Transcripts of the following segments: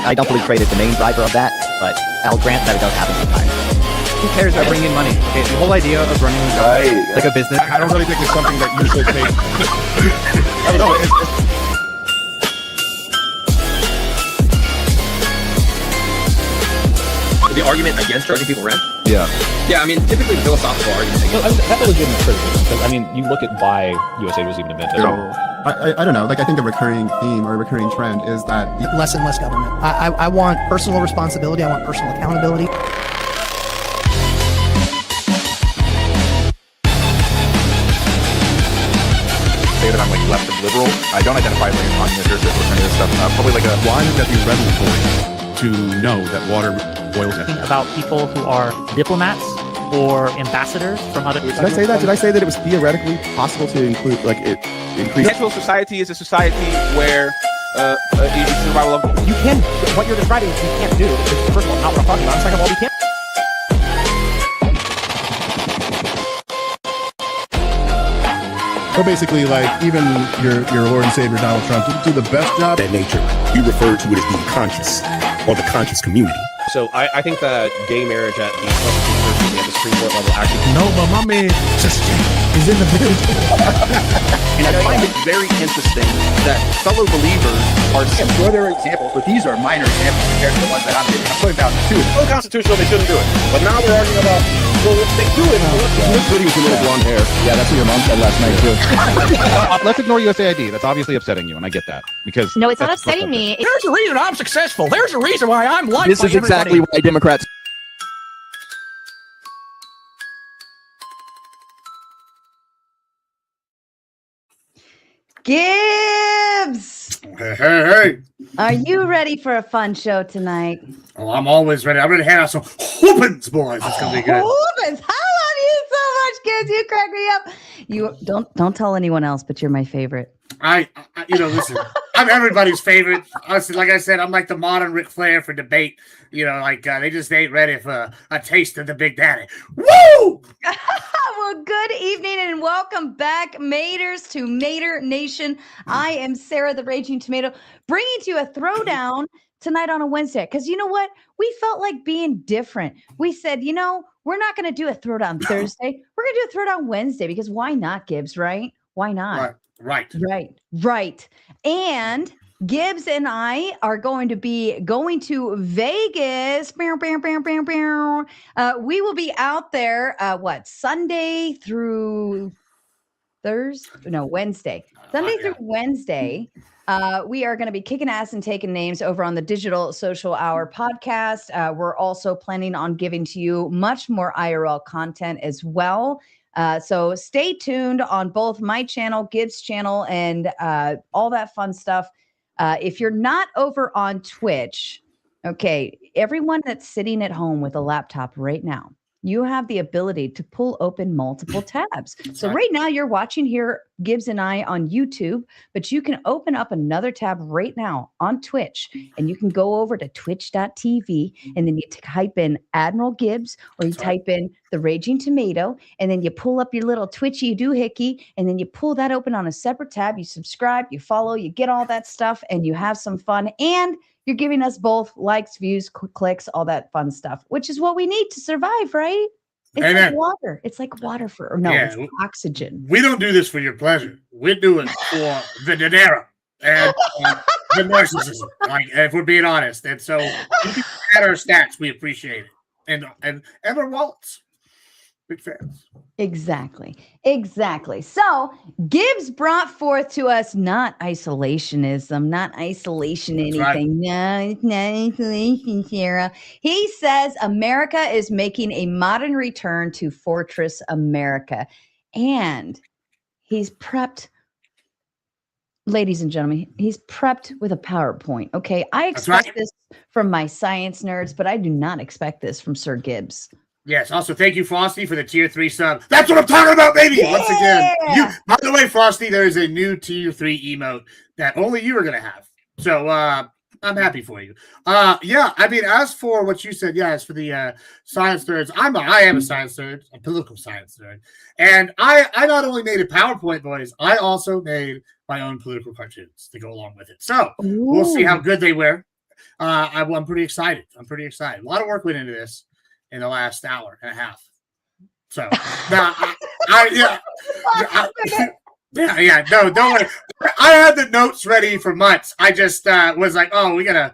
I don't believe trade is the main driver of that, but I'll grant that it does happen sometimes. Who cares about bringing in money? Okay, the whole idea of running like a business. I don't really think it's something that you should take. The argument against charging people rent? Yeah. Yeah, I mean, typically the philosophical argument against that's a legitimate criticism, because, I mean, you look at why USA was even invented. So, I don't know. Like, I think a recurring theme or a recurring trend is that less and less government. I want personal responsibility. I want personal accountability. say that I'm like left and liberal. I don't identify as like a communist or any of this stuff. Probably like why would that be revelatory to know that water boils in? About people who are diplomats or ambassadors from other. Did I say that? Did I say that it was theoretically possible to include like it increase? Natural society is a society where it's survival of. You can. What you're describing, you can't do. First of all, not what I'm talking about. Second of all, we can't. So basically, like, even your Lord and Savior Donald Trump didn't do the best job. That nature, we refer to it as being conscious, or the conscious community. So I think that gay marriage at the Constitution at the Supreme Court level actually... No, but my man just is in the building. And I find it very interesting that fellow believers are... I'm sure there are examples, but these are minor examples compared to the ones that I'm giving. I'm putting down two. Unconstitutional, they shouldn't do it. But now we're arguing about, well, if they do it... This video with a little blonde hair. Yeah, that's what your mom said last night, too. Let's ignore USAID. That's obviously upsetting you, and I get that. Because no, it's not upsetting me. There's a reason I'm successful. There's a reason why I'm liked. This is exactly why Democrats. Gibbs! Hey. Are you ready for a fun show tonight? Oh, I'm always ready. I'm ready to hand out some whoopings, boys. It's going to be good. Whoopings! I love you so much, Gibbs. You crack me up. You don't tell anyone else, but you're my favorite. I listen, I'm everybody's favorite. Honestly, like I said, I'm like the modern Ric Flair for debate. They just ain't ready for a taste of the Big Daddy. Woo! Well, good evening and welcome back, Maters, to Mater Nation. I am Sarah, the Raging Tomato, bringing to you a throwdown tonight on a Wednesday. Because you know what? We felt like being different. We said, we're not going to do a throwdown Thursday. We're going to do a throwdown Wednesday because why not, Gibbs, right? Why not? Right. And Gibbs and I are going to be going to Vegas. We will be out there, Sunday through Thursday? No, Wednesday. Sunday through Wednesday. We are going to be kicking ass and taking names over on the Digital Social Hour podcast. We're also planning on giving to you much more IRL content as well. So stay tuned on both my channel, Gibbs channel, and all that fun stuff. If you're not over on Twitch, okay, everyone that's sitting at home with a laptop right now, you have the ability to pull open multiple tabs. So right now you're watching here, Gibbs and I on YouTube, but you can open up another tab right now on Twitch, and you can go over to twitch.tv, and then you type in Admiral Gibbs, or you type in The Raging Tomato, and then you pull up your little Twitchy doohickey, and then you pull that open on a separate tab. You subscribe, you follow, you get all that stuff, and you have some fun, and you're giving us both likes, views, clicks, all that fun stuff, which is what we need to survive, right? It's like water. It's like water it's oxygen. We don't do this for your pleasure. We're doing it for the dinero and the narcissism. Like, if we're being honest, and so you can add our stats. We appreciate it, and our wallets. Big fans. Exactly. So Gibbs brought forth to us not isolationism, not isolation anything. Right. No, it's not isolation, Sarah. He says America is making a modern return to Fortress America. And he's prepped, ladies and gentlemen, he's prepped with a PowerPoint. Okay. I expect this from my science nerds, but I do not expect this from Sir Gibbs. Yes. Also, thank you, Frosty, for the tier 3 sub. That's what I'm talking about, baby. Yeah. Once again, by the way, Frosty, there is a new tier 3 emote that only you are going to have. So I'm happy for you. I mean, as for what you said, as for the science nerds, I am a science nerd, a political science nerd, and I not only made a PowerPoint, boys, I also made my own political cartoons to go along with it. So we'll see how good they were. I'm pretty excited. A lot of work went into this in the last hour and a half. So now, yeah, no, don't worry. I had the notes ready for months. I just was like, oh, we're gonna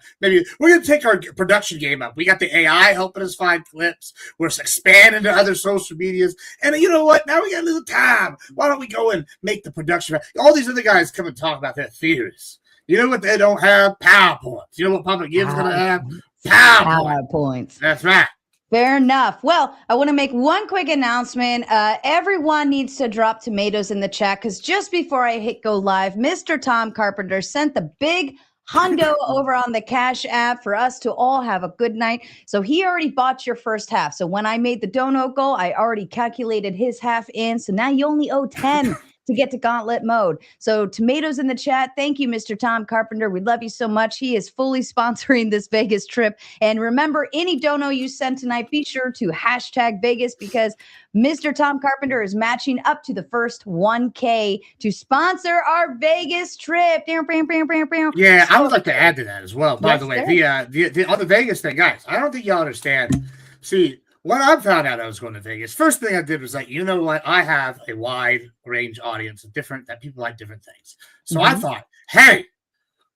take our production game up. We got the AI helping us find clips. We're expanding to other social medias, and you know what? Now we got a little time. Why don't we go and make the production? All these other guys come and talk about their theories. You know what they don't have? PowerPoints. You know what Papa Gibbs gonna have? PowerPoints. That's right. Fair enough. Well, I want to make one quick announcement. Everyone needs to drop tomatoes in the chat because just before I hit go live, Mr. Tom Carpenter sent the big hundo over on the Cash App for us to all have a good night. So he already bought your first half. So when I made the dono goal, I already calculated his half in. So now you only owe 10 to get to gauntlet mode. So tomatoes in the chat. Thank you, Mr. Tom Carpenter. We love you so much. He is fully sponsoring this Vegas trip. And remember, any dono you send tonight, be sure to hashtag Vegas because Mr. Tom Carpenter is matching up to the first 1K to sponsor our Vegas trip. Yeah, I would like to add to that as well. By the way, the on the Vegas thing, guys, I don't think y'all understand. See, when I found out I was going to Vegas, first thing I did was like, you know what? I have a wide range audience of that people like different things. So I thought, hey,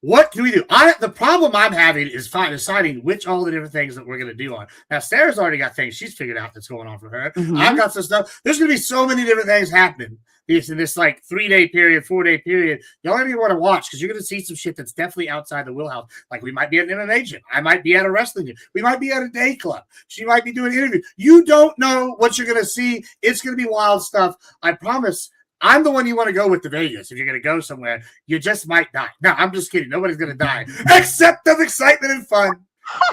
what can we do? The problem I'm having is deciding which all the different things that we're going to do on. Now, Sarah's already got things she's figured out that's going on for her. I've got some stuff. There's going to be so many different things happening in this like 3-day period, 4-day period. Y'all don't even want to watch because you're going to see some shit that's definitely outside the wheelhouse. Like we might be at an MMA gym. I might be at a wrestling gym. We might be at a day club. She might be doing an interview. You don't know what you're going to see. It's going to be wild stuff. I promise. I'm the one you want to go with to Vegas. If you're going to go somewhere, you just might die. No, I'm just kidding. Nobody's going to die except of excitement and fun.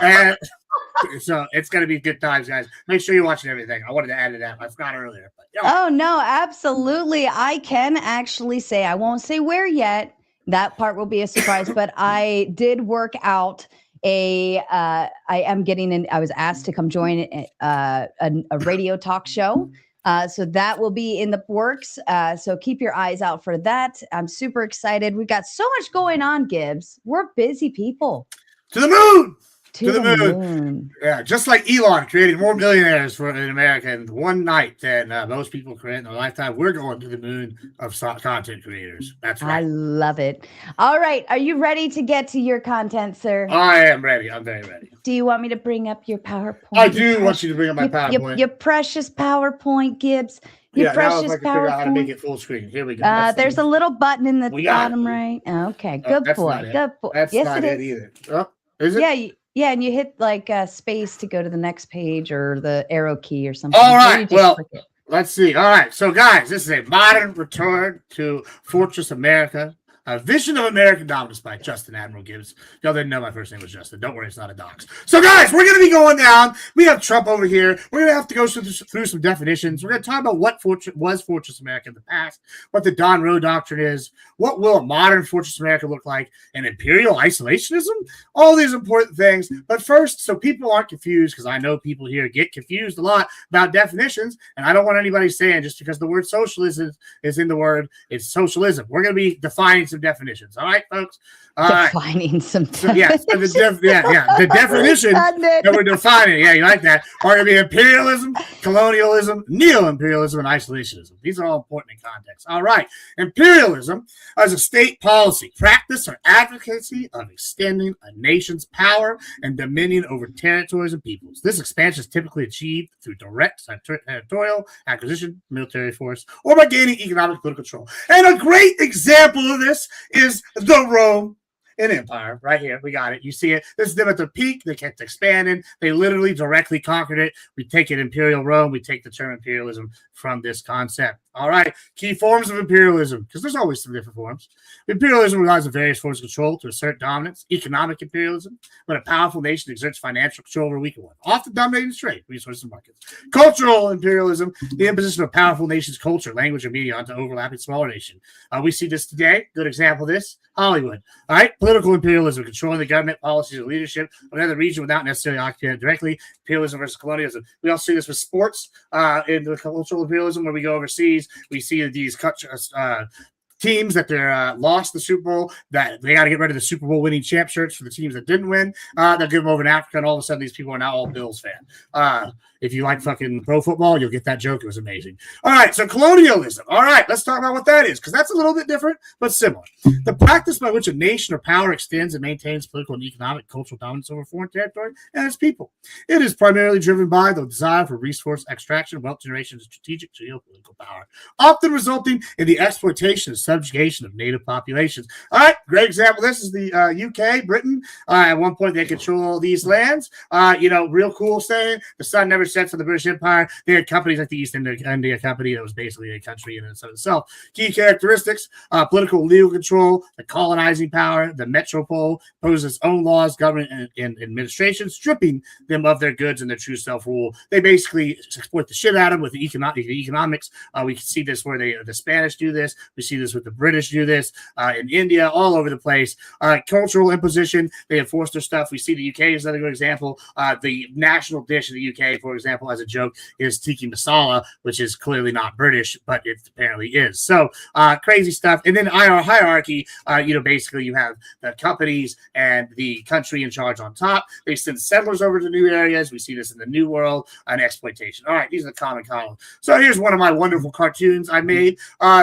And so it's going to be good times, guys. Make sure you're watching everything. I wanted to add to that. I forgot earlier. But, Oh, no, absolutely. I can actually say, I won't say where yet. That part will be a surprise. But I did work out I was asked to come join a radio talk show. So that will be in the works. So keep your eyes out for that. I'm super excited. We've got so much going on, Gibbs. We're busy people. To the moon! To the moon. Yeah, just like Elon created more millionaires in America in one night than most people create in their lifetime. We're going to the moon of content creators. That's right. I love it. All right. Are you ready to get to your content, sir? I am ready. I'm very ready. Do you want me to bring up your PowerPoint? I do want you to bring up my PowerPoint. Your precious Powerpoint, Gibbs. Your precious now I'd like to figure out how to make it full screen. Here we go. There's a little button in the bottom right. Okay. Good boy. Good boy. That's yes, not it either. Oh, is it? Yeah. Yeah, and you hit like space to go to the next page or the arrow key or something. All right, well, let's see. All right, so guys, this is a modern return to Fortress America, a vision of American dominance by Justin Admiral Gibbs. Y'all didn't know my first name was Justin. Don't worry, it's not a dox. So guys, we're going to be going down. We have Trump over here. We're going to have to go through some definitions. We're going to talk about what was Fortress America in the past, what the Don Roe Doctrine is, what will a modern Fortress America look like, and imperial isolationism, all these important things. But first, so people aren't confused, because I know people here get confused a lot about definitions, and I don't want anybody saying just because the word socialism is in the word, it's socialism. We're going to be defining some definitions. All right, folks? Defining some definitions. The definition that we're defining, you like that, are going to be imperialism, colonialism, neo-imperialism, and isolationism. These are all important in context. All right. Imperialism as a state policy, practice, or advocacy of extending a nation's power and dominion over territories and peoples. This expansion is typically achieved through direct territorial acquisition, military force, or by gaining economic political control. And a great example of this is the Rome an empire right here. We got it. You see it. This is them at their peak. They kept expanding. They literally directly conquered it. We take it Imperial Rome. We take the term imperialism from this concept. All right. Key forms of imperialism, because there's always some different forms. Imperialism relies on various forms of control to assert dominance. Economic imperialism, when a powerful nation exerts financial control over a weaker one, often dominating trade, resources, and markets. Cultural imperialism, the imposition of a powerful nation's culture, language, or media onto overlapping smaller nation. We see this today. Good example of this, Hollywood. All right. Political imperialism, controlling the government, policies, and leadership of another region without necessarily occupying it directly. Imperialism versus colonialism. We also see this with sports in the cultural imperialism, where we go overseas. We see these teams that they're lost the Super Bowl, that they got to get rid of the Super Bowl winning champ shirts for the teams that didn't win. They'll give them over in Africa, and all of a sudden these people are now all Bills fan. If you like fucking pro football, you'll get that joke. It was amazing. All right, so colonialism. All right, let's talk about what that is, because that's a little bit different, but similar. The practice by which a nation or power extends and maintains political and economic cultural dominance over foreign territory and its people. It is primarily driven by the desire for resource extraction, wealth generation, and strategic geopolitical power, often resulting in the exploitation and subjugation of native populations. All right, great example. This is the UK, Britain. At one point, they control these lands. Real cool saying, the sun never sets on the British Empire. They had companies like the East India Company that was basically a country in and of itself. Key characteristics: political and legal control, the colonizing power, the metropole poses its own laws, government, and administration, stripping them of their goods and their true self-rule. They basically exploit the shit out of them with the economics. We can see this where the Spanish do this. We see this with the British do this in India, all over the place. Cultural imposition, they enforce their stuff. We see the UK is another good example. The national dish in the UK, for example, as a joke, is tiki masala, which is clearly not British, but it apparently is. So crazy stuff. And then our hierarchy, basically you have the companies and the country in charge on top. They send settlers over to new areas. We see this in the New World, and exploitation. All right, these are the common columns. So here's one of my wonderful cartoons I made.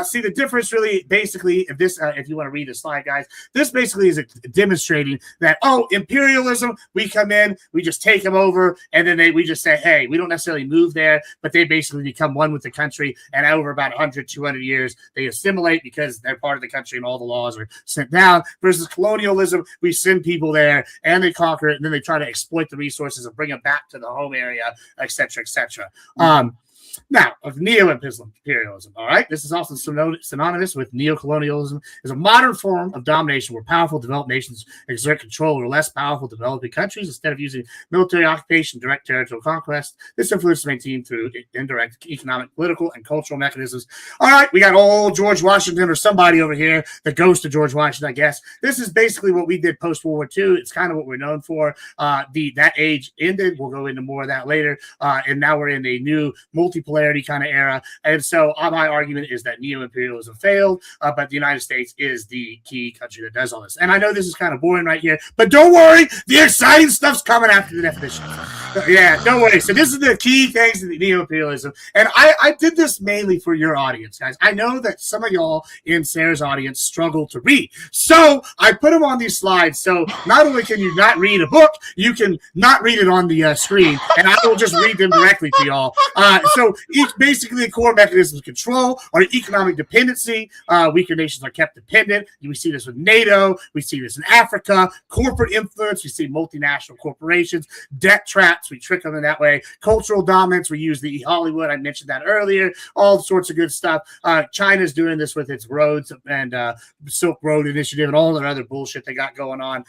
See the difference really, basically, if you want to read the slide, guys, this basically is demonstrating that, imperialism, we come in, we just take them over, and then we just say, hey, we don't necessarily move there, but they basically become one with the country, and over about 100, 200 years, they assimilate because they're part of the country and all the laws are sent down. Versus colonialism, we send people there, and they conquer it, and then they try to exploit the resources and bring them back to the home area, etc., etc. Now, of neo-imperialism, all right? This is also synonymous with neocolonialism, is a modern form of domination where powerful developed nations exert control over less powerful developing countries instead of using military occupation, direct territorial conquest. This influence is maintained through indirect economic, political, and cultural mechanisms. All right, we got old George Washington or somebody over here, the ghost of George Washington, I guess. This is basically what we did post-World War II. It's kind of what we're known for. That age ended. We'll go into more of that later. And now we're in a new multipolarity kind of era. And so my argument is that neo-imperialism failed, but the United States is the key country that does all this. And I know this is kind of boring right here, but don't worry, the exciting stuff's coming after the definition. Yeah, don't worry. So this is the key things in the neo-imperialism. And I did this mainly for your audience, guys. I know that some of y'all in Sarah's audience struggle to read. So I put them on these slides. So not only can you not read a book, you can not read it on the screen, and I will just read them directly to y'all. So basically the core mechanisms of control are economic dependency. Weaker nations are kept dependent. We see this with NATO. We see this in Africa. Corporate influence. We see multinational corporations. Debt traps. We trick them in that way. Cultural dominance. We use the Hollywood. I mentioned that earlier. All sorts of good stuff. China's doing this with its roads and Silk Road Initiative and all the other bullshit they got going on.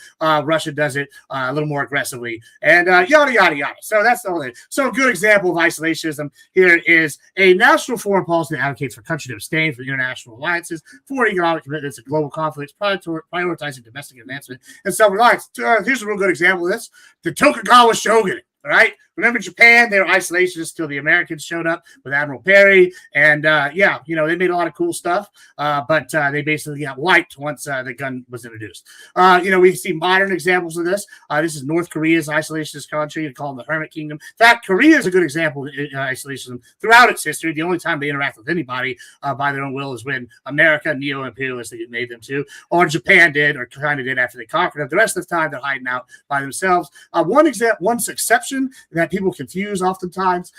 Russia does it a little more aggressively. And yada, yada, yada. So that's all it is. So a good example of isolationism here is a national foreign policy that advocates for country to abstain from international alliances, for economic commitments, and global conflicts, prioritizing domestic advancement and self-reliance. Here's a real good example of this. The Tokugawa shogunate. All right. Remember Japan, they were isolationists till the Americans showed up with Admiral Perry. And they made a lot of cool stuff. But they basically got wiped once the gun was introduced. We see modern examples of this. This is North Korea's isolationist country. You call them the Hermit Kingdom. In fact, Korea is a good example of isolationism throughout its history. The only time they interact with anybody by their own will is when America, neo-imperialists, made them to, or Japan did, or kind of did after they conquered them. The rest of the time, they're hiding out by themselves. One exception that people confuse oftentimes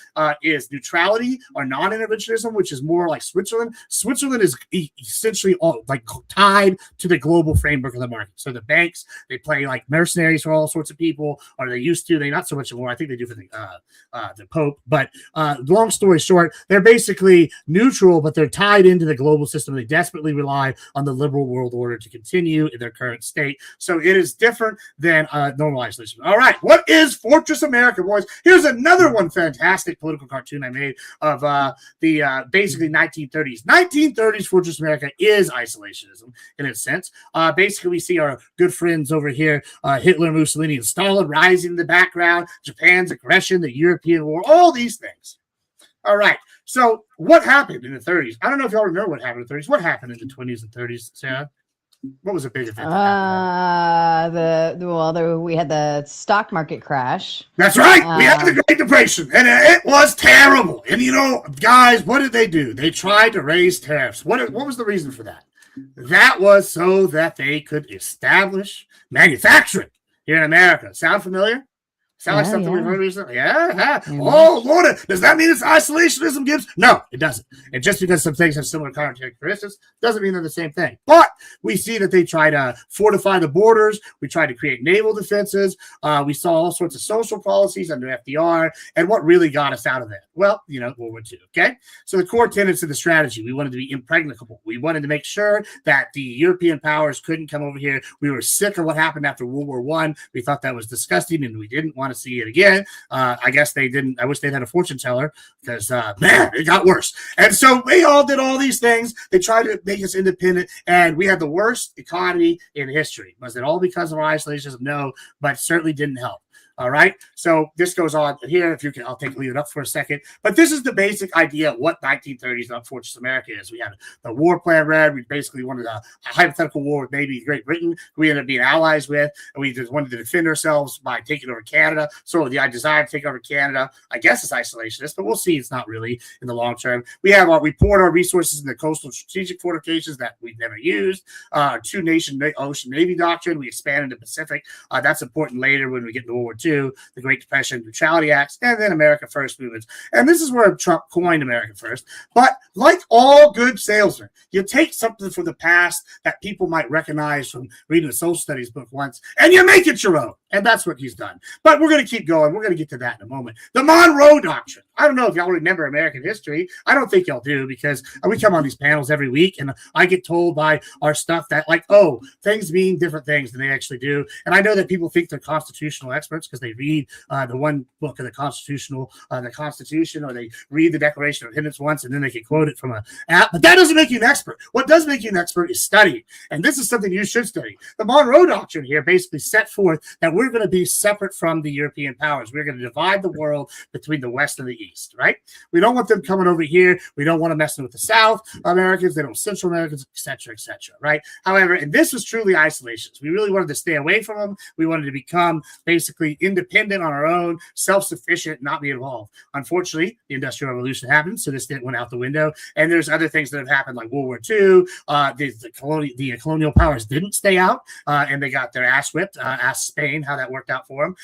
is neutrality or non-interventionism, which is more like Switzerland. Switzerland is essentially all like tied to the global framework of the market. So the banks, they play like mercenaries for all sorts of people, or they used to. They not so much anymore. I think they do for the Pope. But long story short, they're basically neutral, but they're tied into the global system. They desperately rely on the liberal world order to continue in their current state. So it is different than normal isolation. All right, what is Fortress America, boys? Here's another one fantastic political cartoon I made of the basically 1930s. 1930s Fortress America is isolationism in its sense. Basically, we see our good friends over here, Hitler, Mussolini, and Stalin rising in the background, Japan's aggression, the European war, all these things. All right. So what happened in the 30s? I don't know if y'all remember what happened in the 30s. What happened in the 20s and 30s, Sarah? What was a big event? We had the stock market crash. That's right. We had the Great Depression, and it was terrible. And you know, guys, what did they do? They tried to raise tariffs. What was the reason for that? That was so that they could establish manufacturing here in America. Sound familiar? Sound like something we've heard recently? Yeah. Oh, Lord. Does that mean it's isolationism, Gibbs? No, it doesn't. And just because some things have similar characteristics doesn't mean they're the same thing. But we see that they try to fortify the borders. We try to create naval defenses. We saw all sorts of social policies under FDR. And what really got us out of that? Well, you know, World War II, okay? So the core tenets of the strategy, we wanted to be impregnable. We wanted to make sure that the European powers couldn't come over here. We were sick of what happened after World War I. We thought that was disgusting, and we didn't want to see it again. I guess they didn't. I wish they'd had a fortune teller because, man, it got worse. And so they all did all these things. They tried to make us independent, and we had the worst economy in history. Was it all because of our isolationism? No, but certainly didn't help. All right. So this goes on here. If you can, I'll leave it up for a second. But this is the basic idea of what 1930s Unfortunate America is. We had the war plan read. We basically wanted a hypothetical war with maybe Great Britain, who we ended up being allies with. And we just wanted to defend ourselves by taking over Canada. So the desire to take over Canada, I guess, is isolationist, but we'll see. It's not really in the long term. We poured our resources in the coastal strategic fortifications that we've never used. Two-nation ocean navy doctrine. We expanded the Pacific. That's important later when we get into World War II. The Great Depression, Neutrality Acts, and then America First movements. And this is where Trump coined America First. But like all good salesmen, you take something from the past that people might recognize from reading a social studies book once, and you make it your own. And that's what he's done. But we're going to keep going. We're going to get to that in a moment. The Monroe Doctrine. I don't know if y'all remember American history. I don't think y'all do, because we come on these panels every week, and I get told by our stuff that, like, oh, things mean different things than they actually do. And I know that people think they're constitutional experts because they read the one book of the Constitution, or they read the Declaration of Independence once, and then they can quote it from an app. But that doesn't make you an expert. What does make you an expert is studying. And this is something you should study. The Monroe Doctrine here basically set forth that we're going to be separate from the European powers. We're going to divide the world between the West and the East, right? We don't want them coming over here. We don't want to mess with the South Americans. They don't Central Americans, et cetera, right? However, and this was truly isolationist. We really wanted to stay away from them. We wanted to become basically independent on our own, self-sufficient, not be involved. Unfortunately, the Industrial Revolution happened, so this went out the window. And there's other things that have happened, like World War II. The colonial powers didn't stay out, and they got their ass whipped. Ask Spain how that worked out for them.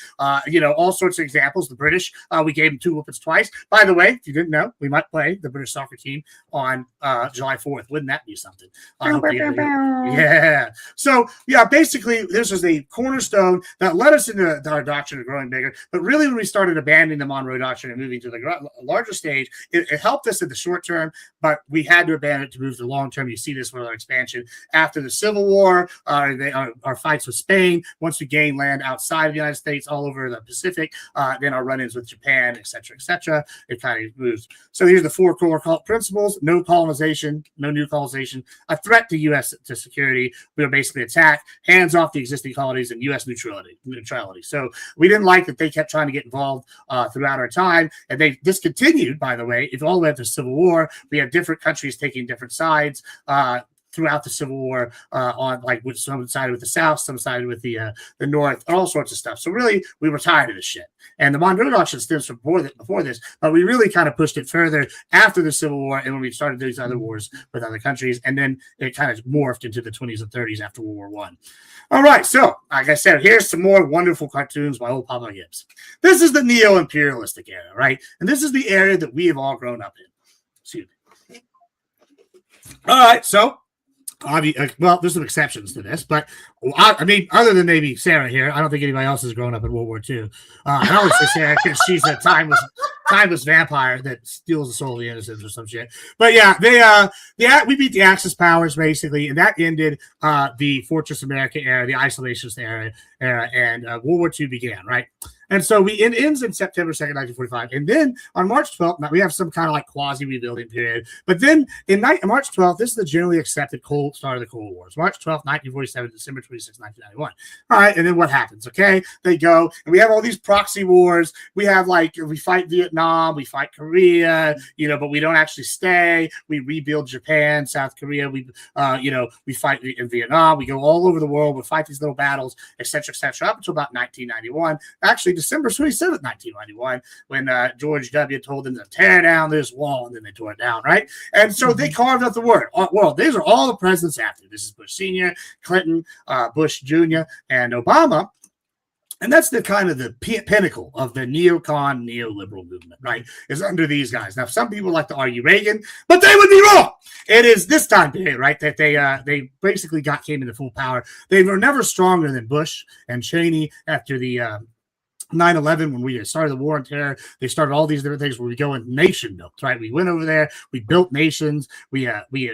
All sorts of examples. The British, we gave them 2 whoopings twice. By the way, if you didn't know, we might play the British soccer team on July 4th. Wouldn't that be something? Yeah. So, basically, this was a cornerstone that led us into our doctrine of growing bigger. But really, when we started abandoning the Monroe Doctrine and moving to the larger stage, it helped us in the short term, but we had to abandon it to move to the long term. You see this with our expansion after the Civil War, our fights with Spain. Once we gained land outside of the United States, all over the Pacific, then our run-ins with Japan, et cetera, it kind of moves. So here's the 4 core principles: no colonization, no new colonization, a threat to U.S. to security. We will basically attack, hands off the existing colonies, and U.S. neutrality. So we didn't like that they kept trying to get involved throughout our time, and they discontinued, by the way, if all the way up to the Civil War. We have different countries taking different sides throughout the Civil War, on with some sided with the South, some sided with the North, all sorts of stuff. So really, we were tired of this shit. And the Monroe Doctrine stems from before this, but we really kind of pushed it further after the Civil War, and when we started these other wars with other countries, and then it kind of morphed into the 20s and 30s after World War I. All right, so like I said, here's some more wonderful cartoons by old Papa Gibbs. This is the neo-imperialistic era, right? And this is the era that we have all grown up in. Excuse me. All right, so well, there's some exceptions to this, but I mean, other than maybe Sarah here, I don't think anybody else has grown up in World War II. I always say Sarah because she's a timeless vampire that steals the soul of the innocents or some shit. But we beat the Axis powers basically, and that ended the Fortress America era, the isolationist era, era, and World War II began, right? And so it ends in September 2nd, 1945. And then on March 12th, now we have some kind of like quasi-rebuilding period. But then in March 12th, this is the generally accepted start of the Cold War. It's March 12th, 1947, December 26th, 1991. All right, and then what happens? Okay, they go, and we have all these proxy wars. We have we fight Vietnam, we fight Korea, but we don't actually stay. We rebuild Japan, South Korea. We fight in Vietnam. We go all over the world. We fight these little battles, etc., up until about 1991. Actually, December 27th, 1991, when George W. told them to tear down this wall, and then they tore it down, right? And so they carved out the world. These are all the presidents after. This is Bush Sr., Clinton, Bush Jr., and Obama. And that's the kind of the pinnacle of the neocon, neoliberal movement, right? Is under these guys. Now, some people like to argue Reagan, but they would be wrong. It is this time period, right, that they basically came into full power. They were never stronger than Bush and Cheney after the 9/11, when we started the war on terror. They started all these different things where we go in nation built, right? We went over there, we built nations, we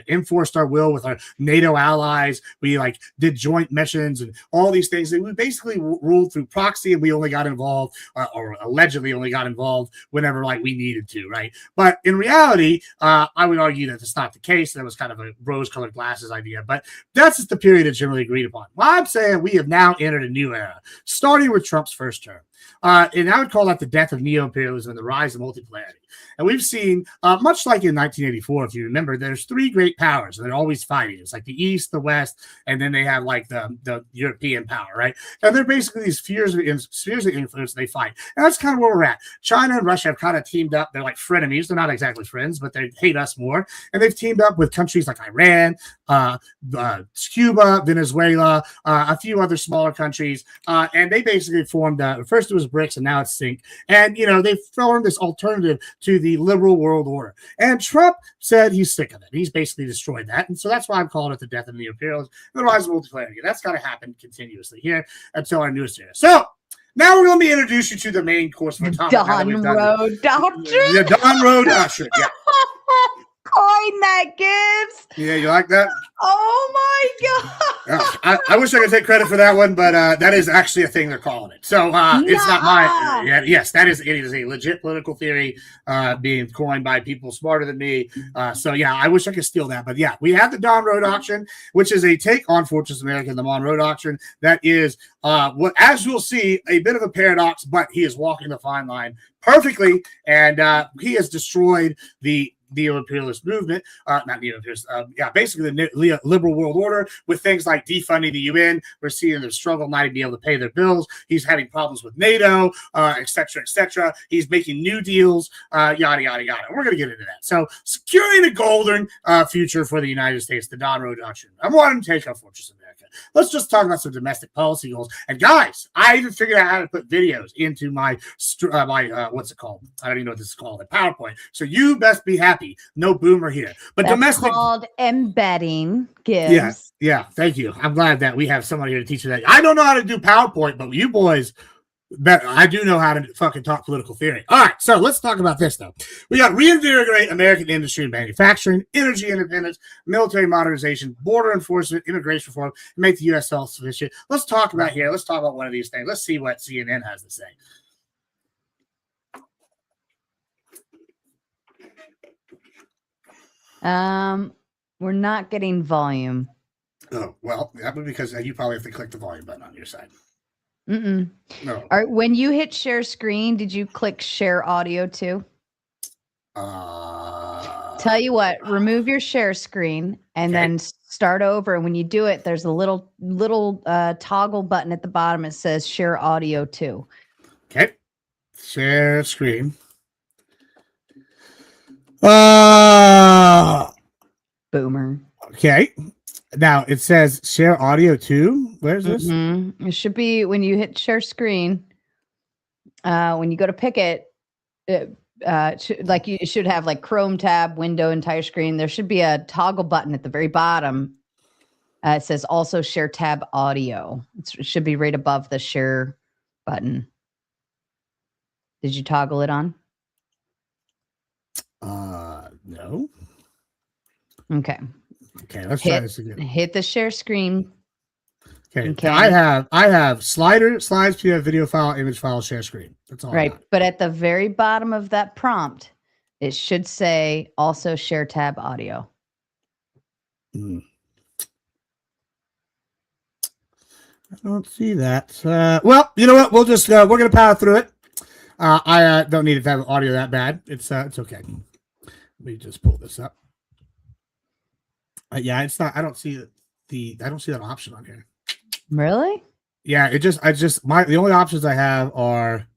enforced our will with our NATO allies, we did joint missions and all these things. And we basically ruled through proxy, and we only got involved or allegedly only got involved whenever we needed to, right? But in reality, I would argue that that's not the case. That was kind of a rose-colored glasses idea, but that's just the period that's generally agreed upon. Well, I'm saying we have now entered a new era, starting with Trump's first term. And I would call that the death of neo-imperialism and the rise of multipolarity. And we've seen, much like in 1984, if you remember, there's three great powers, and they're always fighting. It's like the East, the West, and then they have the European power, right? And they're basically these spheres of influence they fight. And that's kind of where we're at. China and Russia have kind of teamed up. They're like frenemies. They're not exactly friends, but they hate us more. And they've teamed up with countries like Iran, Cuba, Venezuela, a few other smaller countries. And they basically formed, first it was BRICS, and now it's SYNC. And, they formed this alternative to the liberal world order. And Trump said he's sick of it. He's basically destroyed that. And so that's why I'm calling it the death of the imperialism and the rise of multipolarity. That's got to happen continuously here until our newest era. So now we're going to introduce you to the main course of our topic. Don Road Doctrine. The Don Road Doctrine. Yeah. Coin that, Gibbs. Yeah, you like that? Oh my God. I wish I could take credit for that one, but that is actually a thing they're calling it. So it's not my. Yes, it is a legit political theory being coined by people smarter than me. So yeah, I wish I could steal that, but yeah, we have the Don Road Doctrine, which is a take on Fortress America and the Monroe Doctrine. That is what, as you'll see, a bit of a paradox, but he is walking the fine line perfectly, and he has destroyed the neo-imperialist movement, not neo-imperialist, basically the liberal world order with things like defunding the UN. We're seeing them struggle not to be able to pay their bills. He's having problems with NATO, et cetera, et cetera. He's making new deals, yada, yada, yada. We're going to get into that. So securing a golden future for the United States, the Don Road Doctrine. I want to take on Fortress America. Let's just talk about some domestic policy goals. And guys, I even figured out how to put videos into my what's it called? I don't even know what this is called. A PowerPoint. So you best be happy. No boomer here. But that's domestic called embedding, Gibbs. Yeah. Thank you. I'm glad that we have someone here to teach you that. I don't know how to do PowerPoint, but you boys, I do know how to fucking talk political theory. All right, so let's talk about this, though. We got reinvigorate American industry and manufacturing, energy independence, military modernization, border enforcement, immigration reform, and make the U.S. self-sufficient. Let's talk about one of these things. Let's see what CNN has to say. We're not getting volume. Oh, well, that would be because you probably have to click the volume button on your side. No. All right. When you hit share screen, did you click share audio too? Tell you what, remove your share screen and then start over. And when you do it, there's a little toggle button at the bottom. It says share audio too. Okay. Share screen. Boomer. Okay. Now it says share audio too. Where's this? It should be when you hit share screen. When you go to pick it, you should have like Chrome tab, window, entire screen. There should be a toggle button at the very bottom. It says also share tab audio. It should be right above the share button. Did you toggle it on? No. Okay. Okay, let's try this again. Hit the share screen. Okay. I have slides, PDF, video file, image file, share screen. That's all. Right. But at the very bottom of that prompt, it should say also share tab audio. I don't see that. Well, you know what? We'll just we're gonna power through it. I don't need it to have audio that bad. It's okay. Let me just pull this up. Yeah, it's not. I don't see that option on here. Really? Yeah, the only options I have are.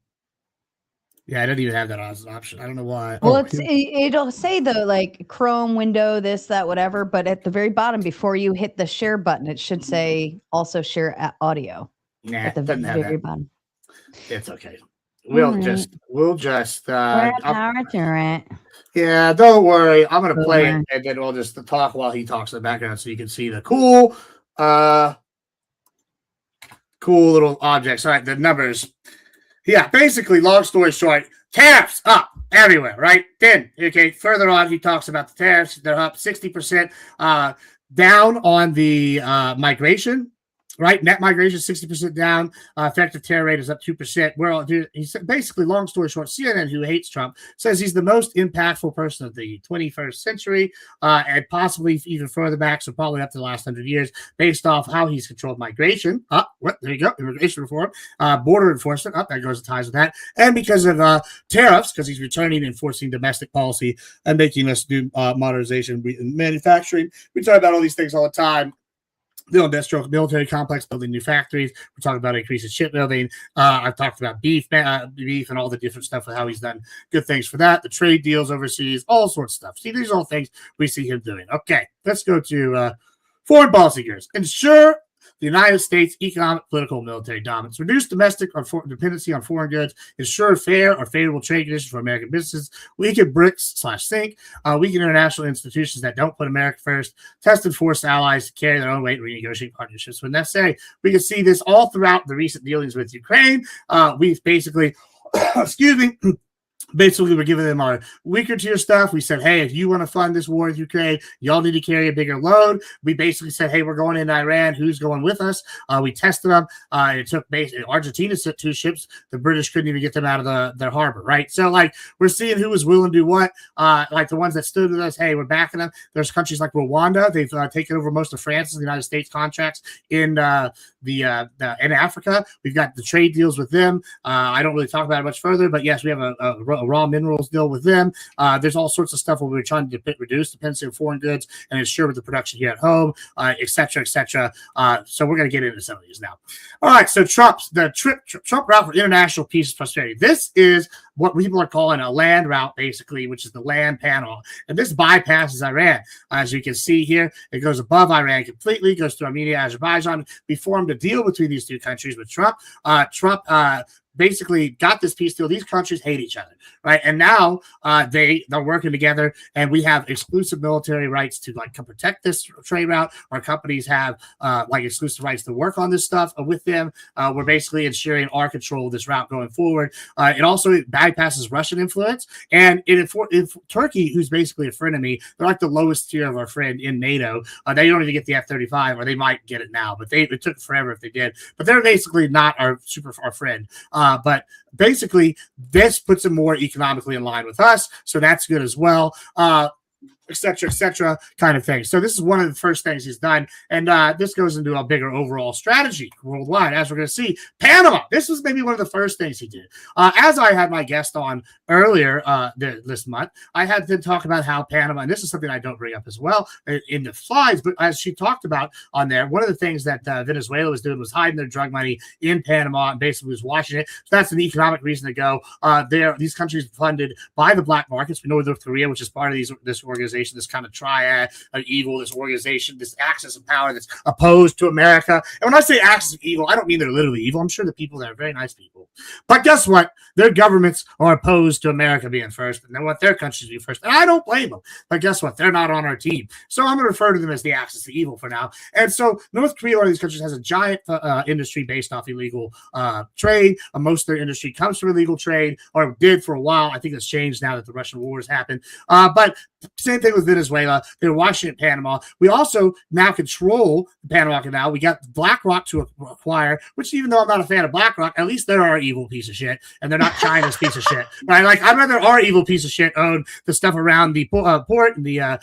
Yeah, I don't even have that as an option. I don't know why. Well, it'll say the like Chrome window, this, that, whatever. But at the very bottom, before you hit the share button, it should say also share audio. Nah, at the very bottom. It's okay. We'll just power through it. Yeah, don't worry. I'm gonna play it and then we'll just talk while he talks in the background so you can see the cool little objects. All right, the numbers. Yeah, basically, long story short, tariffs up everywhere, right? Then, okay, further on, he talks about the tariffs. They're up 60% down on the migration, right? Net migration 60% down. Effective terror rate is up 2%. He said, basically, long story short, CNN, who hates Trump, says he's the most impactful person of the 21st century, and possibly even further back, so probably up to the last 100 years, based off how he's controlled migration. There you go, immigration reform, border enforcement. That goes in ties with that, and because of tariffs, because he's returning and enforcing domestic policy and making us do modernization in manufacturing. We talk about all these things all the time. The industrial military complex, building new factories. We're talking about increasing shipbuilding. I've talked about beef and all the different stuff and how he's done good things for that. The trade deals overseas, all sorts of stuff. See, these are all things we see him doing. Okay, let's go to foreign policy gears. Ensure the United States economic, political, and military dominance. Reduce domestic or dependency on foreign goods. Ensure fair or favorable trade conditions for American businesses. Weaken BRICS/Sync. Weaken international institutions that don't put America first. Test and force allies to carry their own weight and renegotiate partnerships when necessary. We can see this all throughout the recent dealings with Ukraine. We've basically, excuse me, basically, we're giving them our weaker tier stuff. We said, hey, if you want to fund this war with Ukraine, y'all need to carry a bigger load. We basically said, hey, we're going into Iran. Who's going with us? We tested them. It took Argentina sent 2 ships. The British couldn't even get them out of their harbor, right? So, like, we're seeing who was willing to do what. Like the ones that stood with us, hey, we're backing them. There's countries like Rwanda. They've taken over most of France's and the United States contracts in in Africa. We've got the trade deals with them. I don't really talk about it much further, but yes, we have a raw minerals deal with them. There's all sorts of stuff where we're trying to reduce dependency on foreign goods and ensure with the production here at home, et cetera, et cetera. So we're going to get into some of these now. All right, so Trump route for international peace and prosperity. This is what people are calling a land route, basically, which is the land Panama. And this bypasses Iran. As you can see here, it goes above Iran completely, goes through Armenia, Azerbaijan. We formed a deal between these two countries with Trump. Trump basically got this peace deal. These countries hate each other, right? And now they're working together, and we have exclusive military rights to come protect this trade route. Our companies have exclusive rights to work on this stuff with them. We're basically ensuring our control of this route going forward. It also bypasses Russian influence, and if Turkey, who's basically a friend of me, they're like the lowest tier of our friend in NATO. They don't even get the F-35, or they might get it now, but it took forever if they did. But they're basically not our friend. But basically, this puts them more economically in line with us, so that's good as well. Et cetera, kind of thing. So this is one of the first things he's done, and this goes into a bigger overall strategy worldwide, as we're going to see. Panama, this was maybe one of the first things he did. As I had my guest on earlier this month, I had them talk about how Panama, and this is something I don't bring up as well in the slides, but as she talked about on there, one of the things that Venezuela was doing was hiding their drug money in Panama and basically was washing it. So that's an economic reason to go. These countries funded by the black markets. We know North Korea, which is part of this organization, this kind of triad of evil, this organization, this axis of power that's opposed to America. And when I say axis of evil, I don't mean they're literally evil. I'm sure the people there are very nice people. But guess what? Their governments are opposed to America being first, and they want their countries to be first. And I don't blame them. But guess what? They're not on our team. So I'm going to refer to them as the axis of evil for now. And so North Korea, one of these countries, has a giant industry based off illegal trade. Most of their industry comes from illegal trade, or did for a while. I think it's changed now that the Russian war has happened. But same thing thing with Venezuela. They're washing at Panama. We also now control the Panama Canal. We got BlackRock to acquire, which even though I'm not a fan of BlackRock, at least they're our evil piece of shit, and they're not China's piece of shit. Right? Like, I'd rather our evil piece of shit own the stuff around the port and the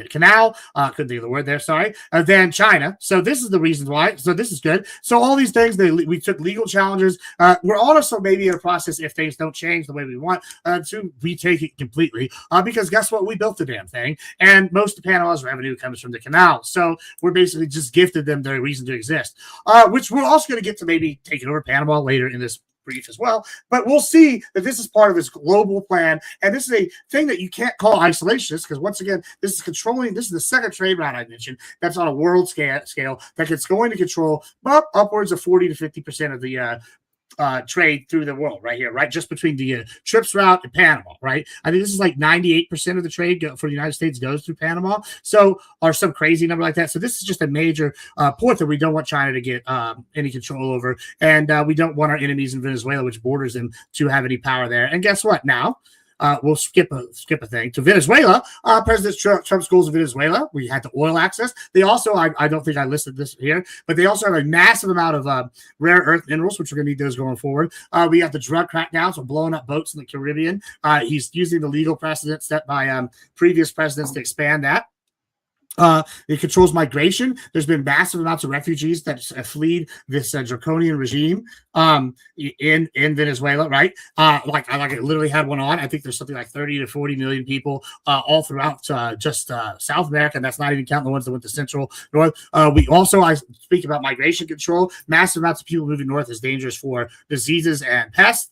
canal, couldn't think of the word there, sorry, than China. So this is the reasons why. So this is good. So all these things, we took legal challenges. We're also maybe in a process, if things don't change the way we want, to retake it completely. Because guess what? We built the damn thing, and most of Panama's revenue comes from the canal. So we're basically just gifted them their reason to exist, which we're also going to get to maybe taking over Panama later in this brief as well, but we'll see that this is part of this global plan, and this is a thing that you can't call isolationist, because once again, this is controlling. This is the second trade route I mentioned that's on a world scale that it's going to control upwards of 40 to 50% of the trade through the world right here, right? Just between the trips route and Panama, right? I think this is like 98% of the trade for the United States goes through Panama. So, or some crazy number like that. So this is just a major port that we don't want China to get any control over. And we don't want our enemies in Venezuela, which borders them, to have any power there. And guess what? Now, we'll skip a thing to Venezuela. President Trump's goals in Venezuela. We had the oil access. They also, I don't think I listed this here, but they also have a massive amount of rare earth minerals, which we're going to need those going forward. We have the drug crackdowns, so blowing up boats in the Caribbean. He's using the legal precedent set by previous presidents to expand that. It controls migration. There's been massive amounts of refugees that fled this draconian regime in Venezuela, right? Like I literally had one on. I think there's something like 30 to 40 million people all throughout just South America, and that's not even counting the ones that went to Central North. We also, I speak about migration control. Massive amounts of people moving north is dangerous for diseases and pests.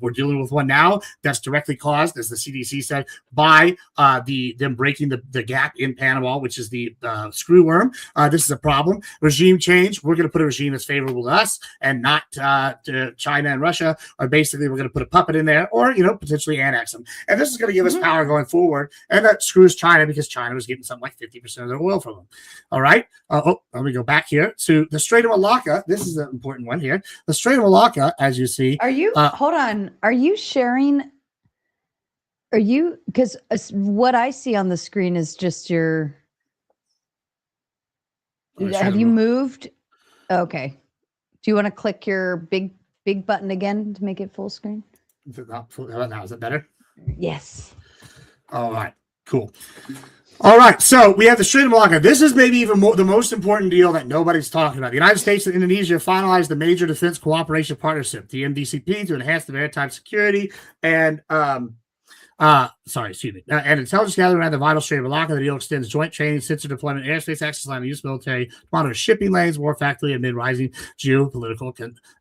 We're dealing with one now that's directly caused, as the CDC said, by them breaking the gap in Panama, which is the screw worm. This is a problem. Regime change. We're going to put a regime that's favorable to us and not to China and Russia. Or basically, we're going to put a puppet in there, or potentially annex them. And this is going to give us power going forward. And that screws China, because China was getting something like 50% of their oil from them. All right. Let me go back here to the Strait of Malacca. This is an important one here. The Strait of Malacca, as you see. Are you? Hold on. Are you sharing? Are you? Because what I see on the screen is just your. Have you moved? Okay. Do you want to click your big button again to make it full screen? Now, is that better? Yes. All right. Cool. All right. So we have the Strait of Malacca. This is maybe even the most important deal that nobody's talking about. The United States and Indonesia finalized the Major Defense Cooperation Partnership, the MDCP, to enhance the maritime security and and intelligence gathering around the vital Strait of Malacca. The deal extends joint training, sensor deployment, airspace access line, and use military to monitor shipping lanes more effectively amid rising geopolitical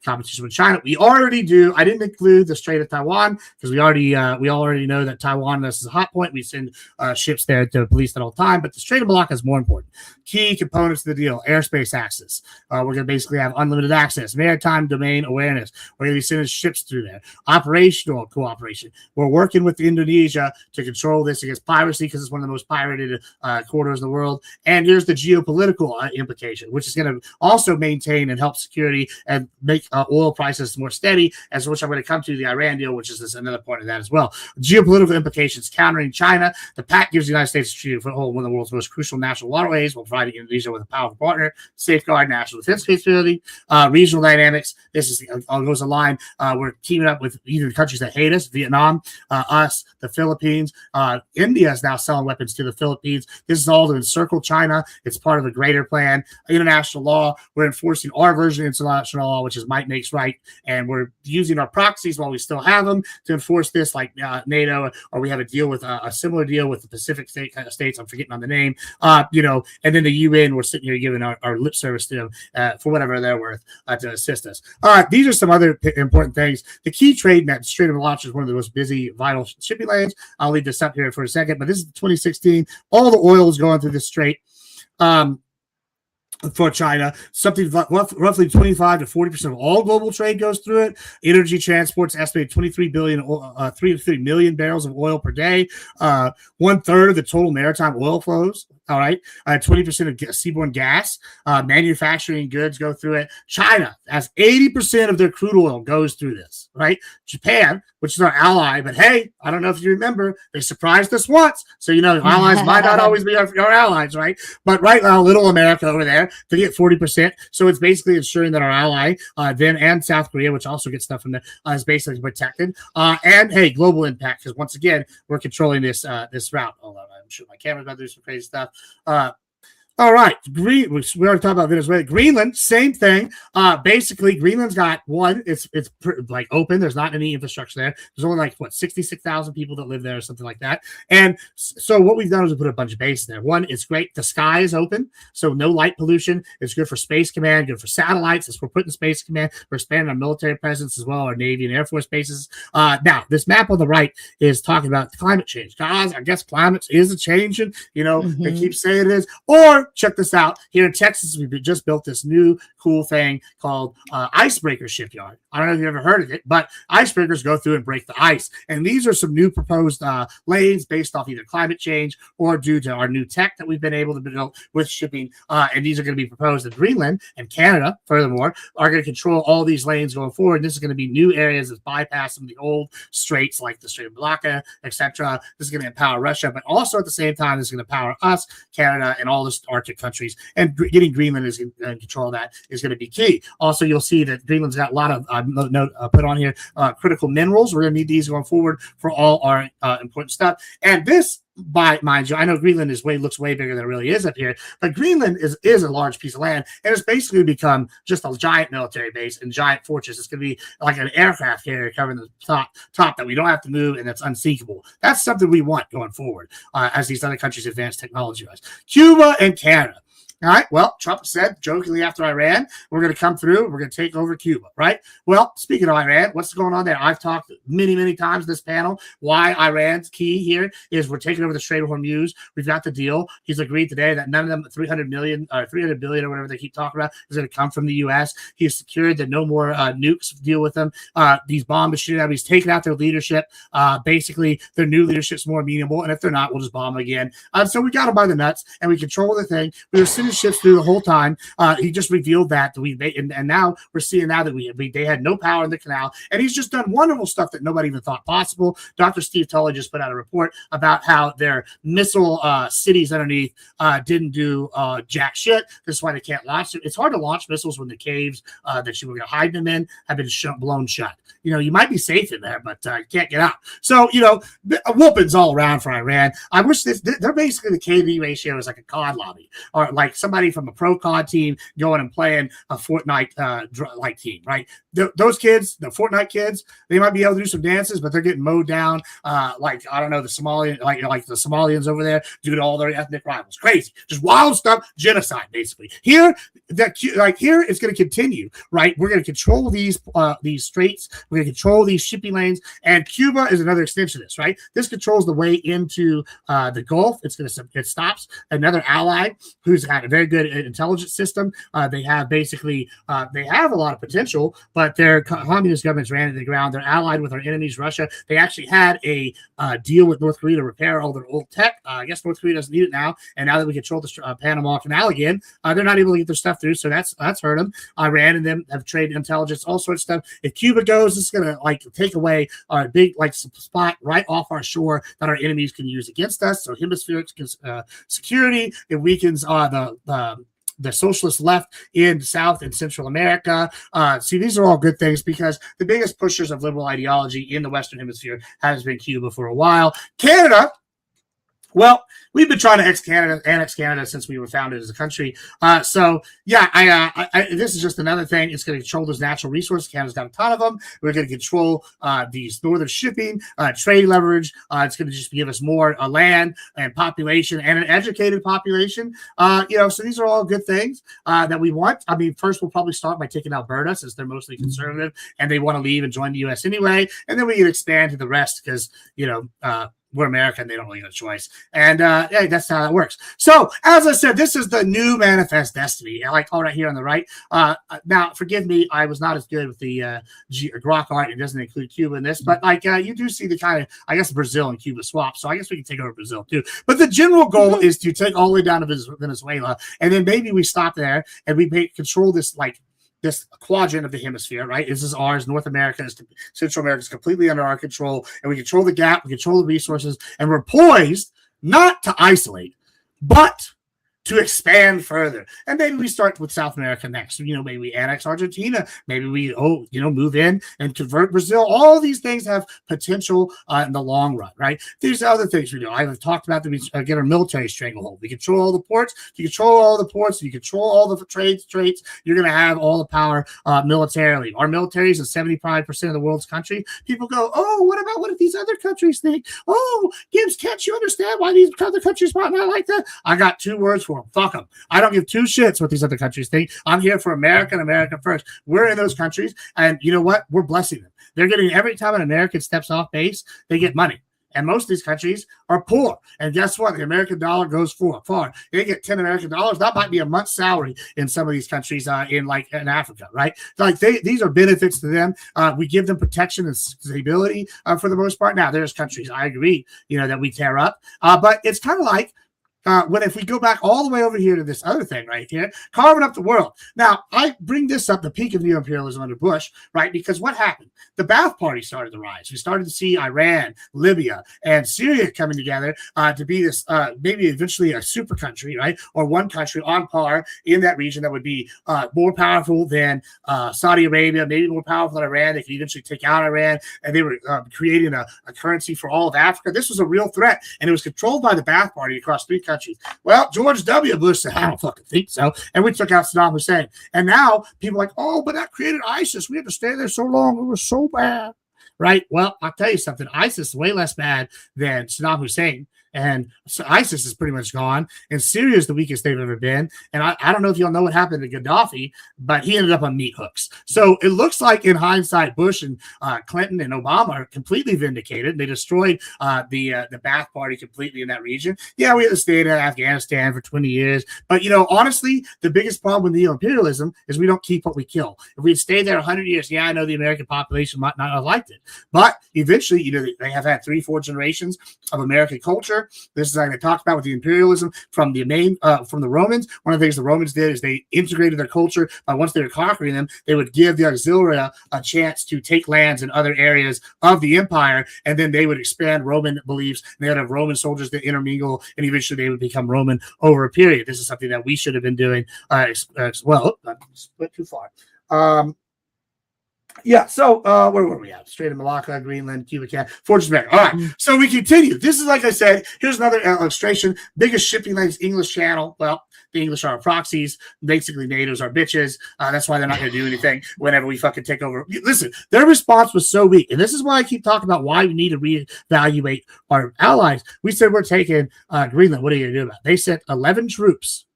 competition with China. We already do. I didn't include the Strait of Taiwan because we already know that Taiwan, this is a hot point. We send ships there to police that all the time. But the Strait of Malacca is more important. Key components of the deal: airspace access. We're going to basically have unlimited access, maritime domain awareness. We're going to be sending ships through there. Operational cooperation. We're working with Indonesia to control this against piracy, because it's one of the most pirated corridors in the world. And here's the geopolitical implication, which is going to also maintain and help security and make oil prices more steady, as which I'm going to come to the Iran deal, which is another point of that as well. Geopolitical implications: countering China. The pact gives the United States a strategic foothold in one of the world's most crucial national waterways, while providing Indonesia with a powerful partner, safeguard national defense capability. Regional dynamics. This goes a line. We're teaming up with either countries that hate us, Vietnam, us, the Philippines. India is now selling weapons to the Philippines. This is all to encircle China. It's part of a greater plan. International law. We're enforcing our version of international law, which is might makes right, and we're using our proxies while we still have them to enforce this, like NATO, or we have a deal with a similar deal with the Pacific states. I'm forgetting on the name. And then the UN. We're sitting here giving our lip service to them for whatever they're worth to assist us. These are some other important things. The key trade net, Strait of Malacca, is one of the most busy, vital shipping lanes. I'll leave this up here for a second, but this is 2016. All the oil is going through the strait for China. Something roughly 25 to 40% of all global trade goes through it. Energy transports estimated 3 million barrels of oil per day. 1/3 of the total maritime oil flows All right. 20% of seaborne gas, manufacturing goods go through it. China has 80% of their crude oil goes through this, right? Japan, which is our ally, but hey, I don't know if you remember, they surprised us once. So, allies might not always be our allies, right? But right now, little America over there, they get 40%. So it's basically ensuring that our ally, then and South Korea, which also gets stuff from there, is basically protected. And hey, global impact, because once again, we're controlling this route. Hold on, I'm sure my camera's about to do some crazy stuff. All right, we already talked about Venezuela. Greenland, same thing. Basically, Greenland's got it's like open. There's not any infrastructure there. There's only 66,000 people that live there or something like that. And so what we've done is we put a bunch of bases there. One, it's great. The sky is open, so no light pollution. It's good for space command, good for satellites. We're putting space command. We're expanding our military presence as well, our Navy and Air Force bases. Now, this map on the right is talking about climate change. Guys, I guess climate is a changing. They keep saying it is. Or check this out. Here in Texas, we just built this new cool thing called Icebreaker Shipyard. I don't know if you've ever heard of it, but icebreakers go through and break the ice. And these are some new proposed lanes based off either climate change or due to our new tech that we've been able to build with shipping. And these are going to be proposed in Greenland and Canada, furthermore, are going to control all these lanes going forward. This is going to be new areas that bypass some of the old straits like the Strait of Malacca, etc. This is going to empower Russia, but also at the same time, this is going to empower us, Canada, and all the Arctic countries. And getting Greenland is in control of that is going to be key. Also, you'll see that Greenland's got a lot of put on here critical minerals. We're going to need these going forward for all our important stuff. And this, mind you, I know Greenland looks way bigger than it really is up here, but Greenland is a large piece of land, and it's basically become just a giant military base and giant fortress. It's going to be like an aircraft carrier covering the top that we don't have to move, and that's unsinkable. That's something we want going forward as these other countries advance technology-wise. Cuba and Canada. All right. Well, Trump said jokingly after Iran, we're going to come through. We're going to take over Cuba. Right. Well, speaking of Iran, what's going on there? I've talked many, many times this panel why Iran's key here is we're taking over the Strait of Hormuz. We've got the deal. He's agreed today that none of them 300 billion or whatever they keep talking about is going to come from the U.S. He's secured that no more nukes deal with them. These bomb machine. He's taken out their leadership. Basically, their new leadership's more amenable, and if they're not, we'll just bomb them again. So we got them by the nuts, and we control the thing. We were sitting ships through the whole time. He just revealed that and now we're seeing now that they had no power in the canal, and he's just done wonderful stuff that nobody even thought possible. Dr. Steve Tully just put out a report about how their missile cities underneath didn't do jack shit. That's why they can't launch it. It's hard to launch missiles when the caves that you were going to hide them in have been blown shut. You might be safe in there, but you can't get out. So, whoopings all around for Iran. I wish they're basically the KD ratio is like a COD lobby, or like somebody from a pro COD team going and playing a Fortnite team, right? Those kids, the Fortnite kids, they might be able to do some dances, but they're getting mowed down like, I don't know, the Somalian, like the Somalians over there due to all their ethnic rivals. Crazy. Just wild stuff, genocide, basically. Here it's going to continue, right? We're going to control these straits. We're going to control these shipping lanes, and Cuba is another extension of this, right? This controls the way into the Gulf. It stops another ally who's got a very good intelligence system. They have a lot of potential, but their communist governments ran into the ground. They're allied with our enemies, Russia. They actually had a deal with North Korea to repair all their old tech. I guess North Korea doesn't need it now, and now that we control the Panama Canal again, they're not able to get their stuff through, so that's hurt them. Iran and them have traded intelligence, all sorts of stuff. If Cuba goes, it's going to take away our big spot right off our shore that our enemies can use against us. So hemispheric security, it weakens the socialist left in South and Central America. See, these are all good things because the biggest pushers of liberal ideology in the Western Hemisphere has been Cuba for a while. Canada, well, we've been trying to annex Canada since we were founded as a country. This is just another thing. It's going to control those natural resources. Canada's got a ton of them. We're going to control these northern shipping, trade leverage. It's going to just give us more land and population and an educated population. So these are all good things that we want. I mean, first we'll probably start by taking Alberta since they're mostly conservative and they want to leave and join the U.S. anyway. And then we can expand to the rest because, we're America and they don't really have a choice. And yeah, that's how that works. So, as I said, this is the new manifest destiny. I like all right here on the right. Now, forgive me, I was not as good with the Grok art. It doesn't include Cuba in this, but like you do see the kind of, I guess, Brazil and Cuba swap. So I guess we can take over Brazil too. But the general goal is to take all the way down to Venezuela, and then maybe we stop there and we control this this quadrant of the hemisphere, right? This is ours. North America, Central America is completely under our control, and we control the gap, we control the resources, and we're poised not to isolate, but to expand further. And maybe we start with South America next. Maybe we annex Argentina. Maybe we, move in and convert Brazil. All these things have potential in the long run, right? There's other things we do. I've talked about that we get our military stranglehold. We control all the ports. You control all the ports. You control all the trades. You're going to have all the power militarily. Our military is in 75% of the world's country. People go, oh, what if these other countries think? Oh, Gibbs, can't you understand why these other countries might not like that? I got 2 words for them. Fuck them. I don't give 2 shits what these other countries think. I'm here for America and America first. We're in those countries, and you know what? We're blessing them. They're getting, every time an American steps off base, they get money. And most of these countries are poor. And guess what? The American dollar goes far. They get 10 American dollars. That might be a month's salary in some of these countries in Africa, right? These are benefits to them. We give them protection and stability for the most part. Now, there's countries, I agree, that we tear up. But it's kind of like, if we go back all the way over here to this other thing right here, carving up the world. Now, I bring this up, the peak of neo-imperialism under Bush, right? Because what happened? The Ba'ath Party started to rise. We started to see Iran, Libya, and Syria coming together to be this, maybe eventually a super country, right? Or one country on par in that region that would be more powerful than Saudi Arabia, maybe more powerful than Iran. They could eventually take out Iran, and they were creating a currency for all of Africa. This was a real threat, and it was controlled by the Ba'ath Party across 3 countries. Well, George W. Bush said, I don't fucking think so. And we took out Saddam Hussein. And now people are like, oh, but that created ISIS. We had to stay there so long. It was so bad. Right? Well, I'll tell you something. ISIS is way less bad than Saddam Hussein. And so ISIS is pretty much gone. And Syria is the weakest they've ever been. And I don't know if y'all know what happened to Gaddafi, but he ended up on meat hooks. So it looks like in hindsight, Bush and Clinton and Obama are completely vindicated. They destroyed the Ba'ath Party completely in that region. Yeah, we had to stay in Afghanistan for 20 years. But, honestly, the biggest problem with neo-imperialism is we don't keep what we kill. If we had stayed there 100 years, yeah, I know the American population might not have liked it. But eventually, they have had 3-4 generations of American culture. This is like I talked about with the imperialism from the Romans. One of the things the Romans did is they integrated their culture. Once they were conquering them, they would give the auxiliary a chance to take lands in other areas of the empire, and then they would expand Roman beliefs. And they would have Roman soldiers that intermingle, and eventually they would become Roman over a period. This is something that we should have been doing as well. I went too far. Yeah, so where were we at? Strait of Malacca, Greenland, Cuba, Canada, Fortress America. All right, so we continue. This is, like I said, here's another illustration. Biggest shipping lanes, English Channel. Well, the English are our proxies. Basically, NATO's our bitches. That's why they're not going to do anything whenever we fucking take over. Listen, their response was so weak. And this is why I keep talking about why we need to reevaluate our allies. We said we're taking Greenland. What are you going to do about it? They sent 11 troops.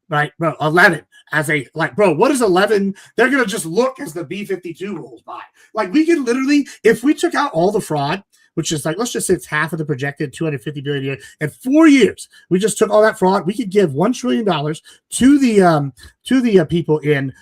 Right, bro, 11 as bro, what is 11? They're going to just look as the B-52 rolls by. We can literally, if we took out all the fraud, which is let's just say it's half of the projected $250 billion a year, in 4 years, we just took all that fraud. We could give $1 trillion to the people in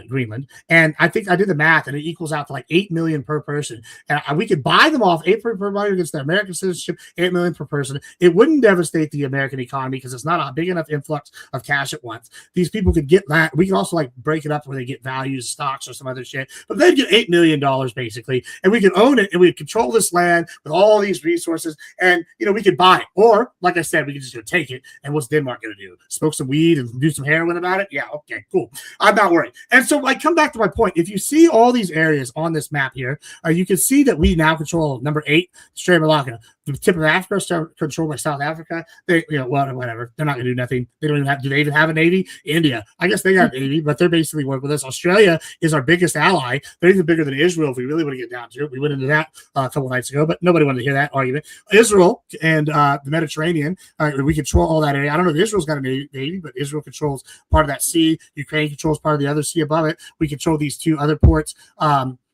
Greenland. And I think I did the math, and it equals out to $8 million per person. And we could buy them off, 8 per body against their American citizenship, $8 million per person. It wouldn't devastate the American economy because it's not a big enough influx of cash at once. These people could get that. We can also break it up where they get values, stocks, or some other shit. But they'd get $8 million basically, and we could own it, and we could control this land with all these resources, and we could buy it. Or, like I said, we could just go take it. And what's Denmark going to do? Smoke some weed and do some heroin about it? Yeah, okay, cool. I'm not worried. And so I come back to my point. If you see all these areas on this map here, you can see that we now control number 8, Strait of Malacca. The tip of Africa is controlled by South Africa. They, whatever. They're not going to do nothing. They don't even have. Do they even have a navy? India, I guess they got a navy, but they're basically working with us. Australia is our biggest ally. They're even bigger than Israel if we really want to get down to it. We went into that a couple nights ago, but nobody wanted to hear that argument. Israel and the Mediterranean, we control all that area. I don't know if Israel's got a navy, but Israel controls part of that sea. Ukraine controls part of the other sea above it. We control these 2 other ports.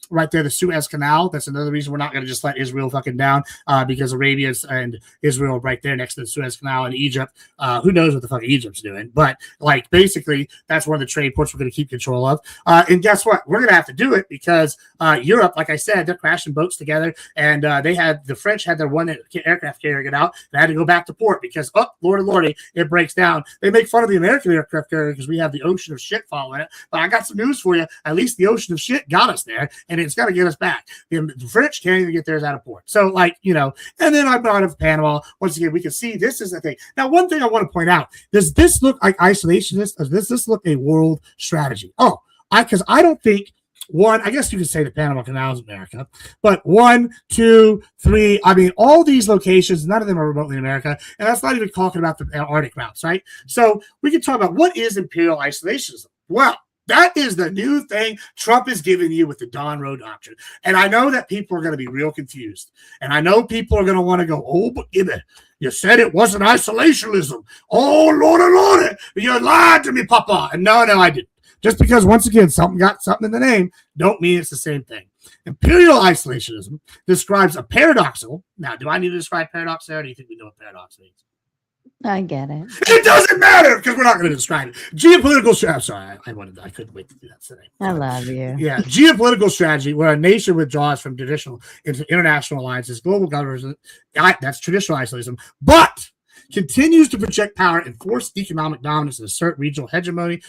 right there, the Suez Canal. That's another reason we're not going to just let Israel fucking down, because Arabia and Israel right there next to the Suez Canal, and Egypt. Who knows what the fuck Egypt's doing? But like basically, that's one of the trade ports we're going to keep control of. And guess what? We're going to have to do it because Europe, like I said, they're crashing boats together, and the French had their one aircraft carrier get out. They had to go back to port because lordy, it breaks down. They make fun of the American aircraft carrier because we have the ocean of shit following it. But I got some news for you. At least the ocean of shit got us there, and it's got to get us back. The French can't even get theirs out of port. So, like, and then I brought up Panama. Once again, we can see this is the thing. Now, one thing I want to point out, does this look like isolationist, or does this look a world strategy? Because I don't think I guess you could say the Panama Canal is America, but 1, 2, 3, I mean, all these locations, none of them are remotely in America, and that's not even talking about the Arctic routes, right? So we can talk about what is imperial isolationism. Well, that is the new thing Trump is giving you with the Don Roe doctrine. And I know that people are going to be real confused. And I know people are going to want to go, but you said it wasn't isolationism. Oh, Lordy, you lied to me, Papa. And no, I didn't. Just because, once again, something got something in the name, don't mean it's the same thing. Imperial isolationism describes a paradoxical. Now, do I need to describe paradox there, or do you think we know what paradox means? I get it. It doesn't matter because we're not going to describe it. Geopolitical strategy. I'm sorry, I couldn't wait to do that today. I love you. Yeah, geopolitical strategy, where a nation withdraws from traditional into international alliances, global governance. That's traditional isolationism, but continues to project power and force economic dominance and assert regional hegemony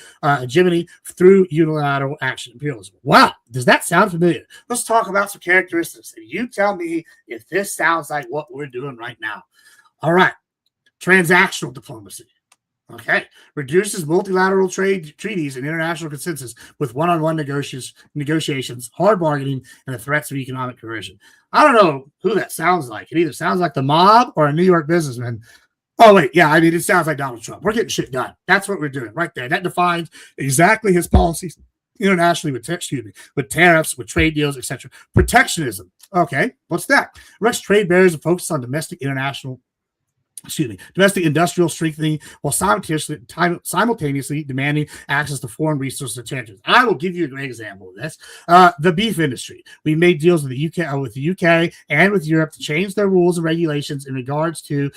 through unilateral action. Imperialism. Wow, does that sound familiar? Let's talk about some characteristics, and you tell me if this sounds like what we're doing right now. All right. Transactional diplomacy. Okay. Reduces multilateral trade treaties and international consensus with one-on-one negotiations, hard bargaining, and the threats of economic coercion. I don't know who that sounds like. It either sounds like the mob or a New York businessman. Oh, wait. Yeah, I mean, it sounds like Donald Trump. We're getting shit done. That's what we're doing right there. That defines exactly his policies internationally with tariffs, with trade deals, etc. Protectionism. Okay. What's that? Erects trade barriers and focus on domestic industrial strengthening while simultaneously demanding access to foreign resources and territories. I will give you a great example of this. The beef industry. We made deals with the UK and with Europe to change their rules and regulations in regards to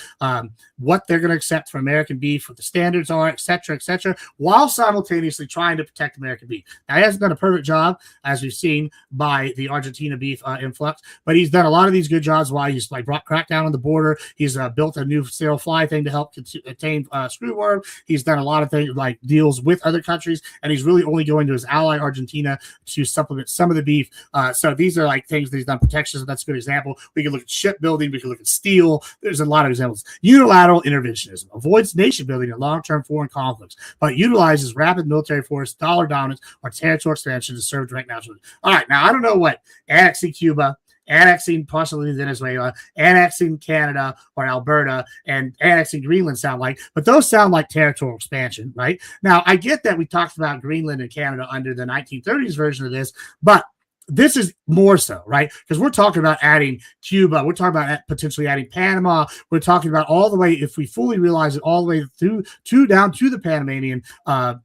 what they're going to accept for American beef, what the standards are, etc., while simultaneously trying to protect American beef. Now, he hasn't done a perfect job, as we've seen by the Argentina beef influx, but he's done a lot of these good jobs while he's cracked down on the border. He's built a new sterile fly thing to help attain screwworm. He's done a lot of things like deals with other countries, and he's really only going to his ally Argentina to supplement some of the beef. So these are like things that he's done. Protections, that's a good example. We can look at shipbuilding. We can look at steel. There's a lot of examples. Unilateral interventionism avoids nation building and long-term foreign conflicts, but utilizes rapid military force, dollar dominance, or territorial expansion to serve direct national. All right, now I don't know what annexing Cuba, annexing possibly Venezuela, annexing Canada or Alberta, and annexing Greenland sound like, but those sound like territorial expansion, right? Now, I get that we talked about Greenland and Canada under the 1930s version of this, but this is more so, right? Because we're talking about adding Cuba. We're talking about potentially adding Panama. We're talking about all the way, if we fully realize it, all the way through down to the Panamanian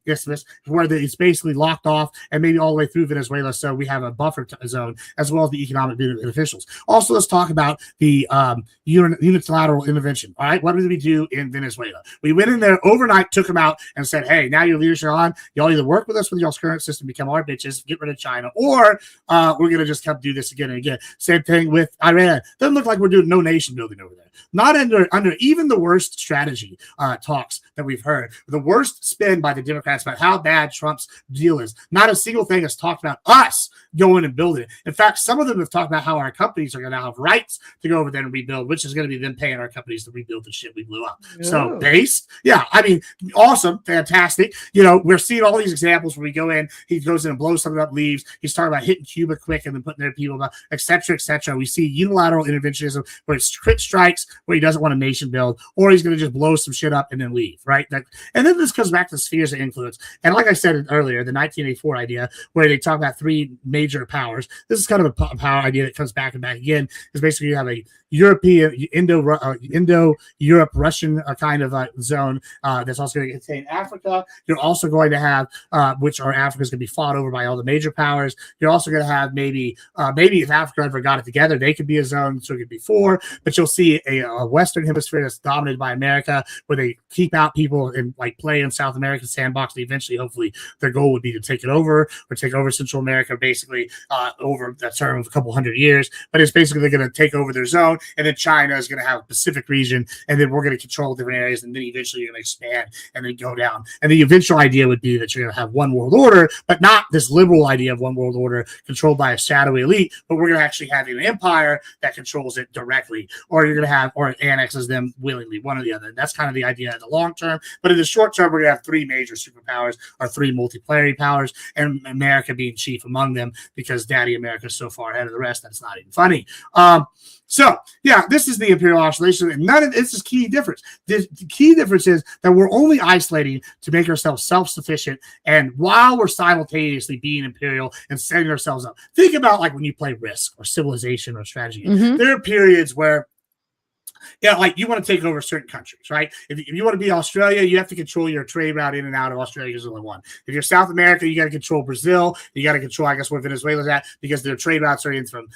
Isthmus, where it's basically locked off, and maybe all the way through Venezuela. So we have a buffer zone, as well as the economic beneficials. Also, let's talk about the unilateral intervention. All right, what did we do in Venezuela? We went in there overnight, took them out, and said, hey, now your leaders are on. Y'all either work with us with y'all's current system, become our bitches, get rid of China, or we're going to just come do this again and again. Same thing with Iran. Doesn't look like we're doing no nation building over there. Not under even the worst strategy talks that we've heard. The worst spin by the Democrats about how bad Trump's deal is. Not a single thing has talked about us going and building it. In fact, some of them have talked about how our companies are going to have rights to go over there and rebuild, which is going to be them paying our companies to rebuild the shit we blew up. Oh. So based, yeah, I mean, awesome, fantastic. We're seeing all these examples where we go in, he goes in and blows something up, leaves. He's talking about hitting Cuba quick and then putting their people about, et cetera, We see unilateral interventionism where it's crit strikes, where he doesn't want a nation build, or he's going to just blow some shit up and then leave, right? And then this comes back to spheres of influence. And like I said earlier, the 1984 idea, where they talk about three major powers. This is kind of a power idea that comes back and back again, is basically you have a European, Indo-Europe, Russian kind of zone that's also going to contain Africa. You're also going to have, which are Africa's going to be fought over by all the major powers. You're also going to have maybe if Africa ever got it together, they could be a zone, so it could be 4. But you'll see a Western hemisphere that's dominated by America, where they keep out people and like play in South American sandbox. And eventually, hopefully, their goal would be to take it over or take over Central America, basically over that term of a couple hundred years. But it's basically they're going to take over their zone, and then China is going to have a Pacific region, and then we're going to control different areas, and then eventually you're going to expand and then go down. And the eventual idea would be that you're going to have one world order, but not this liberal idea of one world order controlled by a shadowy elite, but we're going to actually have an empire that controls it directly, or you're going to have, or annexes them willingly, one or the other. And that's kind of the idea in the long term. But in the short term, we're going to have 3 major superpowers, or 3 multipolarity powers, and America being chief among them, because Daddy America is so far ahead of the rest that's not even funny. So yeah, this is the Imperial Isolation, and none of this is key difference. The key difference is that we're only isolating to make ourselves self-sufficient, and while we're simultaneously being imperial and setting ourselves up. Think about like when you play Risk or Civilization or Strategy. There are periods where like you want to take over certain countries, right? If you want to be Australia, you have to control your trade route in and out of Australia. There's only one. If you're South America, you got to control Brazil. You got to control, I guess, where Venezuela's at, because their trade routes are in from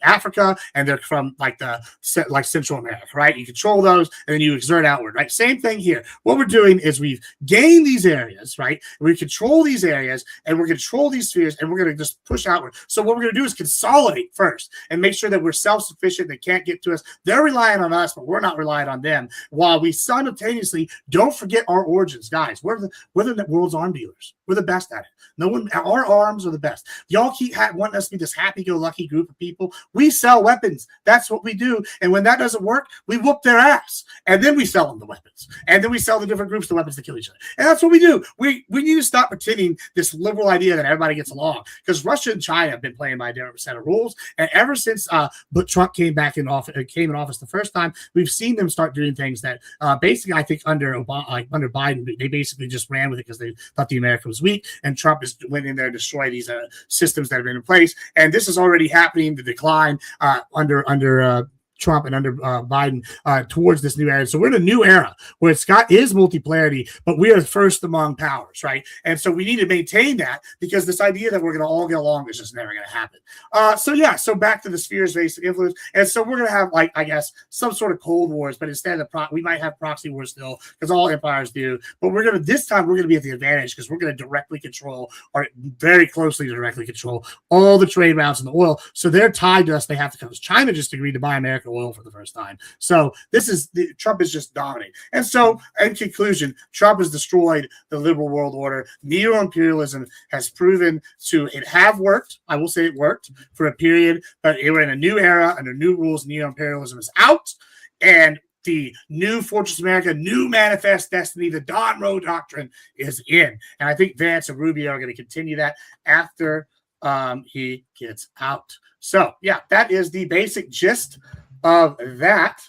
Africa, and they're from like Central America, right? You control those, and then you exert outward, right? Same thing here. What we're doing is we've gained these areas, right? We control these areas, and we're going to control these spheres, and we're going to just push outward. So what we're going to do is consolidate first and make sure that we're self-sufficient. They can't get to us. They're relying on us, but we're not relying on them, while we simultaneously don't forget our origins. Guys, we're the world's arm dealers. We're the best at it. No one, our arms are the best. Y'all keep wanting us to be this happy-go-lucky group of people. We sell weapons. That's what we do. And when that doesn't work, we whoop their ass. And then we sell them the weapons. And then we sell the different groups the weapons to kill each other. And that's what we do. We need to stop pretending this liberal idea that everybody gets along. Because Russia and China have been playing by a different set of rules. And ever since Trump came in office the first time, we've seen them start doing things that basically, I think under Biden, they basically just ran with it because they thought the America was weak, and Trump went in there and destroyed these systems that have been in place. And this is already happening, the decline under Trump and under Biden towards this new era. So we're in a new era where is multipolarity, but we are first among powers, right? And so we need to maintain that, because this idea that we're going to all get along is just never going to happen. So back to the spheres basic influence. And so we're going to have, like, I guess, some sort of Cold Wars, but instead of we might have proxy wars still, because all empires do. But this time we're going to be at the advantage, because we're going to directly control, or very closely directly control, all the trade routes and the oil. So they're tied to us. They have to come. China just agreed to buy American oil for the first time. So Trump is just dominating. And so, in conclusion, Trump has destroyed the liberal world order. Neo-imperialism has proven to have worked. I will say it worked for a period, but we're in a new era under new rules. Neo-imperialism is out, and the new Fortress America, new manifest destiny, the Don Rowe doctrine is in. And I think Vance and Rubio are going to continue that after he gets out. So, yeah, that is the basic gist of that.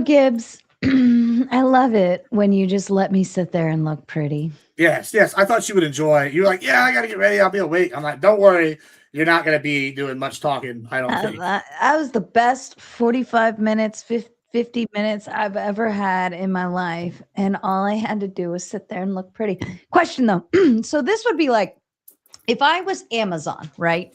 Gibbs, I love it when you just let me sit there and look pretty. Yes. I thought you would enjoy it. You're like, yeah, I got to get ready. I'll be awake. I'm like, don't worry. You're not going to be doing much talking, I don't think. That was the best 45 minutes, 50 minutes I've ever had in my life. And all I had to do was sit there and look pretty. Question, though. So this would be like, if I was Amazon, right?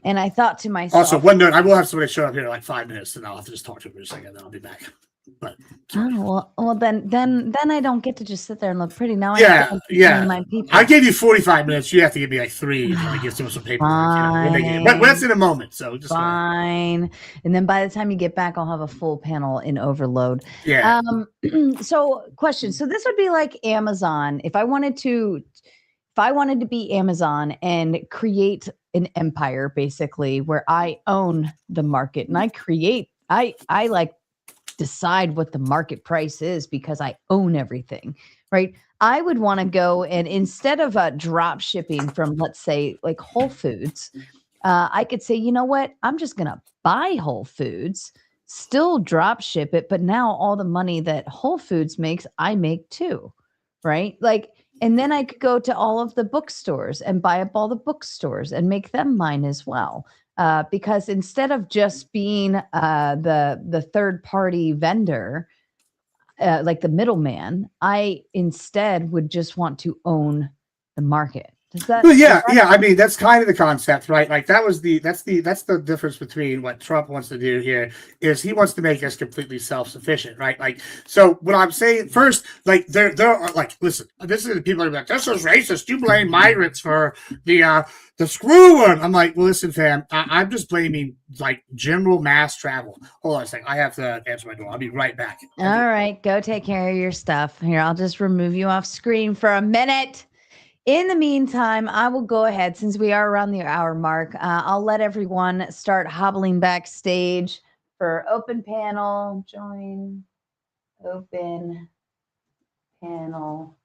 And I thought to myself. Also, one note, I will have somebody show up here in like 5 minutes, and I'll have to just talk to them for a second, then I'll be back. But well, then I don't get to just sit there and look pretty. Now my people. I gave you 45 minutes. You have to give me like 3 to give some paper. But that's in a moment. So just fine. And then by the time you get back, I'll have a full panel in overload. Yeah. So question. So this would be like Amazon. If I wanted to be Amazon and create an empire, basically, where I own the market and I like decide what the market price is because I own everything, right? I would want to go and instead of drop shipping from, let's say, like Whole Foods, I could say, you know what? I'm just going to buy Whole Foods, still drop ship it, but now all the money that Whole Foods makes, I make too, right? Like, and then I could go to all of the bookstores and buy up all the bookstores and make them mine as well. Because instead of just being the third party vendor, like the middleman, I instead would just want to own the market. Does that? Well, yeah. I mean, that's kind of the concept, right? Like that's the difference between what Trump wants to do here is he wants to make us completely self-sufficient, right? Like, so what I'm saying first, like there are like, listen, this is the people are like, this is racist. You blame migrants for the screw worm. I'm like, well, listen, fam, I'm just blaming like general mass travel. Hold on a second. I have to answer my door. I'll be right back. All right, go take care of your stuff. Here, I'll just remove you off screen for a minute. In the meantime, I will go ahead, since we are around the hour mark, I'll let everyone start hobbling backstage for open panel. Join open panel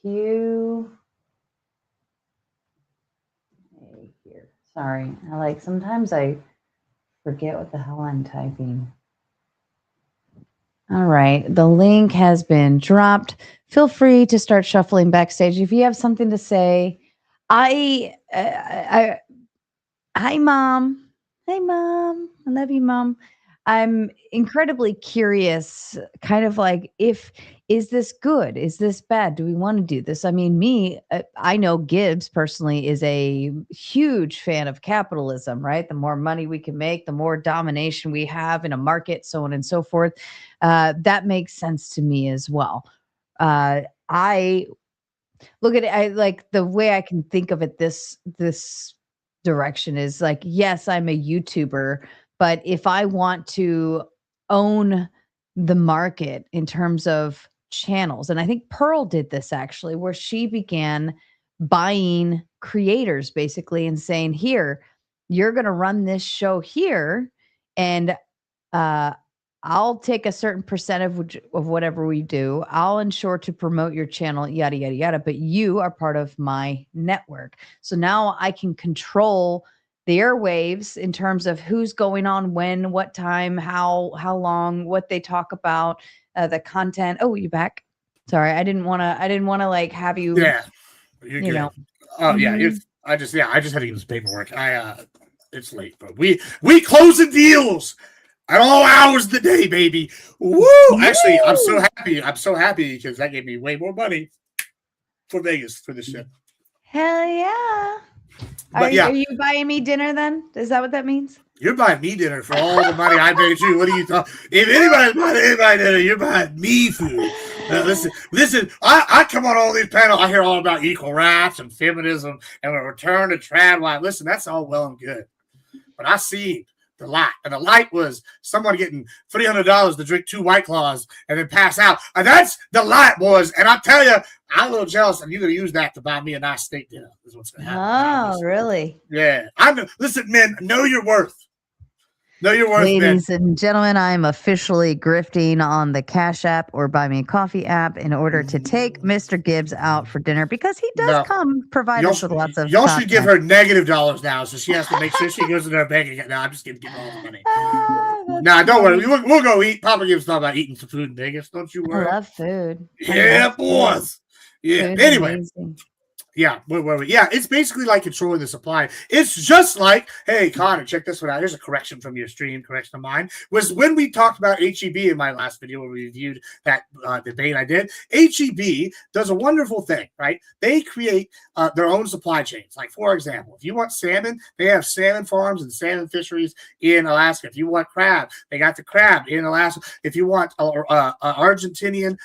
queue. Here. Sorry, sometimes I forget what the hell I'm typing. All right, the link has been dropped. Feel free to start shuffling backstage if you have something to say. Hi, Mom. Hey, Mom. I love you, Mom. I'm incredibly curious, kind of like, is this good? Is this bad? Do we want to do this? I mean, I know Gibbs personally is a huge fan of capitalism, right? The more money we can make, the more domination we have in a market, so on and so forth. That makes sense to me as well. I look at it, I like the way I can think of it this direction is like, yes, I'm a YouTuber, but if I want to own the market in terms of channels, and I think Pearl did this actually, where she began buying creators basically and saying, here, you're going to run this show here, and I'll take a certain percentage of whatever we do. I'll ensure to promote your channel, yada, yada, yada. But you are part of my network. So now I can control the airwaves in terms of who's going on when, what time, how long, what they talk about, the content. Oh, you back? Sorry, I didn't want to like have you. Yeah, you're you good. know. Oh yeah, I just had to get this paperwork. It's late, but we closing deals at all hours of the day, baby. Woo! Actually, I'm so happy because that gave me way more money for Vegas for this shit. Hell yeah. Are you buying me dinner then? Is that what that means? You're buying me dinner for all the money I paid you. What are you talking? If anybody's buying anybody dinner, you're buying me food. Listen. I come on all these panels. I hear all about equal rights and feminism and a return to trad life. Listen, that's all well and good, but I see the light, and the light was someone getting $300 to drink 2 White Claws and then pass out. And that's the light, boys. And I tell you, I'm a little jealous, and you're going to use that to buy me a nice steak dinner. Is what's going to happen. Oh, really? Yeah. Listen, men, know your worth. Know your worth, ladies and gentlemen. I'm officially grifting on the Cash App or Buy Me a Coffee app in order to take Mr. Gibbs out for dinner, because he does provide us with lots of. Y'all should give her $- now, so she has to make sure she goes into her bank account. No, I'm just giving all the money. Don't worry. We'll go eat. Papa Gibbs thought about eating some food in Vegas. Don't you worry. I love food. Yeah, boys. Yeah. Food anyway. amazing. Yeah, where were we? Yeah, it's basically like controlling the supply. It's just like, hey, Connor, check this one out. Here's a correction from your stream, correction of mine. Was when we talked about HEB in my last video where we reviewed that debate I did. HEB does a wonderful thing, right? They create their own supply chains. Like, for example, if you want salmon, they have salmon farms and salmon fisheries in Alaska. If you want crab, they got the crab in Alaska. If you want Argentinian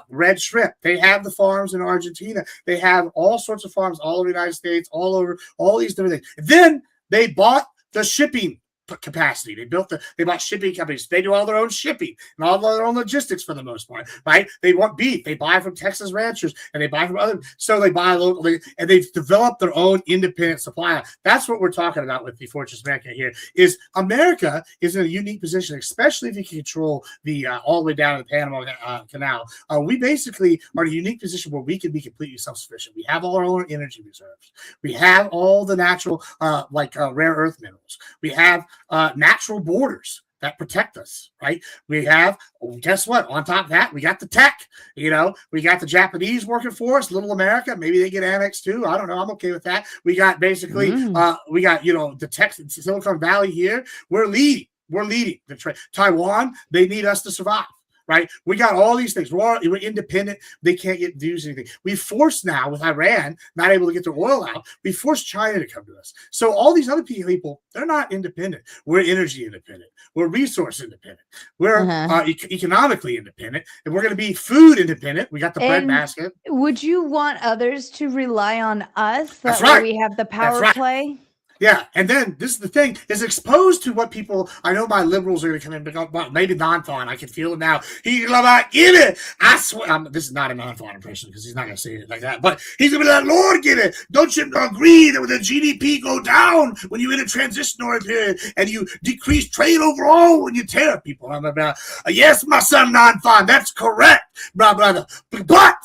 red shrimp, they have the farms in Argentina. They have all sorts of farms all over the United States, all over all these different things. Then they bought the shipping capacity. They bought shipping companies. They do all their own shipping and all their own logistics for the most part, right? They want beef. They buy from Texas ranchers and they buy from other. So they buy locally, and they've developed their own independent supply. That's what we're talking about with the Fortress America here. Is America is in a unique position, especially if you can control the all the way down to the Panama Canal. We basically are in a unique position where we can be completely self-sufficient. We have all our own energy reserves. We have all the natural, rare earth minerals. We have natural borders that protect us, right? We have, guess what? On top of that, we got the tech. We got the Japanese working for us. Little America, maybe they get annexed too. I don't know. I'm okay with that. We got basically, we got the tech, Silicon Valley here. We're leading the trade. Taiwan, they need us to survive. right? We got all these things. We're independent. They can't get dues or anything. We forced now with Iran not able to get their oil out. We forced China to come to us. So all these other people, they're not independent. We're energy independent. We're resource independent. We're economically independent, and we're going to be food independent. We got the bread basket. Would you want others to rely on us? That's way right. We have the power play. Yeah, and then this is the thing, is exposed to what people, I know my liberals are going to come in and go, maybe non-fawn, I can feel it now. He's like, get it. I swear, this is not a non-fawn impression because he's not going to say it like that, but he's going to be like, Lord, get it. Don't you agree that when the GDP go down when you're in a transitionary period and you decrease trade overall when you tear people? I'm about, yes, my son, non-fawn, that's correct, brother. But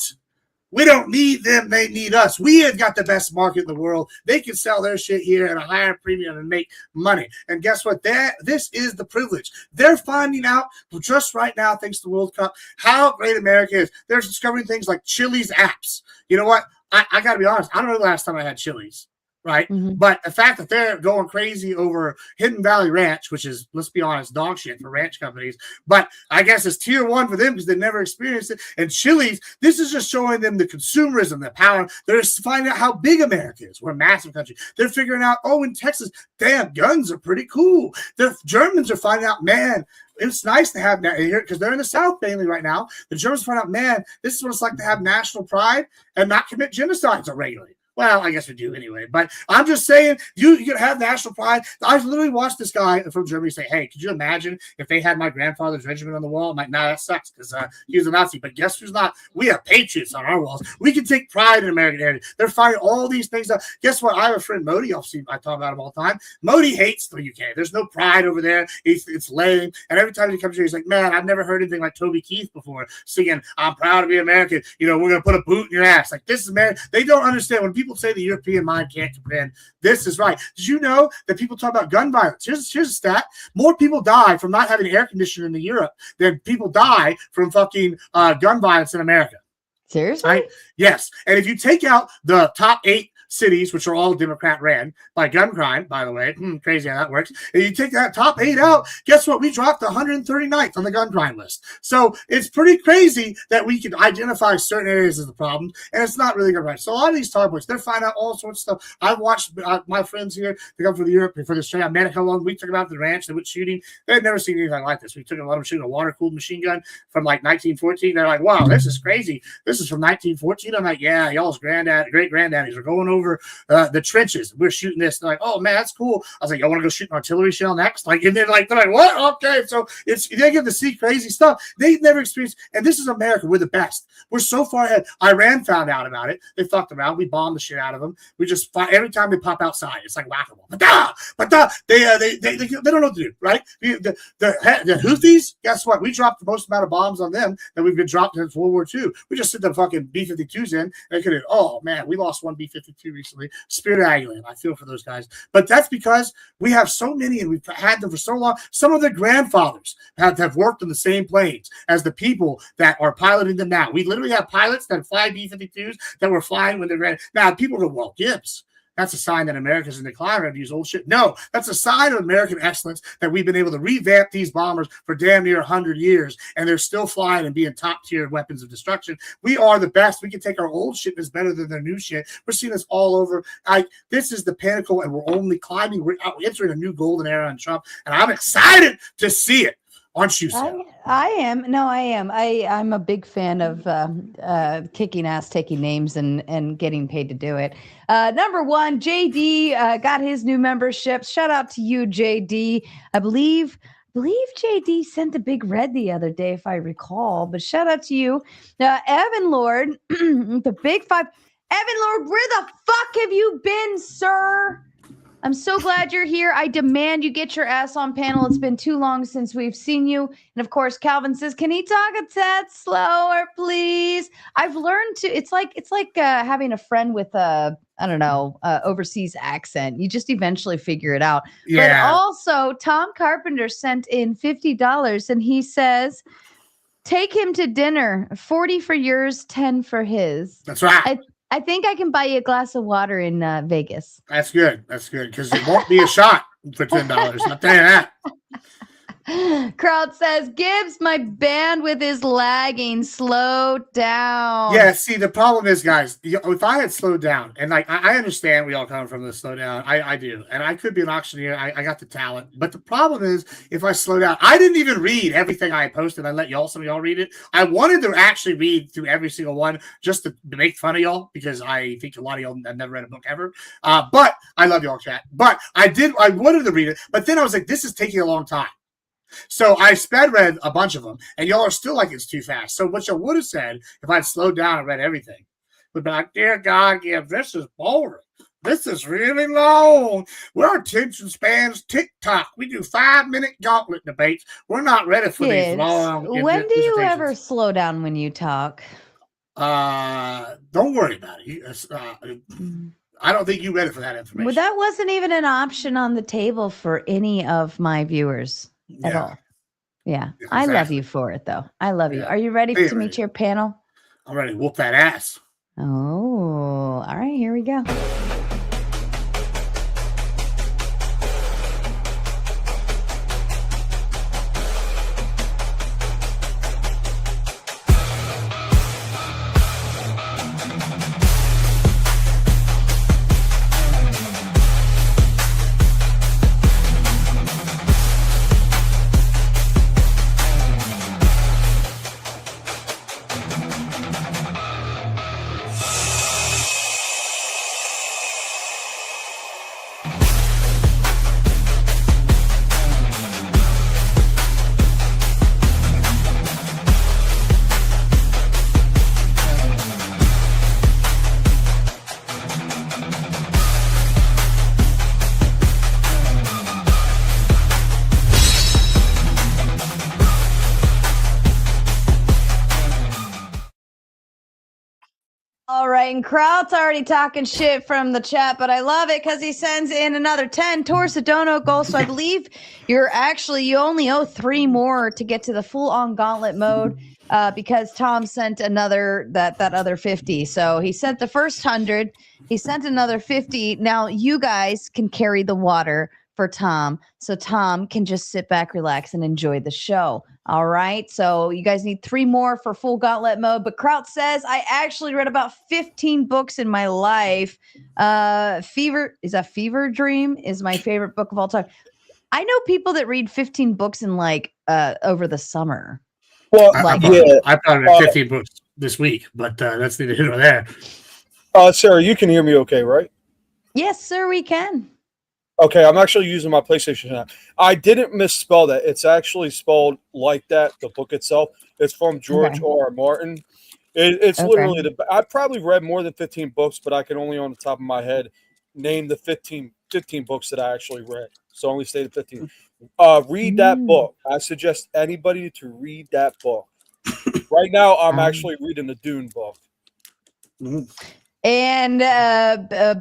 we don't need them. They need us. We have got the best market in the world. They can sell their shit here at a higher premium and make money. And guess what? This is the privilege. They're finding out just right now, thanks to the World Cup, how great America is. They're discovering things like Chili's apps. You know what? I got to be honest. I don't know the last time I had Chili's. Right. But the fact that they're going crazy over Hidden Valley Ranch, which is, let's be honest, dog shit for ranch companies. But I guess it's tier 1 for them because they never experienced it. And Chili's, this is just showing them the consumerism, the power. They're finding out how big America is. We're a massive country. They're figuring out, in Texas, damn, guns are pretty cool. The Germans are finding out, man, it's nice to have that here because they're in the South mainly right now. The Germans find out, man, this is what it's like to have national pride and not commit genocides regularly. Well, I guess we do anyway. But I'm just saying, you can have national pride. I literally watched this guy from Germany say, hey, could you imagine if they had my grandfather's regiment on the wall? I'm like, nah, that sucks because he was a Nazi. But guess who's not? We have patriots on our walls. We can take pride in American heritage. They're finding all these things out. Guess what? I have a friend, Modi. I talk about him all the time. Modi hates the UK. There's no pride over there. It's lame. And every time he comes here, he's like, man, I've never heard anything like Toby Keith before singing, I'm proud to be American. You know, we're going to put a boot in your ass. Like, this is American. They don't understand. When people say the European mind can't comprehend, this is right. Did you know that people talk about gun violence? Here's a stat. More people die from not having air conditioning in Europe than people die from fucking gun violence in America. Seriously? Right? Yes. And if you take out the top 8 cities, which are all Democrat ran by gun crime, by the way, crazy how that works. And you take that top 8 out, guess what? We dropped 139th on the gun crime list. So it's pretty crazy that we can identify certain areas as the problem, and it's not really good right. So a lot of these talk boys, they're finding out all sorts of stuff. I've watched my friends here, they come from Europe for this trade. I met how long we took them out to the ranch. They went shooting. They had never seen anything like this. We took them, let them shoot a water-cooled machine gun from like 1914. They're like, wow, this is crazy. This is from 1914. I'm like, yeah, y'all's great granddaddies are going over the trenches. We're shooting this. They're like, oh man, that's cool. I was like, y'all want to go shoot an artillery shell next? Like, and they're like, what? Okay, so they get to see crazy stuff they've never experienced. And this is America. We're the best. We're so far ahead. Iran found out about it. They fucked around. We bombed the shit out of them. We just fight every time they pop outside. It's like whack-a-mole. They don't know what to do, right? The Houthis, guess what? We dropped the most amount of bombs on them that we've been dropped since World War II. We just sent the fucking B-52s in. And could have, oh man, we lost one B-52 recently. Spirit Aguilar. I feel for those guys. But that's because we have so many and we've had them for so long. Some of their grandfathers have worked on the same planes as the people that are piloting them now. We literally have pilots that fly B-52s that were flying when they ran. Now, people go, well, Gibbs, that's a sign that America's in decline. We're going to use old shit. No, that's a sign of American excellence that we've been able to revamp these bombers for damn near 100 years, and they're still flying and being top-tier weapons of destruction. We are the best. We can take our old shit that's better than their new shit. We're seeing this all over. This is the pinnacle, and we're only climbing. We're entering a new golden era on Trump, and I'm excited to see it. Aren't you, Sarah? I am. No, I am. I'm a big fan of kicking ass, taking names, and getting paid to do it. Number 1, JD got his new membership. Shout out to you, JD. I believe JD sent a big red the other day, if I recall. But shout out to you. Evan Lord, the big 5. Evan Lord, where the fuck have you been, sir? I'm so glad you're here. I demand you get your ass on panel. It's been too long since we've seen you. And of course, Calvin says, can he talk a tad slower, please? I've learned to, it's like having a friend with a, overseas accent. You just eventually figure it out. Yeah. But also, Tom Carpenter sent in $50 and he says, take him to dinner, 40 for yours, 10 for his. That's right. I think I can buy you a glass of water in Vegas. That's good. That's good because it won't be a shot for $10. I'll tell you that. Crowd says, Gibbs, my bandwidth is lagging. Slow down. Yeah, see, the problem is, guys, if I had slowed down, and like I understand we all come from the slow down, I do, and I could be an auctioneer, I got the talent, but the problem is, if I slow down, I didn't even read everything I posted. I let some of y'all read it. I wanted to actually read through every single one just to make fun of y'all, because I think a lot of y'all have never read a book ever. But I love y'all, chat. But I wanted to read it, but then I was like, this is taking a long time. So I sped read a bunch of them, and y'all are still like it's too fast. So what y'all would have said if I'd slowed down and read everything would be like, dear God, Gibbs, this is boring. This is really long. Our attention spans tick-tock. We do 5-minute gauntlet debates. We're not ready for these long. When do you ever slow down when you talk? Don't worry about it. I don't think you ready for that information. Well, that wasn't even an option on the table for any of my viewers. At all. Yeah. Exactly. I love you for it, though. I love you. Are you ready to meet your panel? I'm ready to whoop that ass. Oh, all right. Here we go. All right, and Kraut's already talking shit from the chat, but I love it because he sends in another 10 towards the dono goal. So I believe you only owe 3 more to get to the full-on gauntlet mode because Tom sent that other 50. So he sent the first 100. He sent another 50. Now you guys can carry the water for Tom, so Tom can just sit back, relax, and enjoy the show. All right, so you guys need 3 more for full gauntlet mode. But Kraut says, I actually read about 15 books in my life. Fever Dream is my favorite book of all time. I know people that read 15 books in over the summer. Well, I probably read 15 books this week, but that's neither here nor there. Sarah, you can hear me okay, right? Yes, sir, we can. Okay, I'm actually using my PlayStation app. I didn't misspell that. It's actually spelled like that, the book itself. It's from George R.R. Martin. It's literally I've probably read more than 15 books, but I can only on the top of my head name the 15 books that I actually read. So I only stated 15. Read that book. I suggest anybody to read that book. Right now, I'm actually reading the Dune book. And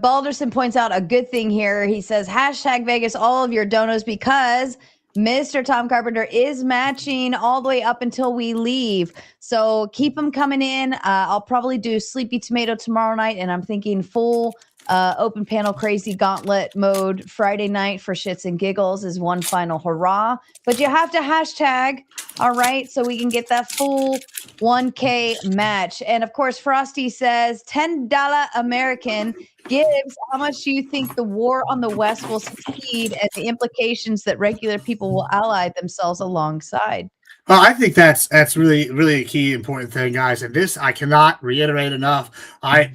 Balderson points out a good thing here. He says, #Vegas all of your donos because Mr. Tom Carpenter is matching all the way up until we leave. So keep them coming in. I'll probably do Sleepy Tomato tomorrow night, and I'm thinking full open panel crazy gauntlet mode Friday night for shits and giggles is one final hurrah. But you have to hashtag, all right, so we can get that full 1K match. And of course, Frosty says $10 American. Gibbs, how much do you think the war on the West will succeed and the implications that regular people will ally themselves alongside? Well, I think that's really, really a key important thing, guys. And this I cannot reiterate enough.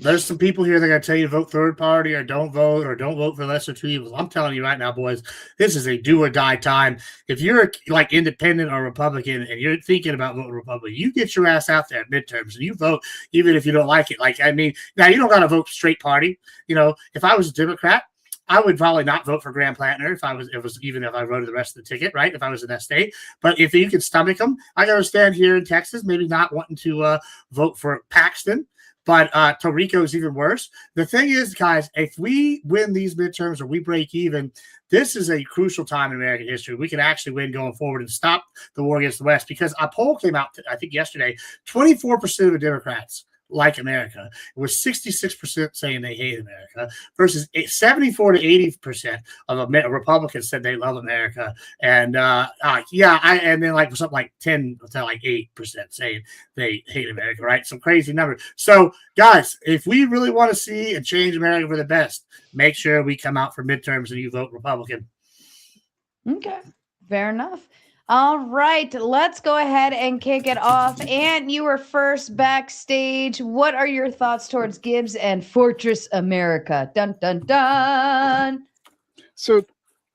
There's some people here that are going to tell you to vote third party or don't vote for lesser two evils. I'm telling you right now, boys, this is a do or die time. If you're like independent or Republican and you're thinking about voting Republican, you get your ass out there at midterms and you vote even if you don't like it. Like, I mean, now you don't got to vote straight party. You know, if I was a Democrat, I would probably not vote for Graham Plantner if I voted the rest of the ticket, right? If I was in that state. But if you can stomach them, I can understand here in Texas, maybe not wanting to vote for Paxton, but Torrico is even worse. The thing is, guys, if we win these midterms or we break even, this is a crucial time in American history. We can actually win going forward and stop the war against the West because a poll came out, I think yesterday, 24% of the Democrats like America. It was 66% saying they hate America versus 74 to 80% of Republicans said they love America. And and then like something like 10 to like 8% saying they hate America, right? Some crazy number. So guys, if we really want to see and change America for the best, make sure we come out for midterms and you vote Republican. Okay, fair enough. All right, let's go ahead and kick it off. And you were first backstage. What are your thoughts towards Gibbs and Fortress America? Dun, dun, dun. So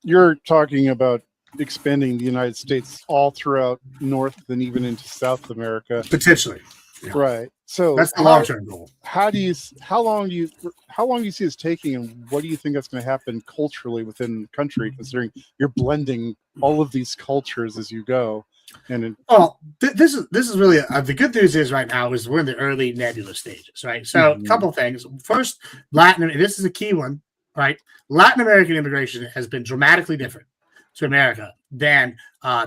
you're talking about expanding the United States all throughout North and even into South America. Potentially. Yeah. Right. So that's the long-term goal. How long do you see this taking, and what do you think that's going to happen culturally within the country, considering you're blending all of these cultures as you go? And this is really the good news is right now is we're in the early nebulous stages, right? So a couple of things. First, this is a key one, right? Latin American immigration has been dramatically different to America than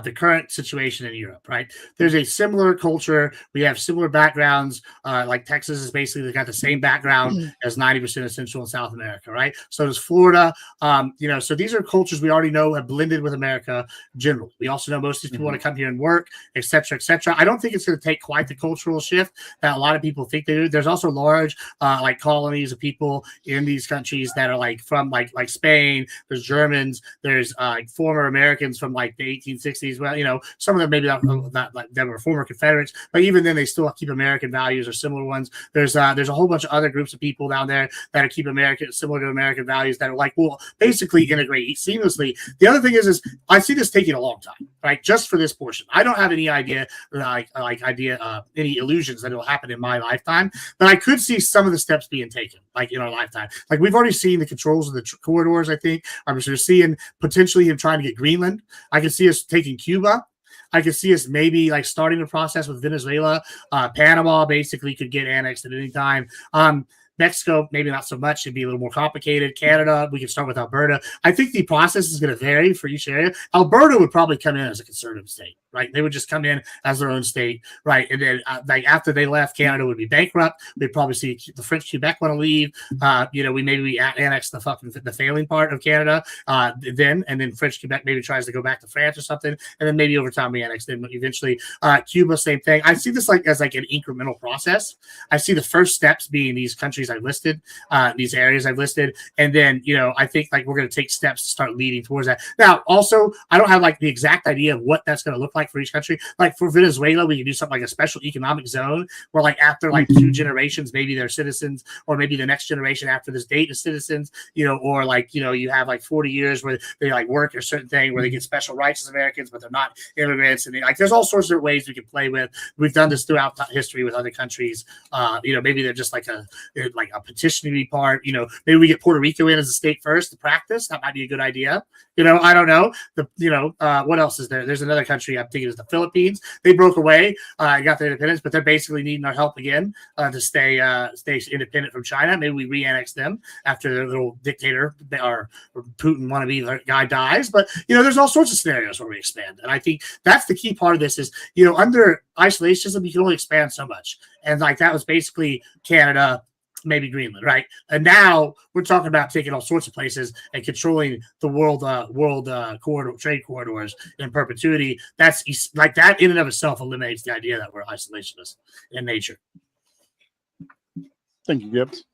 the current situation in Europe, right? There's a similar culture. We have similar backgrounds. Like Texas is basically got the same background as 90% of Central and South America, right? So does Florida. So these are cultures we already know have blended with America generally. We also know most of these people want to come here and work, et cetera, et cetera. I don't think it's going to take quite the cultural shift that a lot of people think they do. There's also large like colonies of people in these countries that are like from like Spain. There's Germans. There's like former Americans from like the 1860s. Well, some of them maybe that were former Confederates, but even then they still keep American values or similar ones. There's a whole bunch of other groups of people down there that are keep similar to American values that are like, well, basically integrate seamlessly. The other thing is I see this taking a long time, right? Just for this portion. I don't have any idea, any illusions that it'll happen in my lifetime, but I could see some of the steps being taken, like in our lifetime. Like we've already seen the controls of the corridors, I think. I'm just seeing potentially him trying to get Greenland. I can see us taking Cuba. I could see us maybe like starting the process with Venezuela. Panama basically could get annexed at any time. Mexico, maybe not so much. It'd be a little more complicated. Canada, we can start with Alberta. I think the process is going to vary for each area. Alberta would probably come in as a conservative state, right? They would just come in as their own state, right? And then after they left, Canada would be bankrupt. We'd probably see the French Quebec want to leave. We annex the failing part of Canada and then French Quebec maybe tries to go back to France or something. And then maybe over time we annex them. Eventually, Cuba, same thing. I see this as an incremental process. I see the first steps being these countries I've listed, these areas I've listed. And then, I think like we're going to take steps to start leading towards that. Now, also, I don't have like the exact idea of what that's going to look like for each country. Like for Venezuela, we can do something like a special economic zone where like after like 2 generations, maybe they're citizens, or maybe the next generation after this date is citizens, or like, you have like 40 years where they like work a certain thing where they get special rights as Americans, but they're not immigrants. And there's all sorts of ways we can play with. We've done this throughout history with other countries. Maybe they're just like a petition to be part, maybe we get Puerto Rico in as a state first to practice. That might be a good idea. I don't know. What else is there? There's another country I'm thinking is the Philippines. They broke away, got their independence, but they're basically needing our help again to stay independent from China. Maybe we re-annex them after their little dictator or Putin wannabe guy dies. But there's all sorts of scenarios where we expand, and I think that's the key part of this is under isolationism you can only expand so much, and like that was basically Canada. Maybe Greenland, right? And now we're talking about taking all sorts of places and controlling the world trade corridors in perpetuity. That's like that in and of itself eliminates the idea that we're isolationists in nature. Thank you, Gibbs.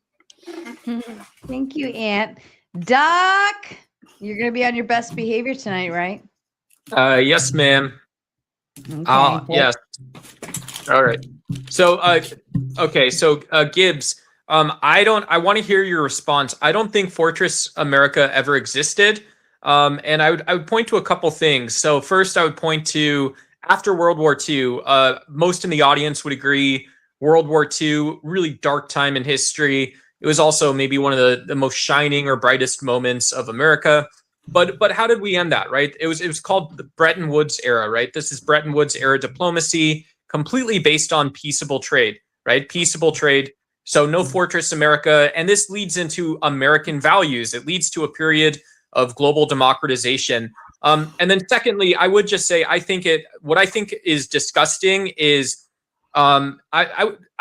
Thank you, Ant. Doc, you're going to be on your best behavior tonight, right? Yes, ma'am. Okay. Yes. All right. So, Gibbs. I want to hear your response. I don't think Fortress America ever existed. And I would point to a couple things. So first I would point to after World War II, most in the audience would agree World War II, really dark time in history. It was also maybe one of the most shining or brightest moments of America. But how did we end that, right? It was called the Bretton Woods era, right? This is Bretton Woods era diplomacy, completely based on peaceable trade, right? Peaceable trade. So no Fortress America. And this leads into American values. It leads to a period of global democratization. And then secondly, I would just say, what I think is disgusting is, I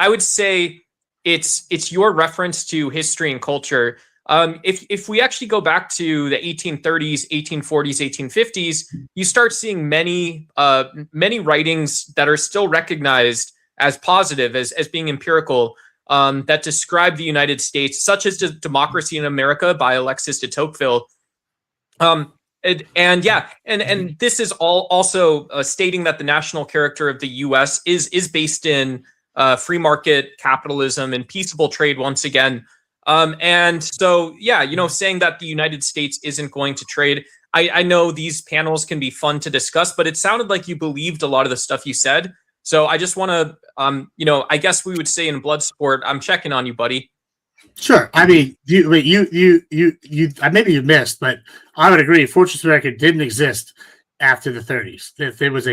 would say it's your reference to history and culture. If we actually go back to the 1830s, 1840s, 1850s, you start seeing many writings that are still recognized as positive, as being empirical, that describe the United States, such as Democracy in America by Alexis de Tocqueville. And this is all also stating that the national character of the U.S. is based in free market capitalism and peaceable trade once again. And so, saying that the United States isn't going to trade. I know these panels can be fun to discuss, but it sounded like you believed a lot of the stuff you said. So I just want to, I guess we would say in blood sport, I'm checking on you, buddy. Sure. I mean, maybe you missed, but I would agree. Fortress America didn't exist after the 30s. There was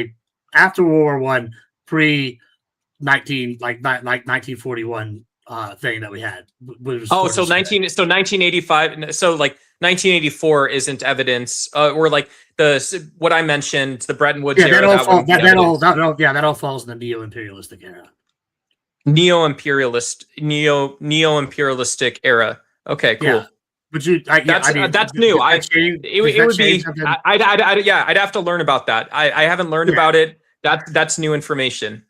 after World War I, pre 1941 thing that we had. So 1985. So like 1984 isn't evidence, or like what I mentioned, the Bretton Woods era. That all falls in the neo-imperialistic era. Neo-imperialistic era. Okay, cool. Yeah. But that's new. It would be. I'd have to learn about that. I haven't learned about it. That's new information.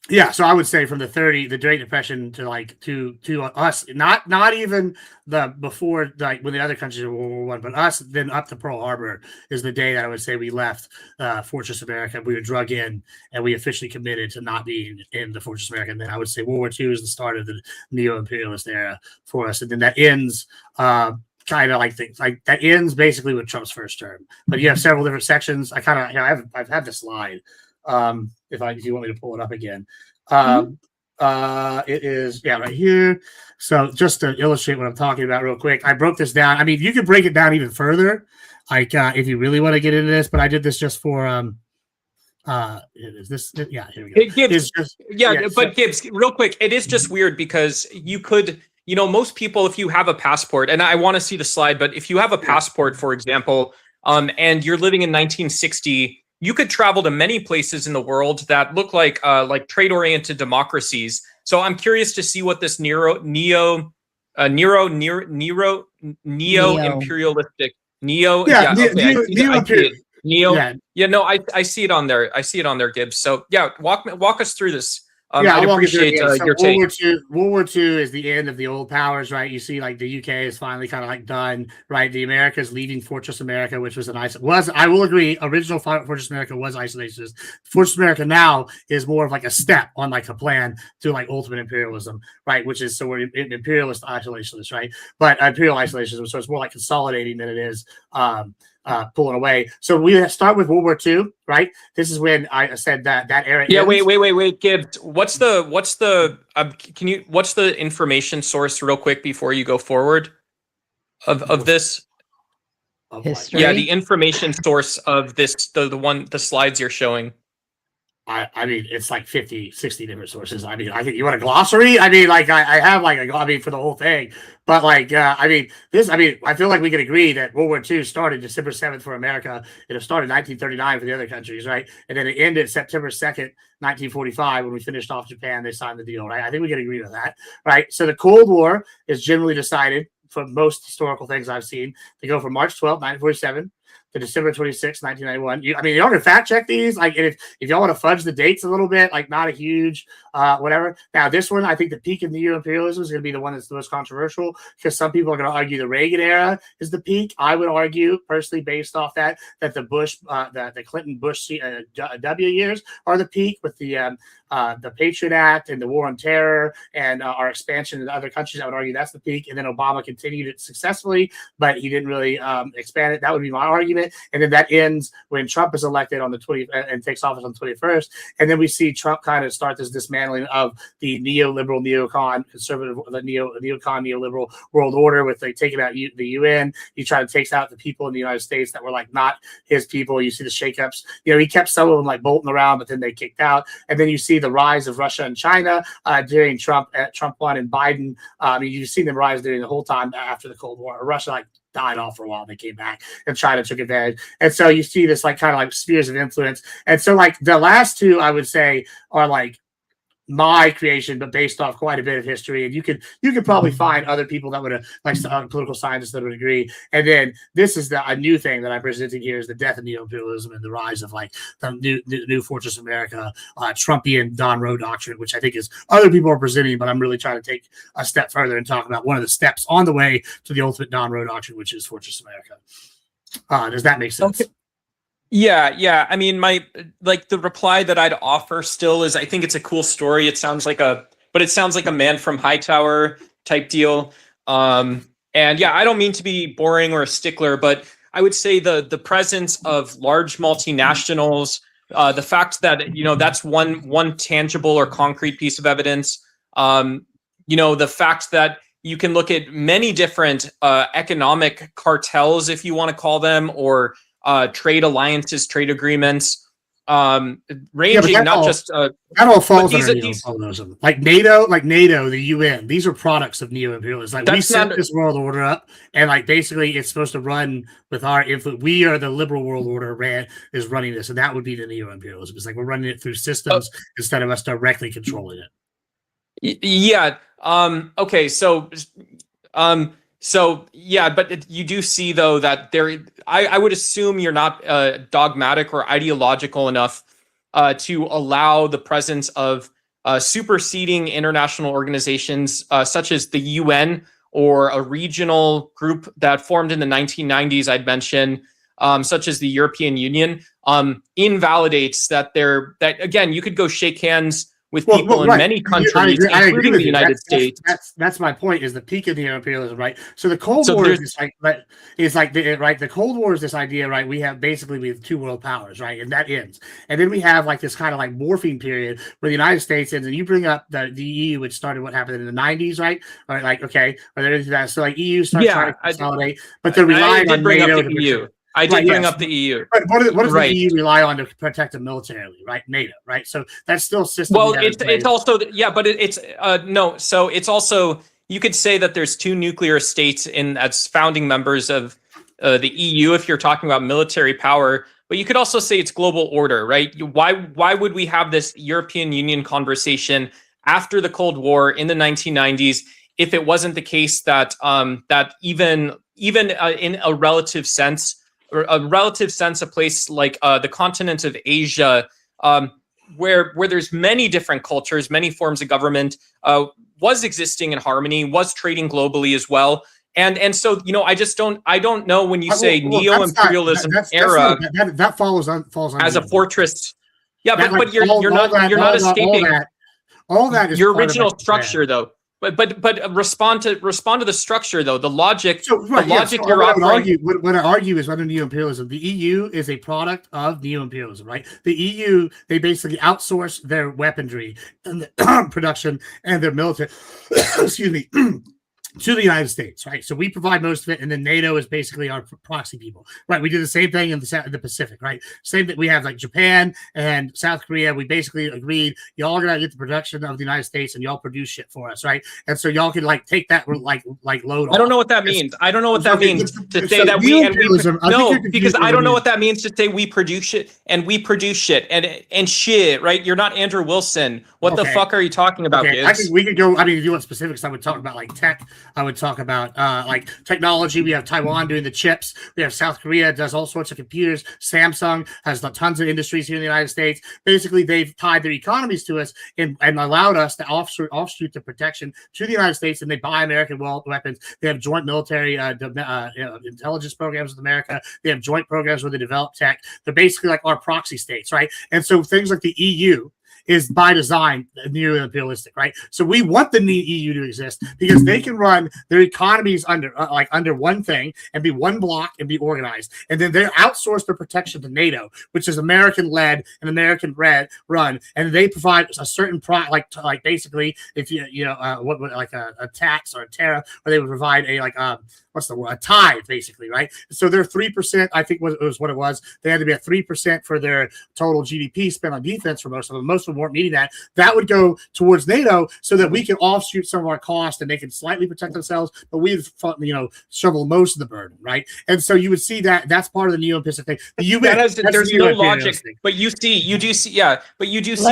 Yeah, so I would say from the Great Depression to us, not even the before, like when the other countries were World War I, but us then up to Pearl Harbor is the day that I would say we left Fortress America. We were drug in and we officially committed to not being in the Fortress America. And then I would say World War II is the start of the neo-imperialist era for us, and then that ends. Kind of like things like that ends basically with Trump's first term. But you have several different sections. I've had the slide. If you want me to pull it up again, it is right here. So just to illustrate what I'm talking about real quick, I broke this down. I mean, you could break it down even further, like if you really want to get into this. But I did this just for here we go. Gibbs, Gibbs, real quick, it is just weird because you could. Most people, if you have a passport, and I want to see the slide, but if you have a passport, for example, and you're living in 1960, you could travel to many places in the world that look like trade-oriented democracies. So I'm curious to see what this neo-imperialistic I see it on there. I see it on there, Gibbs. So walk us through this. I'd appreciate your take. World War II is the end of the old powers, right? You see, like the UK is finally kind of like done, right? The Americas leaving Fortress America, which was I will agree, original Fortress America was isolationist. Fortress America now is more of like a step on like a plan to like ultimate imperialism, right? Which is, so we're imperialist isolationist, right? But imperial isolationism, so it's more like consolidating than it is pulling away. So we start with World War II, right? This is when I said that era. Yeah, ends. Wait, Gibbs. What's the information source real quick before you go forward of this? History. Yeah, the information source of this, the slides you're showing. I mean, it's like 50, 60 different sources. I mean, I think you want a glossary? I mean, like I have like for the whole thing. But like, I feel like we can agree that World War II started December 7th for America. It started 1939 for the other countries, right? And then it ended September 2nd, 1945, when we finished off Japan. They signed the deal, right? I think we can agree with that, right? So the Cold War is generally decided for most historical things I've seen to go from March 12th, 1947 to December 26th, 1991. Y'all can fact check these. Like, if y'all want to fudge the dates a little bit, like not a huge whatever. Now, this one, I think the peak of neo-imperialism is going to be the one that's the most controversial because some people are going to argue the Reagan era is the peak. I would argue, personally, based off that the Bush, the Clinton-Bush W years are the peak with the Patriot Act and the War on Terror and our expansion into other countries. I would argue that's the peak. And then Obama continued it successfully, but he didn't really expand it. That would be my argument. And then that ends when Trump is elected on the 20th and takes office on the 21st. And then we see Trump kind of start this dismantling of the neoliberal, neocon, conservative, the neocon, neoliberal world order with like taking out the UN. He tried to take out the people in the United States that were like not his people. You see the shakeups. He kept some of them like bolting around, but then they kicked out. And then you see the rise of Russia and China during Trump 1 and Biden. You've seen them rise during the whole time after the Cold War. Russia died off for a while. They came back and China took advantage. And so you see this kind of spheres of influence. And so the last two, I would say, are my creation, but based off quite a bit of history. And you could probably find other people that would like political scientists that would agree. And then this is a new thing that I'm presenting here is the death of neo-imperialism and the rise of like the new Fortress America, Trumpian Don Roe doctrine, which I think is other people are presenting, but I'm really trying to take a step further and talk about one of the steps on the way to the ultimate Don Roe doctrine, which is Fortress America. Does that make sense? Okay. Yeah. I mean, the reply that I'd offer still is I think it's a cool story. It sounds like a Man from Hightower type deal. And yeah, I don't mean to be boring or a stickler, but I would say the presence of large multinationals, the fact that that's one tangible or concrete piece of evidence. The fact that you can look at many different economic cartels, if you want to call them, or trade alliances, trade agreements, ranging that all falls under neo-imperialism. Like NATO, the UN. These are products of neo-imperialism. Like we set this world order up, and like basically it's supposed to run with our influence. We are the liberal world order is running this, and that would be the neo-imperialism. It's like we're running it through systems instead of us directly controlling it. Yeah. Okay. So yeah, but you do see though that I would assume you're not dogmatic or ideological enough to allow the presence of superseding international organizations such as the UN or a regional group that formed in the 1990s. I'd mention such as the European Union invalidates that again you could go shake hands with people in many countries, including the United States. That's my point. Is the peak of neo-imperialism, right? So the Cold War the Cold War is this idea, right? We have two world powers, right, and that ends, and then we have like this kind of like morphing period where the United States ends, and you bring up the EU, which started what happened in the 90s, right? Or like that. So like EU starts trying to consolidate, but they're relying on NATO to EU. I did bring up the EU. But what does the EU rely on to protect them militarily, right? NATO, right? So that's still a system. Well, it's also but it's no. So it's also you could say that there's two nuclear states as founding members of the EU if you're talking about military power. But you could also say it's global order, right? Why would we have this European Union conversation after the Cold War in the 1990s if it wasn't the case that that even in a relative sense. A place like the continent of Asia, where there's many different cultures, many forms of government, was existing in harmony, was trading globally as well. And so I don't know when you say neo-imperialism era that falls on as a fortress. Yeah, but you're not escaping all that is your original structure though. But respond to the structure though. The logic. What I argue is under neo-imperialism, the EU is a product of neo-imperialism, right? The EU, they basically outsource their weaponry and the production and their military. Excuse me. To the United States, right? So we provide most of it, and then NATO is basically our proxy people, right? We do the same thing in the Pacific, right? Same that we have like Japan and South Korea. We basically agreed y'all are gonna get the production of the United States, and y'all produce shit for us, right? And so y'all can like take that like load. I don't know what that means. I don't know what that means to say that because I don't know what that means to say we produce shit and shit and shit, right? You're not Andrew Wilson. What the fuck are you talking about, kids? We could go. I mean, if you want specifics, I would talk about like tech. I would talk about like technology. We have Taiwan doing the chips. We have South Korea does all sorts of computers. Samsung has tons of industries here in the United States. Basically, they've tied their economies to us and allowed us to offshoot the protection to the United States, and they buy American weapons. They have joint military intelligence programs with America. They have joint programs where they develop tech. They're basically like our proxy states, right? And so things like the EU is by design neo-imperialistic, right? So we want the EU to exist because they can run their economies under one thing and be one block and be organized, and then they outsource their protection to NATO, which is American-led and American-run, and they provide a certain like basically if a tax or a tariff, or they would provide a tithe, basically, right? So they're 3%, I think was what it was. They had to be at 3% for their total GDP spent on defense for most of them. Most of them weren't meeting that. That would go towards NATO so that we can offshoot some of our costs and they can slightly protect themselves, but we've shovel most of the burden, right? And so you would see that that's part of the neo-imperialistic thing. The UN, there's no logic, but you do see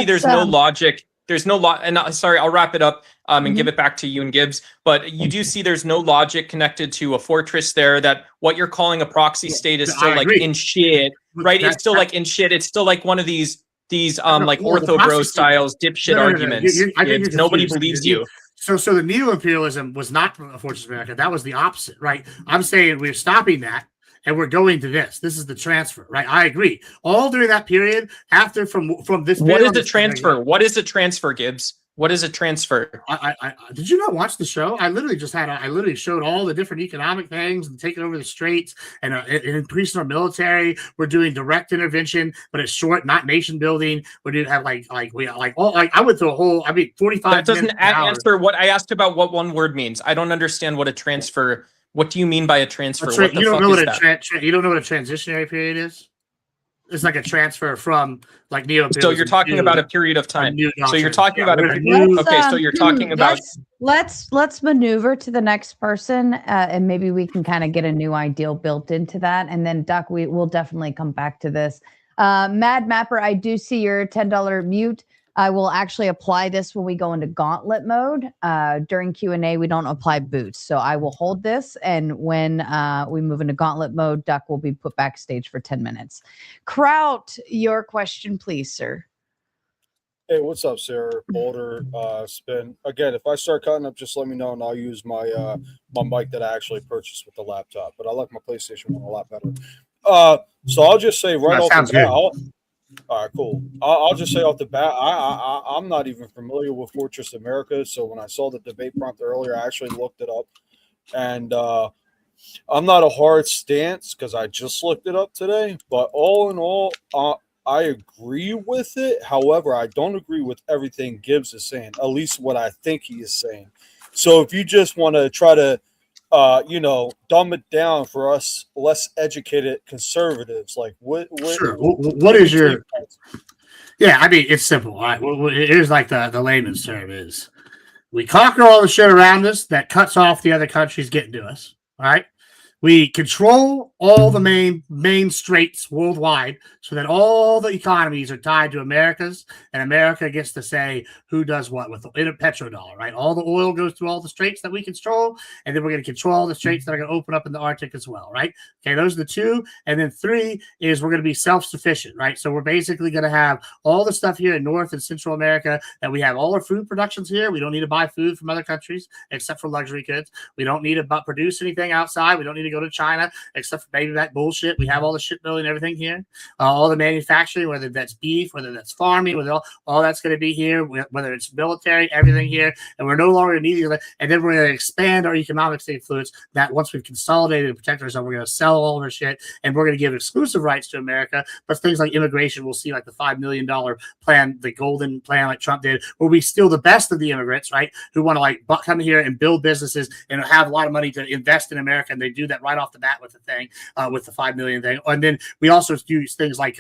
there's no logic there's no lot. And sorry, I'll wrap it up and give it back to you and Gibbs. But you do see there's no logic connected to a fortress there. That what you're calling a proxy state is still like in shit, right? It's still like in shit. It's still like one of these like ortho bro styles dipshit arguments. Nobody believes you. So the neo-imperialism was not a fortress America. That was the opposite, right? I'm saying we're stopping that and we're going to this. This is the transfer, right? I agree. All during that period, after from this. What is the transfer? What is a transfer, Gibbs? What is a transfer? I did you not watch the show? I literally just had I literally showed all the different economic things and taking over the straits and increasing our military. We're doing direct intervention, but it's short, not nation building. We do have I went through a whole 45. That doesn't answer what I asked about. What one word means? I don't understand what a transfer. What do you mean by a transfer? What the you don't fuck know is what that? You don't know what a transitionary period is? It's like a transfer from like neo. So you're talking about a period of time. So you're talking about so you're talking about. Let's maneuver to the next person, and maybe we can kind of get a new ideal built into that. And then Duck, we'll definitely come back to this. Mad Mapper, I do see your $10 mute. I will actually apply this when we go into gauntlet mode. During Q&A, we don't apply boots. So I will hold this. And when we move into gauntlet mode, Duck will be put backstage for 10 minutes. Kraut, your question, please, sir. Hey, what's up, Sarah? Boulder, Spin. Again, if I start cutting up, just let me know and I'll use my my mic that I actually purchased with the laptop. But I like my PlayStation 1 a lot better. So I'll just say right off the bat, all right, cool. I'll just say off the bat, I'm not even familiar with Fortress America. So when I saw the debate prompt earlier, I actually looked it up. And I'm not a hard stance because I just looked it up today. But all in all, I agree with it. However, I don't agree with everything Gibbs is saying, at least what I think he is saying. So if you just want to try to dumb it down for us less educated conservatives. Like, what is your? Yeah, I mean, it's simple. All right, here's like the layman's term is: we conquer all the shit around us that cuts off the other countries getting to us. All right, we control all the main straits worldwide, so that all the economies are tied to America's, and America gets to say who does what with the petrodollar, right? All the oil goes through all the straits that we control, and then we're going to control all the straits that are going to open up in the Arctic as well, right? Okay, those are the two. And then 3 is we're going to be self-sufficient, right? So we're basically going to have all the stuff here in North and Central America, that we have all our food productions here. We don't need to buy food from other countries except for luxury goods. We don't need to produce anything outside. We don't need to go to China except for maybe that bullshit. We have all the shipbuilding and everything here. All the manufacturing, whether that's beef, whether that's farming, whether all that's going to be here, whether it's military, everything here. And we're no longer needing it. And then we're going to expand our economic influence, that once we've consolidated and protected ourselves, we're going to sell all of our shit, and we're going to give exclusive rights to America. But things like immigration, we'll see like the $5 million plan, the golden plan like Trump did, where we steal the best of the immigrants, right, who want to come here and build businesses and have a lot of money to invest in America. And they do that right off the bat with the thing, with the $5 million thing. And then we also use things like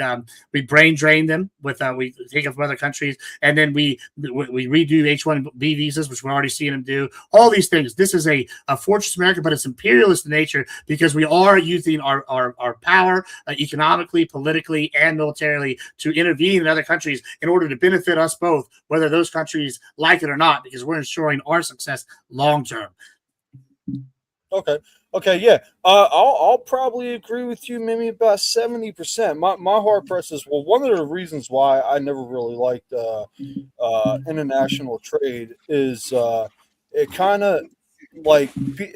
we brain drain them with we take them from other countries, and then we redo H-1B visas, which we're already seeing them do. All these things. This is a fortress America, but it's imperialist in nature, because we are using our power economically, politically, and militarily to intervene in other countries in order to benefit us both, whether those countries like it or not, because we're ensuring our success long term. Okay, yeah. I'll probably agree with you maybe about 70%. My hard press is, well, one of the reasons why I never really liked international trade is it kind of like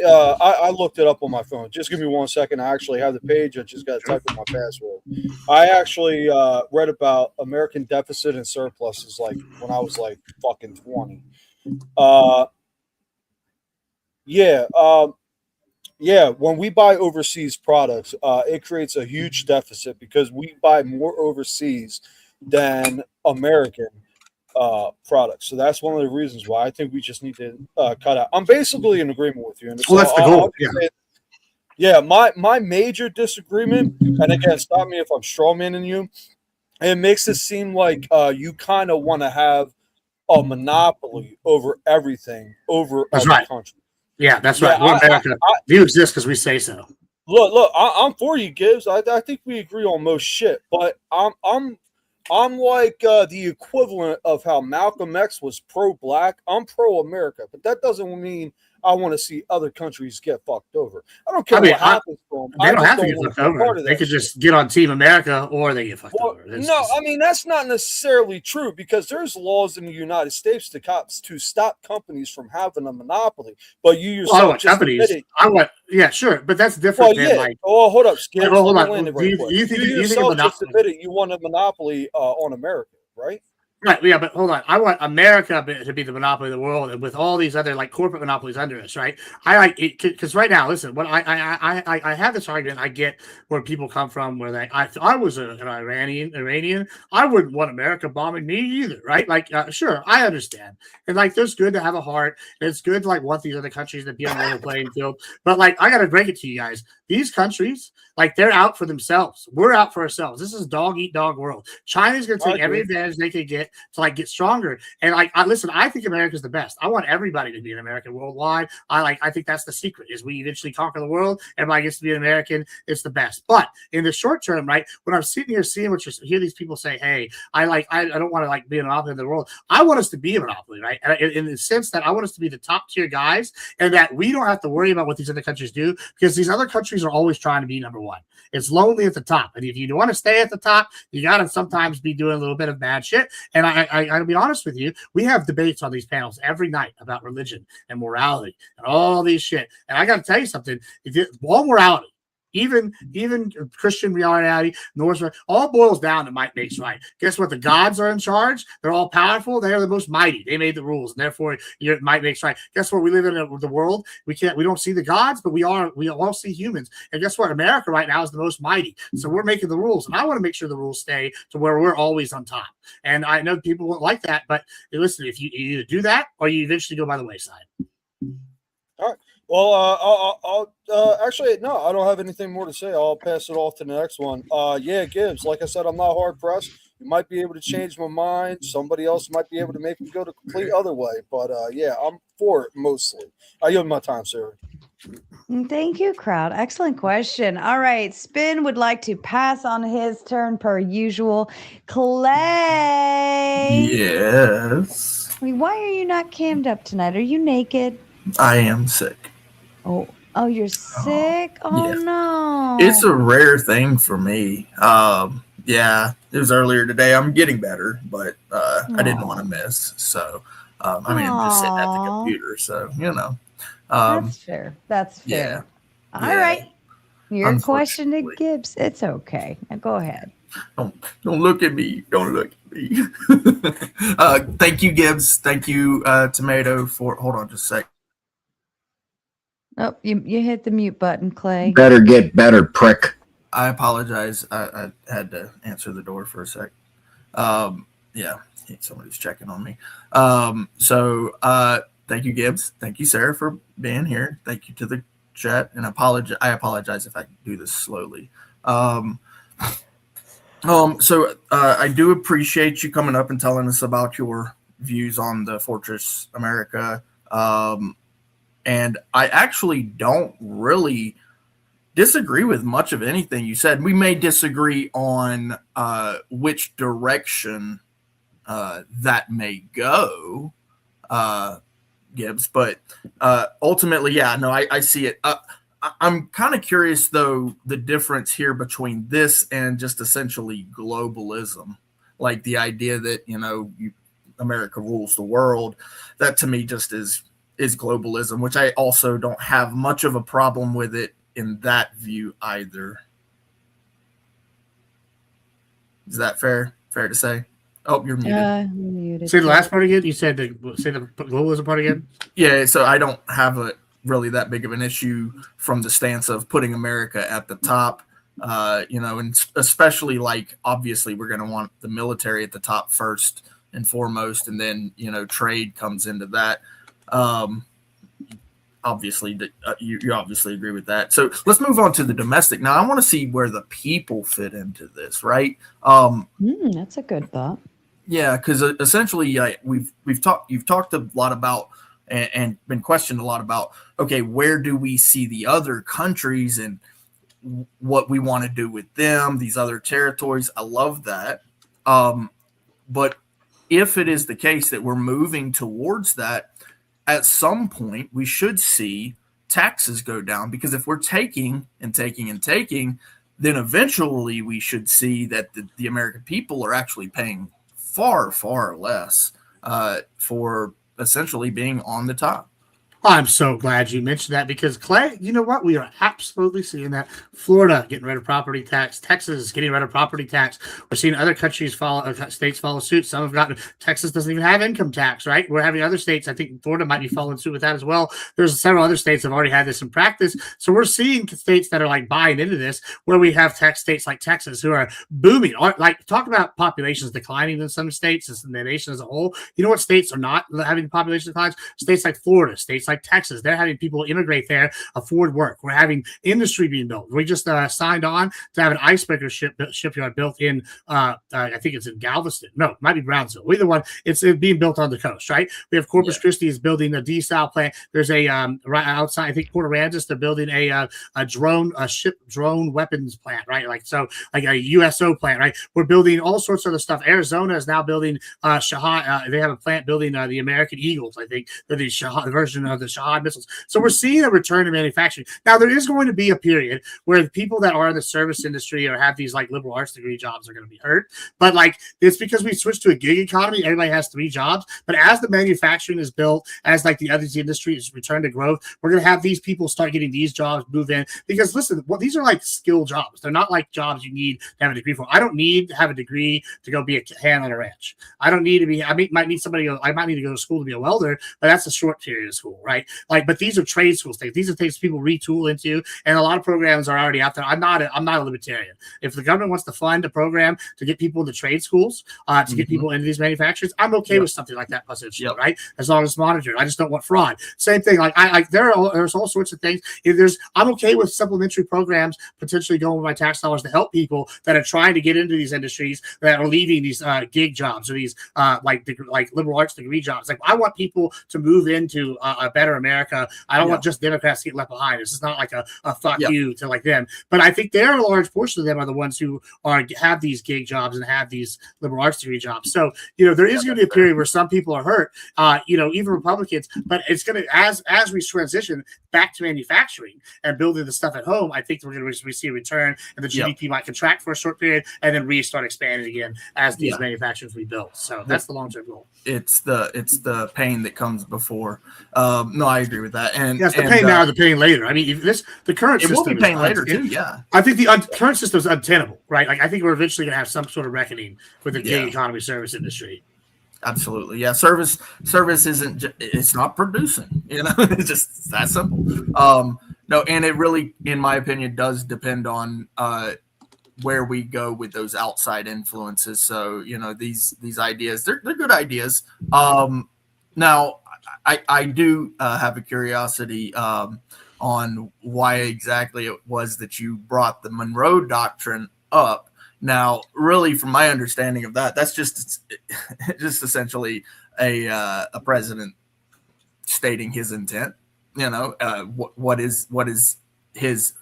I looked it up on my phone. Just give me 1 second. I actually have the page. I just got to type in my password. I actually read about American deficit and surpluses like when I was like fucking 20. Yeah, when we buy overseas products, it creates a huge deficit because we buy more overseas than American products. So that's one of the reasons why I think we just need to cut out. I'm basically in agreement with you. And well, that's the goal. Yeah, my major disagreement, and again, stop me if I'm strawmanning you, it makes it seem like you kind of want to have a monopoly over everything over other countries. Yeah, that's right. We're America. You exist because we say so. Look, I'm for you, Gibbs. I think we agree on most shit, but I'm I'm like the equivalent of how Malcolm X was pro-black. I'm pro-America, but that doesn't mean I want to see other countries get fucked over. I don't care what happens to them. They don't have to don't get want fucked be a part over. of They that could shit. just get on Team America, or they get fucked over. No, I mean that's not necessarily true because there's laws in the United States to stop companies from having a monopoly. But you yourself I want just companies. admitted. Yeah, sure, but that's different than like. Oh, hold up, Skip. Hold on. Land it Do right you quick. think You a yourself just monopoly? admitted you want a monopoly on America, right? Right, yeah, but hold on. I want America to be the monopoly of the world, and with all these other like corporate monopolies under us, right? I like it because right now, listen, when I have this argument, I get where people come from. Where I was an Iranian, I wouldn't want America bombing me either, right? Like, sure, I understand, and like, there's good to have a heart, and it's good to like want these other countries to be on the level playing field. But like, I got to break it to you guys: these countries, like, they're out for themselves. We're out for ourselves. This is dog eat dog world. China's going to take every advantage they can get to like get stronger. And like, listen, I think America's the best. I want everybody to be an American worldwide. I think that's the secret is we eventually conquer the world. Everybody gets to be an American. It's the best. But in the short term, right, when I'm sitting here seeing hear these people say, hey, I don't want to like be a monopoly in the world. I want us to be a monopoly, right? And in the sense that I want us to be the top tier guys and that we don't have to worry about what these other countries do because these other countries are always trying to be number one. It's lonely at the top. And if you want to stay at the top, you got to sometimes be doing a little bit of bad shit. And I'll be honest with you, we have debates on these panels every night about religion and morality and all these shit. And I got to tell you something, all morality, even Christian reality, Norse, all boils down to might makes right. Guess what? The gods are in charge. They're all powerful. They are the most mighty. They made the rules, and therefore your might makes right. Guess what? We live in the world. We don't see the gods, but we all see humans. And guess what? America right now is the most mighty. So we're making the rules, and I want to make sure the rules stay to where we're always on top. And I know people won't like that, but listen, if you either do that or you eventually go by the wayside. All right. Well, I'll actually, no, I don't have anything more to say. I'll pass it off to the next one. Yeah, Gibbs, like I said, I'm not hard pressed. You might be able to change my mind. Somebody else might be able to make me go the complete other way. But yeah, I'm for it mostly. I yield my time, Sarah. Thank you, crowd. Excellent question. All right. Spin would like to pass on his turn per usual. Clay. Yes. Why are you not cammed up tonight? Are you naked? I am sick. Oh, you're sick? Oh, yeah. no. It's a rare thing for me. Yeah, it was earlier today. I'm getting better, but I didn't want to miss. So, I'm just sitting at the computer. So, that's fair. That's fair. Yeah. All right. Your question to Gibbs. It's okay. Now go ahead. Don't look at me. Don't look at me. Thank you, Gibbs. Thank you, Tomato, for hold on just a sec. Oh, you hit the mute button, Clay. Better get better, prick. I apologize. I had to answer the door for a sec. Yeah, somebody's checking on me. Thank you, Gibbs. Thank you, Sarah, for being here. Thank you to the chat, and I apologize if I do this slowly. I do appreciate you coming up and telling us about your views on the Fortress America. And I actually don't really disagree with much of anything you said. We may disagree on which direction that may go, Gibbs, but ultimately, yeah, no, I see it. I'm kind of curious, though, the difference here between this and just essentially globalism, like the idea that, America rules the world. That to me just is globalism, which I also don't have much of a problem with it in that view either. Is that fair? Fair to say? Oh, you're muted. Say the last part again. You said say the globalism part again. Yeah, so I don't have really that big of an issue from the stance of putting America at the top. And especially like obviously we're going to want the military at the top first and foremost, and then trade comes into that. Obviously, you obviously agree with that. So let's move on to the domestic. Now, I want to see where the people fit into this, right? That's a good thought. Yeah, because essentially, you've talked a lot about and been questioned a lot about. Okay, where do we see the other countries and what we want to do with them? These other territories. I love that. But if it is the case that we're moving towards that, at some point we should see taxes go down, because if we're taking and taking and taking, then eventually we should see that the American people are actually paying far, far less for essentially being on the top. I'm so glad you mentioned that, because Clay, you know what? We are absolutely seeing that. Florida getting rid of property tax, Texas getting rid of property tax. We're seeing other countries states follow suit. Some have gotten, Texas doesn't even have income tax, right? We're having other states. I think Florida might be following suit with that as well. There's several other states that have already had this in practice. So we're seeing states that are like buying into this, where we have states like Texas who are booming. Like, talk about populations declining in some states and the nation as a whole. You know what states are not having population declines? States like Florida, states like Texas. They're having people immigrate there, afford work. We're having industry being built. We just signed on to have an icebreaker shipyard built in, I think it's in Galveston. No, it might be Brownsville. Either one. It's being built on the coast, right? We have Corpus Christi is building a desal plant. There's a right outside, I think Port Aransas, they're building a drone weapons plant, right? Like a USO plant, right? We're building all sorts of other stuff. Arizona is now building Shahad. They have a plant building the American Eagles. I think they're the Shahad version of the Shahad missiles. So we're seeing a return to manufacturing. Now, there is going to be a period where the people that are in the service industry or have these like liberal arts degree jobs are going to be hurt. But like, it's because we switched to a gig economy. Everybody has 3 jobs. But as the manufacturing is built, as like the other industries return to growth, we're going to have these people start getting these jobs, move in. Because listen, these are like skill jobs. They're not like jobs you need to have a degree for. I don't need to have a degree to go be a hand on a wrench. I don't need to be, I might need to go to school to be a welder, but that's a short period of school, right? Like, but these are trade school things. These are things people retool into, and a lot of programs are already out there. I'm not a libertarian. If the government wants to fund a program to get people into trade schools, to get people into these manufacturers, I'm okay with something like that, right? As long as it's monitored. I just don't want fraud. Same thing. Like there's all sorts of things. I'm okay with supplementary programs potentially going with my tax dollars to help people that are trying to get into these industries that are leaving these gig jobs or these like liberal arts degree jobs. Like, I want people to move into a better America. I don't want just Democrats to get left behind. This is not like a fuck you to like them. But I think a large portion of them are the ones who have these gig jobs and have these liberal arts degree jobs. So, there is going to be a period where some people are hurt, even Republicans, but it's going to, as we transition back to manufacturing and building the stuff at home, I think we're going to see a return, and the GDP might contract for a short period and then restart expanding again as these manufacturers rebuild. So that's the long-term goal. It's the pain that comes before. No, I agree with that. And yes, the pain now, the pain later. I mean, the current system will be pain later too. Yeah, I think the current system is untenable, right? Like, I think we're eventually going to have some sort of reckoning with the gig economy service industry. Absolutely. Yeah. Service isn't, it's not producing, it's just that simple. No, and it really, in my opinion, does depend on where we go with those outside influences. So, these ideas, they're good ideas. Now I do have a curiosity on why exactly it was that you brought the Monroe Doctrine up. Now, really, from my understanding of that, that's just essentially a president stating his intent. What is his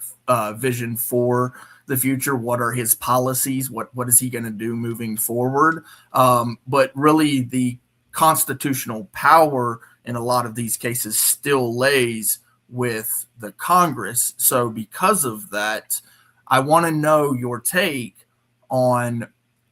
vision for the future? What are his policies? What is he going to do moving forward? But really, the constitutional power in a lot of these cases still lays with the Congress. So because of that, I want to know your take on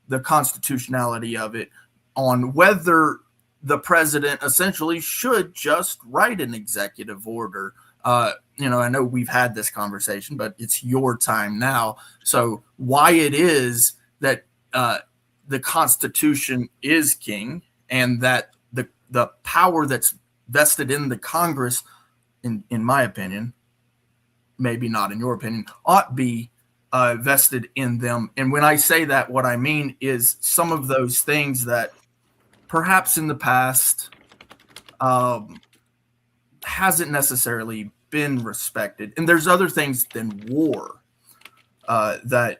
the constitutionality of it, on whether the president essentially should just write an executive order. I know we've had this conversation, but it's your time now. So why it is that the Constitution is king, and that the power that's vested in the Congress, in my opinion, maybe not in your opinion, ought be vested in them. And when I say that, what I mean is some of those things that perhaps in the past hasn't necessarily been respected. And there's other things than war that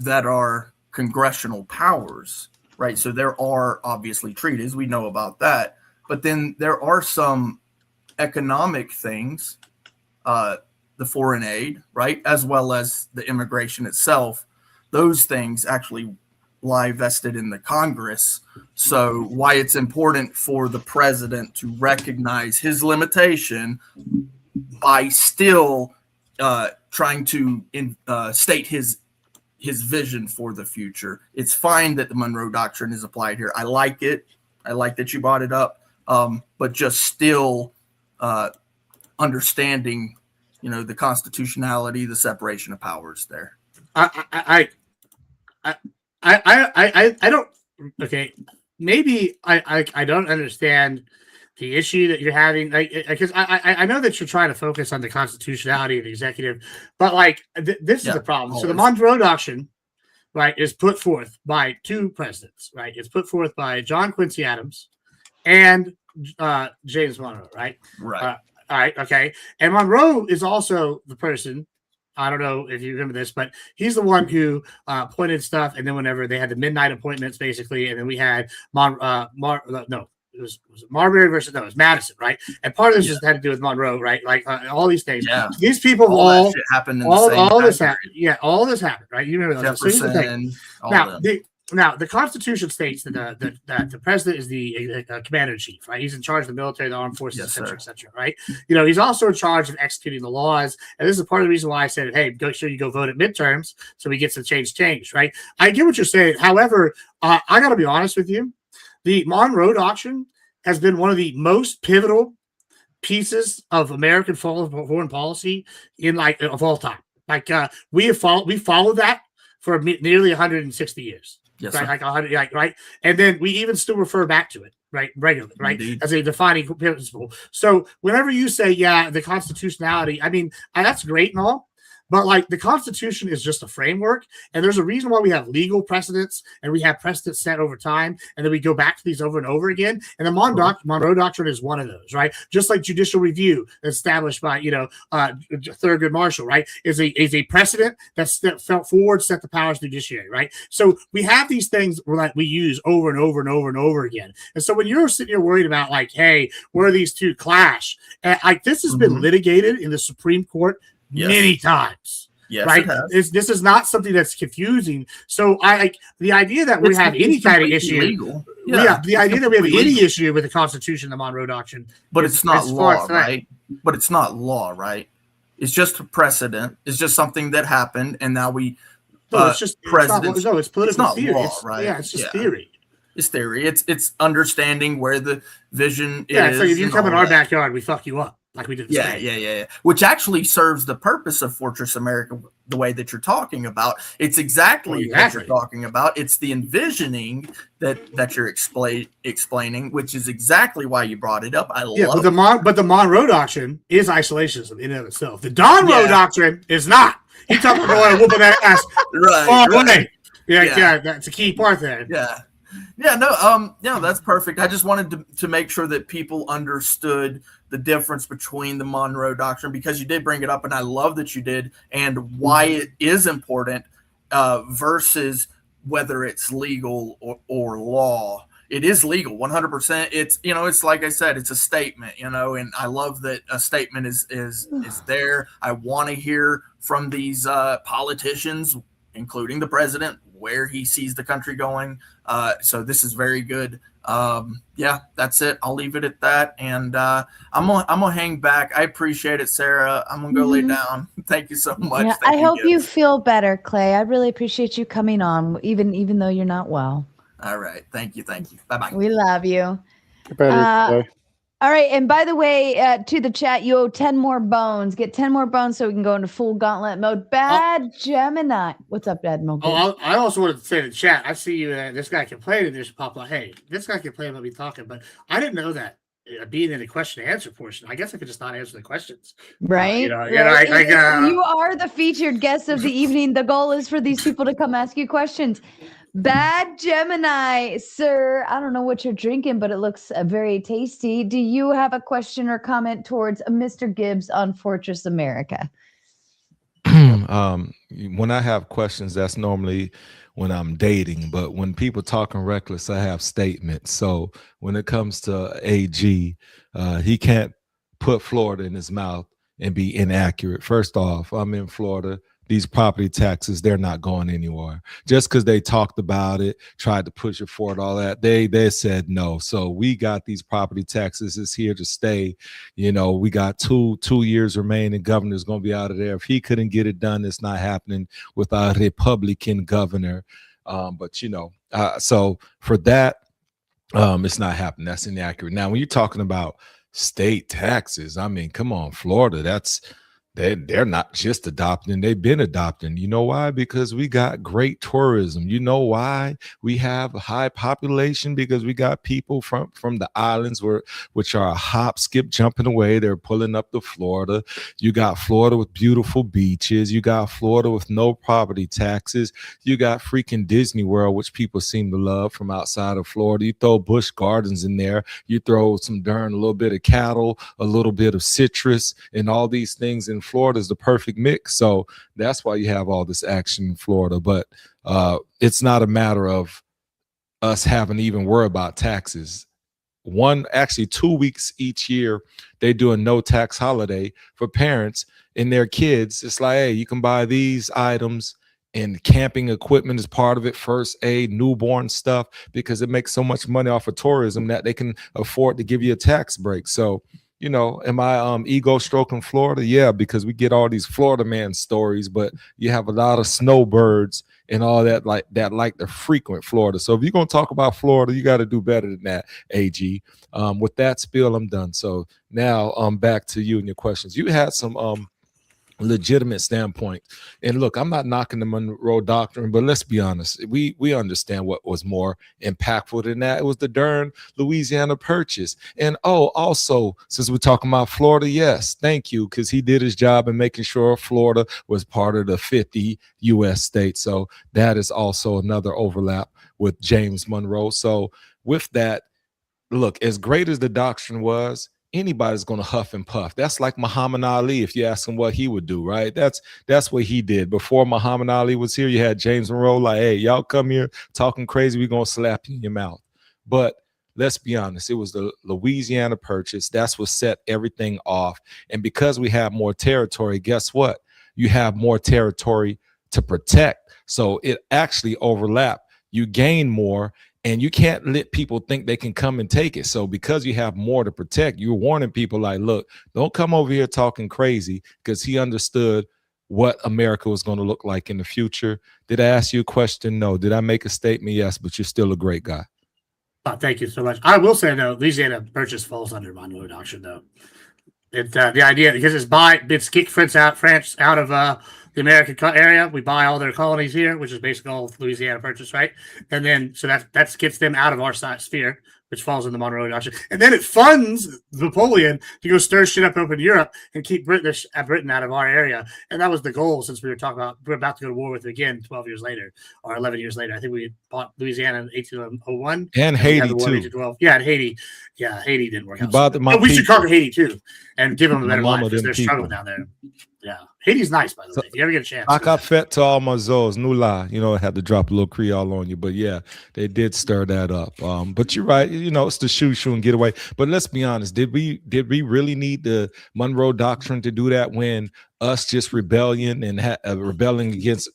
are congressional powers, right? So there are obviously treaties, we know about that, but then there are some economic things, the foreign aid, right, as well as the immigration itself. Those things actually lie vested in the Congress. So why it's important for the president to recognize his limitation by still trying to state his vision for the future. It's fine that the Monroe Doctrine is applied here. I like it. I like that you brought it up, but just still understanding, the constitutionality, the separation of powers there. I don't. Okay, maybe I don't understand the issue that you're having, because I know that you're trying to focus on the constitutionality of the executive, but this is the problem. Always. So the Monroe Doctrine, right, is put forth by two presidents, right? It's put forth by John Quincy Adams and James Monroe, right? Right. All right. Okay. And Monroe is also the person. I don't know if you remember this, but he's the one who appointed stuff. And then whenever they had the midnight appointments, basically, and then we had it was Marbury versus it was Madison, right? And part of this just had to do with Monroe, right? All these things. Yeah. These people all that shit happened in the same all this time happened. Yeah, all this happened, right? You remember those? Jefferson, Now, the Constitution states that the president is the commander in chief, right? He's in charge of the military, the armed forces, et cetera, right? He's also in charge of executing the laws. And this is part of the reason why I said, hey, go sure you go vote at midterms so we get some change, right? I get what you're saying. However, I got to be honest with you. The Monroe Doctrine has been one of the most pivotal pieces of American foreign policy of all time. We followed that for nearly 160 years. Yes, right, 100, right, and then we even still refer back to it, right, regularly, right, Indeed. as a defining principle. So whenever you say, the constitutionality, I mean, that's great and all, but the Constitution is just a framework, and there's a reason why we have legal precedents and we have precedents set over time, and then we go back to these over and over again. And the Monroe Doctrine is one of those, right? Just like judicial review established by Thurgood Marshall, right, is a precedent that felt forward, set the powers of the judiciary, right? So we have these things that we use over and over and over and over again. And so when you're sitting here worried about hey, where these two clash, this has been litigated in the Supreme Court many times. Yes, right. This is not something that's confusing. So the idea that we have any kind of issue. Legal. The idea that we have any issue with the Constitution, the Monroe Doctrine, but it's not law, right? But it's not law, right? It's just a precedent. It's just something that happened, and now we. It's just presidents. It's political it's not theory. Law, right? Yeah, it's just theory. It's theory. It's understanding where the vision is. Yeah, so if you come in our backyard, we fuck you up. Like we did. Yeah. Which actually serves the purpose of Fortress America the way that you're talking about. It's exactly what you're talking about. It's the envisioning that you're explaining, which is exactly why you brought it up. I love it. But the Monroe Doctrine is isolationism in and of itself. The Monroe Doctrine is not. He talking about whooping that ass. Right. Yeah, that's a key part there. No, that's perfect. I just wanted to make sure that people understood the difference between the Monroe Doctrine, because you did bring it up, and I love that you did, and why it is important versus whether it's legal or law. It is legal, 100%. It's it's like I said, it's a statement, and I love that a statement is there. I want to hear from these politicians, including the president, where he sees the country going. So this is very good. That's it. I'll leave it at that. And I'm gonna hang back. I appreciate it, Sarah. I'm gonna go lay down. Thank you so much. Yeah, I hope you feel better, Clay. I really appreciate you coming on, even though you're not well. All right. Thank you. Bye-bye. We love you. Better, all right. And by the way, to the chat, you owe 10 more bones. Get 10 more bones so we can go into full gauntlet mode. Bad Gemini. What's up, Admiral Gibbs? I also wanted to say in the chat, I see you. This guy complaining. There's pop up. Hey, this guy complaining about me talking, but I didn't know that being in the question and answer portion. I guess I could just not answer the questions. Right. You are the featured guest of the evening. The goal is for these people to come ask you questions. Bad Gemini, sir. I don't know what you're drinking, but it looks very tasty. Do you have a question or comment towards Mr. Gibbs on Fortress America? When I have questions, that's normally when I'm dating. But when people talking reckless, I have statements. So when it comes to AG, he can't put Florida in his mouth and be inaccurate. First off, I'm in Florida. these property taxes, they're not going anywhere. Just because they talked about it, tried to push it forward, all that, they said no. So we got these property taxes. It's here to stay. You know, we got two years remaining. Governor's going to be out of there. If he couldn't get it done, it's not happening with a Republican governor. But you know, so for that, it's not happening. That's inaccurate. Now, when you're talking about state taxes, I mean, come on, Florida, they're not just adopting, they've been adopting. You know why? Because we got great tourism. You know why we have a high population? Because we got people from the islands which are a hop, skip, jumping away. They're pulling up to Florida. You got Florida with beautiful beaches. You got Florida with no property taxes. You got freaking Disney World, which people seem to love from outside of Florida. You throw Busch Gardens in there. You throw some darn a little bit of cattle, a little bit of citrus, and all these things in Florida is the perfect mix. So that's why you have all this action in Florida. But it's not a matter of us having to even worry about taxes. 2 weeks each year, they do a no tax holiday for parents and their kids. It's like, hey, you can buy these items, and camping equipment is part of it, first aid, newborn stuff, because it makes so much money off of tourism that they can afford to give you a tax break. So, you know, am I ego stroking Florida? Yeah, because we get all these Florida man stories, but you have a lot of snowbirds and all that like the frequent Florida. So if you're gonna talk about Florida, you got to do better than that, AG. With that spiel, I'm done. So now back to you and your questions. You had some legitimate standpoint, and look, I'm not knocking the Monroe Doctrine, but let's be honest, we understand what was more impactful than that. It was the darn Louisiana Purchase. And also, since we're talking about Florida, yes, thank you, because he did his job in making sure Florida was part of the 50 U.S. states. So that is also another overlap with James Monroe. So with that, look, as great as the doctrine was, anybody's going to huff and puff. That's like Muhammad Ali. If you ask him what he would do, right? That's what he did. Before Muhammad Ali was here, you had James Monroe like, hey, y'all come here talking crazy, we're going to slap you in your mouth. But let's be honest, it was the Louisiana Purchase. That's what set everything off. And because we have more territory, guess what? You have more territory to protect. So it actually overlapped. You gain more. And you can't let people think they can come and take it. So because you have more to protect, you're warning people like, look, don't come over here talking crazy, because he understood what America was going to look like in the future. Did I ask you a question? No. Did I make a statement? Yes, but you're still a great guy. Thank you so much. I will say, though, Louisiana Purchase falls under Monroe Doctrine, though. The idea, because it's kick France out of the American area. We buy all their colonies here, which is basically all Louisiana Purchase, right? And then so that gets them out of our sphere, which falls in the Monroe Doctrine. And then it funds Napoleon to go stir shit up in Europe and keep Britain out of our area. And that was the goal, since we're about to go to war with it again 12 years later or 11 years later. I think we bought Louisiana in 1801. And Haiti, too. Yeah, and Haiti. Yeah, Haiti didn't work out. We should conquer Haiti, too, and give them a better life, because they're struggling down there. Yeah. Haiti's nice, by the way. If you ever get a chance. Akafet to all my zoes, nula. You know, I had to drop a little Creole on you, but yeah, they did stir that up. But you're right. You know, it's the shoo and get away. But let's be honest. Did we really need the Monroe Doctrine to do that when us just rebelling against,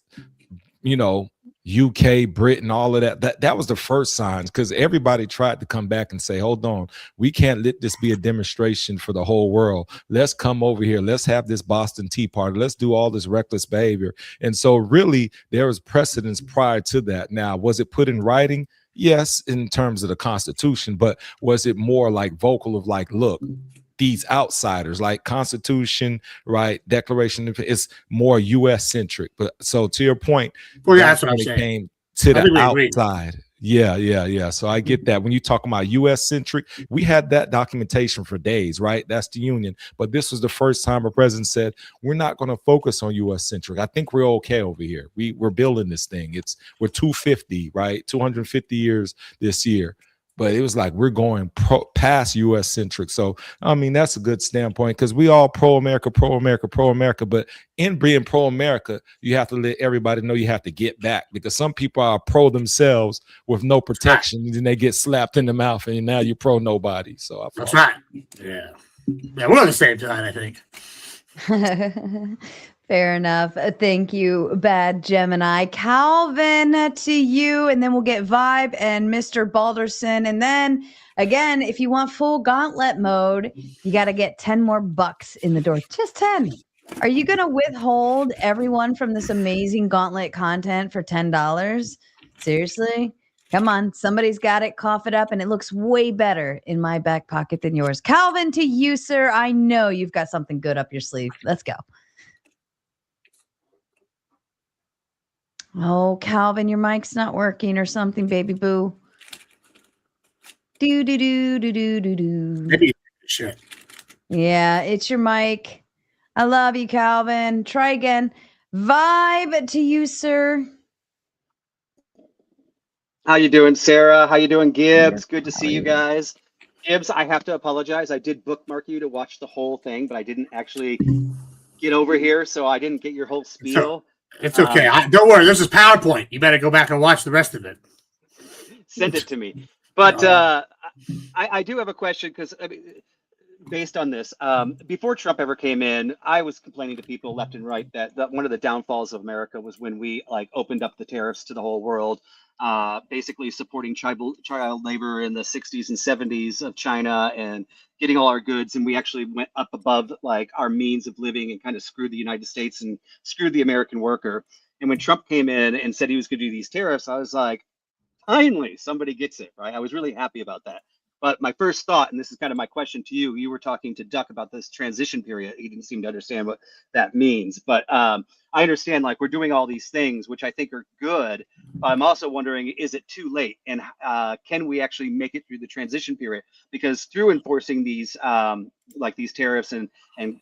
you know, UK, Britain, all of that was the first signs, because everybody tried to come back and say, hold on, we can't let this be a demonstration for the whole world. Let's come over here. Let's have this Boston Tea Party. Let's do all this reckless behavior. And so really there was precedence prior to that. Now, was it put in writing? Yes, in terms of the Constitution, but was it more like vocal of like, look, these outsiders, like Constitution, right? Declaration, it's more U.S. centric. But so to your point, well, yeah, that's what I'm saying. Came to the outside. Yeah. So I get that. When you talk about U.S. centric, we had that documentation for days, right? That's the Union. But this was the first time a president said, we're not going to focus on U.S. centric. I think we're okay over here. We're building this thing. We're 250, right? 250 years this year. But it was like we're going past U.S. centric. So, I mean, that's a good standpoint, because we all pro-America. But in being pro-America, you have to let everybody know you have to get back, because some people are pro themselves with no protection, and then they get slapped in the mouth, and now you're pro nobody. So that's right. Yeah, we're on the same side, I think. Fair enough. Thank you, Bad Gemini. Calvin, to you, and then we'll get Vibe and Mr. Balderson. And then, again, if you want full gauntlet mode, you got to get 10 more bucks in the door. Just 10. Are you going to withhold everyone from this amazing gauntlet content for $10? Seriously? Come on. Somebody's got it. Cough it up, and it looks way better in my back pocket than yours. Calvin, to you, sir. I know you've got something good up your sleeve. Let's go. Oh, Calvin, your mic's not working or something, baby boo. Do do do do do do do. Maybe shit. Yeah, it's your mic. I love you, Calvin. Try again. Vibe to you, sir. How you doing, Sarah? How you doing, Gibbs? Good to see you guys. Gibbs, I have to apologize. I did bookmark you to watch the whole thing, but I didn't actually get over here, so I didn't get your whole spiel. It's okay. Don't worry. This is PowerPoint. You better go back and watch the rest of it. Send it to me. But I do have a question because based on this, before Trump ever came in, I was complaining to people left and right that one of the downfalls of America was when we opened up the tariffs to the whole world, basically supporting child labor in the 60s and 70s of China and getting all our goods, and we actually went up above our means of living and kind of screwed the United States and screwed the American worker. And when Trump came in and said he was going to do these tariffs, I was like, finally, somebody gets it, right? I was really happy about that. But my first thought, and this is kind of my question to you, you were talking to Duck about this transition period. He didn't seem to understand what that means. But I understand we're doing all these things, which I think are good. I'm also wondering, is it too late? And can we actually make it through the transition period? Because through enforcing these these tariffs and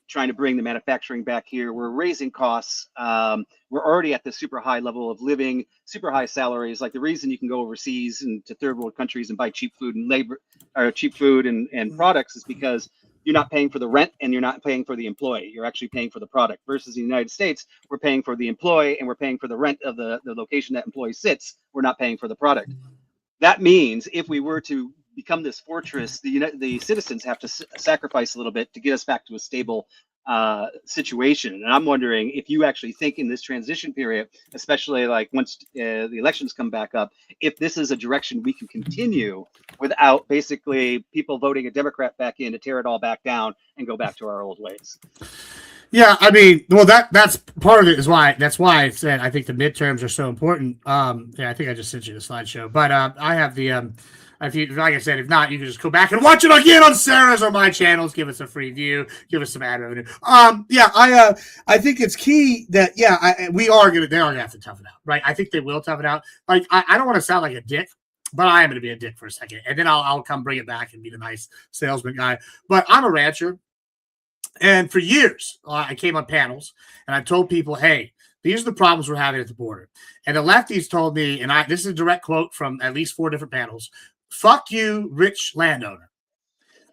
trying to bring the manufacturing back here, we're raising costs. We're already at the super high level of living, super high salaries. The reason you can go overseas and to third world countries and buy cheap food and labor or cheap food and products is because you're not paying for the rent and you're not paying for the employee. You're actually paying for the product. Versus the United States, we're paying for the employee and we're paying for the rent of the location that employee sits. We're not paying for the product. That means if we were to become this fortress, the citizens have to sacrifice a little bit to get us back to a stable situation. And I'm wondering if you actually think in this transition period, especially once the elections come back up, if this is a direction we can continue without basically people voting a Democrat back in to tear it all back down and go back to our old ways. Yeah, I mean, well, that's part of it. That's why I said I think the midterms are so important. Yeah, I think I just sent you the slideshow, but I have the if you, like I said, if not, you can just go back and watch it again on Sarah's or my channels. Give us a free view. Give us some ad revenue. Yeah, I think it's key that they are gonna have to toughen out, right? I think they will toughen out. I don't want to sound like a dick, but I am gonna be a dick for a second, and then I'll come bring it back and be the nice salesman guy. But I'm a rancher. And for years, I came on panels and I told people, hey, these are the problems we're having at the border. And the lefties told me, and this is a direct quote from at least 4 different panels, fuck you, rich landowner.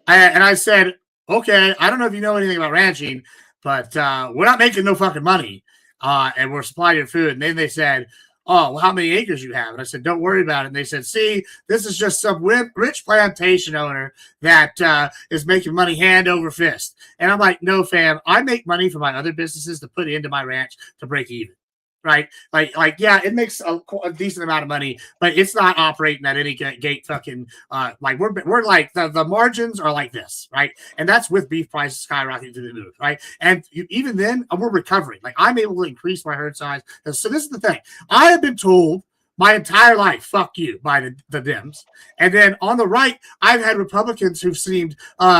And I said, okay, I don't know if you know anything about ranching, but we're not making no fucking money. And we're supplying your food. And then they said, oh, well, how many acres you have? And I said, don't worry about it. And they said, see, this is just some rich plantation owner that is making money hand over fist. And I'm like, no, fam, I make money from my other businesses to put into my ranch to break even. Right? Yeah, it makes a decent amount of money, but it's not operating at any gate fucking, we're like, the margins are like this, right? And that's with beef prices skyrocketing to the moon, right? And even then, we're recovering. I'm able to increase my herd size. So this is the thing. I have been told my entire life, fuck you, by the Dems. And then on the right, I've had Republicans who've seemed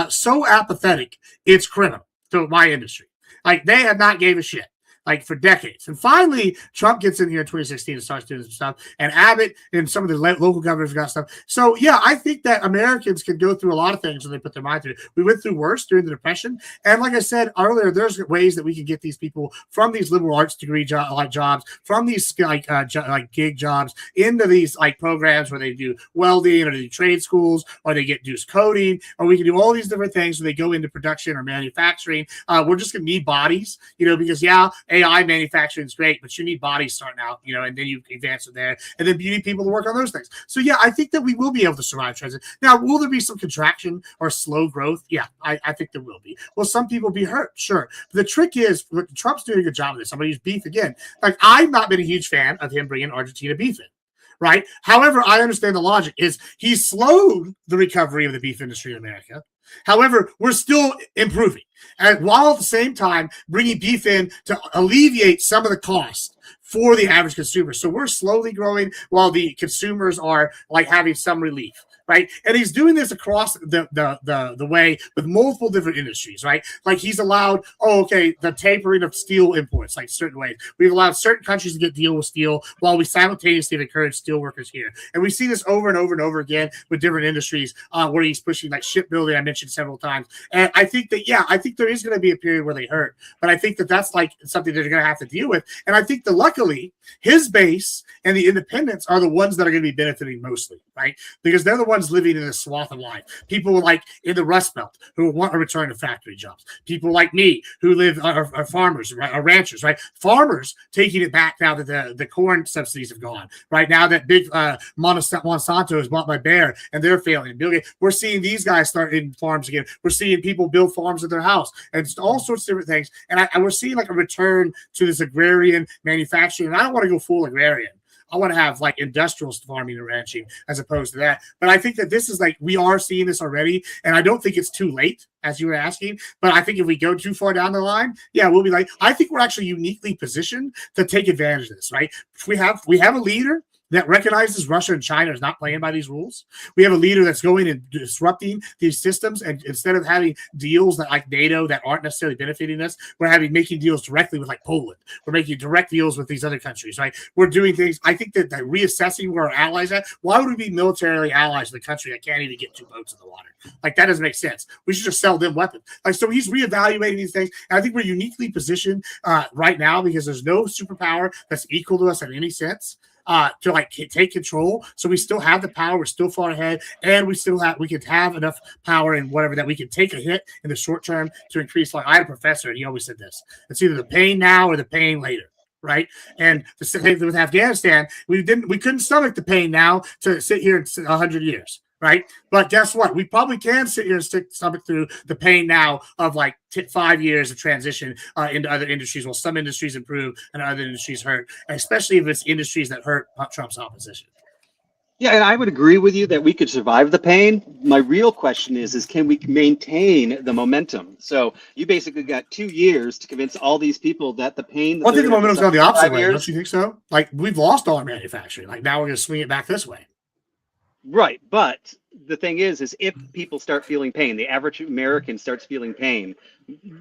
so apathetic, it's criminal to my industry. They have not gave a shit. For decades. And finally, Trump gets in here in 2016 and starts doing some stuff. And Abbott and some of the local governors got stuff. So, yeah, I think that Americans can go through a lot of things when they put their mind through it. We went through worse during the Depression. And like I said earlier, there's ways that we can get these people from these liberal arts degree jobs, from these gig jobs, into these programs where they do welding or they do trade schools or they do coding, or we can do all these different things where they go into production or manufacturing. We're just going to need bodies, because, AI manufacturing is great, but you need bodies starting out, and then you advance from there, and then you need people to work on those things. So yeah, I think that we will be able to survive transit. Now, will there be some contraction or slow growth? Yeah, I think there will be. Will some people be hurt? Sure. But the trick is, look, Trump's doing a good job of this. I'm going to use beef again. Like, I've not been a huge fan of him bringing Argentina beef in. Right. However, I understand the logic is he slowed the recovery of the beef industry in America. However, we're still improving. And while at the same time bringing beef in to alleviate some of the costs for the average consumer. So we're slowly growing while the consumers are like having some relief. Right. And he's doing this across the way with multiple different industries. Right. Like he's allowed, the tapering of steel imports, like certain ways. We've allowed certain countries to get deal with steel while we simultaneously encourage steel workers here. And we see this over and over and over again with different industries where he's pushing like shipbuilding. I mentioned several times. And I think that, I think there is going to be a period where they hurt. But I think that that's like something they're going to have to deal with. And I think that luckily his base and the independents are the ones that are going to be benefiting mostly. Right. Because they're the ones living in a swath of life. People like in the Rust Belt who want to return to factory jobs. People like me who live are farmers, right, are ranchers, right? Farmers taking it back now that the corn subsidies have gone. Right now that big Monsanto is bought by Bayer and they're failing. We're seeing these guys start in farms again. We're seeing people build farms at their house and just all sorts of different things. And we're seeing like a return to this agrarian manufacturing. And I don't want to go full agrarian. I want to have like industrial farming and ranching as opposed to that. But I think that this is like, we are seeing this already. And I don't think it's too late, as you were asking. But I think if we go too far down the line, we'll be like, I think we're actually uniquely positioned to take advantage of this, right? We have a leader that recognizes Russia and China is not playing by these rules. We have a leader that's going and disrupting these systems. And instead of having deals that like NATO that aren't necessarily benefiting us, we're making deals directly with like Poland. We're making direct deals with these other countries, right? We're doing things. I think that reassessing where our allies at, why would we be militarily allies with a country that can't even get 2 boats in the water? Like that doesn't make sense. We should just sell them weapons. Like, so he's reevaluating these things. And I think we're uniquely positioned right now because there's no superpower that's equal to us in any sense. To like take control, so we still have the power. We're still far ahead, and we could have enough power and whatever that we can take a hit in the short term to increase. Like I had a professor, and he always said this: it's either the pain now or the pain later. Right. And the same with Afghanistan, we couldn't stomach the pain now to sit here in 100 years. Right. But guess what? We probably can sit here and stomach through the pain now of like 5 years of transition into other industries. While some industries improve and other industries hurt, especially if it's industries that hurt Trump's opposition. Yeah, and I would agree with you that we could survive the pain. My real question is can we maintain the momentum? So you basically got 2 years to convince all these people that the pain. I think the momentum's gone the opposite way. Don't you think so? Like we've lost all our manufacturing. Like now we're going to swing it back this way. Right. But the thing is if people start feeling pain, the average American starts feeling pain,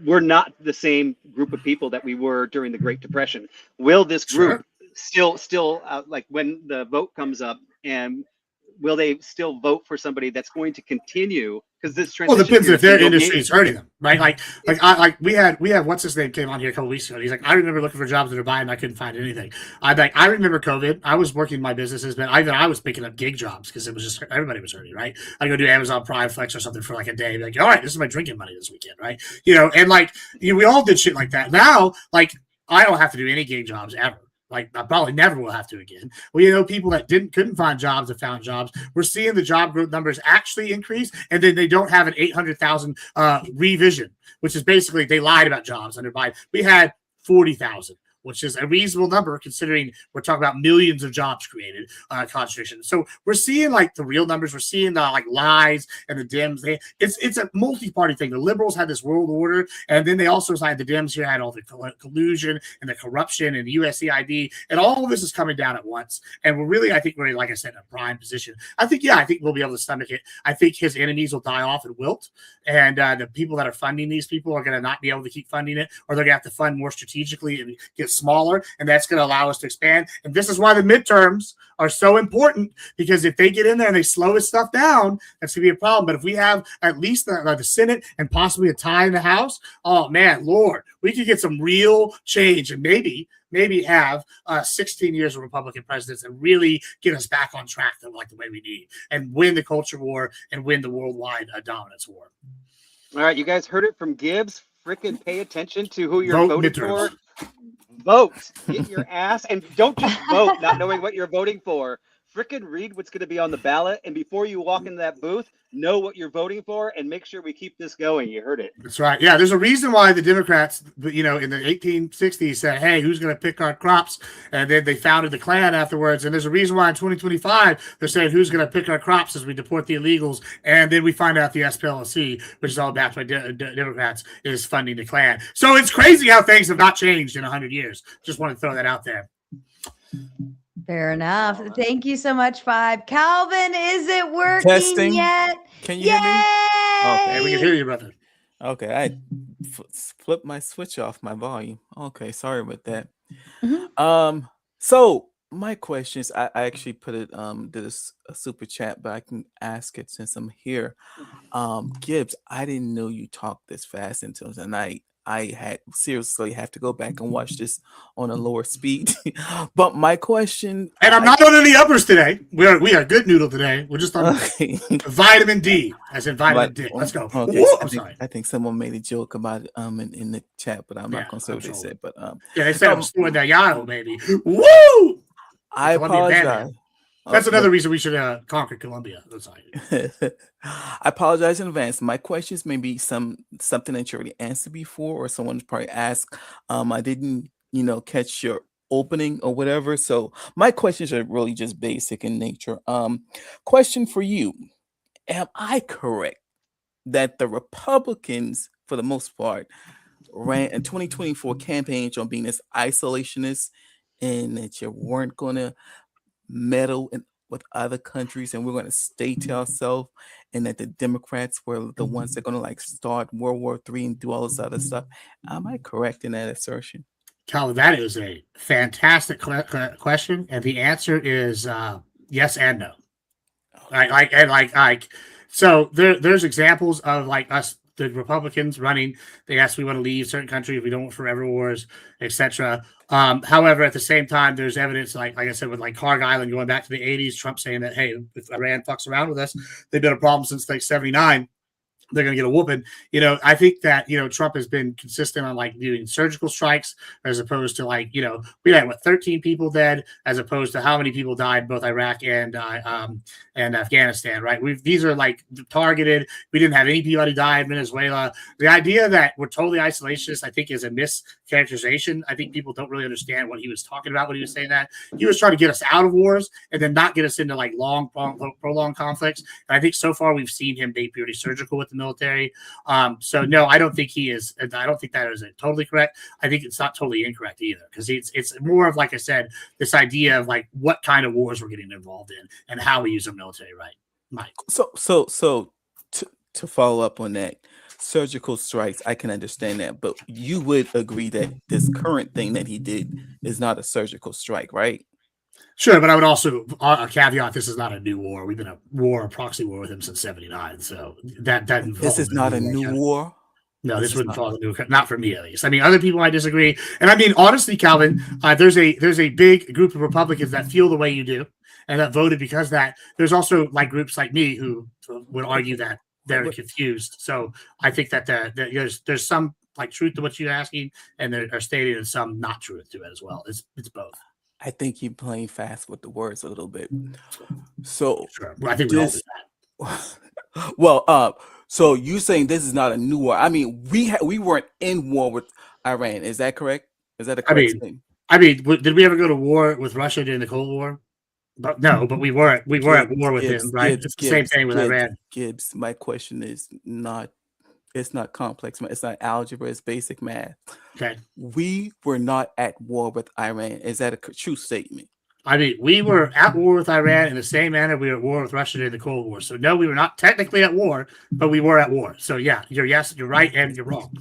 we're not the same group of people that we were during the Great Depression. Will this group still like when the vote comes up, and will they still vote for somebody that's going to continue? Because this transition. Well, it depends if their industry is hurting them, right? We had what's his name came on here a couple weeks ago. He's like, I remember looking for jobs in Dubai and I couldn't find anything. I remember COVID. I was working my businesses, but I was picking up gig jobs because it was just everybody was hurting, right? I go do Amazon Prime Flex or something for like a day, like, all right, this is my drinking money this weekend, right? And like we all did shit like that. Now, like I don't have to do any gig jobs ever. Like I probably never will have to again. Well, people that couldn't find jobs have found jobs. We're seeing the job growth numbers actually increase, and then they don't have an 800,000 revision, which is basically they lied about jobs under Biden. We had 40,000. Which is a reasonable number considering we're talking about millions of jobs created, concentration. So we're seeing like the real numbers. We're seeing the like lies and the Dems. It's a multi-party thing. The liberals had this world order, and then they also had the Dems here had all the collusion and the corruption and the USAID, and all of this is coming down at once. And I think we're like I said, in a prime position. I think we'll be able to stomach it. I think his enemies will die off and wilt, and the people that are funding these people are going to not be able to keep funding it, or they're going to have to fund more strategically and get smaller, and that's going to allow us to expand. And this is why the midterms are so important, because if they get in there and they slow this stuff down, that's going to be a problem. But if we have at least the Senate and possibly a tie in the House, oh man, Lord, we could get some real change and maybe have 16 years of Republican presidents and really get us back on track to like the way we need and win the culture war and win the worldwide dominance war. All right, you guys heard it from Gibbs. Frickin' pay attention to who you're voting for. Vote. Get your ass, and don't just vote not knowing what you're voting for. Frickin' read what's going to be on the ballot, and before you walk into that booth, know what you're voting for, and make sure we keep this going. You heard it. That's right. Yeah, there's a reason why the Democrats, in the 1860s said, hey, who's going to pick our crops? And then they founded the Klan afterwards. And there's a reason why in 2025 they're saying who's going to pick our crops as we deport the illegals. And then we find out the SPLC, which is all backed by Democrats, is funding the Klan. So it's crazy how things have not changed in 100 years. Just want to throw that out there. Fair enough. Thank you so much, Five. Calvin, is it working Testing. yet? Can you hear me? Okay, we can hear you, brother. Okay, I flipped my switch off my volume. Okay, sorry about that. So my questions, I actually put it did a super chat, but I can ask it since I'm here. Gibbs, I didn't know you talked this fast until tonight. I had seriously have to go back and watch this on a lower speed. But my question, and I'm not on any uppers today. We are good noodle today. We're just on vitamin D, as in vitamin D. Let's go. Okay, Woo, I'm sorry. I think someone made a joke about it in the chat, but I'm not gonna say what they said. But yeah, they said I'm doing that Yano, baby. Woo! I apologize. That's another reason we should conquer Colombia. That's I apologize in advance. My questions may be something that you already answered before, or someone's probably asked. I didn't, catch your opening or whatever. So my questions are really just basic in nature. Question for you: am I correct that the Republicans, for the most part, ran in 2024 campaigns on being this isolationist, and that you weren't going to meddle with other countries and we're going to stay to ourselves, and that the Democrats were the ones that are going to start World War III and do all this other stuff? Am I correct in that assertion? Calvin, that is a fantastic question, and the answer is yes and no. So there's examples of us, the Republicans running. They ask we want to leave certain countries, we don't want forever wars, etc. However, at the same time, there's evidence, like I said, with Carg Island going back to the 80s, Trump saying that, hey, if Iran fucks around with us, they've been a problem since 79. They're going to get a whooping. I think that, Trump has been consistent on doing surgical strikes as opposed to we had 13 people dead as opposed to how many people died in both Iraq and Afghanistan, right? These are targeted. We didn't have anybody die in Venezuela. The idea that we're totally isolationist, I think, is a mischaracterization. I think people don't really understand what he was talking about when he was saying that. He was trying to get us out of wars and then not get us into long, prolonged conflicts. And I think so far we've seen him be pretty surgical with the military. So no, I don't think he is. I don't think that is totally correct. I think it's not totally incorrect either, because it's more of, like I said, this idea of what kind of wars we're getting involved in and how we use our military, right? Mike. So to follow up on that, surgical strikes, I can understand that, but you would agree that this current thing that he did is not a surgical strike, right? Sure, but I would also caveat: this is not a new war. We've been a proxy war with him since '79. So that this is not a new war. No, this wouldn't fall into, not for me at least. I mean, other people might disagree, and I mean, honestly, Calvin, there's a big group of Republicans that feel the way you do and that voted because that. There's also groups like me who would argue that they're confused. So I think that there's some truth to what you're asking, and there are stated and some not truth to it as well. It's both. I think you're playing fast with the words a little bit. So sure. Well, I think we all do that. Well, so you saying this is not a new war? I mean, we weren't in war with Iran. Is that correct? Is that a correct thing? I mean, did we ever go to war with Russia during the Cold War? But no, but we were at war with him, right? It's the same thing with Iran. Gibbs, my question is not. It's not complex. It's not algebra. It's basic math. Okay. We were not at war with Iran. Is that a true statement? I mean, we were at war with Iran in the same manner we were at war with Russia during the Cold War. So no, we were not technically at war, but we were at war. So yeah, you're right, and you're wrong.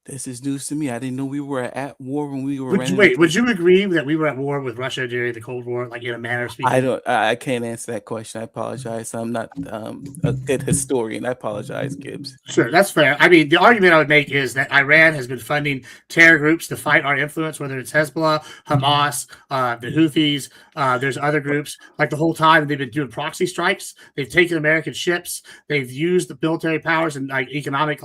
This is news to me. I didn't know we were at war when we were. Would you agree that we were at war with Russia during the Cold War, in a manner of speaking? I can't answer that question. I apologize. I'm not a good historian. I apologize, Gibbs. Sure, that's fair. I mean, the argument I would make is that Iran has been funding terror groups to fight our influence, whether it's Hezbollah, Hamas, the Houthis. There's other groups. The whole time they've been doing proxy strikes. They've taken American ships. They've used the military powers and economic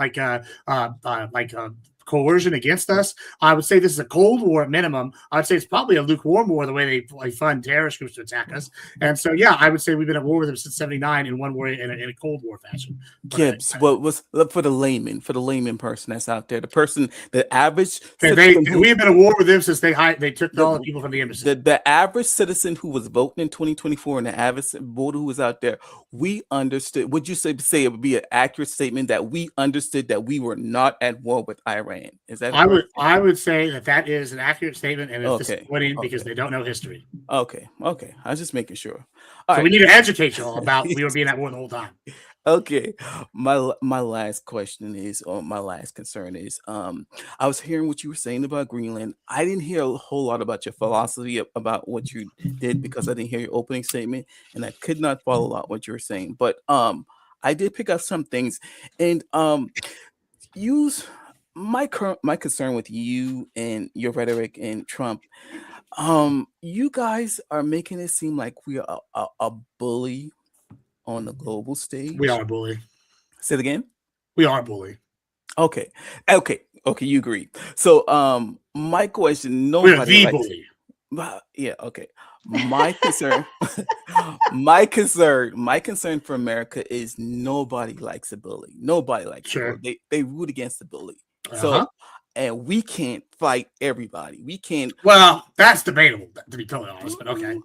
coercion against us. I would say this is a Cold War at minimum. I would say it's probably a lukewarm war the way they fund terrorist groups to attack us. And so, yeah, I would say we've been at war with them since '79 in one war in a Cold War fashion. Gibbs, what was for the layman person that's out there, the person, the average. We've been at war with them since they took all the people from the embassy. The average citizen who was voting in 2024 and the average voter who was out there, we understood. Would you say it would be an accurate statement that we understood that we were not at war with Iran? Is that I would say that is an accurate statement, and it's disappointing because they don't know history. Okay. I was just making sure. So we need to educate you all about we were being at war the whole time. Okay, my last question is, or my last concern is, I was hearing what you were saying about Greenland. I didn't hear a whole lot about your philosophy about what you did because I didn't hear your opening statement, and I could not follow a lot what you were saying. But I did pick up some things, and my concern with you and your rhetoric and Trump. You guys are making it seem like we are a bully on the global stage. We are a bully. Say it again. We are a bully. Okay. You agree. So, my question: nobody likes bully. Yeah. Okay. My concern, my concern for America is nobody likes a bully. Nobody likes a bully. They root against the bully. So. And we can't fight everybody. We can't. Well, that's debatable, to be totally honest. But okay,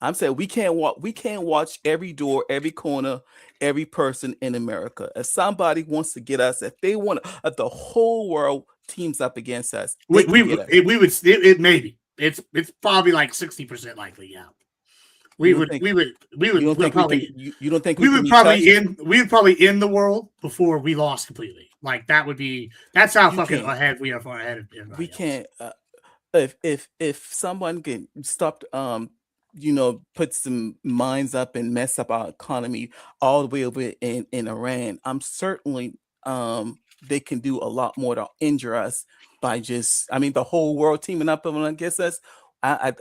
I'm saying we can't watch every door, every corner, every person in America. If somebody wants to get us, if they want, if the whole world teams up against us, we would maybe. It's probably like 60% likely. Yeah, we would probably end the world before we lost completely. Like that's how fucking ahead we are far ahead of everybody. We can't if someone can stop put some mines up and mess up our economy all the way over in Iran, I'm certainly they can do a lot more to injure us by the whole world teaming up against us. I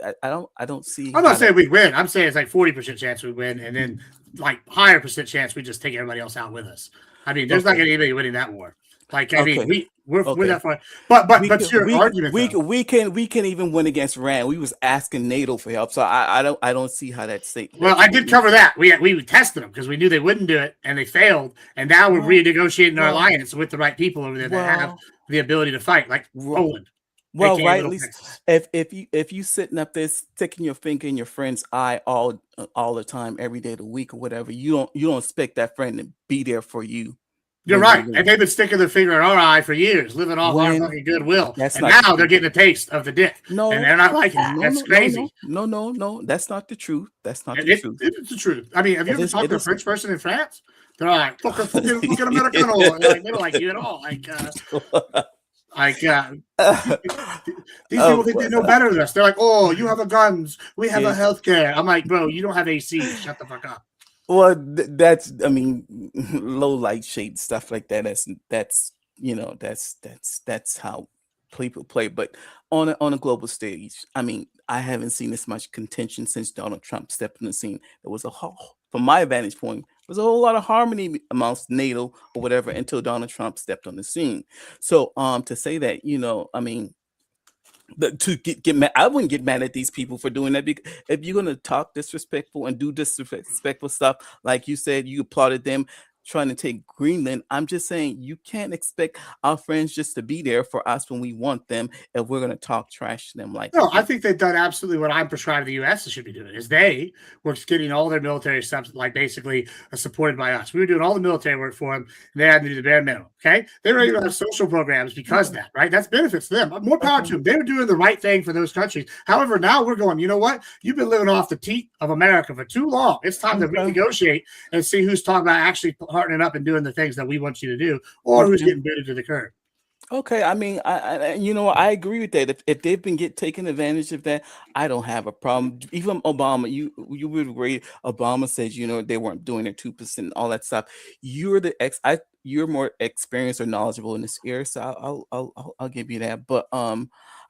don't see. I'm not saying we win. I'm saying it's like 40% chance we win, and then like higher percent chance we just take everybody else out with us. I mean, there's not going to be anybody winning that war. Like mean, we're that far. But your argument, we can even win against Iran. We was asking NATO for help, so I don't see how that's safe. Well, I did cover that. We tested them because we knew they wouldn't do it, and they failed. And now we're renegotiating our alliance with the right people over there that have the ability to fight, like Poland. Well, right. At least if you sitting up there sticking your finger in your friend's eye all the time, every day of the week or whatever, you don't expect that friend to be there for you. You're right, and they've been sticking their finger in our eye for years, living off our fucking goodwill. And now they're getting a taste of the dick. No, and they're not liking it. That's crazy. No, that's not the truth. That's not the truth. It's the truth. I mean, have you ever talked to a French person in France? They're like, fucking Americano. Like, they don't like you at all. These people think they know better than us. They're like, oh, you have guns. We have a healthcare. I'm like, bro, you don't have AC. Shut the fuck up. Well, that's low light shade stuff like that. That's how people play. But on a global stage, I mean, I haven't seen this much contention since Donald Trump stepped in the scene. There was from my vantage point, there was a whole lot of harmony amongst NATO or whatever until Donald Trump stepped on the scene. So to say that, to get mad, I wouldn't get mad at these people for doing that, because if you're gonna talk disrespectful and do disrespectful stuff, like you said, you applauded them trying to take Greenland. I'm just saying you can't expect our friends just to be there for us when we want them, if we're gonna talk trash to them like no. I think they've done absolutely what I'm prescribing the U.S. should be doing. Is they were getting all their military stuff like basically supported by us. We were doing all the military work for them, and they had to do the bare minimum. Okay, they were able to have social programs because of that, right? That's benefits to them. More power to them. They were doing the right thing for those countries. However, now we're going, you know what? You've been living off the teat of America for too long. It's time to renegotiate and see who's talking about actually partnering up and doing the things that we want you to do, or who's getting booted to the curb. Okay, I mean, I agree with that. If they've been taking advantage of that, I don't have a problem. Even Obama, you would agree. Obama said, they weren't doing their 2% and all that stuff. You're the you're more experienced or knowledgeable in this area, so I'll give you that. But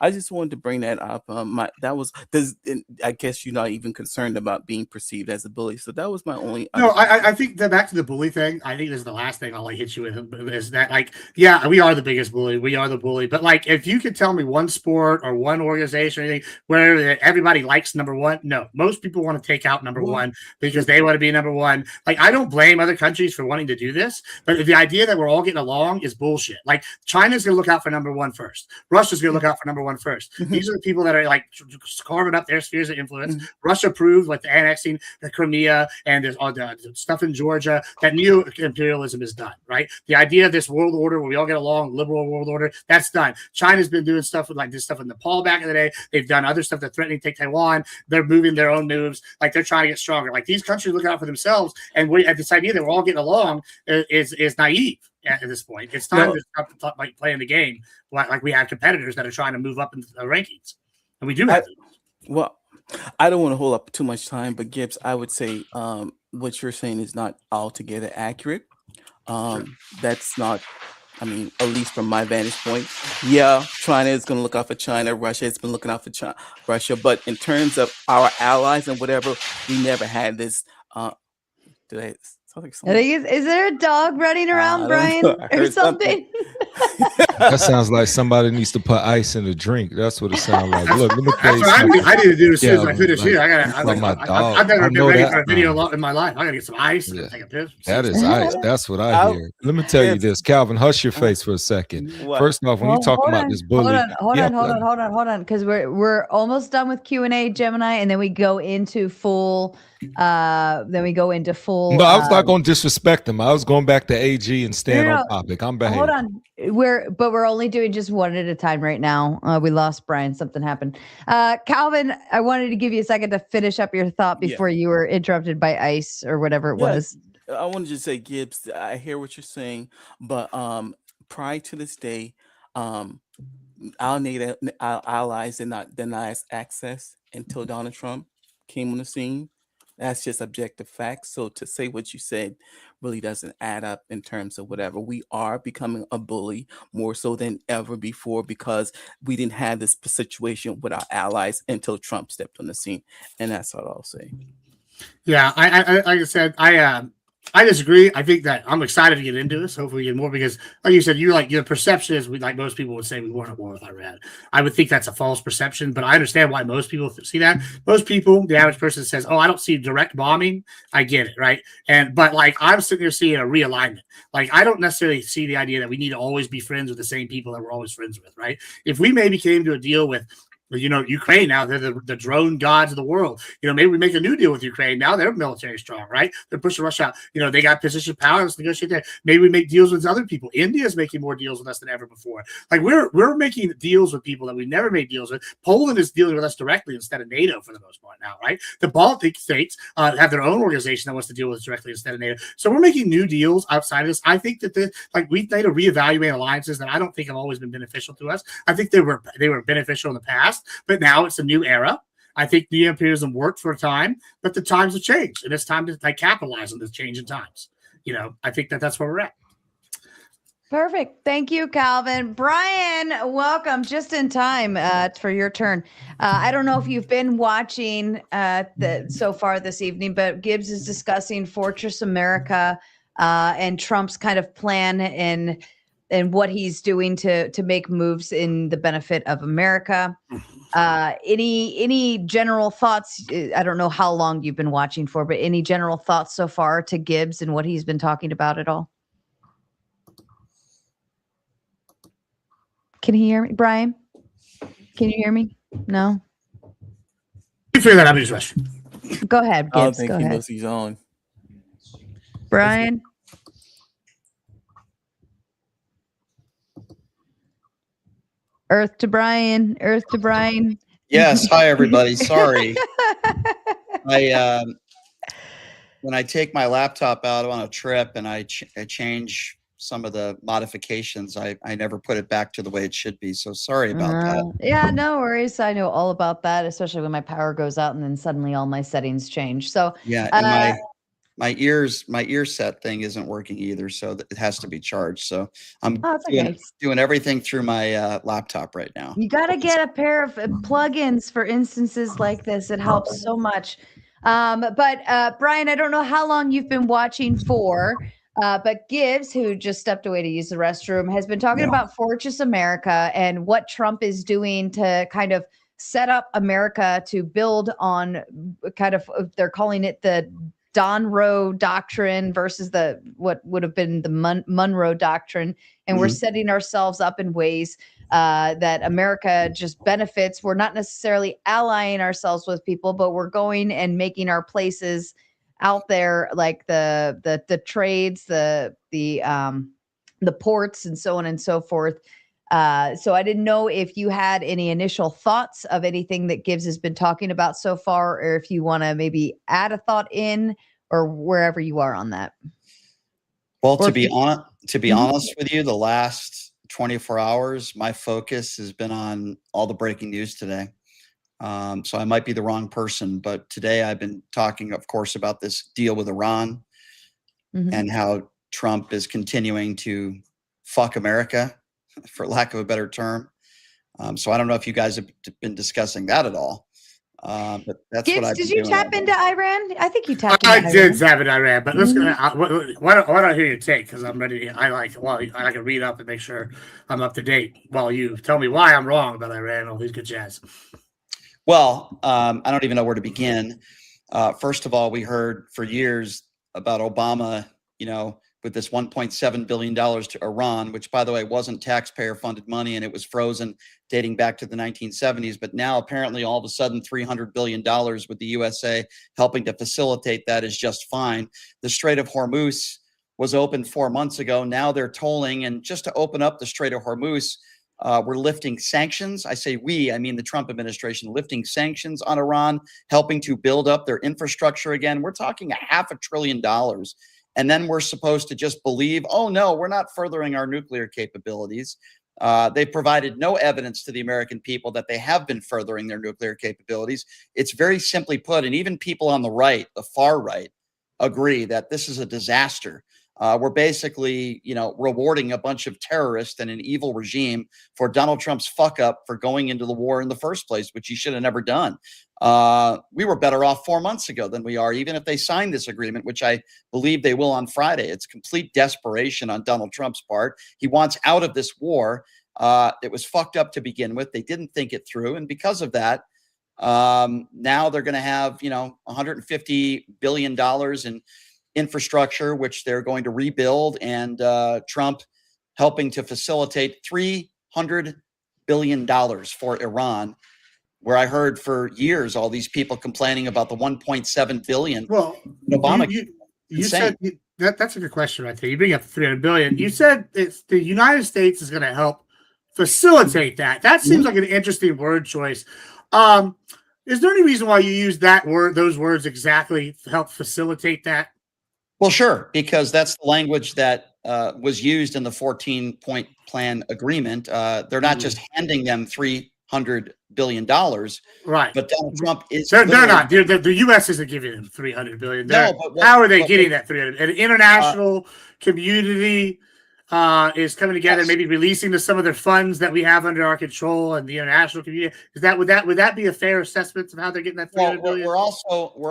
I just wanted to bring that up. I guess you're not even concerned about being perceived as a bully, so that was my only. No, I think that back to the bully thing. I think this is the last thing I'll hit you with is that, like, yeah, we are the biggest bully. We are the bully. But like, if you could tell me one sport or one organization or anything where everybody likes number one, no, most people want to take out number one because they want to be number one. Like, I don't blame other countries for wanting to do this, but the idea that we're all getting along is bullshit. Like, China's going to look out for number one first. Russia's going to look out for number one first. These are the people that are like carving up their spheres of influence. Russia proved like the annexing the Crimea and all the stuff in Georgia that neo-imperialism is done, right? The idea of this world order where we all get along, liberal world order, that's done. China's been doing stuff with like this stuff in Nepal back in the day. They've done other stuff that's threatening to take Taiwan. They're moving their own moves. Like, they're trying to get stronger. Like, these countries look out for themselves, and this idea that we're all getting along is naive. At this point, it's time to stop playing the game like we have competitors that are trying to move up in the rankings, and we do have them. Well, I don't want to hold up too much time, but Gibbs, I would say what you're saying is not altogether accurate. That's not, I mean, at least from my vantage point. Yeah, China is going to look out for China. Russia has been looking out for Russia, but in terms of our allies and whatever, we never had this. Is there a dog running around, Brian, or something? That sounds like somebody needs to put ice in a drink. That's what it sounds like. Look, let me tell you something. I need to do as soon as I finish here. I've never been ready for a video in my life. I gotta get some ice and take a piss. That is ice. That's what I hear. Let me tell you this, Calvin. Hush your face for a second. First off, when you talk about this bully, hold on, because we're almost done with Q&A, Gemini, and then we go into full. No, I was not going to disrespect him. I was going back to AG and stand on topic. I'm behaving. Hold on, we're only doing just one at a time right now. We lost Brian. Something happened. Calvin, I wanted to give you a second to finish up your thought before you were interrupted by ice or whatever it was. I wanted to say, Gibbs, I hear what you're saying, but prior to this day, our allies did not deny us access until Donald Trump came on the scene. That's just objective facts. So to say what you said really doesn't add up in terms of whatever. We are becoming a bully more so than ever before because we didn't have this situation with our allies until Trump stepped on the scene. And that's all I'll say. Yeah, I like I said, I disagree. I think that I'm excited to get into this. Hopefully we get more because, like you said, your perception is like most people would say we weren't at war with Iran. I would think that's a false perception, but I understand why most people see that. Most people, the average person says, "Oh, I don't see direct bombing." I get it, right? But like I'm sitting here seeing a realignment. Like I don't necessarily see the idea that we need to always be friends with the same people that we're always friends with, right? If we maybe came to a deal with Ukraine now, they're the drone gods of the world. Maybe we make a new deal with Ukraine. Now they're military strong, right? They're pushing Russia out. They got position power. Let's negotiate there. Maybe we make deals with other people. India's making more deals with us than ever before. Like we're making deals with people that we never made deals with. Poland is dealing with us directly instead of NATO for the most part now, right? The Baltic states have their own organization that wants to deal with us directly instead of NATO. So we're making new deals outside of this. I think that we've made to reevaluate alliances that I don't think have always been beneficial to us. I think they were beneficial in the past. But now it's a new era. I think neo-imperialism worked for a time, but the times have changed, and it's time to capitalize on this change in times. I think that's where we're at. Perfect. Thank you, Calvin. Brian, welcome. Just in time for your turn. I don't know if you've been watching so far this evening, but Gibbs is discussing Fortress America and Trump's kind of plan and what he's doing to make moves in the benefit of America. Any general thoughts? I don't know how long you've been watching for, but any general thoughts so far to Gibbs and what he's been talking about at all? Can you hear me, Brian? Can you hear me? No. You figure that out in his restroom. Go ahead, Gibbs. I don't think Go he ahead. knows he's on. Brian. Earth to Brian. Earth to Brian. Yes. Hi, everybody. Sorry. When I take my laptop out on a trip and I change some of the modifications, I never put it back to the way it should be. So sorry about that. Yeah, no worries. I know all about that, especially when my power goes out and then suddenly all my settings change. So yeah, my ear set thing isn't working either, so it has to be charged. So I'm doing everything through my laptop right now. You got to get a pair of plugins for instances like this. It helps so much. But Brian, I don't know how long you've been watching for, but Gibbs, who just stepped away to use the restroom, has been talking about Fortress America and what Trump is doing to kind of set up America to build on kind of, they're calling it the Monroe Doctrine versus what would have been the Monroe Doctrine. And we're setting ourselves up in ways that America just benefits. We're not necessarily allying ourselves with people, but we're going and making our places out there, like the trades, the ports, and so on and so forth. So I didn't know if you had any initial thoughts of anything that Gibbs has been talking about so far, or if you want to maybe add a thought in, or wherever you are on that. Well, to be honest with you, the last 24 hours, my focus has been on all the breaking news today. So I might be the wrong person, but today I've been talking, of course, about this deal with Iran and how Trump is continuing to fuck America, for lack of a better term. So I don't know if you guys have been discussing that at all. But that's Gibbs, what I've did been you doing. tap into Iran? I think you tapped into I Iran. did tap into Iran, but let's why don't I hear your take, because I'm ready. I can read up and make sure I'm up to date while you tell me why I'm wrong about Iran, all these good jazz. Well, I don't even know where to begin. First of all, we heard for years about Obama, with this $1.7 billion to Iran, which, by the way, wasn't taxpayer funded money, and it was frozen dating back to the 1970s. But now apparently all of a sudden $300 billion with the USA helping to facilitate that is just fine. The Strait of Hormuz was opened 4 months ago. Now they're tolling. And just to open up the Strait of Hormuz, we're lifting sanctions. I say we, I mean the Trump administration, lifting sanctions on Iran, helping to build up their infrastructure again. We're talking $500 billion. And then we're supposed to just believe, oh, no, we're not furthering our nuclear capabilities. They provided no evidence to the American people that they have been furthering their nuclear capabilities. It's very simply put, and even people on the right, the far right, agree that this is a disaster. We're basically, rewarding a bunch of terrorists and an evil regime for Donald Trump's fuck up for going into the war in the first place, which he should have never done. We were better off 4 months ago than we are, even if they signed this agreement, which I believe they will on Friday. It's complete desperation on Donald Trump's part. He wants out of this war. It was fucked up to begin with. They didn't think it through. And because of that, now they're going to have, $150 billion in infrastructure, which they're going to rebuild, and Trump helping to facilitate $300 billion for Iran, where I heard for years all these people complaining about the $1.7 billion. Well, Obama, you said that's a good question right there. You bring up $300 billion. You said it's the United States is going to help facilitate that. That seems like an interesting word choice. Is there any reason why you use those words exactly to help facilitate that? Well, sure, because that's the language that was used in the 14-point plan agreement. They're not just handing them $300 billion, right? But Donald Trump is. They're not. The U.S. isn't giving them $300 billion. No, how are they getting that $300? An international community is coming together, maybe releasing some of their funds that we have under our control, and the international community. Would that be a fair assessment of how they're getting that $300 billion? We're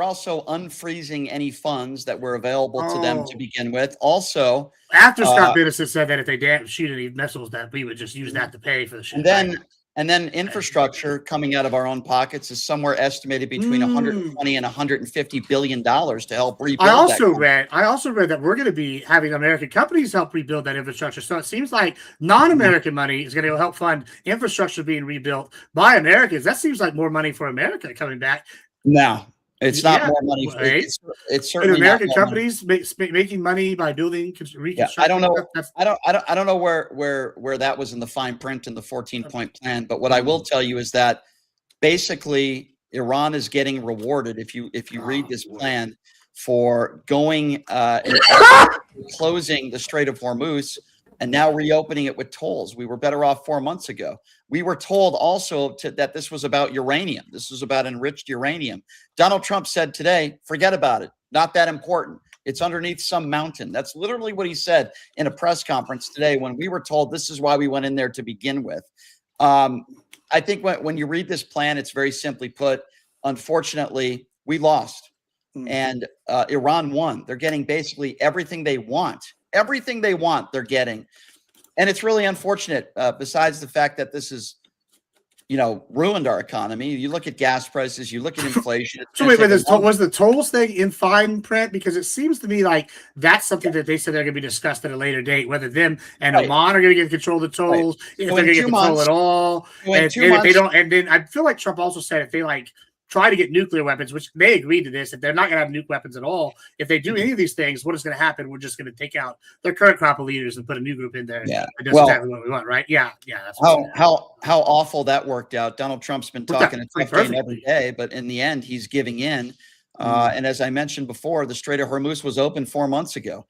also unfreezing any funds that were available to them to begin with. Also, after Scott Bennison said that if they shoot any missiles, that we would just use that to pay for the shit. And then infrastructure coming out of our own pockets is somewhere estimated between $120 and $150 billion to help rebuild. I also read that we're going to be having American companies help rebuild that infrastructure. So it seems like non-American money is going to help fund infrastructure being rebuilt by Americans. That seems like more money for America coming back. No, it's not more money. Right? It's certainly American not more companies making money by building reconstruction. I don't know. I don't know where that was in the fine print in the 14-point plan. But what I will tell you is that basically Iran is getting rewarded if you read this plan for going and closing the Strait of Hormuz and now reopening it with tolls. We were better off 4 months ago. We were told also that this was about uranium. This was about enriched uranium. Donald Trump said today, forget about it. Not that important. It's underneath some mountain. That's literally what he said in a press conference today when we were told this is why we went in there to begin with. I think when you read this plan, it's very simply put, unfortunately, we lost. And Iran won. They're getting basically everything they want. Everything they want, they're getting. And it's really unfortunate, besides the fact that this is, ruined our economy. You look at gas prices, you look at inflation. So wait, was the tolls thing in fine print? Because it seems to me like that's something that they said they're going to be discussed at a later date, whether them and Oman are going to get control of the tolls, if they're going to get control at all. And if they don't, and then I feel like Trump also said if they try to get nuclear weapons, which they agreed to this, if they're not going to have nuke weapons at all, if they do any of these things, what is going to happen? We're just going to take out their current crop of leaders and put a new group in there. Yeah, that's exactly what we want, right? Yeah. That's how awful that worked out. Donald Trump's been talking a tough game every day, but in the end, he's giving in. And as I mentioned before, the Strait of Hormuz was open 4 months ago.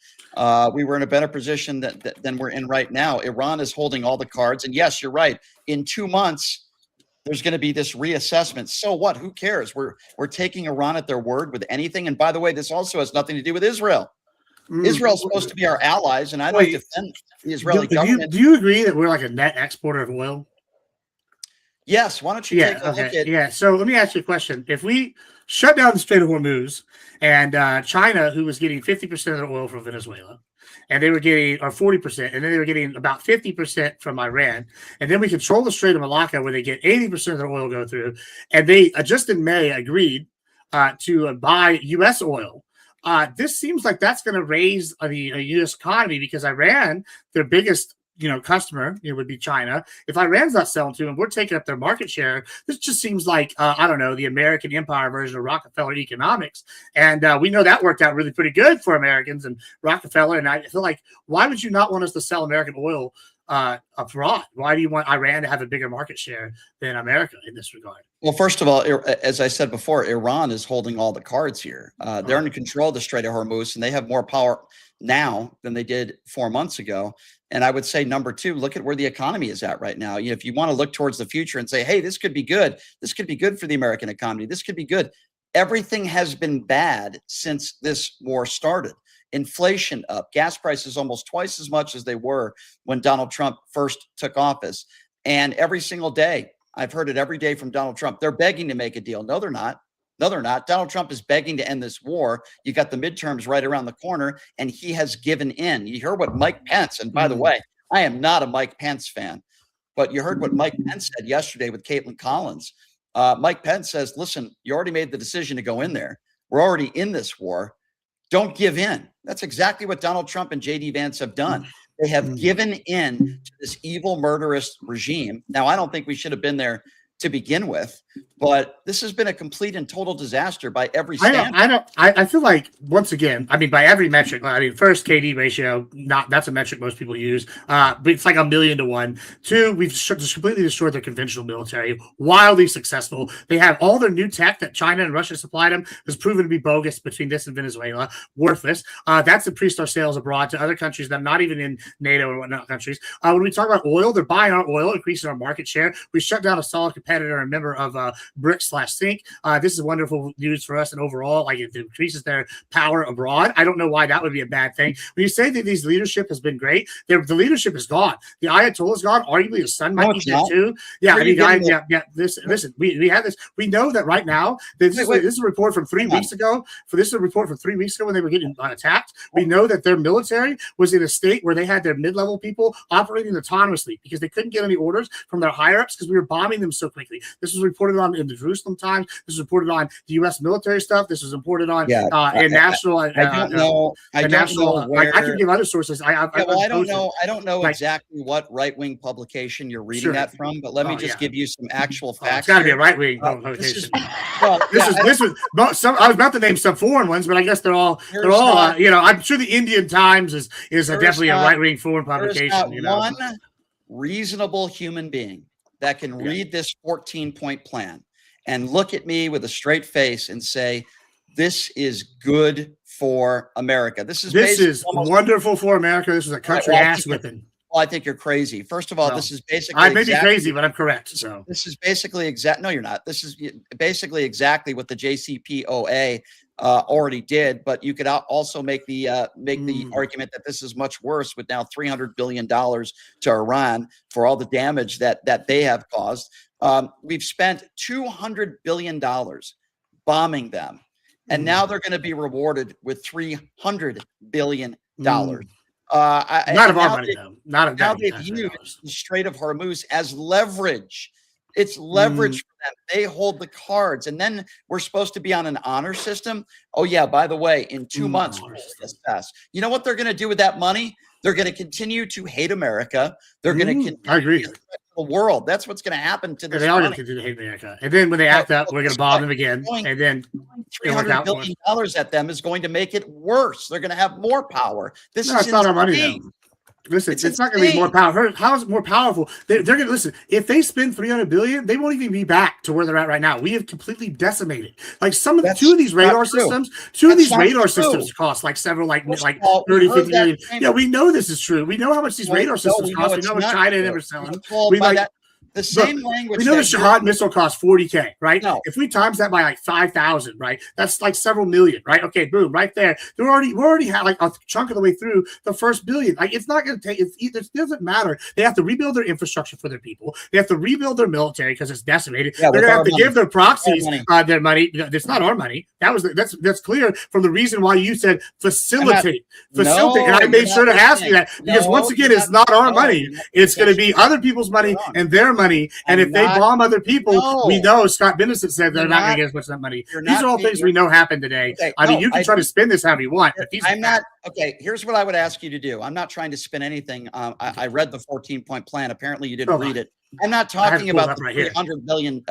We were in a better position than we're in right now. Iran is holding all the cards, and yes, you're right. In 2 months, there's going to be this reassessment. So what? Who cares? We're taking Iran at their word with anything. And by the way, this also has nothing to do with Israel. Israel's supposed to be our allies, and I don't defend the Israeli government. Do you agree that we're like a net exporter of oil? Yes. Why don't you take a look at? Yeah. So let me ask you a question. If we shut down the Strait of Hormuz and China, who was getting 50% of their oil from Venezuela, and they were getting, or 40%, and then they were getting about 50% from Iran. And then we control the Strait of Malacca where they get 80% of their oil go through. And they just in May agreed to buy U.S. oil. This seems like that's going to raise the U.S. economy because Iran, their biggest customer, would be China. If Iran's not selling to them, we're taking up their market share. This just seems like, I don't know, the American empire version of Rockefeller economics. And we know that worked out really pretty good for Americans and Rockefeller. And I feel like, why would you not want us to sell American oil abroad? Why do you want Iran to have a bigger market share than America in this regard? Well, first of all, as I said before, Iran is holding all the cards here. They're in control of the Strait of Hormuz, and they have more power now than they did 4 months ago. And I would say, number two, look at where the economy is at right now. If you want to look towards the future and say, hey, this could be good. This could be good for the American economy. This could be good. Everything has been bad since this war started. Inflation up, gas prices almost twice as much as they were when Donald Trump first took office. And every single day, I've heard it every day from Donald Trump, they're begging to make a deal. No, they're not. No, they're not. Donald Trump is begging to end this war. You got the midterms right around the corner, and he has given in. You heard what Mike Pence, and by the way, I am not a Mike Pence fan, but you heard what Mike Pence said yesterday with Caitlin Collins. Mike Pence says, listen, you already made the decision to go in there. We're already in this war. Don't give in. That's exactly what Donald Trump and J.D. Vance have done. They have given in to this evil, murderous regime. Now, I don't think we should have been there to begin with, but this has been a complete and total disaster by every standard. I feel like, once again, by every metric, first KD ratio, that's a metric most people use, but it's like 1,000,000 to 1. Two, we've just completely destroyed their conventional military, wildly successful. They have all their new tech that China and Russia supplied them has proven to be bogus between this and Venezuela, worthless. That's increased our sales abroad to other countries that are not even in NATO or whatnot countries. When we talk about oil, they're buying our oil, increasing our market share. We shut down a solid competitor and member of BRICS/Sync. This is wonderful news for us, and overall, it increases their power abroad. I don't know why that would be a bad thing. When you say that these leadership has been great, the leadership is gone. The Ayatollah is gone. Arguably, his son might be dead too. Yeah, Listen, we have this. We know that right now. This is a report from 3 weeks ago. This is a report from 3 weeks ago when they were getting attacked. We know that their military was in a state where they had their mid-level people operating autonomously because they couldn't get any orders from their higher-ups because we were bombing them so quickly. This was reported on in the Jerusalem Times. This was reported on the U.S. military stuff. This was reported on in national. I don't know. I don't know where. I can give other sources. I don't know. I don't know exactly what right-wing publication you're reading that from, but let me just give you some actual facts. It's got to be a right-wing publication. This was some. I was about to name some foreign ones, but I guess they're all. I'm sure the Indian Times is definitely a right-wing foreign publication. One reasonable human being that can read this 14-point plan and look at me with a straight face and say, this is good for America. This is wonderful for America. This is a country ass whipping. Well, I think you're crazy. First of all, this is basically. I may be crazy, but I'm correct. So this is basically No, you're not. This is basically exactly what the JCPOA already did. But you could also make the argument that this is much worse, with now $300 billion to Iran for all the damage that they have caused. We've spent $200 billion bombing them, and now they're going to be rewarded with $300 billion. Not of our money, though. Now they've used the Strait of Hormuz as leverage. It's leverage for them. They hold the cards, and then we're supposed to be on an honor system. Oh yeah, by the way, in 2 months, we'll assess. You know what they're going to do with that money? They're going to continue to hate America. They're going to continue I agree. to threaten the world. That's what's going to happen to this. They are going to continue to hate America, and then when they act up, we're going to bomb them again, and then $300 billion at them is going to make it worse. They're going to have more power. This is not our money, though. Listen, it's not going to be more powerful. How is it more powerful? They're going to listen. If they spend $300 billion, they won't even be back to where they're at right now. We have completely decimated. Like two of these radar systems cost like several, like 30, 50 million. Yeah, we know this is true. We know how much these radar systems cost. We know how much China and them are selling. The same language. We know the Shahad missile costs $40K, right? No. If we times that by like 5,000, right? That's like several million, right? Okay, boom, right there. We're already had like a chunk of the way through the first billion. Like it's not going to take. It doesn't matter. They have to rebuild their infrastructure for their people. They have to rebuild their military because it's decimated. Yeah, they're going to have to give their proxies their money. It's not our money. That's clear from the reason why you said facilitate. And I made sure to ask you that because once again, it's not our money. It's going to be other people's money and their money. And if they bomb other people, we know Scott Bennison said they're not going to get as much of that money. These are all things we know happened today. I mean, you can try to spin this however you want. But I'm not. Okay, here's what I would ask you to do. I'm not trying to spin anything. I read the 14-point plan. Apparently, you didn't read it. I'm not talking about the $300 billion.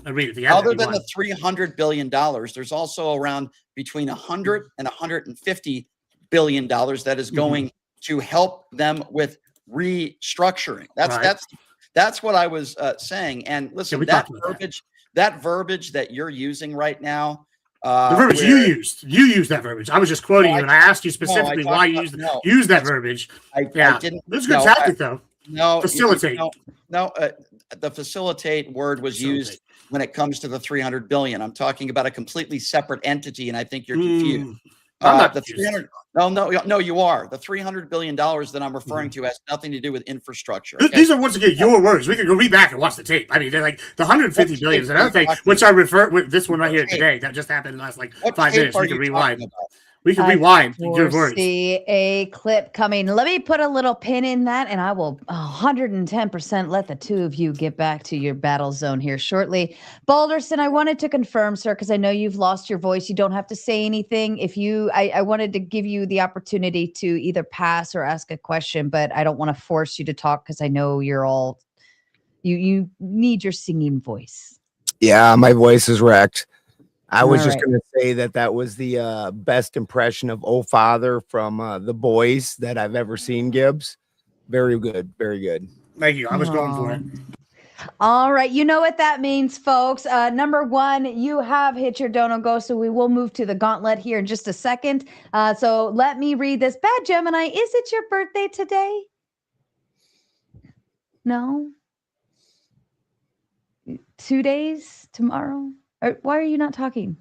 I read it. Other than the $300 billion, there's also around between $100 and $150 billion that is going to help them with restructuring. That's what I was saying. And listen, that verbiage that you're using right now, the verbiage you used that verbiage. I was just quoting you, and I asked you specifically why you used that verbiage. I didn't. It was a good tactic, though. No, facilitate. The facilitate word was used when it comes to the $300 billion. I'm talking about a completely separate entity, and I think you're confused. The 300. No, you are. The $300 billion that I'm referring to has nothing to do with infrastructure. Okay? These are once again your words. We can go read back and watch the tape. I mean, they're like the 150 billion is another thing, which I refer with this one right here today. That just happened in the last 5 minutes. We can rewind. We can rewind your words. See a clip coming. Let me put a little pin in that, and I will 110% let the two of you get back to your battle zone here shortly. Balderson, I wanted to confirm, sir, because I know you've lost your voice. You don't have to say anything. I wanted to give you the opportunity to either pass or ask a question, but I don't want to force you to talk because I know you're all you need your singing voice. Yeah, my voice is wrecked. I was just going to say that was the best impression of Oh Father from The Boys that I've ever seen, Gibbs. Very good. Very good. Thank you. I was going for it. All right. You know what that means, folks. Number one, you have hit your dono go, so we will move to the gauntlet here in just a second. So let me read this. Bad Gemini, is it your birthday today? No? 2 days? Tomorrow? Why are you not talking?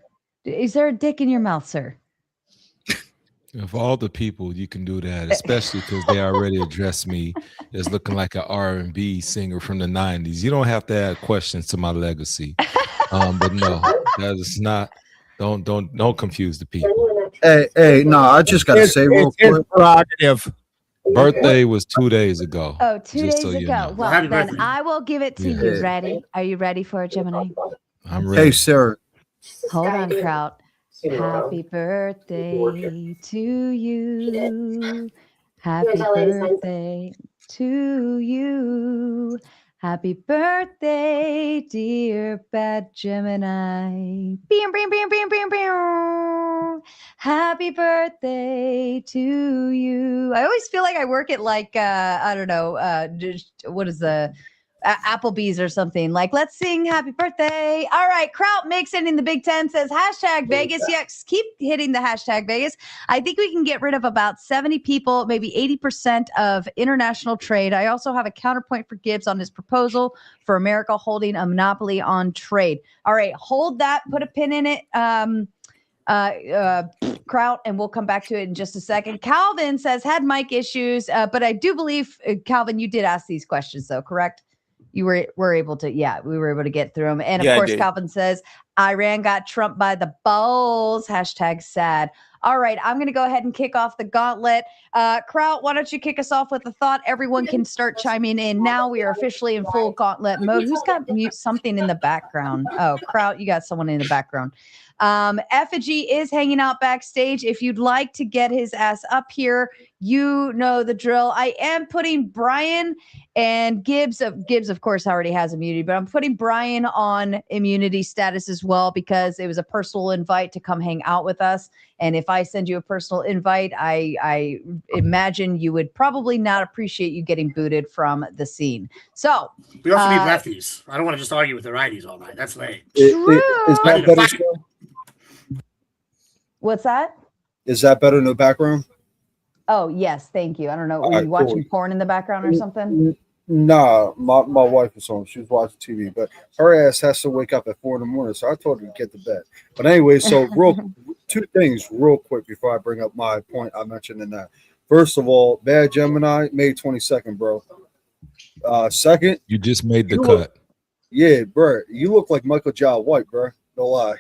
Is there a dick in your mouth, sir? Of all the people, you can do that, especially because they already addressed me as looking like an R&B singer from the 90s. You don't have to add questions to my legacy. But no, that is not. Don't confuse the people. Hey, no, I just got to say real quick. Prerogative. Birthday was 2 days ago. Oh, 2 days so ago. You know. Well, then birthday. I will give it to you. Ready? Are you ready for it, Gemini? I'm ready. Hey, sir. Hold on, Kraut. Happy birthday to you. Happy birthday to you. Happy birthday, dear Bad Gemini. Beam, beam, beam, beam, beam, beam. Happy birthday to you. I always feel like I work at like, I don't know, what is the Applebee's or something. Like, let's sing happy birthday. All right. Kraut makes it in the Big Ten, says hashtag Vegas. Yes, keep hitting the hashtag Vegas. I think we can get rid of about 70 people, maybe 80% of international trade. I also have a counterpoint for Gibbs on his proposal for America holding a monopoly on trade. All right. Hold that. Put a pin in it. Kraut, and we'll come back to it in just a second. Calvin says had mic issues, but I do believe, Calvin, you did ask these questions though, correct? You were able to, we were able to get through them. And of course, Calvin says Iran got trumped by the balls. Hashtag sad. All right, I'm going to go ahead and kick off the gauntlet. Kraut, why don't you kick us off with a thought? Everyone can start chiming in now. We are officially in full gauntlet mode. Who's got something in the background? Oh, Kraut, you got someone in the background. Effigy is hanging out backstage. If you'd like to get his ass up here, you know the drill. I am putting Brian and Gibbs. Gibbs, of course, already has immunity, but I'm putting Brian on immunity status as well because it was a personal invite to come hang out with us. And if I send you a personal invite, I imagine you would probably not appreciate you getting booted from the scene. So we also need lefties. I don't want to just argue with the righties all night. That's lame. True. Is that better still? What's that? Is that better in the background? Oh, yes. Thank you. I don't know. Were you watching porn in the background or something? Nah, my wife was home. She was watching TV, but her ass has to wake up at 4 a.m. So I told her to get to bed. But anyway, so two things real quick before I bring up my point I mentioned in that. First of all, Bad Gemini, May 22nd, bro. Second, you just made the cut. Yeah, bro. You look like Michael Jai White, bro. Don't lie.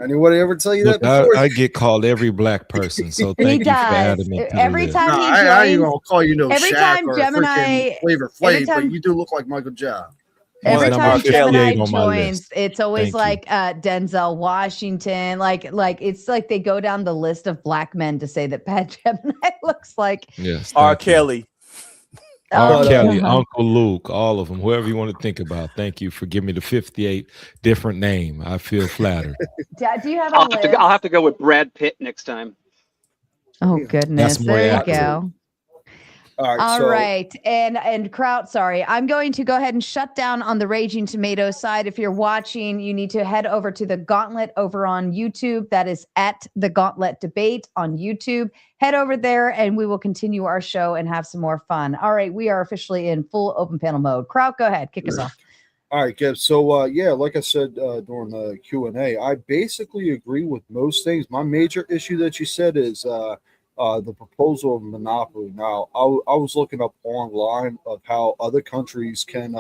Anybody ever tell you that before? I get called every black person, so thank you for adding me. Every time he joins, I ain't gonna call you no every Shaq time or Gemini, Flavor Flav, but you do look like Michael Jai. Every time Gemini joins, list. it's always like Denzel Washington. Like it's like they go down the list of black men to say that Bad Gemini looks like. Yes, R. Kelly. R. Kelly, Uncle Luke, all of them, whoever you want to think about. Thank you for giving me the 58 different name. I feel flattered. Do you have I'll have to go with Brad Pitt next time. Oh goodness, there you go. All right. And Kraut, sorry, I'm going to go ahead and shut down on the Raging Tomato side. If you're watching, you need to head over to the Gauntlet over on YouTube. That is at the Gauntlet Debate on YouTube. Head over there and we will continue our show and have some more fun. All right, we are officially in full open panel mode. Kraut, go ahead, kick us off. All right, Gibbs. So, like I said during the Q&A, I basically agree with most things. My major issue that you said is the proposal of monopoly. Now, I was looking up online of how other countries can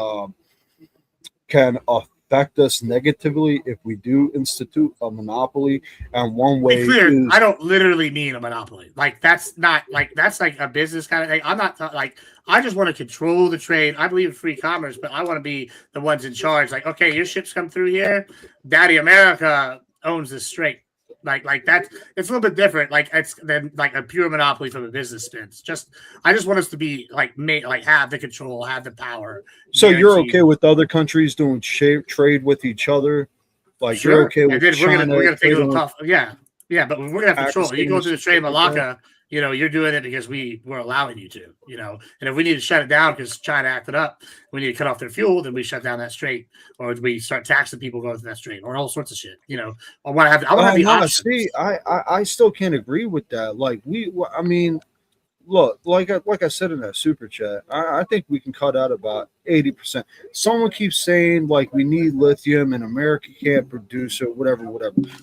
affect us negatively if we do institute a monopoly. And one way be clear, is, I don't literally mean a monopoly. Like that's not like that's like a business kind of thing. I'm not like I just want to control the trade. I believe in free commerce, but I want to be the ones in charge. Like, okay, your ships come through here. Daddy America owns this strait. Like that, it's a little bit different. Like it's than like a pure monopoly from a business spins. I just want us to be like have the control, have the power. So you're okay with other countries doing trade with each other? Like sure. You're okay with China? We're gonna take a little tough. with Yeah, but we're gonna have control. You go to the trade Pakistan, Malacca, you're doing it because we're allowing you to, And if we need to shut it down because China acted up, we need to cut off their fuel, then we shut down that strait, or we start taxing people going through that strait, or all sorts of shit. I want to have the options. See, I still can't agree with that. Like look, like I said in that super chat, I think we can cut out about 80%. Someone keeps saying like we need lithium and America can't produce it, whatever.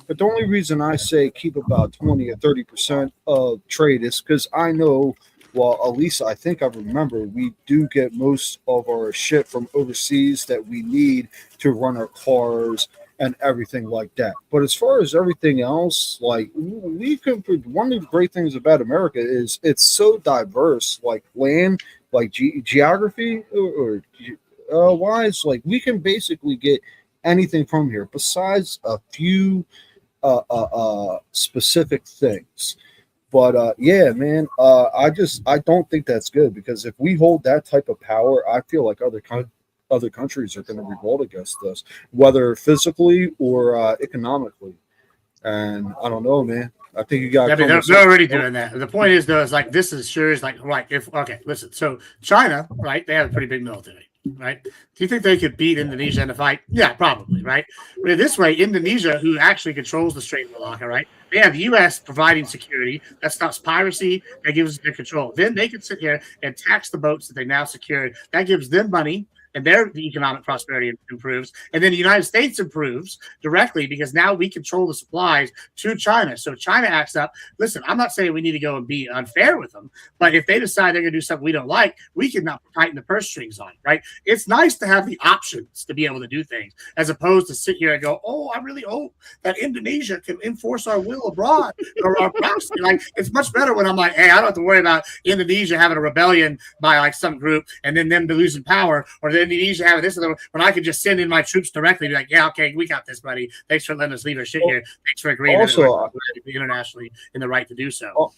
But the only reason I say keep about 20 or 30% of trade is because I know, well, at least I think I remember, we do get most of our shit from overseas that we need to run our cars and everything like that. But as far as everything else, like we could, one of the great things about America is it's so diverse, like land, like geography or wise, like we can basically get anything from here besides a few specific things. But yeah, man, I don't think that's good, because if we hold that type of power, I feel like other countries are going to revolt against us, whether physically or economically. And I don't know, man. I think you got. They're already doing that. The point is, though, is like this is sure is like if okay, listen. So China, right? They have a pretty big military. right? Do you think they could beat Indonesia in a fight? Yeah, probably, right? But in this way, Indonesia, who actually controls the Strait of Malacca, right? They have the U.S. providing security that stops piracy, that gives them control. Then they can sit here and tax the boats that they now secured. That gives them money, and their economic prosperity improves. And then the United States improves directly because now we control the supplies to China. So China acts up. Listen, I'm not saying we need to go and be unfair with them, but if they decide they're going to do something we don't like, we can now tighten the purse strings on it, right? It's nice to have the options to be able to do things as opposed to sit here and go, oh, I really hope that Indonesia can enforce our will abroad or our proxy. Like, it's much better when I'm like, hey, I don't have to worry about Indonesia having a rebellion by like some group and then them losing power, or then Indonesia having this, when I could just send in my troops directly, be like, yeah, okay, we got this, buddy. Thanks for letting us leave our shit here. Thanks for agreeing internationally in the right to do so.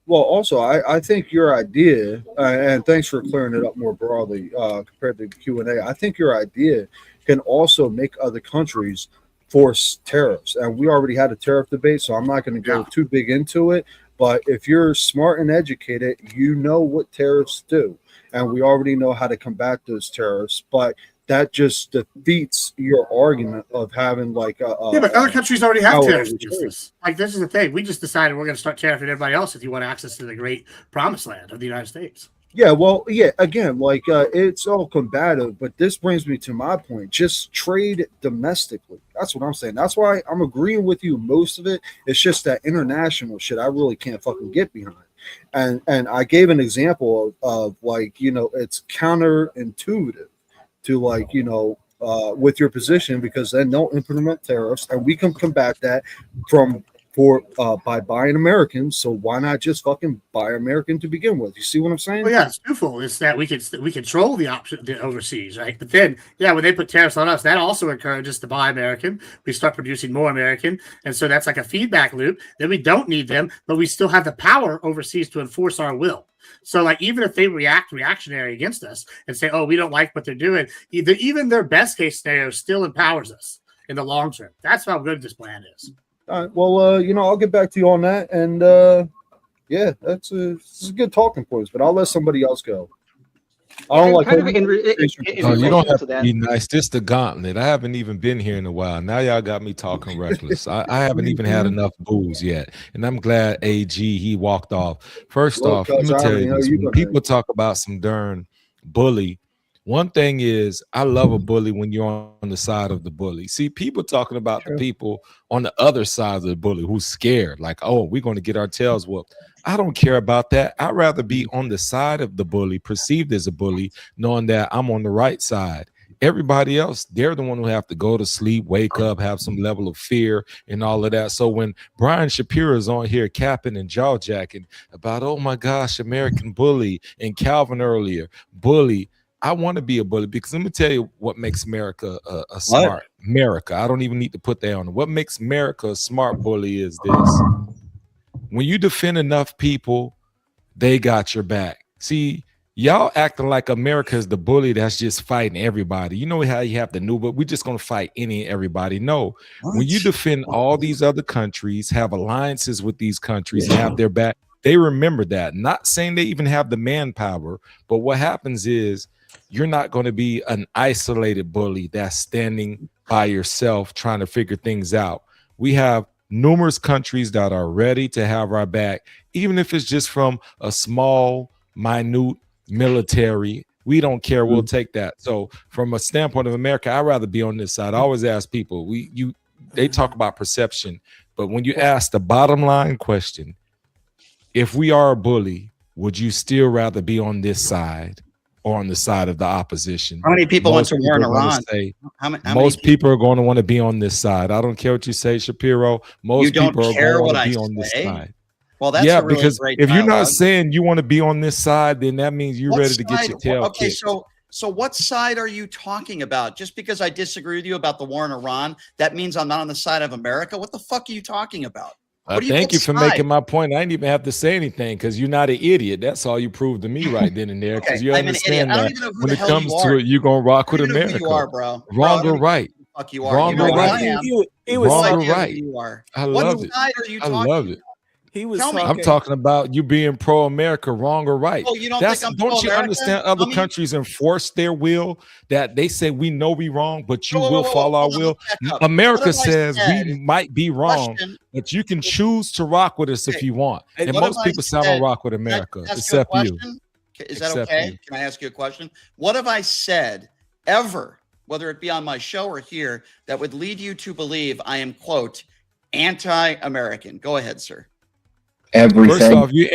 Well, also, I think your idea, and thanks for clearing it up more broadly compared to Q&A, I think your idea can also make other countries force tariffs. And we already had a tariff debate, so I'm not going to go too big into it. But if you're smart and educated, you know what tariffs do. And we already know how to combat those tariffs. But that just defeats your argument of having like a but other countries already have tariffs. Like, this is the thing. We just decided we're going to start tariffing everybody else if you want access to the great promised land of the United States. Yeah, well, yeah, again, like it's all combative, but this brings me to my point. Just trade domestically. That's what I'm saying. That's why I'm agreeing with you most of it. It's just that international shit I really can't fucking get behind. And I gave an example of like, you know, it's counterintuitive to like, you know, with your position, because then they'll implement tariffs and we can combat that by buying Americans. So why not just fucking buy American to begin with? You see what I'm saying? Well, yeah, it's twofold. It's that we control the option overseas, right? But then, yeah, when they put tariffs on us, that also encourages us to buy American. We start producing more American, and so that's like a feedback loop. Then we don't need them, but we still have the power overseas to enforce our will. So, like, even if they reactionary against us and say, "Oh, we don't like what they're doing," even their best case scenario still empowers us in the long term. That's how good this plan is. All right. Well, you know, I'll get back to you on that, and yeah, this is a good talking points. But I'll let somebody else go. I don't like. You don't have to be nice. This the gauntlet. I haven't even been here in a while. Now y'all got me talking reckless. I haven't even had enough booze yet, and I'm glad AG he walked off. First off, let me tell you this: when people talk about some darn bully. One thing is, I love a bully when you're on the side of the bully. See, people talking about the people on the other side of the bully who's scared, like, oh, we're going to get our tails whooped. I don't care about that. I'd rather be on the side of the bully, perceived as a bully, knowing that I'm on the right side. Everybody else, they're the one who have to go to sleep, wake up, have some level of fear and all of that. So when Brian Shapiro is on here capping and jaw-jacking about, oh my gosh, American bully, and Calvin earlier, bully, I want to be a bully because let me tell you what makes America a smart America. I don't even need to put that on. What makes America a smart bully is this. When you defend enough people, they got your back. See, y'all acting like America is the bully that's just fighting everybody. You know how you have the new, but we're just going to fight any and everybody. No, when you defend all these other countries, have alliances with these countries, and have their back, they remember that. Not saying they even have the manpower, but what happens is, you're not going to be an isolated bully that's standing by yourself trying to figure things out. We have numerous countries that are ready to have our back, even if it's just from a small, minute military. We don't care. We'll take that. So from a standpoint of America, I'd rather be on this side. I always ask people, they talk about perception, but when you ask the bottom line question, if we are a bully, would you still rather be on this side or on the side of the opposition? How many people went to war in Iran? Most people are going to want to be on this side. I don't care what you say, Shapiro. Most people are going to want to be on this side. Well, that's yeah, a really because great if you're dialogue. not saying you want to be on this side, then that means you're ready to get your tail Okay, kicked. so what side are you talking about? Just because I disagree with you about the war in Iran, that means I'm not on the side of America? What the fuck are you talking about? Thank you for making my point. I didn't even have to say anything because you're not an idiot. That's all you proved to me right then and there. Because you understand that when it comes to it, you're gonna rock with America. You are, bro. Wrong or right? Fuck you are. Wrong or right? Wrong or right? I love it. What side are you I talking love it. He was Tell me. I'm talking about you being pro-America, wrong or right. Oh, you don't That's, think I'm don't you pro-America? understand? Other countries enforce their will. That they say we know we wrong, but you will follow our will. America says we might be wrong, but you can choose to rock with us if you want. And most people say I don't rock with America, except you. Is that okay? Can I ask you a question? What have I said ever, whether it be on my show or here, that would lead you to believe I am, quote, anti-American? Go ahead, sir. Everything. First off, you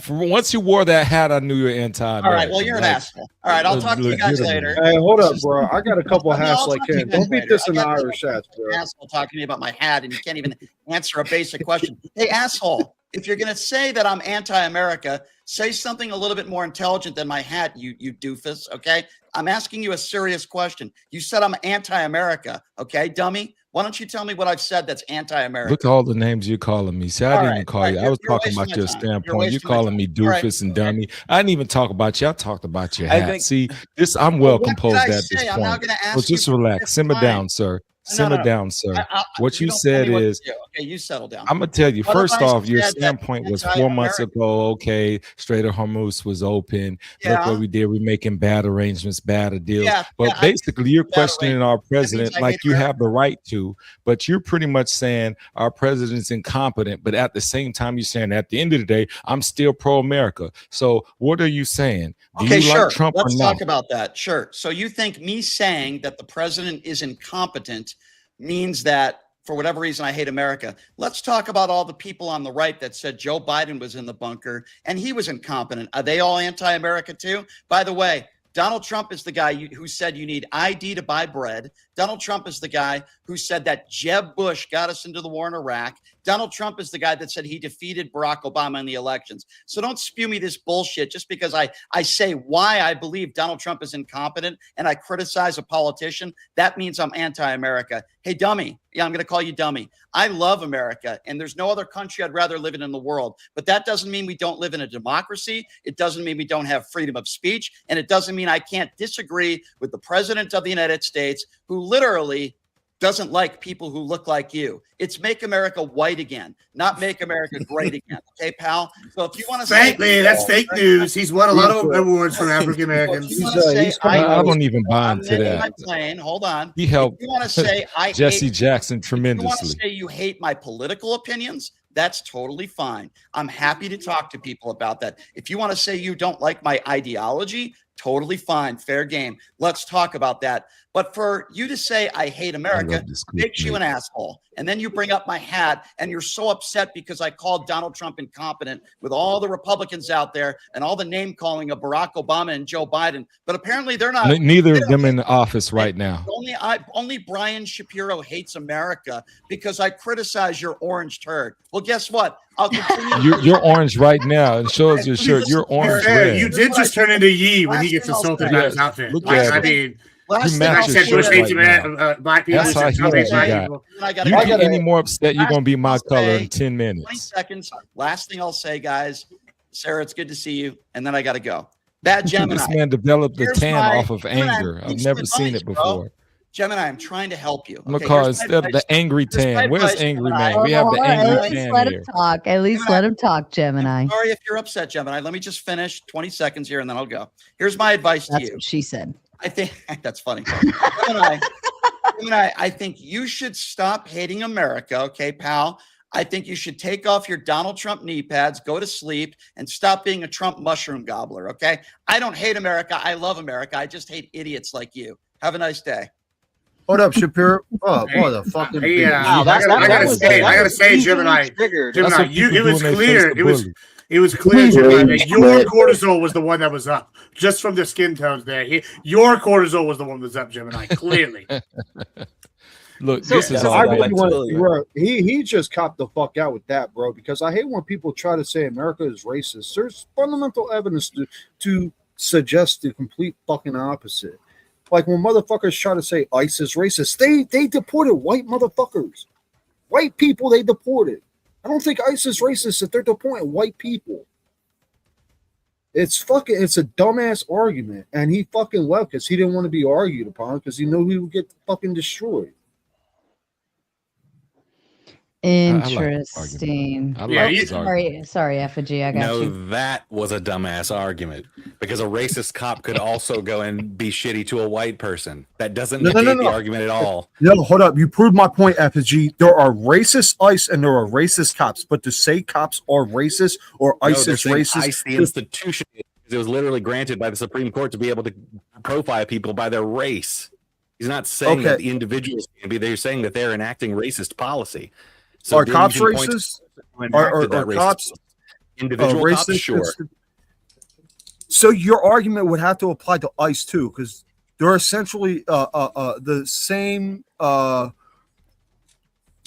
once you wore that hat, I knew you were anti-American. All right, well, you're an asshole. All right, I'll talk to you guys later. Hey, hold up, bro. I got a couple of hats like him. Don't beat this in the Irish hats, bro. Asshole talking to me about my hat, and you can't even answer a basic question. Hey, asshole, if you're going to say that I'm anti-America, say something a little bit more intelligent than my hat, you doofus, okay? I'm asking you a serious question. You said I'm anti-America, okay, dummy? Why don't you tell me what I've said that's anti-American? Look at all the names you're calling me. See, I didn't even call you. I was talking about your standpoint. You're calling me doofus and dummy. I didn't even talk about you. I talked about your hat. See, this I'm well composed at this point. Well, just relax. Simmer down, sir. Simmer down, sir. What you said is, okay, you settle down. I'm gonna tell you. First off, your standpoint was 4 months ago. Okay, Strait of Hormuz was open. Look what we did. We're making bad arrangements, bad deals. But basically, you're questioning our president like you have the right to. But you're pretty much saying our president's incompetent. But at the same time, you're saying at the end of the day, I'm still pro-America. So what are you saying? Do Okay, you sure. like Trump Let's or not? talk about that. Sure. So you think me saying that the president is incompetent means that for whatever reason I hate America? Let's talk about all the people on the right that said Joe Biden was in the bunker and he was incompetent. Are they all anti-America too? By the way, Donald Trump is the guy who said you need ID to buy bread. Donald Trump is the guy who said that Jeb Bush got us into the war in Iraq. Donald Trump is the guy that said he defeated Barack Obama in the elections. So don't spew me this bullshit just because I say why I believe Donald Trump is incompetent and I criticize a politician. That means I'm anti-America. Hey, dummy. Yeah, I'm going to call you dummy. I love America, and there's no other country I'd rather live in the world. But that doesn't mean we don't live in a democracy. It doesn't mean we don't have freedom of speech. And it doesn't mean I can't disagree with the president of the United States, who literally doesn't like people who look like you. It's make America white again, not make America great again. Okay, pal? So if you want to frankly, that's fake news. He's won a lot of awards from African Americans. I don't even buy into that. Hold on. He helped If you want to say I Jesse hate, Jackson if you want to tremendously. say you hate my political opinions, that's totally fine. I'm happy to talk to people about that. If you want to say you don't like my ideology, totally fine. Fair game. Let's talk about that. But for you to say I hate America makes you an asshole. And then you bring up my hat and you're so upset because I called Donald Trump incompetent with all the Republicans out there and all the name calling of Barack Obama and Joe Biden. But apparently they're not. Neither of them in the office right now. Only Brian Shapiro hates America because I criticize your orange turd. Well, guess what? I'll continue. You're orange right now. It shows your shirt. You're orange red. You did just turn into Yee when he gets assaulted by his outfit. Look at I it. mean, You match your said Bush shirt hates right black people. That's how Trump he hates you black got. people. You get any more upset, you're gonna be my color in 10 minutes. 20 seconds. Last thing I'll say, guys. Sarah, it's good to see you. And then I got to go. Bad Gemini. This man developed the Here's tan my- off of anger. I've never seen it before. Gemini, I'm trying to help you. I'm gonna call instead of the angry tan. Where's angry man? We have the angry At least tan let here. him talk. At least let him talk, Gemini. Sorry if you're upset, Gemini. Let me just finish 20 seconds here and then I'll go. Here's my advice to That's you. what she said. I think that's funny. Gemini, I think you should stop hating America, okay, pal? I think you should take off your Donald Trump knee pads, go to sleep, and stop being a Trump mushroom gobbler, okay? I don't hate America. I love America. I just hate idiots like you. Have a nice day. Hold up, Shapiro. Oh, what the fucking I gotta say, Gemini, it was clear. It was clear, Gemini, that your cortisol was the one that was up, just from the skin tones there. Your cortisol was the one that was up, Gemini, clearly. Look, this is all I right. really want, bro, he just copped the fuck out with that, bro, because I hate when people try to say America is racist. There's fundamental evidence to suggest the complete fucking opposite. Like when motherfuckers try to say ICE is racist, they deported white motherfuckers. White people they deported. I don't think ICE is racist if they're deporting white people. It's a dumbass argument. And he fucking left because he didn't want to be argued upon because he knew he would get fucking destroyed. Interesting. I like this Sorry, Effigy. I got you. That was a dumbass argument because a racist cop could also go and be shitty to a white person. That doesn't negate the argument at all. No, hold up. You proved my point, FG. There are racist ICE and there are racist cops, but to say cops are racist or ICE is racist, ICE, the institution, it was literally granted by the Supreme Court to be able to profile people by their race. He's not saying that the individuals can be. They're saying that they're enacting racist policy. So are cops racist? Are cops individual racist? Cops? Sure. So your argument would have to apply to ICE too, because they're essentially the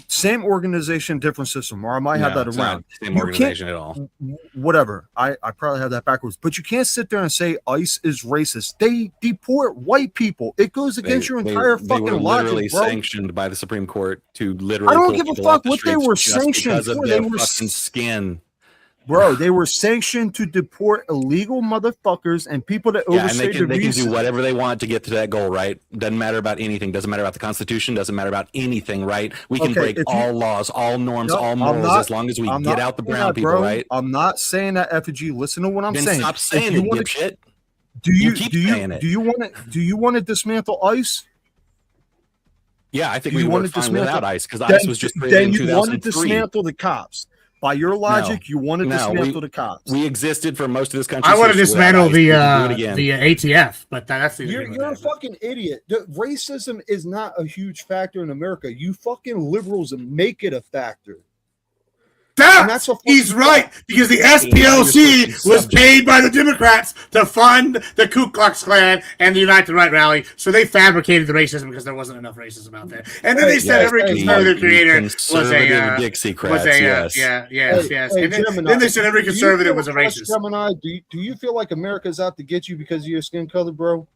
same organization, different system. Or I might have that around. Same organization at all. Whatever. I probably have that backwards. But you can't sit there and say ICE is racist. They deport white people. It goes against your entire fucking they were logic, literally bro. sanctioned by the Supreme Court to literally. I don't give a fuck what they were sanctioned for. They were fucking skin. Bro, they were sanctioned to deport illegal motherfuckers and people that overstayed their they can visa. do whatever they want to get to that goal, right? Doesn't matter about anything. Doesn't matter about the Constitution. Doesn't matter about anything, right? We can break all laws, all norms, all morals as long as we get out the brown people, right? I'm not saying that, effigy. Listen to what I'm Then saying. stop saying it, dipshit. Do you want to dismantle ICE? Yeah, I think we work fine without ICE because ICE was just created in 2003. Then you want to dismantle the cops. By your logic, you want to dismantle the cops. We existed for most of this country. I want to dismantle the ATF, but that's the you're a fucking idiot. Racism is not a huge factor in America. You fucking liberals make it a factor. He's right, because the SPLC was paid by the Democrats to fund the Ku Klux Klan and the Unite the Right rally, so they fabricated the racism because there wasn't enough racism out there. And then they said every conservative creator was a Dixiecrats, yes. And then they said every conservative was a racist. Gemini, do you feel like America's out to get you because of your skin color, bro?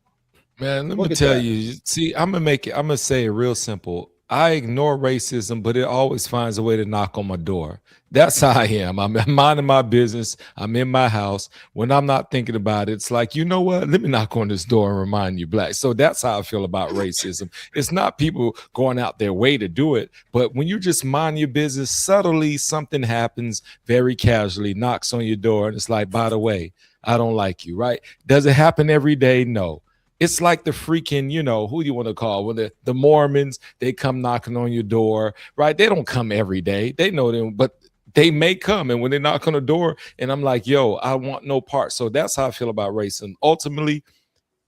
Man, let me tell you. See, I'm gonna say it real simple. I ignore racism, but it always finds a way to knock on my door. That's how I am. I'm minding my business. I'm in my house. When I'm not thinking about it, it's like, you know what? Let me knock on this door and remind you black. So that's how I feel about racism. It's not people going out their way to do it, but when you just mind your business, subtly something happens very casually, knocks on your door, and it's like, by the way, I don't like you, right? Does it happen every day? No. It's like the freaking, who do you want to call? When the Mormons, they come knocking on your door, right? They don't come every day. They know them, but they may come. And when they knock on the door and I'm like, yo, I want no part. So that's how I feel about racism. Ultimately,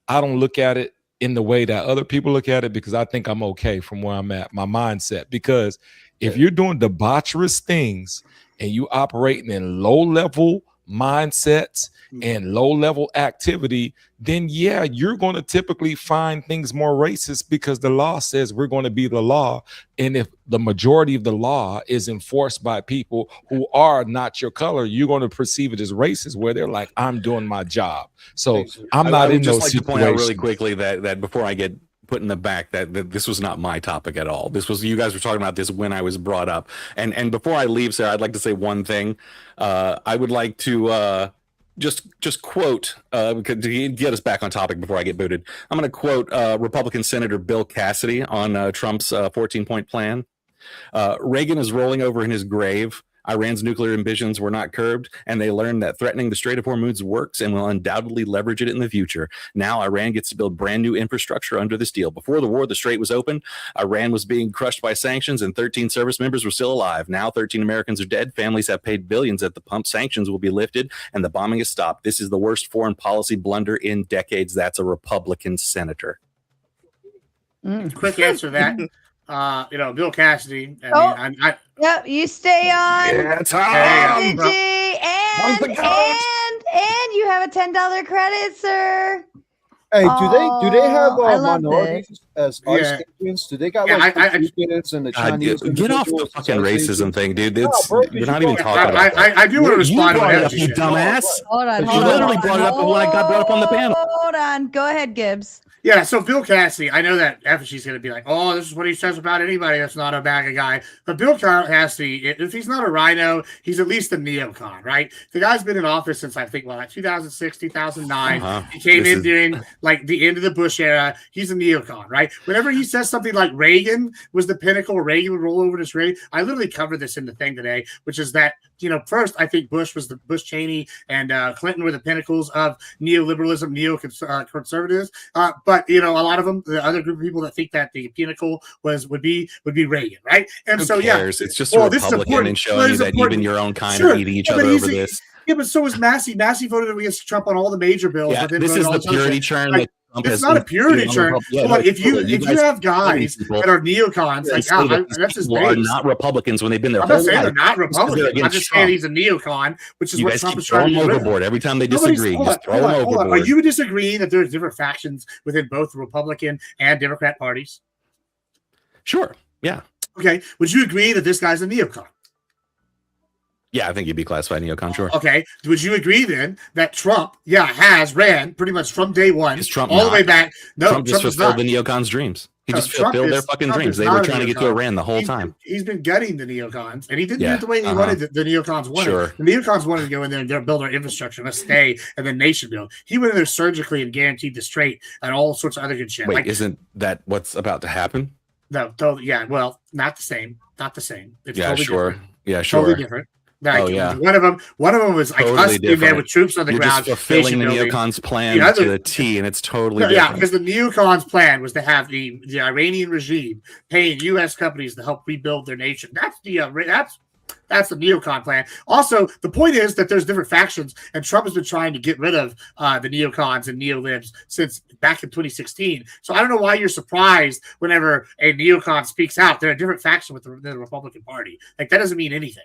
I don't look at it in the way that other people look at it because I think I'm okay from where I'm at, my mindset. Because if you're doing debaucherous things and you operating in low-level mindsets and low-level activity, then yeah, you're going to typically find things more racist because the law says we're going to be the law. And if the majority of the law is enforced by people who are not your color, you're going to perceive it as racist, where they're like, I'm doing my job. So I'm not in those situations. To point out really quickly that before I get put in the back, that this was not my topic at all. This was, you guys were talking about this when I was brought up. And before I leave, Sarah, I'd like to say one thing. I would like to just quote, to get us back on topic before I get booted. I'm going to quote Republican Senator Bill Cassidy on Trump's 14-point plan. Reagan is rolling over in his grave. Iran's nuclear ambitions were not curbed, and they learned that threatening the Strait of Hormuz works and will undoubtedly leverage it in the future. Now Iran gets to build brand new infrastructure under this deal. Before the war, the Strait was open. Iran was being crushed by sanctions, and 13 service members were still alive. Now 13 Americans are dead. Families have paid billions at the pump. Sanctions will be lifted, and the bombing is stopped. This is the worst foreign policy blunder in decades. That's a Republican senator. Quick answer to that. Bill Cassidy. Yep, you stay on. Yeah, Tom. And you have a $10 credit, sir. Hey, do they have minorities this. as ICE agents? Do they got Cubans and the Chinese? Get off the fucking racism thing, dude. You're not even talking about that. I do want to respond to that, you dumbass. Hold on. You literally brought it up when I got brought up on the panel. Hold on. Go ahead, Gibbs. Yeah, so Bill Cassidy, I know that Effigy's going to be like, oh, this is what he says about anybody that's not a MAGA guy. But Bill Cassidy, if he's not a rhino, he's at least a neocon, right? The guy's been in office since, I think, like 2006, 2009. He came in during like the end of the Bush era. He's a neocon, right? Whenever he says something like Reagan was the pinnacle, Reagan would roll over this Reagan. I literally covered this in the thing today, which is that, first, I think Bush Cheney and Clinton were the pinnacles of neoliberalism, neoconservatives. But a lot of them, the other group of people that think that the pinnacle would be Reagan, right? And Who cares? It's just a Republican and showing you that even your own kind are eating each other over this. Yeah, but so is Massey. Massey voted against Trump on all the major bills. Yeah, but then this is the purity churn. Like, it's not a purity churn. But if you have guys that are neocons, that's his base. Are not Republicans when they've been there. I'm not saying they're not Republicans. I'm just saying he's a neocon, which is what Trump is trying to do. Overboard every time they disagree. Just throw them overboard. Are you disagreeing that there's different factions within both the Republican and Democrat parties? Sure. Yeah. Okay. Would you agree that this guy's a neocon? Yeah, I think you'd be classified neocon, sure. Okay. Would you agree then that Trump, has ran pretty much from day one all the way back? No, Trump just fulfilled the neocons' dreams. He just fulfilled their fucking dreams. They were trying to get to Iran the whole time. He's been gutting the neocons, and he didn't do it the way he wanted the neocons wanted. Sure. The neocons wanted to go in there and build our infrastructure, let's stay, and then nation build. He went in there surgically and guaranteed the straight and all sorts of other good shit. Wait, isn't that what's about to happen? No, totally, well, not the same. Not the same. It's totally different. Yeah, sure. Totally different. Like, one of them was like totally us being there with troops on the You're ground. just fulfilling the neocons' plan to the T, and it's totally different. Yeah, because the neocons' plan was to have the Iranian regime paying U.S. companies to help rebuild their nation. That's the neocon plan. Also, the point is that there's different factions, and Trump has been trying to get rid of the neocons and neolibs since back in 2016. So I don't know why you're surprised whenever a neocon speaks out. They're a different faction within the Republican Party. Like, that doesn't mean anything.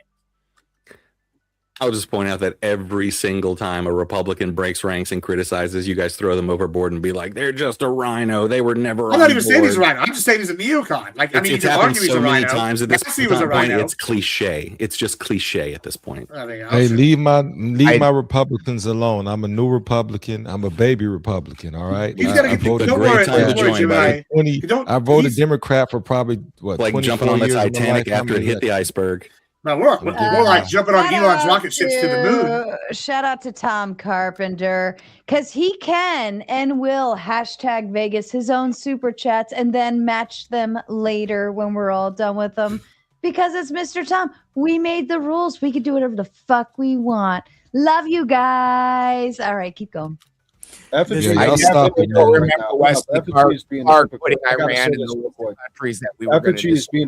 I'll just point out that every single time a Republican breaks ranks and criticizes, you guys throw them overboard and be like, they're just a rhino. They were never I'm not even saying he's a rhino. I'm just saying he's a neocon. Like, it's happened so many times at this point. Was a rhino. It's cliche. It's just cliche at this point. Hey, leave my Republicans alone. I'm a new Republican. I'm a baby Republican. All right. I voted Democrat for probably like jumping on the Titanic after it hit the iceberg. No, we're like jumping on Elon's rocket ships to the moon. Shout out to Tom Carpenter, because he can and will hashtag Vegas his own super chats and then match them later when we're all done with them. Because it's Mr. Tom. We made the rules. We can do whatever the fuck we want. Love you guys. All right, keep going. Effigy is being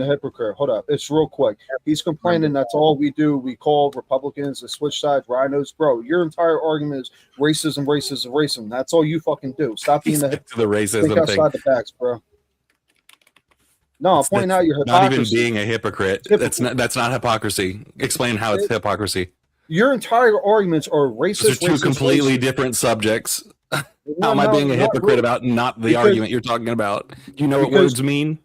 a hypocrite. Hold up, it's real quick. He's complaining that's all we do. We call Republicans to switch sides, rhinos, bro. Your entire argument is racism. That's all you fucking do. Stop being the racism think outside the facts, bro. No, I'm pointing out your hypocrisy. Not even being a hypocrite. That's not hypocrisy. Explain how it's hypocrisy. Your entire arguments are racist. Those are two completely different subjects. How am I being a hypocrite about not the argument you're talking about? Do you know what words mean?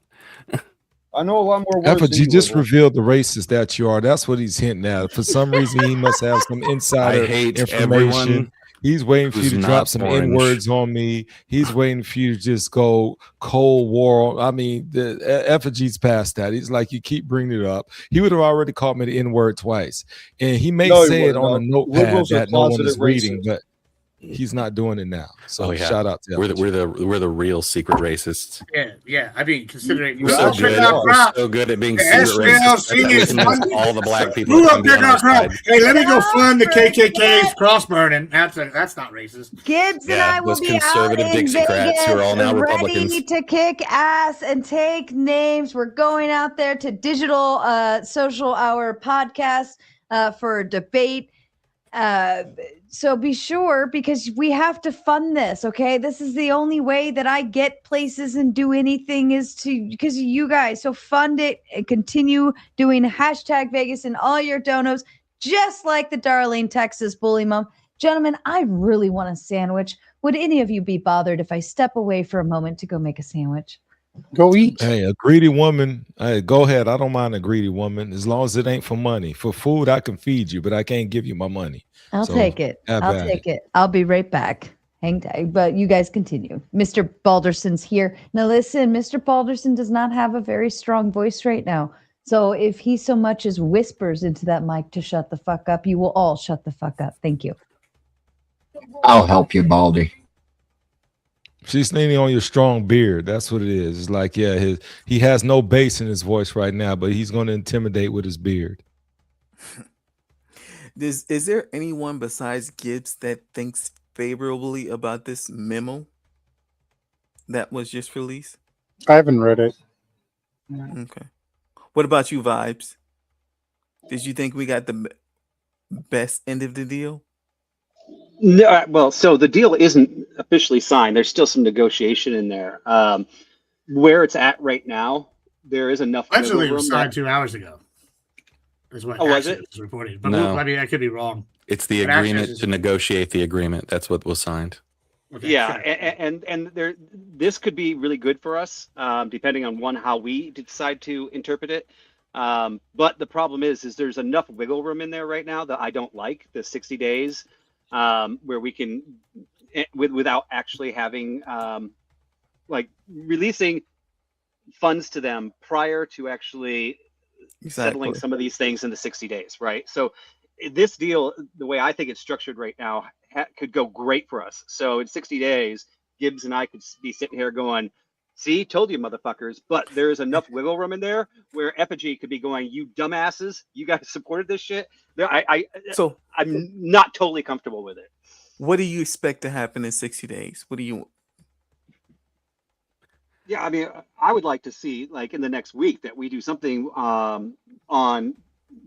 I know a lot more words. Effigy just revealed the racist that you are. That's what he's hinting at. For some reason, he must have some insider information. He's waiting for you to drop some N-words on me. He's waiting for you to just go Cold War. I mean, the Effigy's past that. He's like, you keep bringing it up. He would have already called me the N-word twice. And he may say it on a notepad that no one is reading, but he's not doing it now. So shout out to him. We're the real secret racists. Yeah. I mean, considering we're so good at being secret racist. All the black people. Hey, let me go fund the KKK's cross burning. That's not racist. Gibbs and I will be out in Vegas, who are all now Republicans, ready to kick ass and take names. We're going out there to Digital Social Hour podcast for a debate. So be sure, because we have to fund this, okay? This is the only way that I get places and do anything is because of you guys. So fund it and continue doing hashtag Vegas and all your donos, just like the Darlene, Texas bully mom. Gentlemen, I really want a sandwich. Would any of you be bothered if I step away for a moment to go make a sandwich? Go eat. Hey, a greedy woman. Hey, go ahead. I don't mind a greedy woman as long as it ain't for money. For food, I can feed you, but I can't give you my money. I'll take it. I'll be right back. Hang tight, but you guys continue. Mr. Balderson's here. Now listen, Mr. Balderson does not have a very strong voice right now. So if he so much as whispers into that mic to shut the fuck up, you will all shut the fuck up. Thank you. I'll help you, Baldy. She's leaning on your strong beard. That's what it is. It's like, yeah, he has no bass in his voice right now, but he's going to intimidate with his beard. Is there anyone besides Gibbs that thinks favorably about this memo that was just released? I haven't read it. Okay. What about you, Vibes? Did you think we got the best end of the deal? No, well, so the deal isn't officially signed. There's still some negotiation in there. Where it's at right now, there is enough. Actually, it was signed 2 hours ago. Is what was it? was reported. But No. I mean, I could be wrong. It's the But agreement Access to negotiate the agreement. That's what was signed. Okay, Yeah, sure. and there, this could be really good for us, depending on how we decide to interpret it. But the problem is there's enough wiggle room in there right now that I don't like the 60 days, where we can, without actually having, like releasing funds to them prior to actually settling some of these things in the 60 days, right? So this deal, the way I think it's structured right now, could go great for us. So in 60 days, Gibbs and I could be sitting here going, see, told you motherfuckers, but there's enough wiggle room in there where Effigy could be going, you dumbasses, you guys supported this shit. So I'm not totally comfortable with it. What do you expect to happen in 60 days? What do you... Yeah, I mean, I would like to see, like, in the next week that we do something on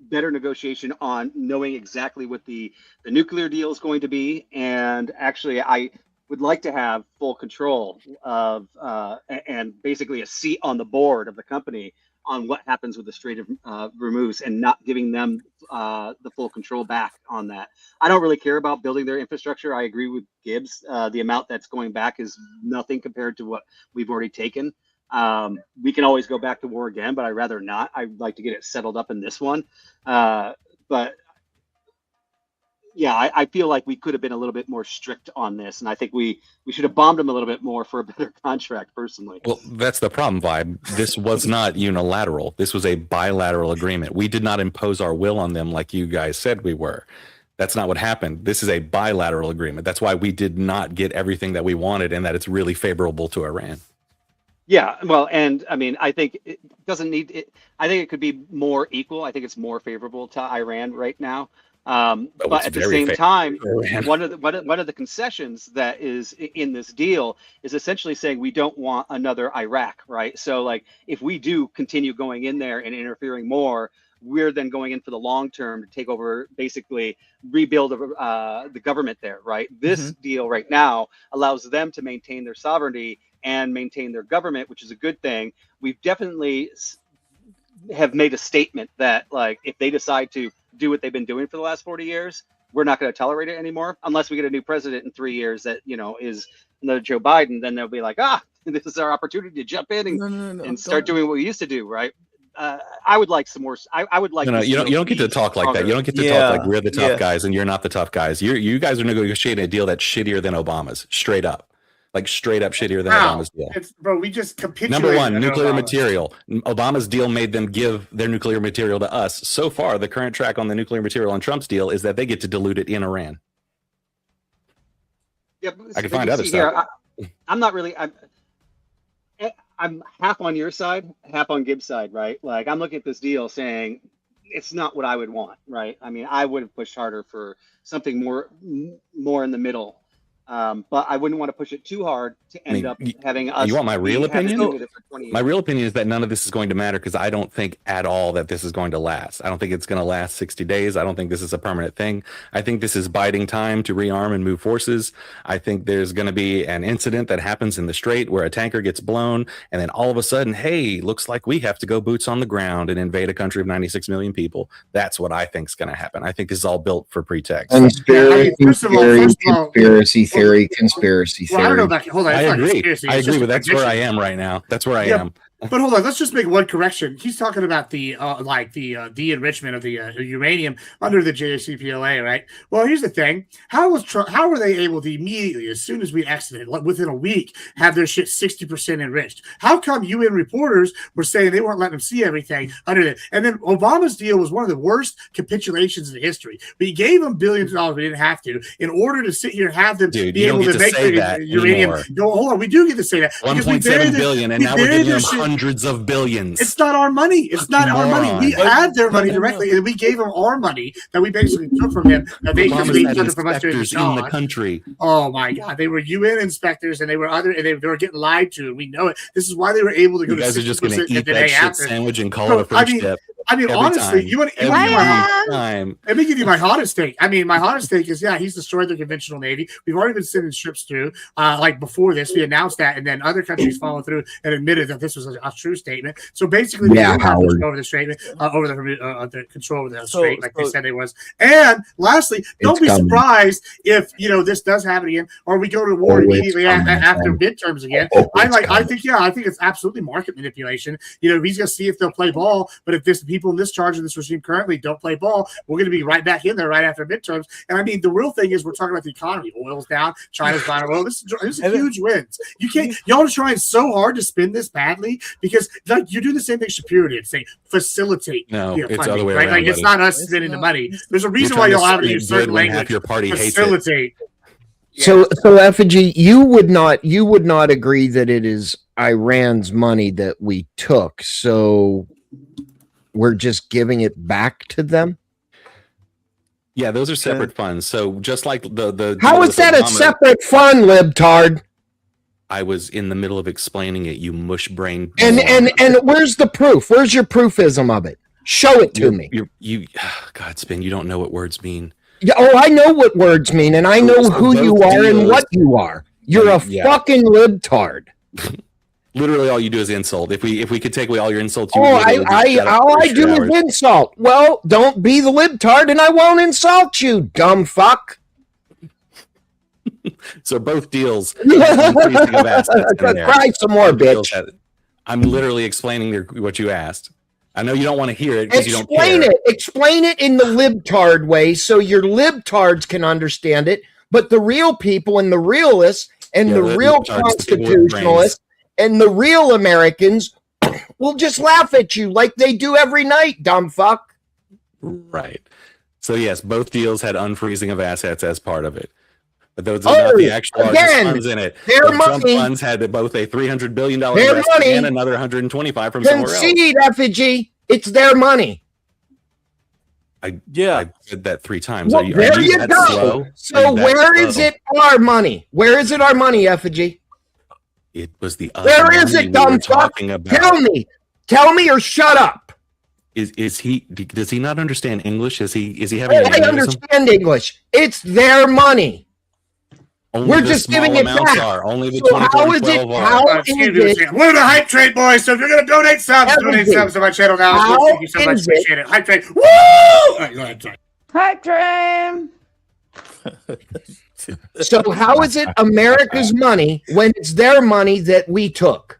better negotiation on knowing exactly what the nuclear deal is going to be. And actually, I would like to have full control of and basically a seat on the board of the company on what happens with the Strait of Hormuz and not giving them the full control back on that. I don't really care about building their infrastructure. I agree with Gibbs. The amount that's going back is nothing compared to what we've already taken. We can always go back to war again, but I'd rather not. I'd like to get it settled up in this one. But yeah, I feel like we could have been a little bit more strict on this, and I think we should have bombed them a little bit more for a better contract, personally. Well, that's the problem, Vibe. This was not unilateral. This was a bilateral agreement. We did not impose our will on them like you guys said we were. That's not what happened. This is a bilateral agreement. That's why we did not get everything that we wanted, and that it's really favorable to Iran. Yeah, well, and I mean, I think it doesn't need it. I think it could be more equal. I think it's more favorable to Iran right now. But at the same time, one of the concessions that is in this deal is essentially saying we don't want another Iraq, right? So, like, if we do continue going in there and interfering more, we're then going in for the long term to take over, basically rebuild the government there, right? This deal right now allows them to maintain their sovereignty and maintain their government, which is a good thing. We've definitely have made a statement that, like, if they decide to do what they've been doing for the last 40 years, we're not going to tolerate it anymore unless we get a new president in 3 years that, you know, is another Joe Biden. Then they'll be like, this is our opportunity to jump in and start doing what we used to do, right? I would like some more. I would like. No, you don't get to talk like that. You don't get to talk like we're the tough guys and you're not the tough guys. You guys are negotiating a deal that's shittier than Obama's, straight up. Like straight up shittier than Obama's deal. Bro, we just capitulated. Number one, nuclear material. Obama's deal made them give their nuclear material to us. So far, the current track on the nuclear material on Trump's deal is that they get to dilute it in Iran. Yeah, I can find other stuff. I'm not really. I'm half on your side, half on Gibbs' side, right? Like, I'm looking at this deal saying it's not what I would want, right? I mean, I would have pushed harder for something more in the middle. But I wouldn't want to push it too hard to end up having us. You want my real opinion? My years. real opinion is that none of this is going to matter because I don't think at all that this is going to last. I don't think it's going to last 60 days. I don't think this is a permanent thing. I think this is biding time to rearm and move forces. I think there's going to be an incident that happens in the Strait where a tanker gets blown, and then all of a sudden, hey, looks like we have to go boots on the ground and invade a country of 96 million people. That's what I think is going to happen. I think this is all built for pretext. Conspiracy theory. Well, I don't know about, hold on, I agree. But that's where I am right now. That's where I am. But hold on, let's just make one correction. He's talking about the de-enrichment of the uranium under the JCPOA, right? Well, here's the thing: how were they able to immediately, as soon as we exited, within a week, have their shit 60% enriched? How come UN reporters were saying they weren't letting them see everything under it? And then Obama's deal was one of the worst capitulations in history. We gave them billions of dollars we didn't have to in order to sit here and have them be able to make their uranium. No, hold on, we do get to say that. 1.7 billion, and now we're giving them hundreds of billions. It's not our money. It's not our money. We had their money directly, and we gave them our money that we basically took from him. That they took it from us during in the country. Oh my God, they were UN inspectors, and they were getting lied to, and we know it. This is why they were able to go you to 60%. Guys are just going to eat that shit sandwich and call it a first step. I mean, honestly, let me give you my hottest take. I mean, my hottest take is, he's destroyed the conventional Navy. We've already been sending ships through. Like before this, we announced that, and then other countries followed through and admitted that this was a true statement. So basically, we don't have control over the statement, over the control of the strait, like they said it was. And lastly, don't be surprised if this does happen again, or we go to war immediately after midterms again. I think it's absolutely market manipulation. He's gonna see if they'll play ball, but if the people in this charge of this regime currently don't play ball, we're going to be right back in there right after midterms. And I mean, the real thing is we're talking about the economy. Oil's down, China's buying oil. This is huge wins. Y'all are trying so hard to spin this badly because you're doing the same thing Shapiro did, saying facilitate. No, it's funding, the other way right? around. Like, it's not us spending the money. There's a reason why y'all have to use certain language. Your party facilitate. Hates it. So Effigy, you would not agree that it is Iran's money that we took. So we're just giving it back to them? Yeah, those are separate funds. So just like the how is that a separate fund, libtard? I was in the middle of explaining it, you mush brain. And where's the proof? Where's your proofism of it? Show it to me. God, Spin, you don't know what words mean. Yeah, I know what words mean, and I know who you are and what you are. You're a fucking libtard. Literally, all you do is insult. If we could take away all your insults, all I do is insult. Well, don't be the libtard, and I won't insult you, dumb fuck. So both deals. Cry some more, bitch. I'm literally explaining what you asked. I know you don't want to hear it because you don't care. Explain it in the libtard way so your libtards can understand it. But the real people and the realists and the real constitutionalists and the real Americans will just laugh at you like they do every night, dumb fuck. Right. So yes, both deals had unfreezing of assets as part of it. But those are not the actual funds in it. Their Trump funds had both a $300 billion investment and another 125 from somewhere else. Concede, Effigy. It's their money. I said that 3 times. Well, there you go. Slow? So where is it our money? Where is it our money, Effigy? It was the other Where is it, dumb fuck? Tell me or shut up. Is he? Does he not understand English? Is he having? I understand English. It's their money. Only we're just giving it back. Only the 2012 are. We're the hype trade boys. So if you're going to donate subs, donate subs to my channel now. Thank you so much. Appreciate it. Hype trade. Woo! All right, go ahead. Sorry. Hype train. So how is it America's money when it's their money that we took?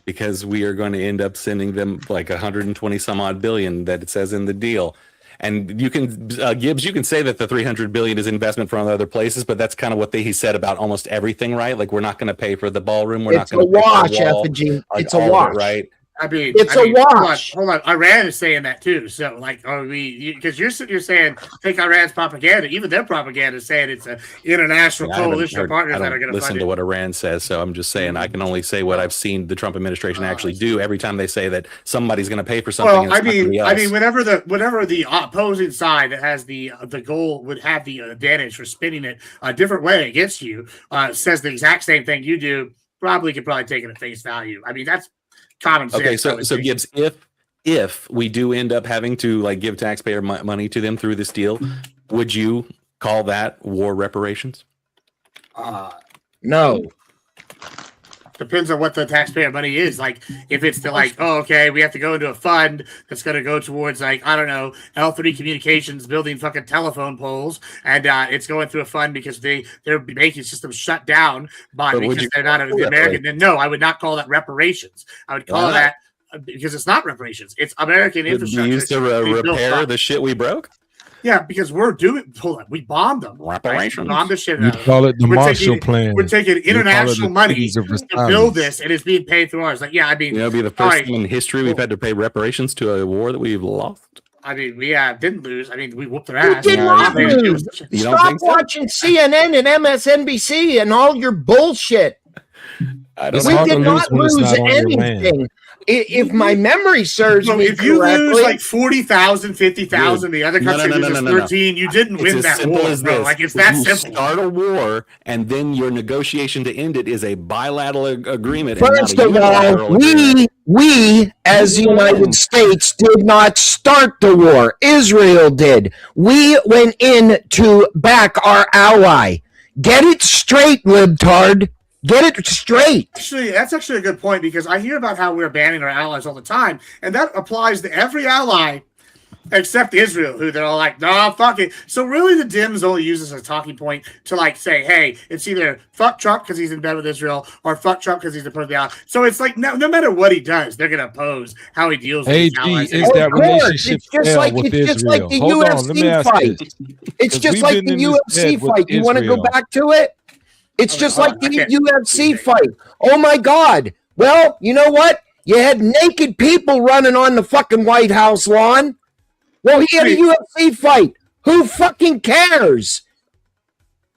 Because we are going to end up sending them like 120 some odd billion that it says in the deal. And you can, Gibbs, you can say that the 300 billion is investment from other places, but that's kind of what he said about almost everything, right? Like we're not going to pay for the ballroom. We're not going to pay for the wall. It's a wash, right? I mean, it's a wash. Hold on. Iran is saying that too. So, like, are we? Because you're saying take Iran's propaganda. Even their propaganda is saying it's an international coalition of partners that are going to listen to what Iran says. So I'm just saying I can only say what I've seen the Trump administration actually do every time they say that somebody's going to pay for something. Well, I mean, whenever the opposing side that has the goal would have the advantage for spinning it a different way against you, says the exact same thing you do, could probably take it at face value. I mean, that's common sense. Okay, so Gibbs, if we do end up having to like give taxpayer money to them through this deal, would you call that war reparations? No. Depends on what the taxpayer money is. Like, if it's okay, we have to go into a fund that's going to go towards, like, I don't know, L3 Communications building fucking telephone poles, and it's going through a fund because they're making systems shut down because they're not the American. Then no, I would not call that reparations. I would call that because it's not reparations. It's American infrastructure. We used to repair the shit we broke. Yeah, because we bombed them. Right? We bombed the shit out of them. You call it the Marshall Plan. We're taking international money to build this, and it's being paid through ours. Like, yeah, I mean, it'll be the first time in history we've had to pay reparations to a war that we've lost. I mean, we didn't lose. I mean, we whooped their ass. We did not lose. Stop watching CNN and MSNBC and all your bullshit. We did not lose anything. If my memory serves me if you correctly, lose like 40,000, 50,000, the other country loses 13, you didn't win that war, bro. Like, it's that simple. You start a war, and then your negotiation to end it is a bilateral agreement. First of all, we as the United States did not start the war. Israel did. We went in to back our ally. Get it straight, libtard. Get it straight. Actually, that's actually a good point, because I hear about how we're banning our allies all the time, and that applies to every ally except Israel, who they're all like, no, fuck it. So really the Dems only use this as a talking point to, like, say, hey, it's either fuck Trump because he's in bed with Israel, or fuck Trump because he's opposed to the ally. So it's like, no matter what he does, they're going to oppose how he deals with his allies. Is that relationship with Israel? Just like the UFC fight. It's just like the UFC fight. You want to go back to it? It's just like the UFC fight. Oh my God. Well, you know what? You had naked people running on the fucking White House lawn. Well, he had a UFC fight. Who fucking cares?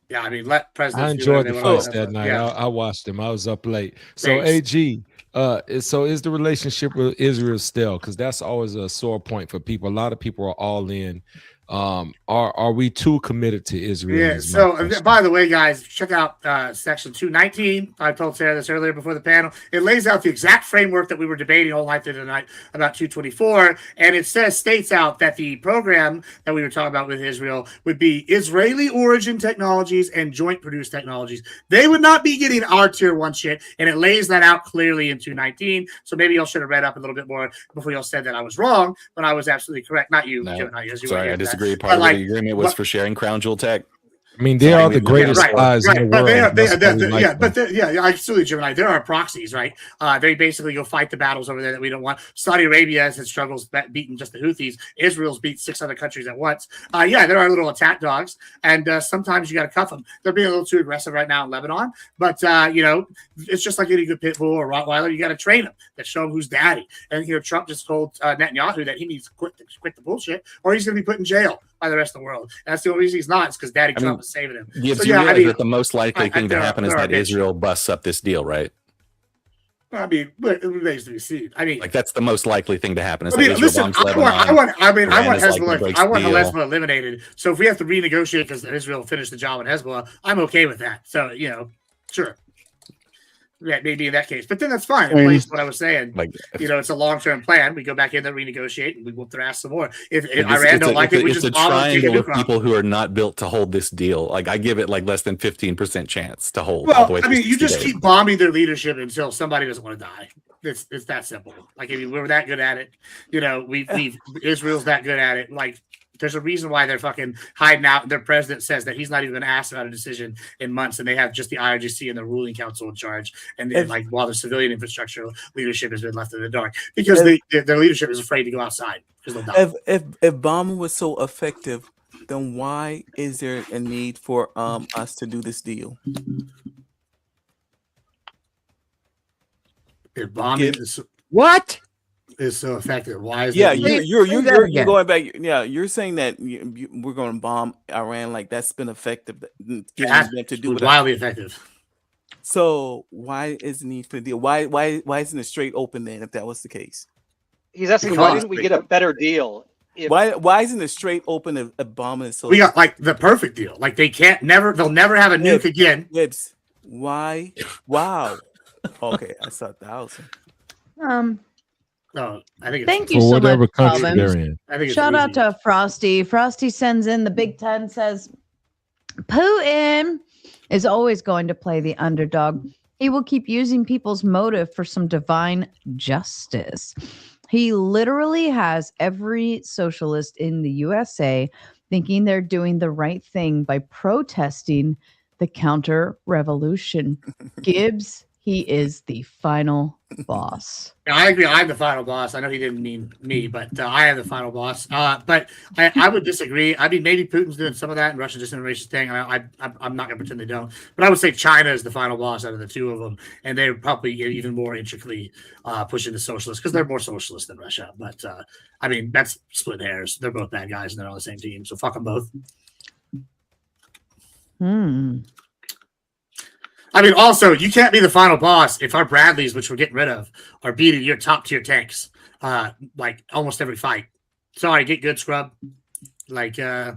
Yeah, I mean, let presidents. I enjoyed the fights that night. I watched them. I was up late. So, AG, so is the relationship with Israel still? Because that's always a sore point for people. A lot of people are all in. Are we too committed to Israel? Yeah. So, by the way, guys, check out section 219. I told Sarah this earlier before the panel. It lays out the exact framework that we were debating all night tonight about 224, and it states out that the program that we were talking about with Israel would be Israeli origin technologies and joint produced technologies. They would not be getting our tier 1 shit, and it lays that out clearly in 219. So maybe y'all should have read up a little bit more before y'all said that I was wrong when I was absolutely correct. Not you, no. Jim, not you. Sorry, I disagree. Part of the agreement was for sharing crown jewel tech. I mean, they are the greatest spies in the world. Absolutely, Jim and I. There are proxies, right? They basically go fight the battles over there that we don't want. Saudi Arabia has had struggles beating just the Houthis. Israel's beat 6 other countries at once. There are little attack dogs, and sometimes you got to cuff them. They're being a little too aggressive right now in Lebanon, but it's just like any good pit bull or Rottweiler. You got to train them, that show them who's daddy. And Trump just told Netanyahu that he needs to quit the bullshit, or he's going to be put in jail by the rest of the world. And that's the only reation he's not. It's because Daddy Trump is saving him. You realize that the most likely thing to happen is that Israel busts up this deal, right? I mean, it remains to be seen. I mean, like, that's the most likely thing to happen. Is I mean, that listen, I want Hezbollah eliminated. So if we have to renegotiate because Israel finished the job with Hezbollah, I'm okay with that. So sure. Yeah, maybe in that case, but then that's fine. It plays what I was saying. It's a long-term plan. We go back in there, renegotiate, and we whoop their ass some more. If Iran don't like it, we just bomb them. It's a triangle of people who are not built to hold this deal. Like, I give it like less than 15% chance to hold. Well, I mean, you just keep bombing their leadership until somebody doesn't want to die. It's that simple. Like, I mean, we're that good at it. Israel's that good at it. Like, there's a reason why they're fucking hiding out. Their president says that he's not even going to ask about a decision in months, and they have just the IRGC and the ruling council in charge. And while the civilian infrastructure leadership has been left in the dark because their leadership is afraid to go outside because they'll die. If bombing was so effective, then why is there a need for us to do this deal? If bombing is what? Is so effective. Why is you're going back? Yeah, you're saying that we're going to bomb Iran, like that's been effective. Wildly effective. So why is the need for the deal? Why isn't it straight open then? If that was the case, he's asking why didn't we get a better deal? Why isn't it straight open if a bombing is so? We got like the perfect deal. Like they'll never have a nuke again. Gibbs, why? Wow. Okay, I saw 1,000. No, I think thank you so much, country they're in. Shout out to Frosty. Frosty sends in the Big Ten, says Putin is always going to play the underdog. He will keep using people's motive for some divine justice. He literally has every socialist in the USA thinking they're doing the right thing by protesting the counter revolution. Gibbs, he is the final boss. Yeah, I agree. I'm the final boss. I know he didn't mean me, but I am the final boss. But I would disagree. I mean, maybe Putin's doing some of that and Russia's just a racist thing. I'm not going to pretend they don't. But I would say China is the final boss out of the two of them. And they're probably even more intricately pushing the socialists because they're more socialist than Russia. But I mean, that's split hairs. They're both bad guys and they're on the same team. So fuck them both. I mean, also, you can't be the final boss if our Bradleys, which we're getting rid of, are beating your top tier tanks, like almost every fight. Sorry, get good, scrub. Like, yeah,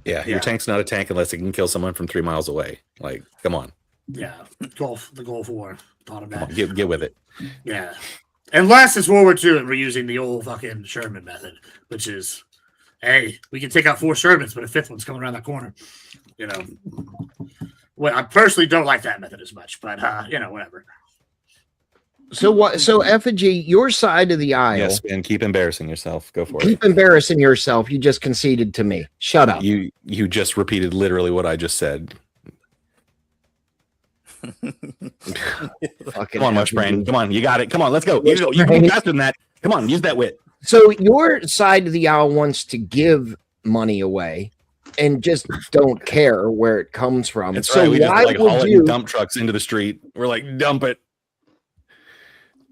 your tank's not a tank unless it can kill someone from 3 miles away. Like, come on. Yeah, the Gulf War. Thought of that. Get with it. Yeah, unless it's World War II and we're using the old fucking Sherman method, which is, hey, we can take out 4 Shermans, but a 5th one's coming around that corner. You know, well, I personally don't like that method as much, but you know, whatever. So what? So Effigy, your side of the aisle. Yes, and keep embarrassing yourself. Go for it. Keep embarrassing yourself. You just conceded to me. Shut up. You just repeated literally what I just said. Come on, Much Brain. Come on, you got it. Come on, let's go. You can be faster than that. Come on, use that wit. So your side of the aisle wants to give money away and just don't care where it comes from. That's so right. We just why like would hauling you dump trucks into the street. We're like, dump it.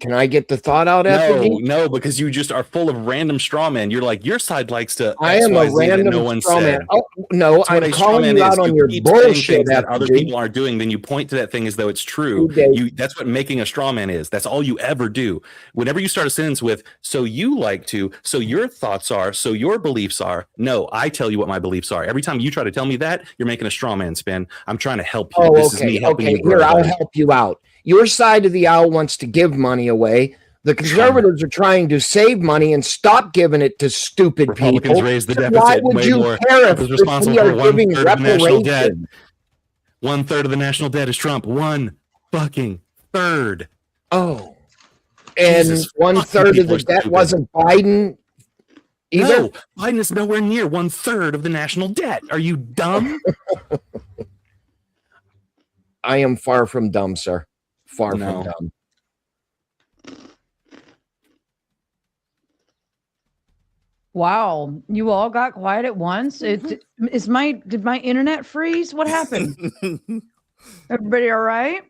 Can I get the thought out, Effigy? No, because you just are full of random straw men. You're like, your side likes to. I am a random straw man. Oh, no, I'm calling you out on your bullshit that other people aren't doing. Then you point to that thing as though it's true. That's what making a straw man is. That's all you ever do. Whenever you start a sentence with, so you like to, so your thoughts are, so your beliefs are. No, I tell you what my beliefs are. Every time you try to tell me that, you're making a straw man spin. I'm trying to help you. Oh, this is me helping you grow. Here, I'll help you out. Your side of the aisle wants to give money away. The conservatives are trying to save money and stop giving it to stupid Republicans people. raise the So deficit why would way you more. care if Trump is responsible we are for giving 1/3 of the national debt. reparations? 1/3 of the national debt is Trump. 1/3. Oh, and Jesus, 1/3 of the debt stupid. wasn't Biden either. No, Biden is nowhere near 1/3 of the national debt. Are you dumb? I am far from dumb, sir. Far from No. dumb. Wow, you all got quiet at once. Did my internet freeze? What happened? Everybody all right?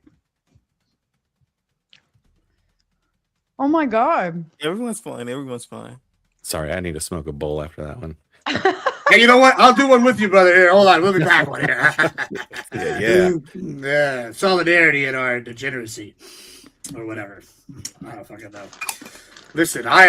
Oh my god. Everyone's fine. Everyone's fine. Sorry, I need to smoke a bowl after that one. Hey, you know what? I'll do one with you, brother. Here, hold on. We'll be back one here. Yeah. Solidarity in our degeneracy, or whatever. I don't fucking know. Listen, I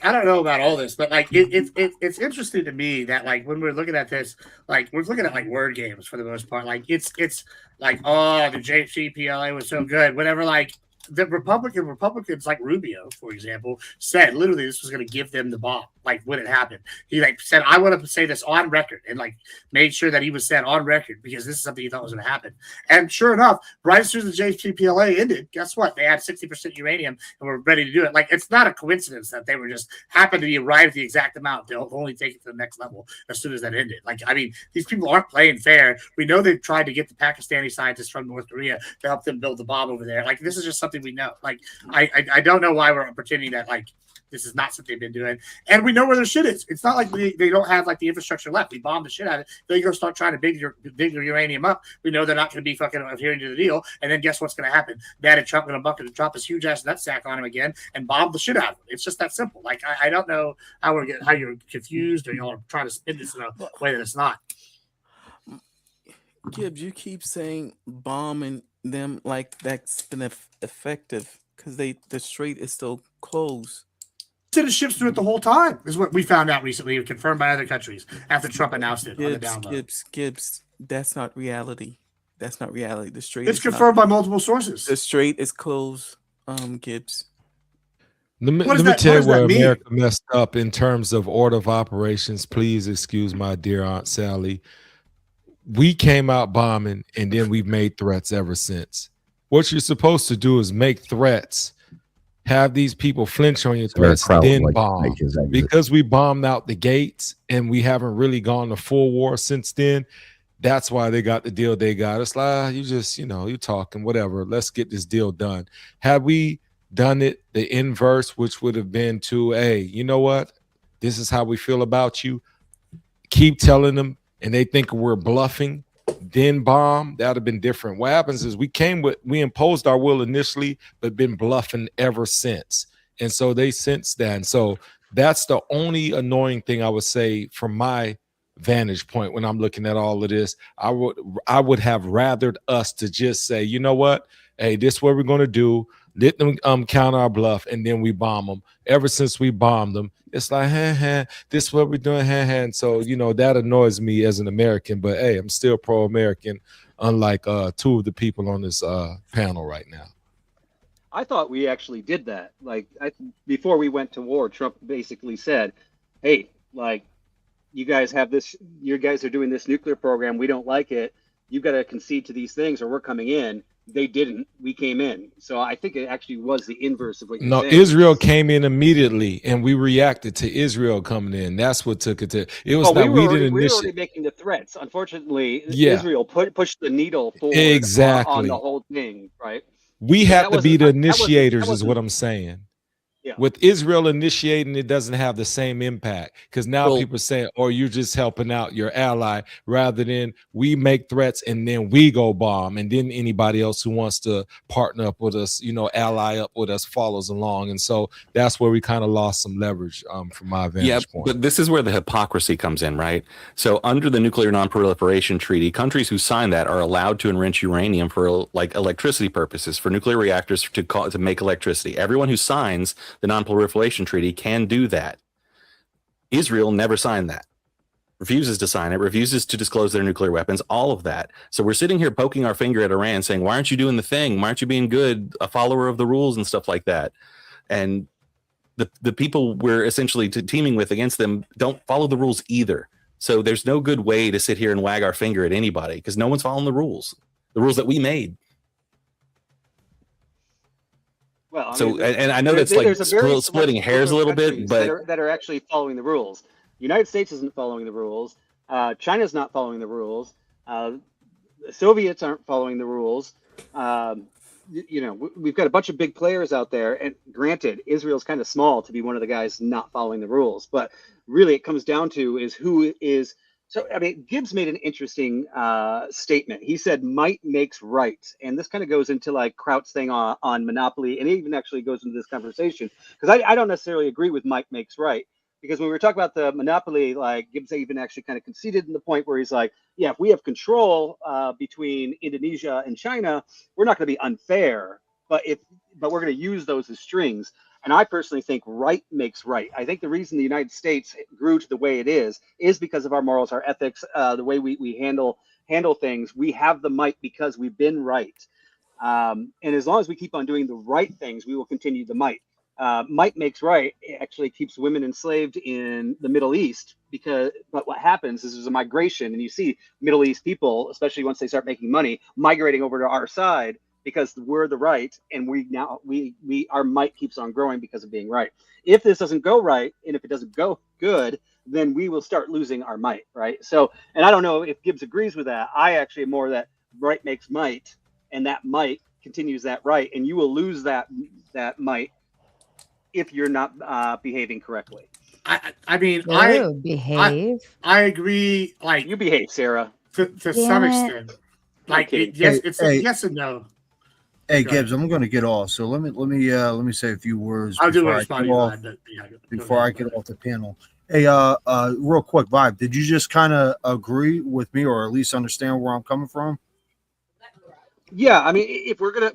don't know about all this, but like it's interesting to me that like when we're looking at this, like we're looking at like word games for the most part. Like it's like, oh, the JCPLA was so good. Whatever, like the Republicans like Rubio, for example, said literally this was going to give them the bomb. Like when it happened, he like said, I want to say this on record, and like made sure that he was said on record because this is something he thought was going to happen. And sure enough, right as soon as the JCPOA ended, guess what? They had 60% uranium and were ready to do it. Like it's not a coincidence that they were just happened to be arrived at the exact amount. They'll only take it to the next level as soon as that ended. Like I mean, these people aren't playing fair. We know they've tried to get the Pakistani scientists from North Korea to help them build the bomb over there. Like this is just something we know. Like I don't know why we're pretending that like this is not something they've been doing. And we know where their shit is. It's not like they don't have like the infrastructure left. We bombed the shit out of it. They go start trying to dig your uranium up. We know they're not going to be fucking adhering to the deal. And then guess what's going to happen? Dad and Trump going to drop his huge ass nutsack on him again and bomb the shit out of him. It's just that simple. Like I don't know how you're confused or y'all are trying to spin this in a way that it's not. Gibbs, you keep saying bombing them like that's been effective because the strait is still closed. Sending ships through it the whole time is what we found out recently, confirmed by other countries after Trump announced it on the download. Gibbs, that's not reality. That's not reality. The strait. It's confirmed by multiple sources. The strait is closed. Gibbs. Let me tell you where America messed up in terms of order of operations. Please excuse my dear Aunt Sally. we came out bombing, and then we've made threats ever since. What you're supposed to do is make threats, have these people flinch on your threats, then bomb. Because we bombed out the gates and we haven't really gone to full war since then, that's why they got the deal they got. It's like, you just, you're talking, whatever. Let's get this deal done. Had we done it the inverse, which would have been to, hey, you know what? This is how we feel about you. Keep telling them, and they think we're bluffing, then bomb, that would have been different. What happens is we imposed our will initially, but been bluffing ever since. And so they sense that. And so that's the only annoying thing I would say from my vantage point when I'm looking at all of this. I would have rathered us to just say, you know what? Hey, this is what we're going to do. Let them counter our bluff, and then we bomb them. Ever since we bombed them, it's like, this is what we're doing, And so, that annoys me as an American, but hey, I'm still pro-American, unlike two of the people on this panel right now. I thought we actually did that. Before we went to war, Trump basically said, hey, you guys are doing this nuclear program. We don't like it. You've got to concede to these things or we're coming in. They didn't. We came in. So I think it actually was the inverse of what you're saying. Israel came in immediately, and we reacted to Israel coming in. That's what took it to. It was we were already making the threats. Unfortunately, Israel pushed the needle forward on the whole thing, right? We have to be the initiators, is what I'm saying. Yeah. With Israel initiating, it doesn't have the same impact, because now people are saying, "Oh, you're just helping out your ally," rather than we make threats and then we go bomb, and then anybody else who wants to partner up with us, ally up with us, follows along. And so that's where we kind of lost some leverage from my vantage point. But this is where the hypocrisy comes in, right? So under the Nuclear Non-Proliferation Treaty, countries who sign that are allowed to enrich uranium for electricity purposes, for nuclear reactors to make electricity. Everyone who signs the Non-Proliferation Treaty can do that. Israel never signed that, refuses to sign it, refuses to disclose their nuclear weapons, all of that. So we're sitting here poking our finger at Iran saying, why aren't you doing the thing? Why aren't you being good, a follower of the rules and stuff like that? And the people we're essentially teaming with against them don't follow the rules either. So there's no good way to sit here and wag our finger at anybody, because no one's following the rules that we made. Well, and I know that's splitting hairs a little bit, but that are actually following the rules. The United States isn't following the rules. China's not following the rules. The Soviets aren't following the rules. We've got a bunch of big players out there, and granted, Israel's kind of small to be one of the guys not following the rules. But really, it comes down to is who is. So, Gibbs made an interesting statement. He said, might makes right. And this kind of goes into Kraut's thing on monopoly. And it even actually goes into this conversation, because I don't necessarily agree with might makes right. Because when we were talking about the monopoly, Gibbs even actually kind of conceded in the point where he's like, yeah, if we have control between Indonesia and China, we're not going to be unfair. But we're going to use those as strings. And I personally think right makes right. I think the reason the United States grew to the way it is because of our morals, our ethics, the way we handle things. We have the might because we've been right. And as long as we keep on doing the right things, we will continue the might. Might makes right. It actually keeps women enslaved in the Middle East but what happens is there's a migration, and you see Middle East people, especially once they start making money, migrating over to our side, because we're the right, and our might keeps on growing because of being right. If this doesn't go right, and if it doesn't go good, then we will start losing our might, right? So, and I don't know if Gibbs agrees with that. I actually am more that right makes might, and that might continues that right, and you will lose that might if you're not behaving correctly. I behave. I agree. You behave, Sarah, to some extent. It's a yes and no. Hey Gibbs, I'm going to get off. So let me say a few words before I get off the panel. Hey, real quick, Vibe, did you just kind of agree with me, or at least understand where I'm coming from? Yeah, if we're gonna,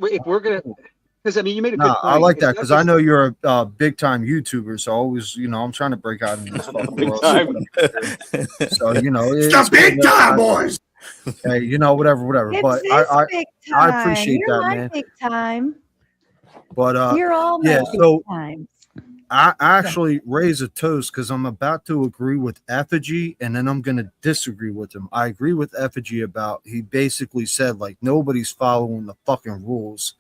because you made a good point. I like that, because I know you're a big time YouTuber, so always, I'm trying to break out in this fucking world. So it's the big time, boys. Hey, whatever. But I appreciate You're that, man. Big time. But you're all yeah. big So times. I actually raise a toast because I'm about to agree with Effigy and then I'm going to disagree with him. I agree with Effigy about he basically said like nobody's following the fucking rules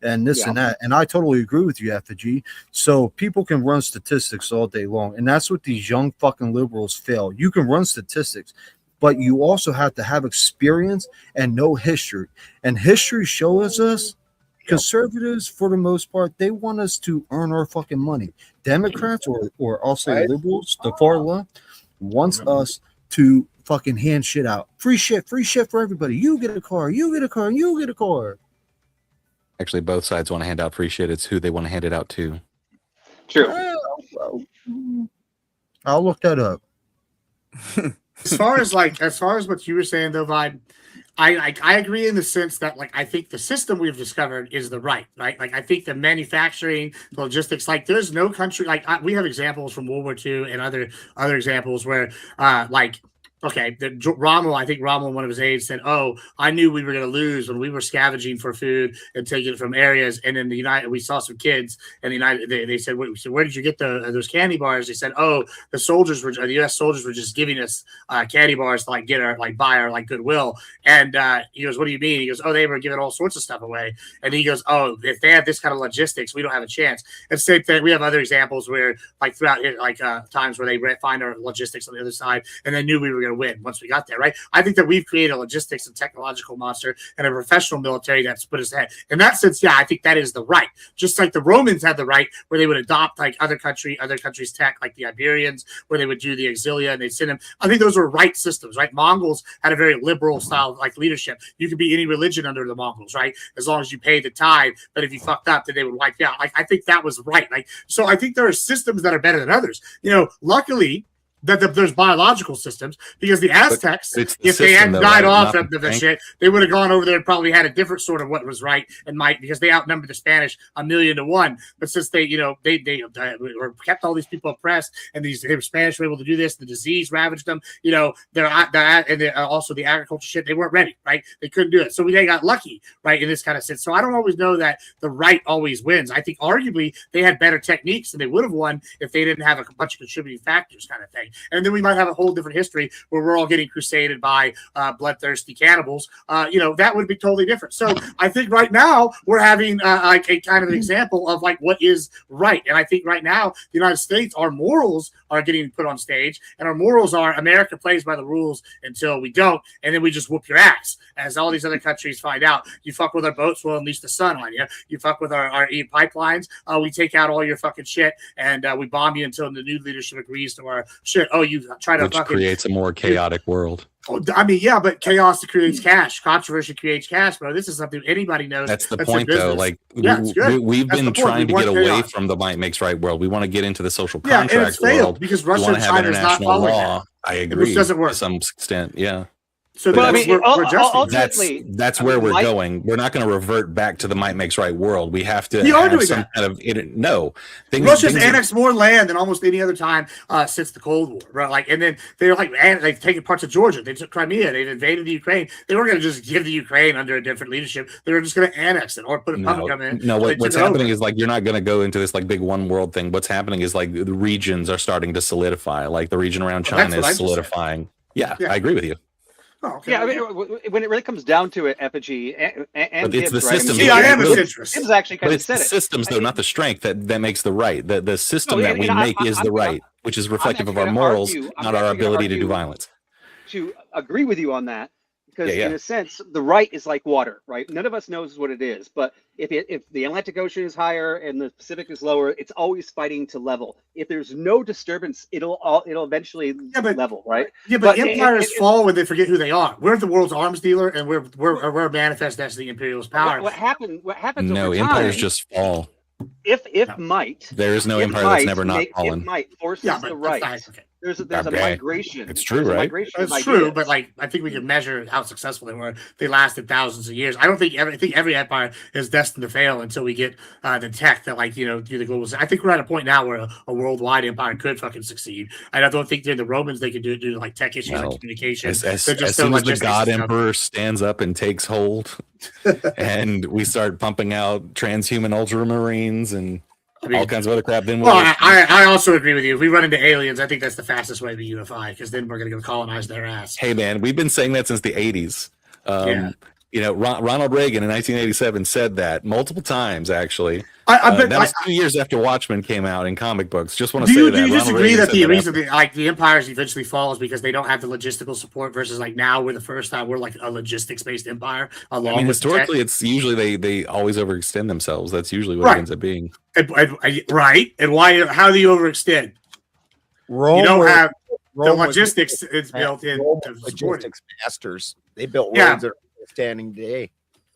and this and that. And I totally agree with you, Effigy. So people can run statistics all day long. And that's what these young fucking liberals fail. You can run statistics, but you also have to have experience and know history. And history shows us conservatives, for the most part, they want us to earn our fucking money. Democrats or I'll say liberals, the far left, wants us to fucking hand shit out. Free shit for everybody. You get a car, you get a car, you get a car. Actually, both sides want to hand out free shit. It's who they want to hand it out to. True. I'll look that up. As far as what you were saying though, Vibe, I agree in the sense that like I think the system we've discovered is the right. Like I think the manufacturing, the logistics, like there's no country we have examples from World War II and other examples where Rommel, I think Rommel, one of his aides said, "Oh, I knew we were going to lose when we were scavenging for food and taking it from areas." And in the United, we saw some kids in the United. They said, "Where did you get those candy bars?" They said, "Oh, the U.S. soldiers were just giving us candy bars to like get our buy our Goodwill." And he goes, "What do you mean?" He goes, "Oh, they were giving all sorts of stuff away." And he goes, "Oh, if they have this kind of logistics, we don't have a chance." And same thing. We have other examples where throughout times where they find our logistics on the other side, and they knew we were going to win once we got there, right? I think that we've created a logistics and technological monster and a professional military that's put us ahead. In that sense, I think that is the right. Just like the Romans had the right where they would adopt other countries' tech, like the Iberians, where they would do the exilia and they'd send them. I think those were right systems, right? Mongols had a very liberal style of leadership. You could be any religion under the Mongols, right? As long as you paid the tithe. But if you fucked up, then they would wipe you out. I think that was right. So I think there are systems that are better than others. Luckily, that there's biological systems because the Aztecs, if they hadn't died off of the shit, they would have gone over there and probably had a different sort of what was right and might because they outnumbered the Spanish 1,000,000 to 1. But since they kept all these people oppressed and the Spanish were able to do this, the disease ravaged them. Also the agriculture shit, they weren't ready, right? They couldn't do it, so they got lucky, right? In this kind of sense. So I don't always know that the right always wins. I think arguably they had better techniques and they would have won if they didn't have a bunch of contributing factors, kind of thing. And then we might have a whole different history where we're all getting crusaded by bloodthirsty cannibals. That would be totally different. So I think right now we're having a kind of an example of what is right. And I think right now the United States, our morals are getting put on stage, and our morals are America plays by the rules until we don't, and then we just whoop your ass. As all these other countries find out, you fuck with our boats, we'll unleash the sun on you. You fuck with our pipelines, we take out all your fucking shit, and we bomb you until the new leadership agrees to our shit. Oh, you try to creates a more chaotic world. I mean, yeah, but chaos creates cash. Controversy creates cash, bro. This is something anybody knows. That's the point, though. We've been trying to get away from the might makes right world. We want to get into the social contract world because Russia and China is not following that. I agree. Which doesn't work to some extent. Yeah. So that's where we're going. We're not going to revert back to the might makes right world. We have to have some kind of Russia's annexed more land than almost any other time since the Cold War, right? And then they've taken parts of Georgia. They took Crimea. They've invaded the Ukraine. They weren't going to just give the Ukraine under a different leadership. They were just going to annex it or put a puppet government in. No, what's happening is you're not going to go into this big one world thing. What's happening is the regions are starting to solidify. The region around China is solidifying. Yeah, I agree with you. Oh, okay. Yeah, I mean, when it really comes down to it, Effigy and it's the systems. I am a citrus. Gibbs actually kind of said it. Systems, though, not the strength that makes the right. The system that we make is the right, which is reflective of our morals, not our ability to do violence. To agree with you on that, because in a sense, the right is like water, right? None of us knows what it is, but if the Atlantic Ocean is higher and the Pacific is lower, it's always fighting to level. If there's no disturbance, it'll eventually level, right? Yeah, but empires fall when they forget who they are. We're the world's arms dealer, and we're manifest as the imperialist power. What happens? No, over empires time, just fall. If might, there is no empire that's never not fallen. If might forces the right. There's a migration. It's true, right? It's true, but I think we can measure how successful they were. They lasted thousands of years. I think every empire is destined to fail until we get the tech that do the global. I think we're at a point now where a worldwide empire could fucking succeed. I don't think the Romans they could do tech issues like communication. As soon as the God Emperor stands up and takes hold, and we start pumping out transhuman ultramarines and. I mean, all kinds of other crap. Then well, I also agree with you. If we run into aliens, I think that's the fastest way to be unified, because then we're going to go colonize their ass. Hey, man, we've been saying that since the 80s. Yeah. You know, Ronald Reagan in 1987 said that multiple times, actually. I bet that was 2 years after Watchmen came out in comic books. Just want to Do say you, that. do you Ronald disagree Reagan that said the that reason after- the empires eventually fall is because they don't have the logistical support, versus like now we're the first time we're like a logistics based empire? I mean, historically, it's usually they always overextend themselves. That's usually what it ends up being. Right. And why? How do you overextend? Rome you don't was- have Rome the was- logistics. It's built in. Rome To was support it. logistics masters. They built Yeah. roads that are standing today.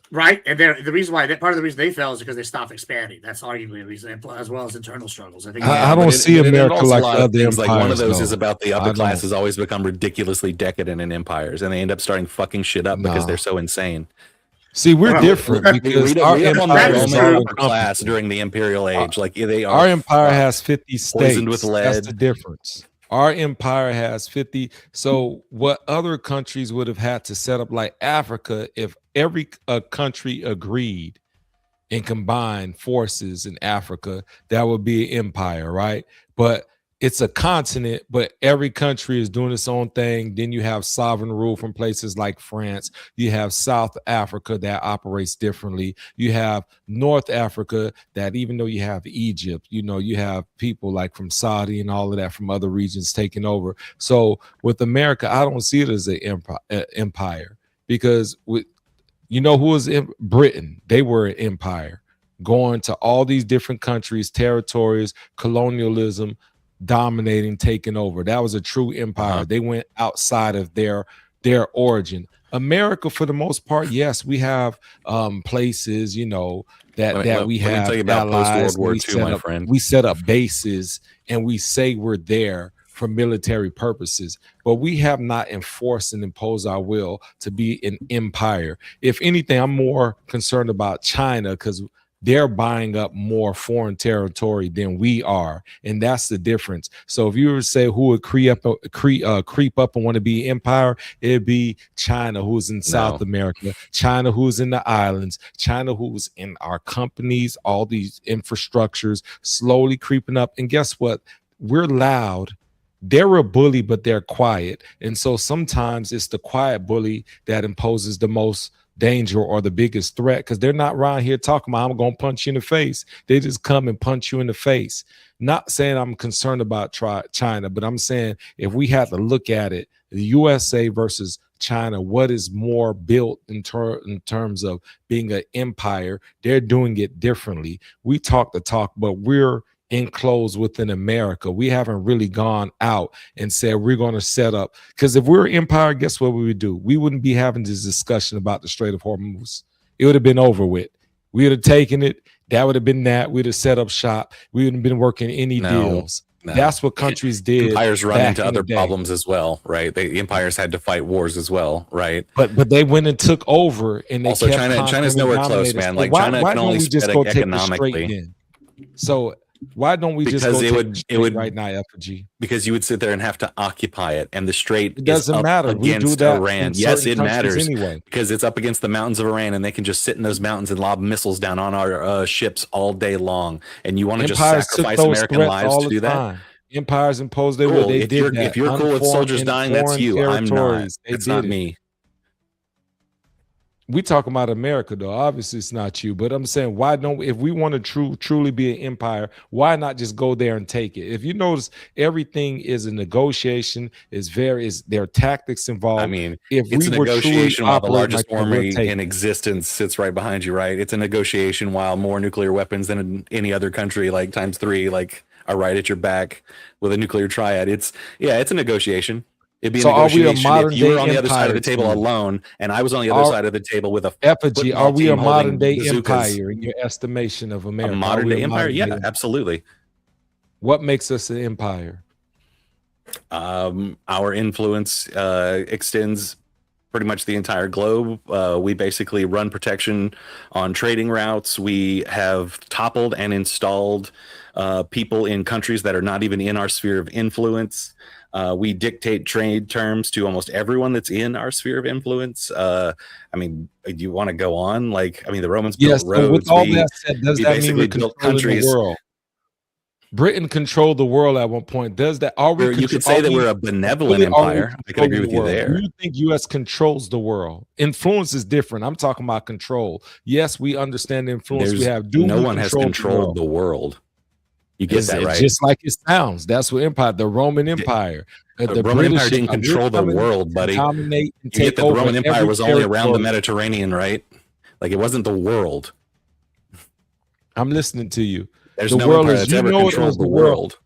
Right, and the reason why part of the reason they fell is because they stopped expanding. That's arguably a reason, as well as internal struggles. I think. I don't see America like the other empires. Like one of those though. is about the I upper don't. class has always become ridiculously decadent in empires, and they end up starting fucking shit up because Nah. they're so insane. See, we're different because read our up on the empire is Roman all upper class during the imperial age. Like they are. Our empire has 50 poisoned states. with lead. That's the difference. Our empire has 50. So what other countries would have had to set up, like Africa, if every country agreed and combined forces in Africa, that would be an empire, right? But it's a continent, but every country is doing its own thing. Then you have sovereign rule from places like France. You have South Africa that operates differently. You have North Africa that, even though you have Egypt, you know, you have people like from Saudi and all of that from other regions taking over. So with America, I don't see it as an empire, because with, you know, who was in Britain? They were an empire, going to all these different countries, territories, colonialism, dominating, taking over. That was a true empire. They went outside of their origin. America, for the most part, yes, we have places, you know, that we let me have tell you about allies. post-World War We II, set my up- friend. We set up bases and we say we're there for military purposes, but we have not enforced and imposed our will to be an empire. If anything, I'm more concerned about China, because they're buying up more foreign territory than we are, and that's the difference. So if you were to say who would creep up and want to be empire, it'd be China, who's in South America, China, who's in the islands, China, who's in our companies, all these infrastructures slowly creeping up. And guess what? We're loud. They're a bully, but they're quiet. And so sometimes it's the quiet bully that imposes the most danger or the biggest threat, because they're not around here talking about, I'm going to punch you in the face. They just come and punch you in the face. Not saying I'm concerned about China, but I'm saying if we had to look at it, the USA versus China, what is more built in terms of being an empire? They're doing it differently. We talk the talk, but we're enclosed within America. We haven't really gone out and said we're going to set up, because if we're an empire, guess what we would do? We wouldn't be having this discussion about the Strait of Hormuz. It would have been over with. We would have taken it. That would have been that. We'd have set up shop. We wouldn't have been working any deals. No. That's what countries did. Empires run back into in the other day. problems as well, right? The empires had to fight wars as well, right? But they went and took over, and they Also, kept China's conquering nowhere and close, dominating. man. So Like why China can don't only we just spread go take the economically. straight in? So why don't we just Because go it take would- the it straight would- right now, F&G? Because you would sit there and have to occupy it, and the strait It doesn't is up matter. We do against that Iran. in Yes, certain it countries matters anyway. because it's up against the mountains of Iran, and they can just sit in those mountains and lob missiles down on our ships all day long. And you want to just Empires took sacrifice those American threats lives all to the do that? time. Empires imposed their will. Cool. They If did you're that. if you're cool with soldiers dying, that's foreign you. I'm not. territories. They It's did not it. me. We talking about America, though. Obviously, it's not you. But I'm saying, why don't, if we want to truly be an empire, why not just go there and take it? If you notice, everything is a negotiation. Is there are tactics involved. I mean, if it's a we were truly negotiation while the operating largest like that, we'll army take in it. existence sits right behind you, right? It's a negotiation while more nuclear weapons than in any other country, like times 3, like are right at your back with a nuclear triad. It's a negotiation. It'd be So a are we a negotiation modern if you were day on the other side of the empire table to you? alone, and I was on the other Are- side of the table with a Effigy, football are we a team holding modern day bazookas. empire in your estimation of America? A Are modern we day empire? modern Yeah, day empire? absolutely. What makes us an empire? Our influence extends pretty much the entire globe. We basically run protection on trading routes. We have toppled and installed people in countries that are not even in our sphere of influence. We dictate trade terms to almost everyone that's in our sphere of influence. I mean, do you want to go on? Like, I mean, the Romans built Yes. So roads. with all that said, does we that mean basically we're built controlling the countries. world? Britain controlled the world at one point. Does that? Are we? You could say that we're a benevolent empire. I can agree with you there. Do you think U.S. controls the world? Influence is different. I'm talking about control. Yes, we understand the influence we have. No one has controlled the world. You get that right? Just like it sounds. That's what empire. The Roman Empire. The Roman Empire didn't control the world, buddy. You get that the Roman Empire was only around the Mediterranean, right? Like it wasn't the world. I'm listening to you. There's the no world empire that's ever controlled the world.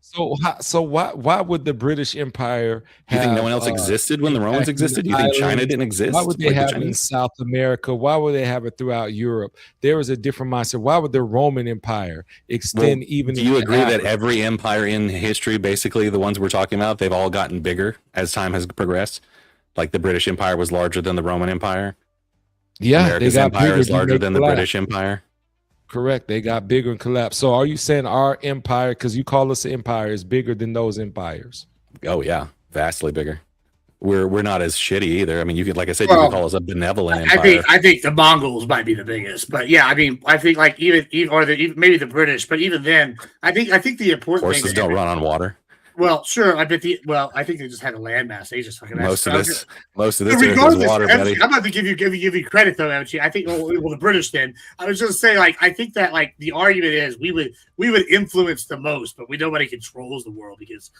So why would the British Empire have? You think no one else existed when the Romans existed? You think China didn't exist? Why would they have it in South America? Why would they have it throughout Europe? There was a different mindset. Why would the Roman Empire extend even? Do you agree that every empire in history, basically the ones we're talking about, they've all gotten bigger as time has progressed? Like the British Empire was larger than the Roman Empire. Yeah, America's empire is larger than the British Empire. Correct. They got bigger and collapsed. So are you saying our empire, because you call us an empire, is bigger than those empires? Oh yeah, vastly bigger. We're not as shitty either. I mean, you could, like I said, you could call us a benevolent empire. I think the Mongols might be the biggest, but yeah, I mean, I think like even maybe the British, but even then, I think the important horses don't run on water. Well, sure. I think they just had a landmass. They just fucking most of this is water, buddy. I'm about to give you credit though, Emchi. I think well the British did. I was just saying, like, I think that like the argument is we would influence the most, but nobody controls the world because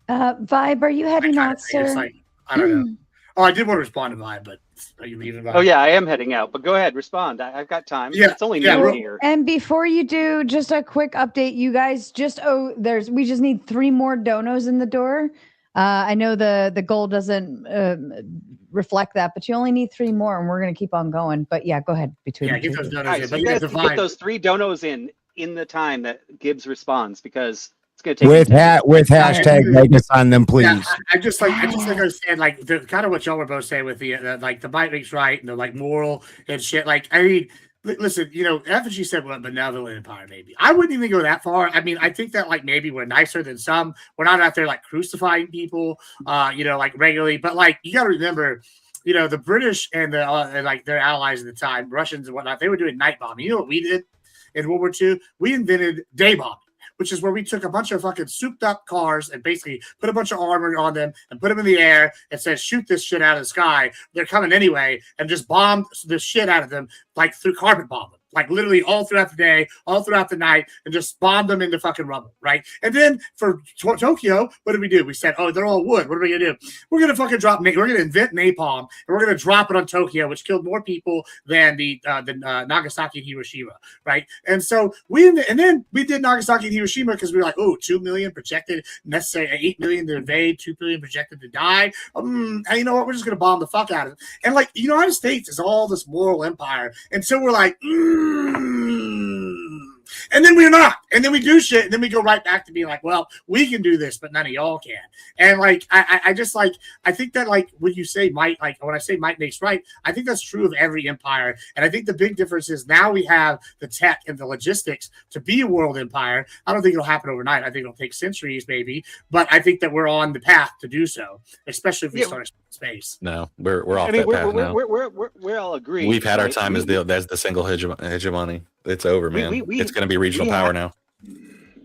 Vibe, are you heading out, sir? Like, I don't know. Oh, I did want to respond to Vibe, but are you leaving? Vibe? Oh yeah, I am heading out, but go ahead, respond. I've got time. Yeah, it's only noon here. And before you do, just a quick update, you guys. We just need 3 more donos in the door. I know the goal doesn't reflect that, but you only need 3 more, and we're gonna keep on going. But yeah, go ahead. Get those donos. Right, in, so but you guys the get those 3 donos in the time that Gibbs responds, because it's going to take with hashtag Vegas on them, please. Yeah, I just understand like the kind of what y'all were both saying with the like the bite makes right and the like moral and shit. Like I mean, listen, Effigy said what benevolent empire maybe. I wouldn't even go that far. I mean, I think that like maybe we're nicer than some. We're not out there like crucifying people, like regularly. But like you got to remember. The British and the like their allies at the time, Russians and whatnot, they were doing night bombing. You know what we did in World War II? We invented day bombing, which is where we took a bunch of fucking souped up cars and basically put a bunch of armor on them and put them in the air and said, shoot this shit out of the sky. They're coming anyway, and just bombed the shit out of them, like through carpet bomb them. Like literally all throughout the day, all throughout the night, and just bombed them into fucking rubble, right? And then for Tokyo, what did we do? We said, oh, they're all wood. What are we gonna do? We're gonna fucking we're gonna invent napalm, and we're gonna drop it on Tokyo, which killed more people than the Nagasaki and Hiroshima, right? And so then we did Nagasaki and Hiroshima because we were like, oh, 2 million projected, necessary 8 million to invade, 2 million projected to die. And you know what? We're just gonna bomb the fuck out of it. And like the United States is all this moral empire, and so we're like. And then we're not. And then we do shit. And then we go right back to being like, well, we can do this, but none of y'all can. And like, I just like, I think that like when you say might, like when I say might makes right, I think that's true of every empire. And I think the big difference is now we have the tech and the logistics to be a world empire. I don't think it'll happen overnight. I think it'll take centuries maybe, but I think that we're on the path to do so, especially if we start space. No, we're off that path now. We're all agreed. We've had our time as the single hegemony. It's over, man. It's going to be regional power now.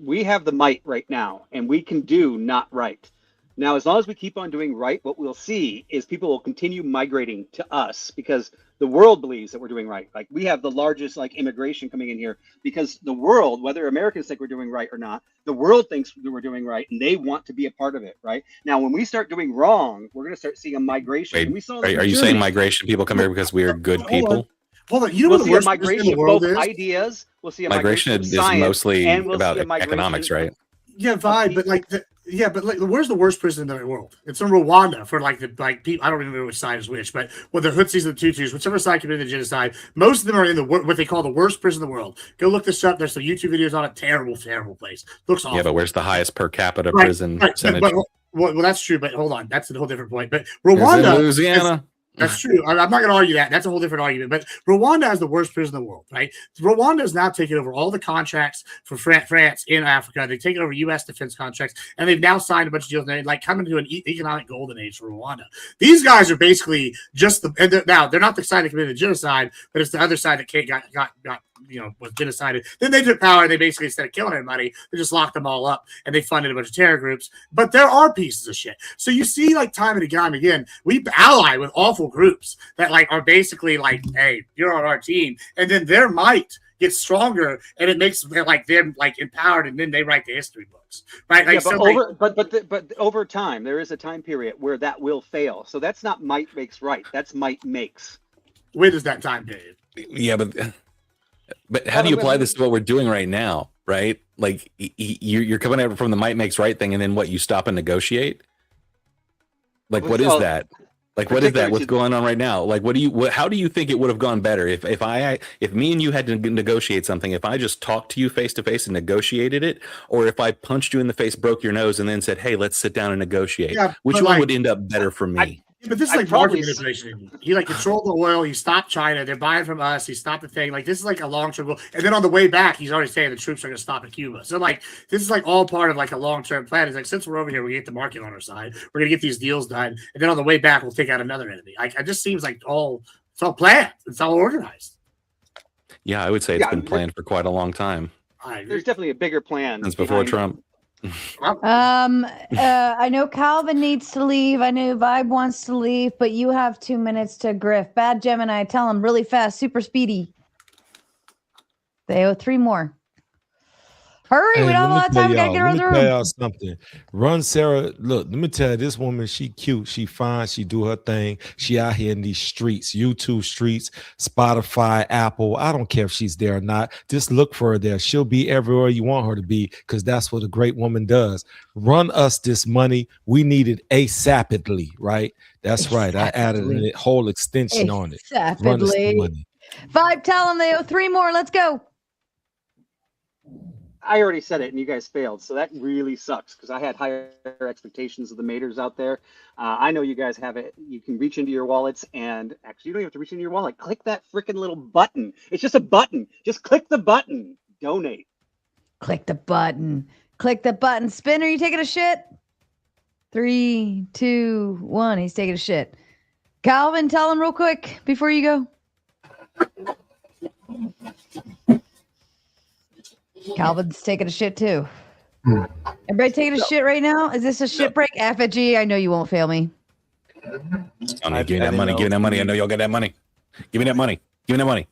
We have the might right now, and we can do not right. Now, as long as we keep on doing right, what we'll see is people will continue migrating to us because the world believes that we're doing right. Like we have the largest like immigration coming in here because the world, whether Americans think we're doing right or not, the world thinks that we're doing right, and they want to be a part of it, right? Now, when we start doing wrong, we're going to start seeing a migration. Wait, and we saw are you saying migration people come here because we are good people? Hold on, we'll see a migration of both ideas. We'll see a migration of is science, mostly and we'll about see a migration economics, right? Yeah, vibe, but like where's the worst prison in the world? It's in Rwanda for people. I don't even know which side is which, but the Hutsis and the Tutsis, whichever side committed the genocide, most of them are in what they call the worst prison in the world. Go look this up. There's some YouTube videos on it. Terrible, terrible place. Looks awful. Yeah, but where's the highest per capita prison percentage? Well, that's true, but hold on, that's a whole different point. But Rwanda, Louisiana. That's true. I'm not going to argue that. That's a whole different argument. But Rwanda has the worst prison in the world, right? Rwanda has now taken over all the contracts for France in Africa. They've taken over U.S. defense contracts, and they've now signed a bunch of deals. And they're like coming to an economic golden age for Rwanda. These guys are basically just now they're not the side that committed genocide, but it's the other side that got was genocided. Then they took power and they basically, instead of killing everybody, they just locked them all up and they funded a bunch of terror groups. But there are pieces of shit. So you see, like, time and again, we ally with awful groups that like are basically like, hey, you're on our team, and then their might gets stronger and it makes them like empowered, and then they write the history books, right? Like, but over time there is a time period where that will fail. So that's not might makes right. That's might makes. When is that time period? Yeah, but how do you apply this to what we're doing right now? Right? Like you're coming out from the might makes right thing, and then what? You stop and negotiate. Like, what is that? Like, what is that? What's going on right now? Like, how do you think it would have gone better if me and you had to negotiate something? If I just talked to you face to face and negotiated it, or if I punched you in the face, broke your nose, and then said, "Hey, let's sit down and negotiate"? Yeah, Which one would end up better for me? But this is like market manipulation. He like controlled the oil. He stopped China. They're buying from us. He stopped the thing. Like, this is like a long-term goal. And then on the way back, he's already saying the troops are going to stop in Cuba. So like, this is like all part of like a long-term plan. He's like, since we're over here, we get the market on our side. We're going to get these deals done. And then on the way back, we'll take out another enemy. Like, it just seems like it's all planned. It's all organized. Yeah, I would say it's been planned for quite a long time. There's definitely a bigger plan since before Trump. I know Calvin needs to leave. I know Vibe wants to leave, but you have 2 minutes to griff. Bad Gemini, tell him really fast, super speedy. They owe 3 more. Hurry, we don't have a lot of time. We gotta get around the room. Let me tell y'all something. Run Sarah. Look, let me tell you, this woman, she cute, she fine, she do her thing. She out here in these streets, YouTube streets, Spotify, Apple. I don't care if she's there or not. Just look for her there. She'll be everywhere you want her to be, because that's what a great woman does. Run us this money. We need it ASAPidly, right? That's right. I added a whole extension on it. Run us the money. Vibe, tell them they owe 3 more. Let's go. I already said it and you guys failed. So that really sucks, because I had higher expectations of the maters out there. I know you guys have it. You can reach into your wallets, and actually you don't have to reach into your wallet. Click that freaking little button. It's just a button. Just click the button. Donate. Click the button. Click the button. Spin, are you taking a shit? 3, 2, 1. He's taking a shit. Calvin, tell him real quick before you go. Calvin's taking a shit too. Everybody taking a shit right now? Is this a shit break? Effigy, I know you won't fail me. Give me that money. Give me that money. I know y'all got that money. Give me that money. Give me that money.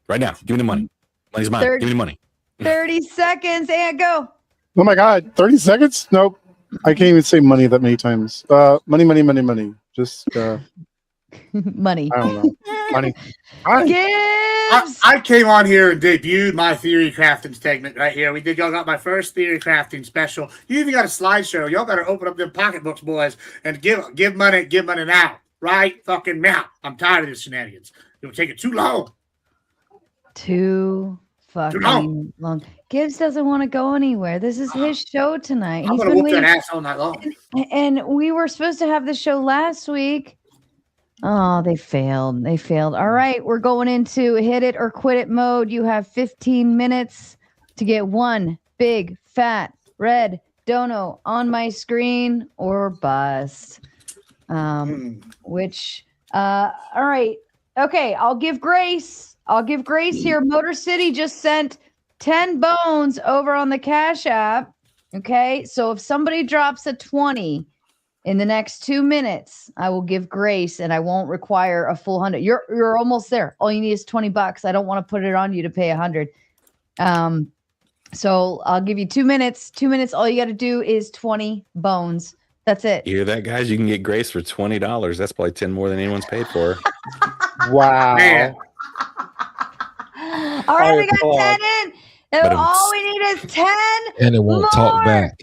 Right now. Give me the money. Money's mine. Give me the money. 30 seconds and go. Oh my God, 30 seconds? Nope. I can't even say money that many times. Money. Just money. I don't know. Money. I came on here and debuted my theory crafting segment right here. Y'all got my first theory crafting special. You even got a slideshow. Y'all better open up them pocketbooks, boys, and give money now. Right fucking now. I'm tired of this shenanigans. It'll take it too long. Too fucking long. Gibbs doesn't want to go anywhere. This is his show tonight. I'm going to whoop that ass all night long. And we were supposed to have the show last week. Oh, they failed. All right, we're going into hit it or quit it mode. You have 15 minutes to get one big fat red dono on my screen or bust. All right. Okay, I'll give grace here. Motor City just sent 10 bones over on the Cash App. Okay, so if somebody drops a 20 in the next 2 minutes, I will give grace and I won't require a full 100. You're almost there. All you need is $20. I don't want to put it on you to pay 100. So I'll give you 2 minutes. 2 minutes. All you got to do is 20 bones. That's it. You hear that, guys? You can get grace for $20. That's probably 10 more than anyone's paid for. Wow. Man. All right, we got 10 in. And all we need is 10 and it won't talk back.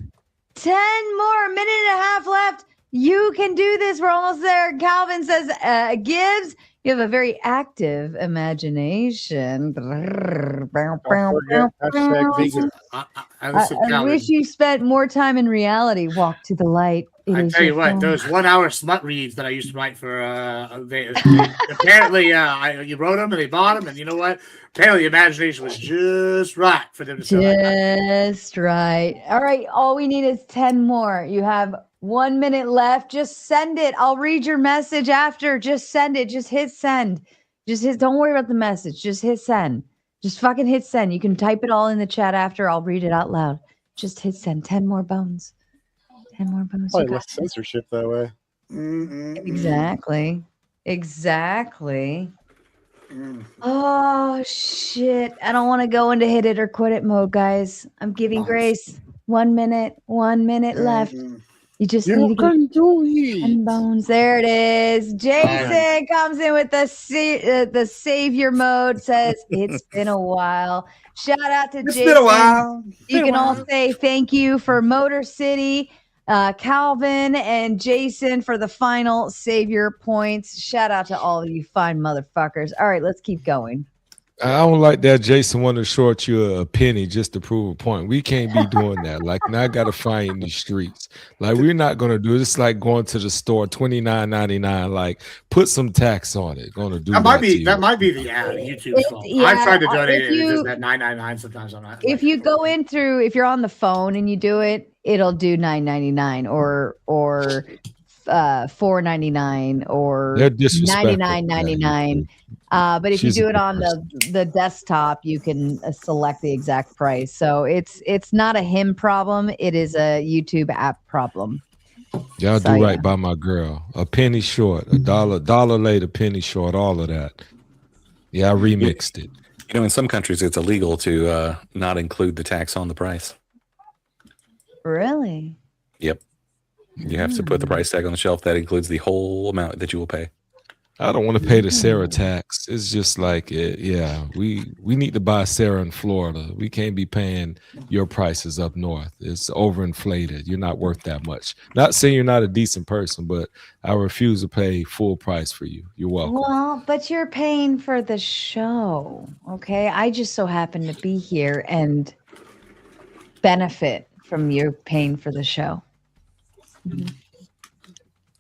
10 more. A minute and a half left. You can do this. We're almost there. Calvin says, Gibbs, you have a very active imagination. I wish you spent more time in reality. Walk to the light. I tell you what, those 1 hour smut reads that I used to write for, apparently you wrote them and they bought them, and you know what? Apparently the imagination was just right for them to sell. Just right. All right, all we need is 10 more. You have 1 minute left. Just send it. I'll read your message after. Just send it. Just hit send. Don't worry about the message. Just hit send. Just fucking hit send. You can type it all in the chat after. I'll read it out loud. Just hit send. 10 more bones. 10 more bones. Probably less censorship that way. Exactly. Exactly. Oh shit. I don't want to go into hit it or quit it mode, guys. I'm giving grace. 1 minute. 1 minute left. You just need to get 10 bones. There it is. Jason comes in with the savior mode. Says it's been a while. Shout out to Jason. Been a while. You can all say thank you for Motor City, Calvin, and Jason for the final savior points. Shout out to all of you fine motherfuckers. All right, let's keep going. I don't like that Jason wanted to short you a penny just to prove a point. We can't be doing that. Like, now I got to find in the streets. Like, we're not going to do it. It's like going to the store, $29.99. Like, put some tax on it. Going to do that might be you. that might be the YouTube's fault. I've tried to donate it. It's just that $9.99 sometimes on that. If you go in through, if you're on the phone and you do it, it'll do $9.99 or $4.99 or $99.99. But if She's you a do it good on the desktop, you can select the exact price. So it's not a him problem. It is a YouTube app problem. Y'all So, do right by my girl. A penny short, dollar later, penny short, all of that. Yeah, I remixed it. You know, in some countries, it's illegal to not include the tax on the price. Really? Yep. You have to put the price tag on the shelf. That includes the whole amount that you will pay. I don't want to pay the Sarah tax. It's just like, yeah, we need to buy Sarah in Florida. We can't be paying your prices up north. It's overinflated. You're not worth that much. Not saying you're not a decent person, but I refuse to pay full price for you. You're welcome. Well, but you're paying for the show. Okay. I just so happen to be here and benefit from you paying for the show.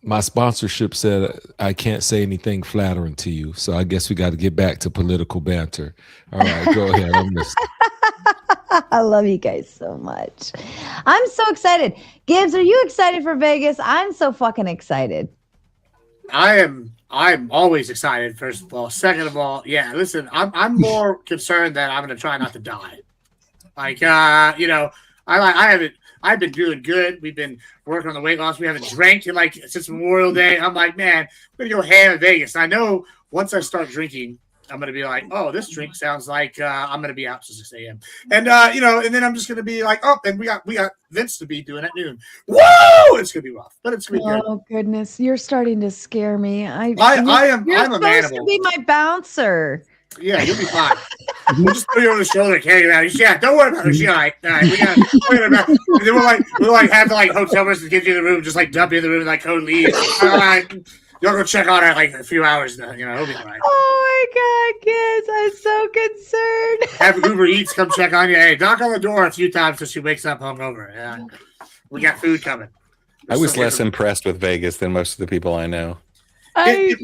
My sponsorship said I can't say anything flattering to you, so I guess we got to get back to political banter. All right, go ahead. I'm listening. I love you guys so much. I'm so excited. Gibbs, are you excited for Vegas? I'm so fucking excited. I'm always excited, first of all. Second of all, yeah, listen, I'm more concerned that I'm gonna try not to die. Like you know, I've been doing good. We've been working on the weight loss. We haven't drank in like since Memorial Day. I'm like, man, I'm gonna go ham in Vegas. And I know once I start drinking, I'm gonna be like, oh, this drink sounds like I'm gonna be out till 6 a.m. And you know, and then I'm just gonna be like, oh, and we got Vince to be doing at noon. Whoa! It's gonna be rough, but it's gonna be good. Oh goodness, you're starting to scare me. I'm You're a supposed manimal. to be my bouncer. Yeah, you'll be fine. We'll just throw you on the shoulder and carry you around. Yeah, don't worry about it. She's all right. All right, we got and then we'll like have to like hotel rooms to get you in the room, just like dump you in the room and like code leave. All right. You'll go check on her in like a few hours now. You know, it'll be all right. Oh my God, kids, I'm so concerned. Have Uber Eats come check on you. Hey, knock on the door a few times so she wakes up hungover. Yeah. We got food coming. I was less impressed with Vegas than most of the people I know. By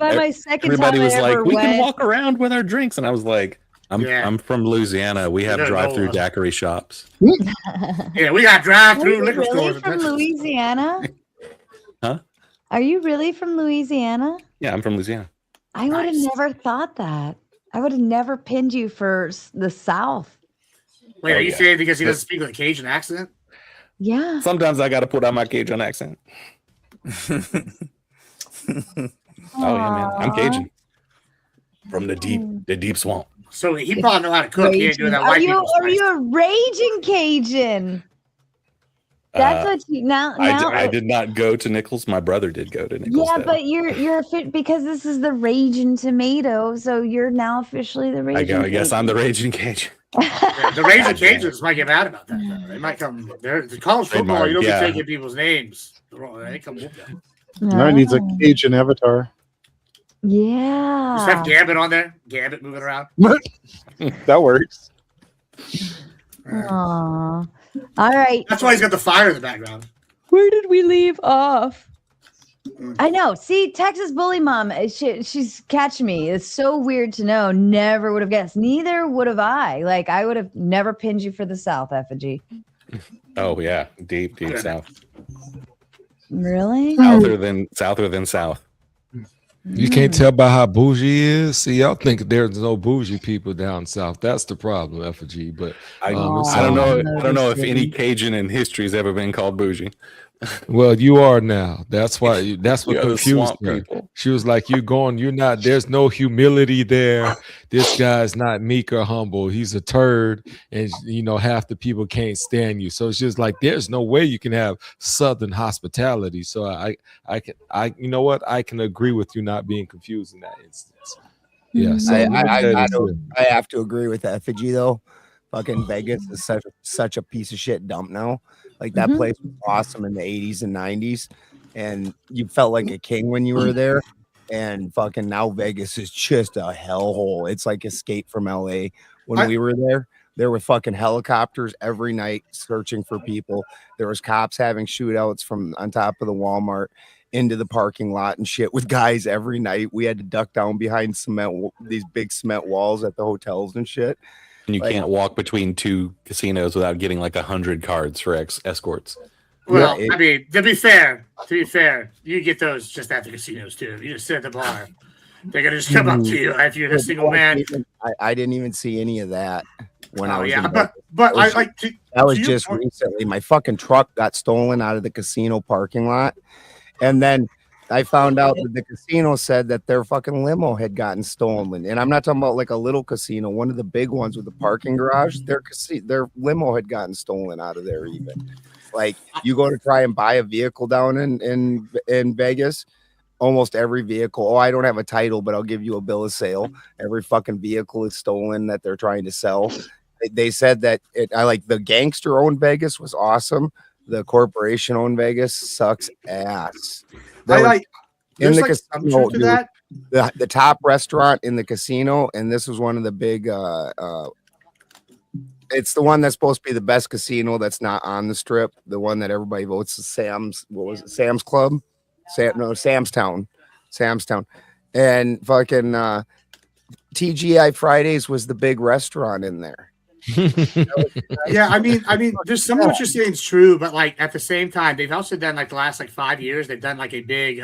my second Everybody time was I like, ever we went, can walk around with our drinks. And I was like, I'm from Louisiana. We have Yeah, drive-through no, daiquiri shops. Yeah, we got drive-through Are you liquor really stores. in from Texas. Louisiana? Huh? Are you really from Louisiana? Yeah, I'm from Louisiana. I would have never thought that. I would have never pinned you for the South. Wait, Oh, are you yeah. saying because he doesn't speak with a Cajun accent? Yeah. Sometimes I got to put on my Cajun accent. Oh yeah, man, I'm Cajun from the deep swamp. So he probably know how to cook. He ain't doing that Are white you people are you a raging Cajun? That's what you now. I did not go to Nichols. My brother did go to Nichols. Yeah, though. but you're a fit because this is the raging tomato, so you're now officially the raging. I guess I'm the raging Cajun. The Raging Cajuns might get mad about that. Though. They might come. They're the college football. You don't Yeah. be taking people's names. They come with them. Now it needs a Cajun avatar. Yeah. Just have Gambit on there. Gambit moving around. That works. Aww. All right. That's why he's got the fire in the background. Where did we leave off? I know. See, Texas Bully Mom, she's catching me. It's so weird to know. Never would have guessed. Neither would have I. Like, I would have never pinned you for the South, Effigy. Oh yeah, deep south. Really? Souther than south. You can't tell by how bougie he is. See, y'all think there's no bougie people down south. That's the problem, Effigy. But I don't know if any Cajun in history has ever been called bougie. Well, you are now. That's why. That's what You're the confused swamp her. people. She was like, "You're going. You're not. There's no humility there. This guy's not meek or humble. He's a turd, and half the people can't stand you." So she's like, "There's no way you can have Southern hospitality." So I you know what? I can agree with you not being confused in that instance. Yeah. So I have to agree with Effigy though. Fucking Vegas is such a piece of shit dump now. Like that place was awesome in the 80s and 90s, and you felt like a king when you were there. And fucking now Vegas is just a hellhole. It's like Escape from LA. When we were there were fucking helicopters every night searching for people. There was cops having shootouts from on top of the Walmart into the parking lot and shit with guys every night. We had to duck down behind these big cement walls at the hotels and shit. And you can't walk between two casinos without getting like 100 cards for escorts. Well, I mean, to be fair, you get those just at the casinos too. You just sit at the bar. They're gonna just come up to you if you're a single man. I didn't even see any of that when I was. But I like to. That was just recently. My fucking truck got stolen out of the casino parking lot, and then I found out that the casino said that their fucking limo had gotten stolen. And I'm not talking about like a little casino, one of the big ones with the parking garage. Their limo had gotten stolen out of there. Even like you go to try and buy a vehicle down in Vegas, almost every vehicle. Oh, I don't have a title, but I'll give you a bill of sale. Every fucking vehicle is stolen that they're trying to sell. They said that I like the gangster owned Vegas was awesome. The corporation owned Vegas sucks ass. In the casino, dude, the top restaurant in the casino, and this was one of the big. It's the one that's supposed to be the best casino that's not on the strip. The one that everybody votes is Sam's. What was it? Sam's Club? Sam's Town. And fucking TGI Fridays was the big restaurant in there. Yeah, I mean, there's some of what you're saying is true, but like at the same time, they've also done like the last 5 years, they've done like a big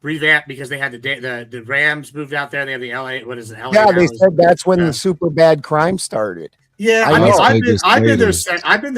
revamp because they had the Rams moved out there. They have the LA. What is it? LA yeah, they said that's when the super bad crime started. Yeah, I mean, I've been there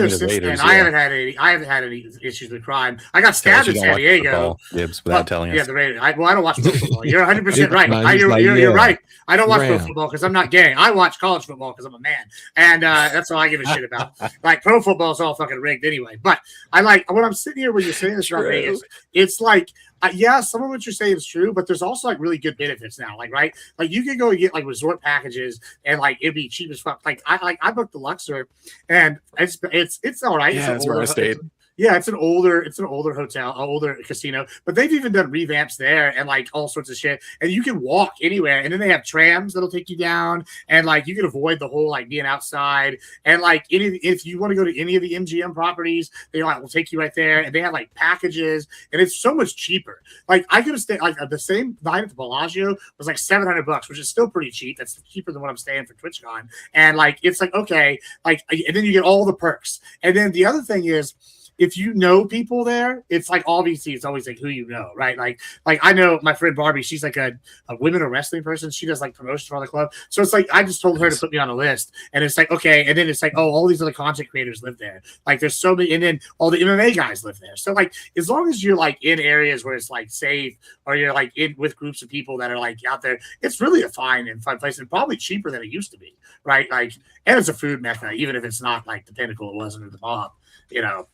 since then. I haven't had any issues with crime. I got stabbed in San Diego. Gibbs, without telling us. Yeah, the Raiders. I don't watch pro football. You're 100% right. You're right. I don't watch pro football because I'm not gay. I watch college football because I'm a man, and that's all I give a shit about. Like pro football is all fucking rigged anyway. But I like when I'm sitting here when you're saying this about Vegas, it's like. Yeah, some of what you're saying is true, but there's also like really good benefits now. Like, right, like you can go and get like resort packages, and like it'd be cheap as fuck. Like I booked the Luxor, and it's all right. Yeah, that's where I stayed. Yeah, it's an older hotel, an older casino, but they've even done revamps there and like all sorts of shit. And you can walk anywhere, and then they have trams that'll take you down, and like you can avoid the whole like being outside. And like if you want to go to any of the MGM properties, they like will take you right there, and they have like packages, and it's so much cheaper. Like I could have stayed like the same night at the Bellagio was like $700, which is still pretty cheap. That's cheaper than what I'm staying for TwitchCon. And like it's like okay, like and then you get all the perks. And then the other thing is, if you know people there, it's like obviously it's always like who you know, right? Like I know my friend Barbie, she's like a women or wrestling person. She does like promotions for the club. So it's like I just told her to put me on a list, and it's like okay, and then it's like oh, all these other content creators live there. Like there's so many, and then all the MMA guys live there. So like as long as you're like in areas where it's like safe, or you're like in with groups of people that are like out there, it's really a fun place, and probably cheaper than it used to be, right? Like and it's a food mecca, even if it's not like the Pinnacle it wasn't or the Mob, you know.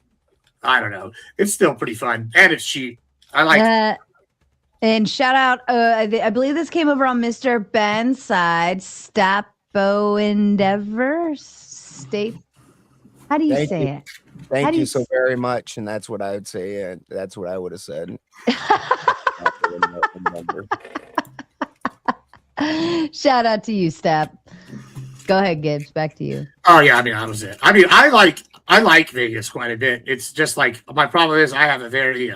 I don't know. It's still pretty fun, and it's cheap. I like. And shout out. I believe this came over on Mr. Ben's side. Stapo Endeavor State. How do you say it? Thank you so very much, and that's what I would say. And that's what I would have said. Shout out to you, Step. Go ahead, Gibbs. Back to you. Oh yeah, I mean that was it. I mean I like Vegas quite a bit. It's just like my problem is I have a very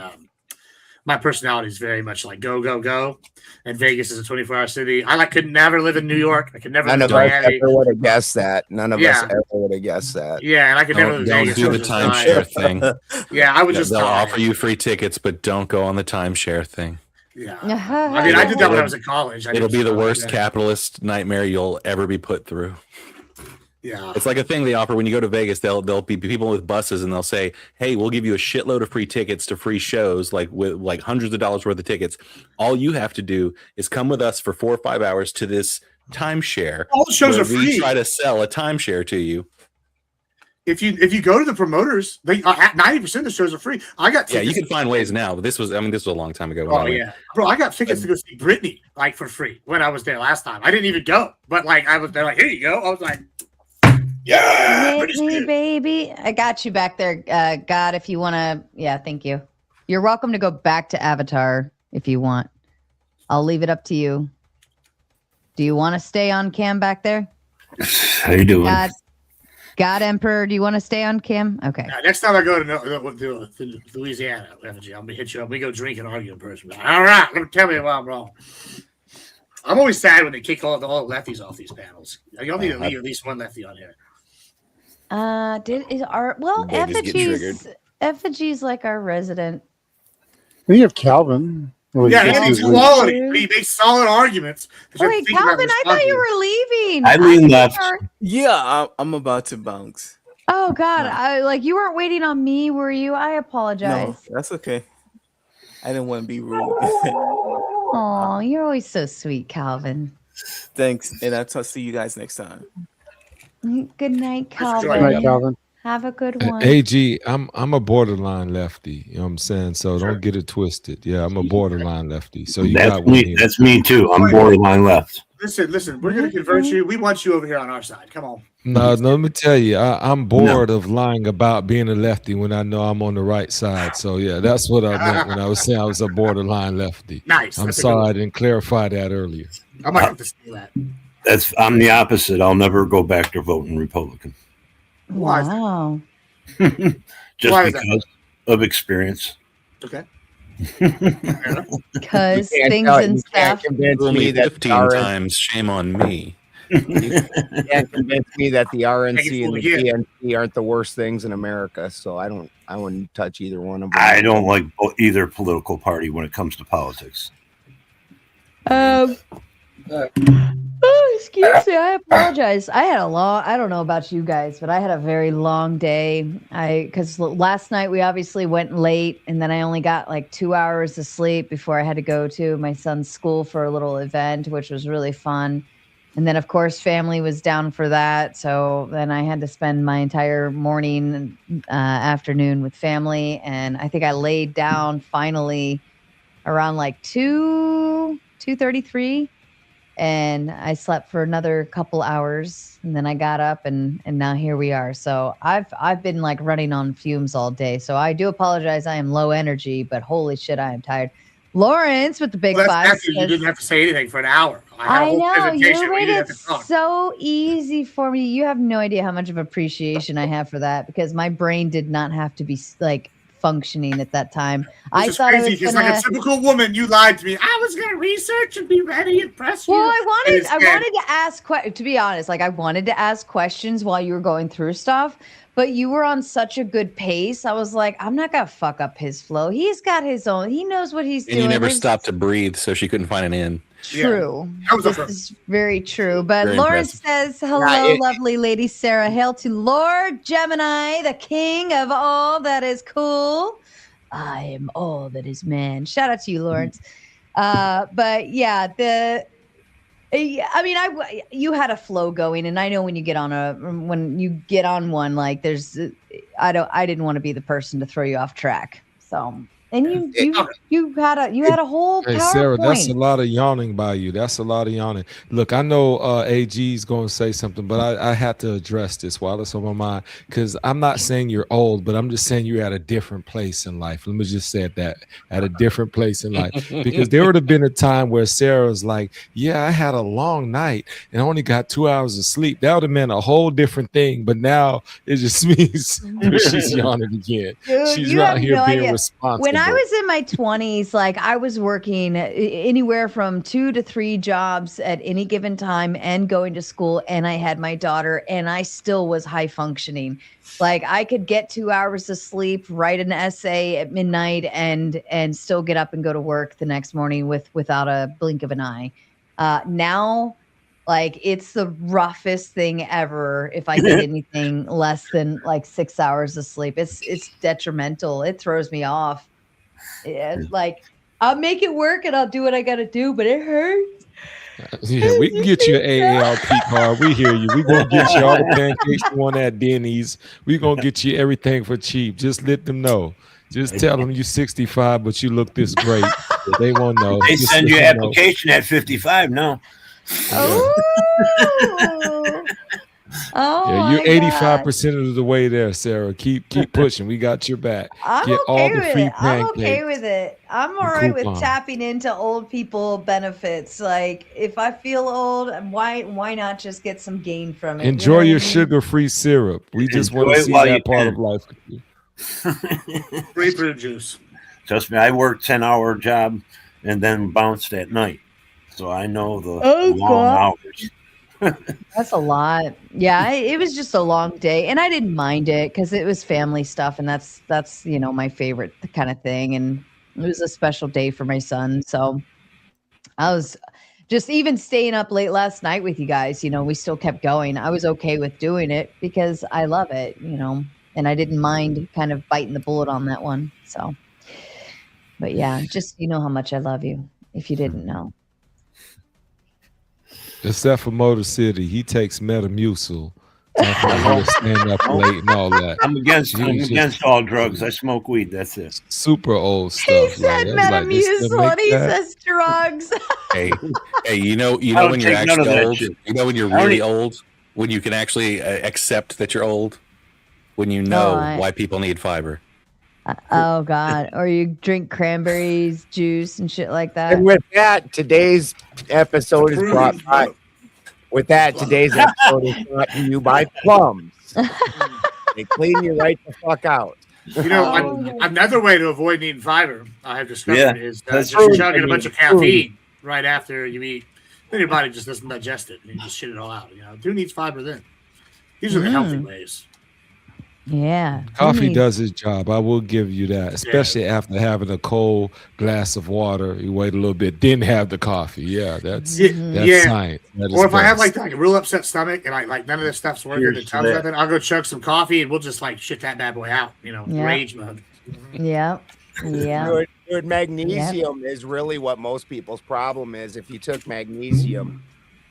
my personality is very much like go, and Vegas is a 24-hour city. I could never live in New York. I could never. None live of in us Miami. ever would have guessed that. None of us ever would have guessed that. Yeah, and I could never live in Vegas. Don't do the timeshare thing. Yeah, I would just. They'll offer you free tickets, but don't go on the timeshare thing. Yeah. I mean, I did that when I was in college. It'll be the worst capitalist nightmare you'll ever be put through. Yeah. It's like a thing they offer when you go to Vegas. They'll be people with buses and they'll say, "Hey, we'll give you a shitload of free tickets to free shows, like with like hundreds of dollars worth of tickets. All you have to do is come with us for 4 or 5 hours to this timeshare. All the shows where are free. We try to sell a timeshare to you." If you go to the promoters, they 90% of the shows are free. I got tickets. Yeah, you can find ways now. But this was a long time ago. Oh yeah, bro, I got tickets to go see Britney like for free when I was there last time. I didn't even go, but like I was there, like here you go. I was like, yeah, Hit me, baby. I got you back there. God, if you want to, yeah, thank you. You're welcome to go back to Avatar if you want. I'll leave it up to you. Do you want to stay on cam back there? How you doing? God Emperor, do you want to stay on cam? Okay. Next time I go to Louisiana, I'm gonna hit you up. We go drink and argue in person. All right, tell me why I'm wrong. I'm always sad when they kick all the lefties off these panels. Y'all need to leave at least one lefty on here. Effigy's like our resident. Then you have Calvin. Well, yeah, he needs quality. He makes solid arguments. Wait, Calvin, I thought you were leaving. I lean left. Yeah, I'm about to bounce. Oh God, you weren't waiting on me, were you? I apologize. No, that's okay. I didn't want to be rude. Oh, you're always so sweet, Calvin. Thanks, and I'll see you guys next time. Good night, Calvin. Good night, Calvin. Have a good one. AG, I'm a borderline lefty. You know what I'm saying? So don't get it twisted. Yeah, I'm a borderline lefty. So you got me. one. That's me too. I'm borderline left. Listen. We're gonna convert you. We want you over here on our side. Come on. No, let me tell you, I'm bored of lying about being a lefty when I know I'm on the right side. So yeah, that's what I meant when I was saying I was a borderline lefty. Nice. I'm sorry I didn't clarify that earlier. I might have to say that. I'm the opposite. I'll never go back to voting Republican. Wow. Just Why because of experience. Okay. Because things and stuff. Convince me that 15 times. Shame on me. You can't convince me that the RNC and the DNC aren't the worst things in America. So I wouldn't touch either one of them. I don't like either political party when it comes to politics. Oh, excuse me. I apologize. I don't know about you guys, but I had a very long day. Because last night we obviously went late, and then I only got like 2 hours of sleep before I had to go to my son's school for a little event, which was really fun. And then, of course, family was down for that. So then I had to spend my entire morning, afternoon with family. And I think I laid down finally around like 2:33. And I slept for another couple hours, and then I got up, and now here we are. So I've been like running on fumes all day. So I do apologize. I am low energy, but holy shit, I am tired. Lawrence with the big five. You didn't have to say anything for an hour. I know you made it so easy for me. You have no idea how much of appreciation I have for that, because my brain did not have to be like functioning at that time. I thought crazy. I was Just like a typical woman, you lied to me. I was going to research and be ready and press you. Well, I wanted to ask, to be honest, like I wanted to ask questions while you were going through stuff, but you were on such a good pace. I was like, I'm not going to fuck up his flow. He's got his own. He knows what he's doing. And you never stopped to breathe, so she couldn't find an in. True. Yeah. This is very true. But Very Lawrence impressive. says, hello, lovely lady Sarah. Hail to Lord Gemini, the king of all that is cool. I am all that is man. Shout out to you, Lawrence. But yeah, you had a flow going, and I know when you get on one, like I didn't want to be the person to throw you off track. So, and you had a whole Hey, PowerPoint. Sarah, that's a lot of yawning by you. That's a lot of yawning. Look, I know AG is going to say something, but I had to address this while it's on my mind, because I'm not saying you're old, but I'm just saying you're at a different place in life. Let me just say that, at a different place in life, because there would have been a time where Sarah was like, yeah, I had a long night and I only got 2 hours of sleep. That would have meant a whole different thing, but now it just means she's yawning again. Dude, she's you out have here no being idea. responsible. When I was in my 20s, like I was working anywhere from 2 to 3 jobs at any given time and going to school, and I had my daughter, and I still was high functioning. Like I could get 2 hours of sleep, write an essay at midnight, and still get up and go to work the next morning without a blink of an eye. Now, like it's the roughest thing ever if I get anything less than like 6 hours of sleep. It's detrimental. It throws me off. It's like I'll make it work and I'll do what I gotta do, but it hurts. Yeah, we can get you an AARP card. We hear you. We're gonna get you all the pancakes you want at Denny's. We're gonna get you everything for cheap. Just let them know. Just tell them you're 65, but you look this great. They won't know. They Just send let you them know. application at 55 now. Oh, Yeah, you're my God. 85% of the way there, Sarah. Keep pushing. We got your back. I'm Get all okay the with free it. I'm okay pancakes. with it. I'm all and right with coupons. tapping into old people benefits. Like if I feel old, why not just get some gain from it? Enjoy you know your what I mean? sugar-free syrup. We just want Enjoy to it see while you that part can. of life with you. Grapefruit juice. Trust me, I worked 10-hour job and then bounced at night. So I know the Oh, long God. hours. That's a lot. Yeah, it was just a long day, and I didn't mind it because it was family stuff, and that's my favorite kind of thing, and it was a special day for my son. So I was just even staying up late last night with you guys. We still kept going. I was okay with doing it because I love it. And I didn't mind kind of biting the bullet on that one. So, but yeah, just how much I love you. If you didn't know. Except for Motor City, he takes Metamucil. He'll stand up late and all that. I'm against He's just all drugs. I smoke weed. That's it. super old He stuff. said Like, I was like, they still Metamucil, make and he that? says drugs. Hey, you know I don't when you're take none of actually that old. shit. You know when you're I don't really e- old, when you can actually accept that you're old, when you know I- why people need fiber. Oh God! Or you drink cranberries juice and shit like that. And with that, today's episode is brought by. With that, today's episode is brought to you by plums. They clean you right the fuck out. Another way to avoid eating fiber, I have discovered, Yeah, is that's just true. chugging I a bunch mean, of caffeine right after you eat. Then your body just doesn't digest it, and you just shit it all out. Who needs fiber then? These are the healthy ways. Yeah. Coffee does its job. I will give you that, especially after having a cold glass of water. You wait a little bit, then have the coffee. Yeah, that's science. That is Or if I have best. like a real upset stomach and like none of this stuff's working, Here's the tub's that. nothing, I'll go chug some coffee and we'll just like shit that bad boy out. Yeah. Rage mode. Yeah. Yeah. Dude, magnesium is really what most people's problem is. If you took magnesium,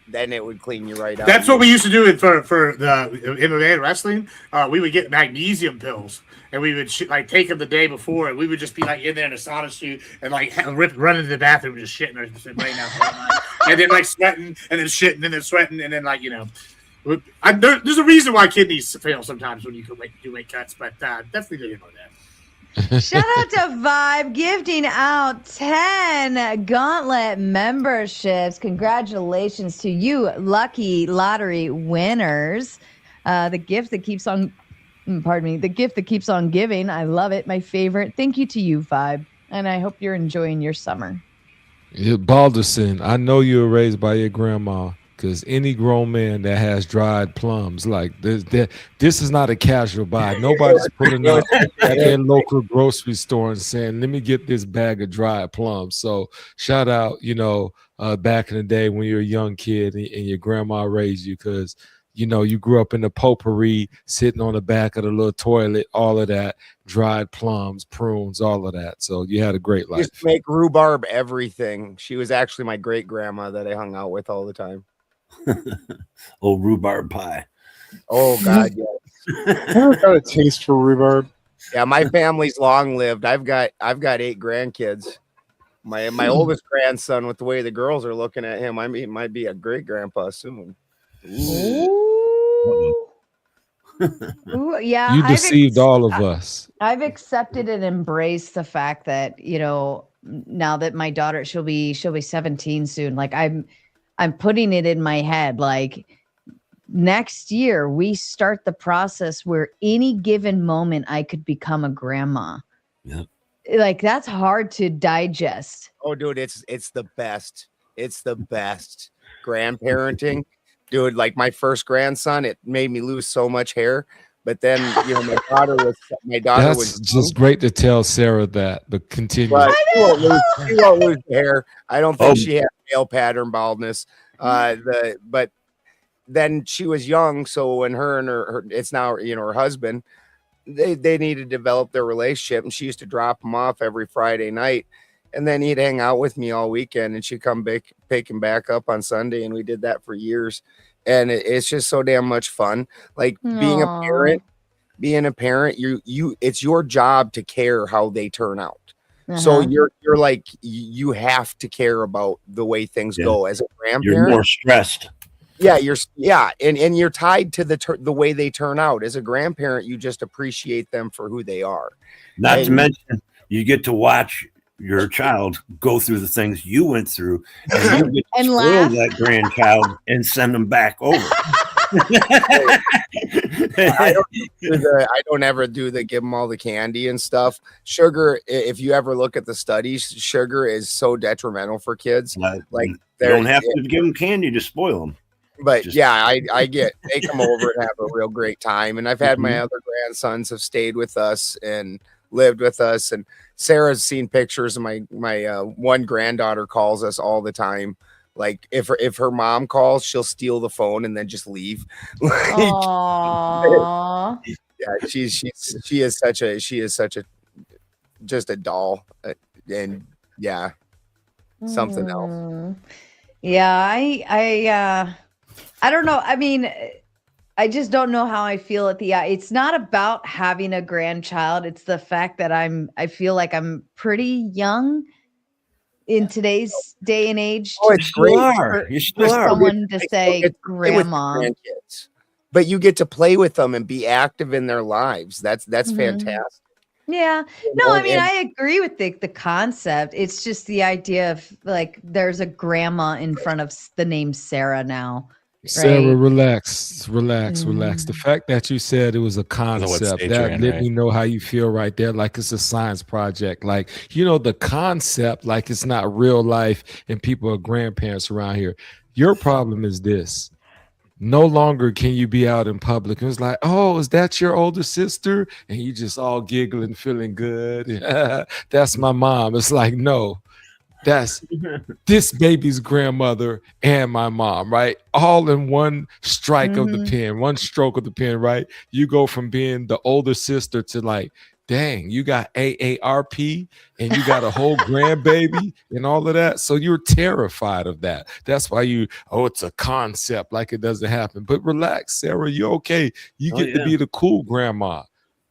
then it would clean you right out. That's what we used to do for the MMA and wrestling. We would get magnesium pills, and we would take them the day before, and we would just be like in there in a sauna suit and like run into the bathroom and just shitting or just laying down, and then like sweating and then shitting and then sweating and then there's a reason why kidneys fail sometimes when you do weight cuts, but definitely didn't know that. Shout out to Vibe gifting out 10 Gauntlet memberships. Congratulations to you, lucky lottery winners. The gift that keeps on, the gift that keeps on giving. I love it. My favorite. Thank you to you, Vibe. And I hope you're enjoying your summer. Yeah, Balderson, I know you were raised by your grandma, because any grown man that has dried plums, like this is not a casual buy. Nobody's putting up at their local grocery store and saying, let me get this bag of dried plums. So shout out, back in the day when you were a young kid and your grandma raised you, because you grew up in the potpourri, sitting on the back of the little toilet, all of that, dried plums, prunes, all of that. So you had a great life. Used to make rhubarb everything. She was actually my great grandma that I hung out with all the time. Oh, rhubarb pie. Oh God, yes. Never got a taste for rhubarb. Yeah, my family's long lived. I've got 8 grandkids. My oldest grandson, with the way the girls are looking at him, he might be a great grandpa soon. Ooh, yeah. You deceived all of us. I've accepted and embraced the fact that, now that my daughter, she'll be 17 soon. Like I'm putting it in my head, like next year we start the process where any given moment I could become a grandma. Yep. like that's hard to digest. Oh, dude, it's the best. It's the best. Grandparenting, dude. Like my first grandson, it made me lose so much hair. But then, you know, my daughter That's was just great to tell Sarah that, but continue. But she won't lose the hair. I don't think she had male pattern baldness. But then she was young, so when her and her it's now, you know, her husband, they need to develop their relationship, and she used to drop him off every Friday night, and then he'd hang out with me all weekend, and she'd come back, pick him back up on Sunday, and we did that for years, and it's just so damn much fun. Like being a parent, you it's your job to care how they turn out. So you're like you have to care about the way things go as a grandparent. You're more stressed. Yeah, and you're tied to the way they turn out. As a grandparent, you just appreciate them for who they are. Not to mention, you get to watch your child go through the things you went through, and you get to spoil that grandchild and send them back over. I don't ever do the give them all the candy and stuff. Sugar, if you ever look at the studies, sugar is so detrimental for kids. Like you don't have to give them candy to spoil them. But I get they come over and have a real great time. And I've had my other grandsons have stayed with us and lived with us. And Sarah's seen pictures of my one granddaughter calls us all the time. Like if her mom calls, she'll steal the phone and then just leave. Aww. Yeah, she is such a just a doll, and yeah, something else. Yeah, I don't know. I mean, I just don't know how I feel at the it's not about having a grandchild. It's the fact that I feel like I'm pretty young in today's day and age. Oh, it's great for someone to say grandma. Grandkids. But you get to play with them and be active in their lives. That's fantastic. Yeah. No, I mean, I agree with the concept. It's just the idea of like there's a grandma in front of the name Sarah now. Sarah, relax. The fact that you said it was a concept, that let me know how you feel right there. Like it's a science project. Like, you know, the concept, like it's not real life and people are grandparents around here. Your problem is this. No longer can you be out in public. It was like, oh, is that your older sister? And you just all giggling, feeling good. That's my mom. It's like, no. That's this baby's grandmother and my mom, right? All in one strike of the pen, one stroke of the pen, right? You go from being the older sister to like, dang, you got AARP and you got a whole grandbaby and all of that. So you're terrified of that. That's why it's a concept, like it doesn't happen. But relax, Sarah, you're okay. You get to be the cool grandma.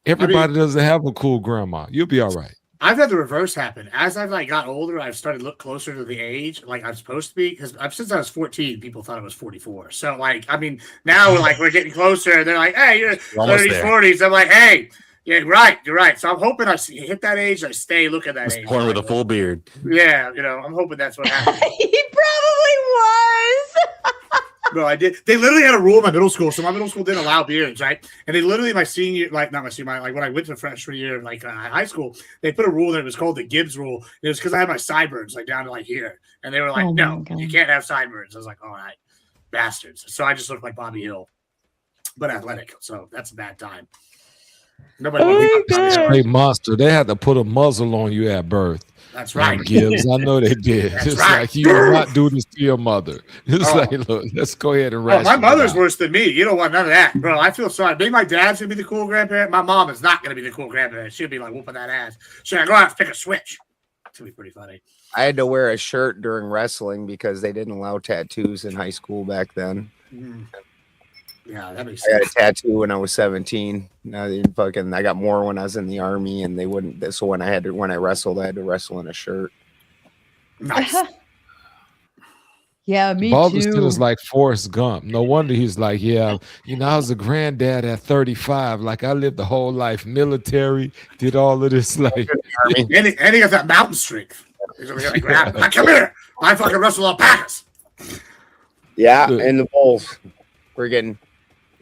Everybody doesn't have a cool grandma. You'll be all right. I've had the reverse happen. As I've like got older, I've started to look closer to the age like I'm supposed to be, because since I was 14, people thought I was 44. So like, I mean, now we're getting closer. They're like, hey, you're 30s, 40s. I'm like, hey, yeah, right, you're right. So I'm hoping I hit that age. I stay look at that age. Born with a full beard. Yeah, you know, I'm hoping that's what happens. He probably was. No, I did. They literally had a rule in my middle school. So my middle school didn't allow beards, right? And they literally, my senior, like not my senior, like when I went to freshman year, like high school, they put a rule that it was called the Gibbs rule. And it was because I had my sideburns like down to like here, and they were like, "No, you can't have sideburns." I was like, "All right, bastards." So I just looked like Bobby Hill, but athletic. So that's a bad time. Nobody. Straight monster. They had to put a muzzle on you at birth. That's right, Gibbs. I know they did. It's like you will not do this to your mother. It's like, look, let's go ahead and my mother's worse than me. You don't want none of that, bro. I feel sorry. Maybe my dad's gonna be the cool grandparent. My mom is not gonna be the cool grandparent. She'll be like whooping that ass. She'll go out and pick a switch. It's gonna be pretty funny. I had to wear a shirt during wrestling because they didn't allow tattoos in high school back then. Yeah, that makes sense. I got a tattoo when I was 17. I got more when I was in the army, and they wouldn't. So when I wrestled, I had to wrestle in a shirt. Nice. Yeah, me Baldwin too. is like Forrest Gump. No wonder he's like, yeah, you know, I was a granddad at 35. Like I lived the whole life, military, did all of this. Like, and he got that mountain strength. He's like, come here, I fucking wrestle alpacas. Yeah, and the bulls.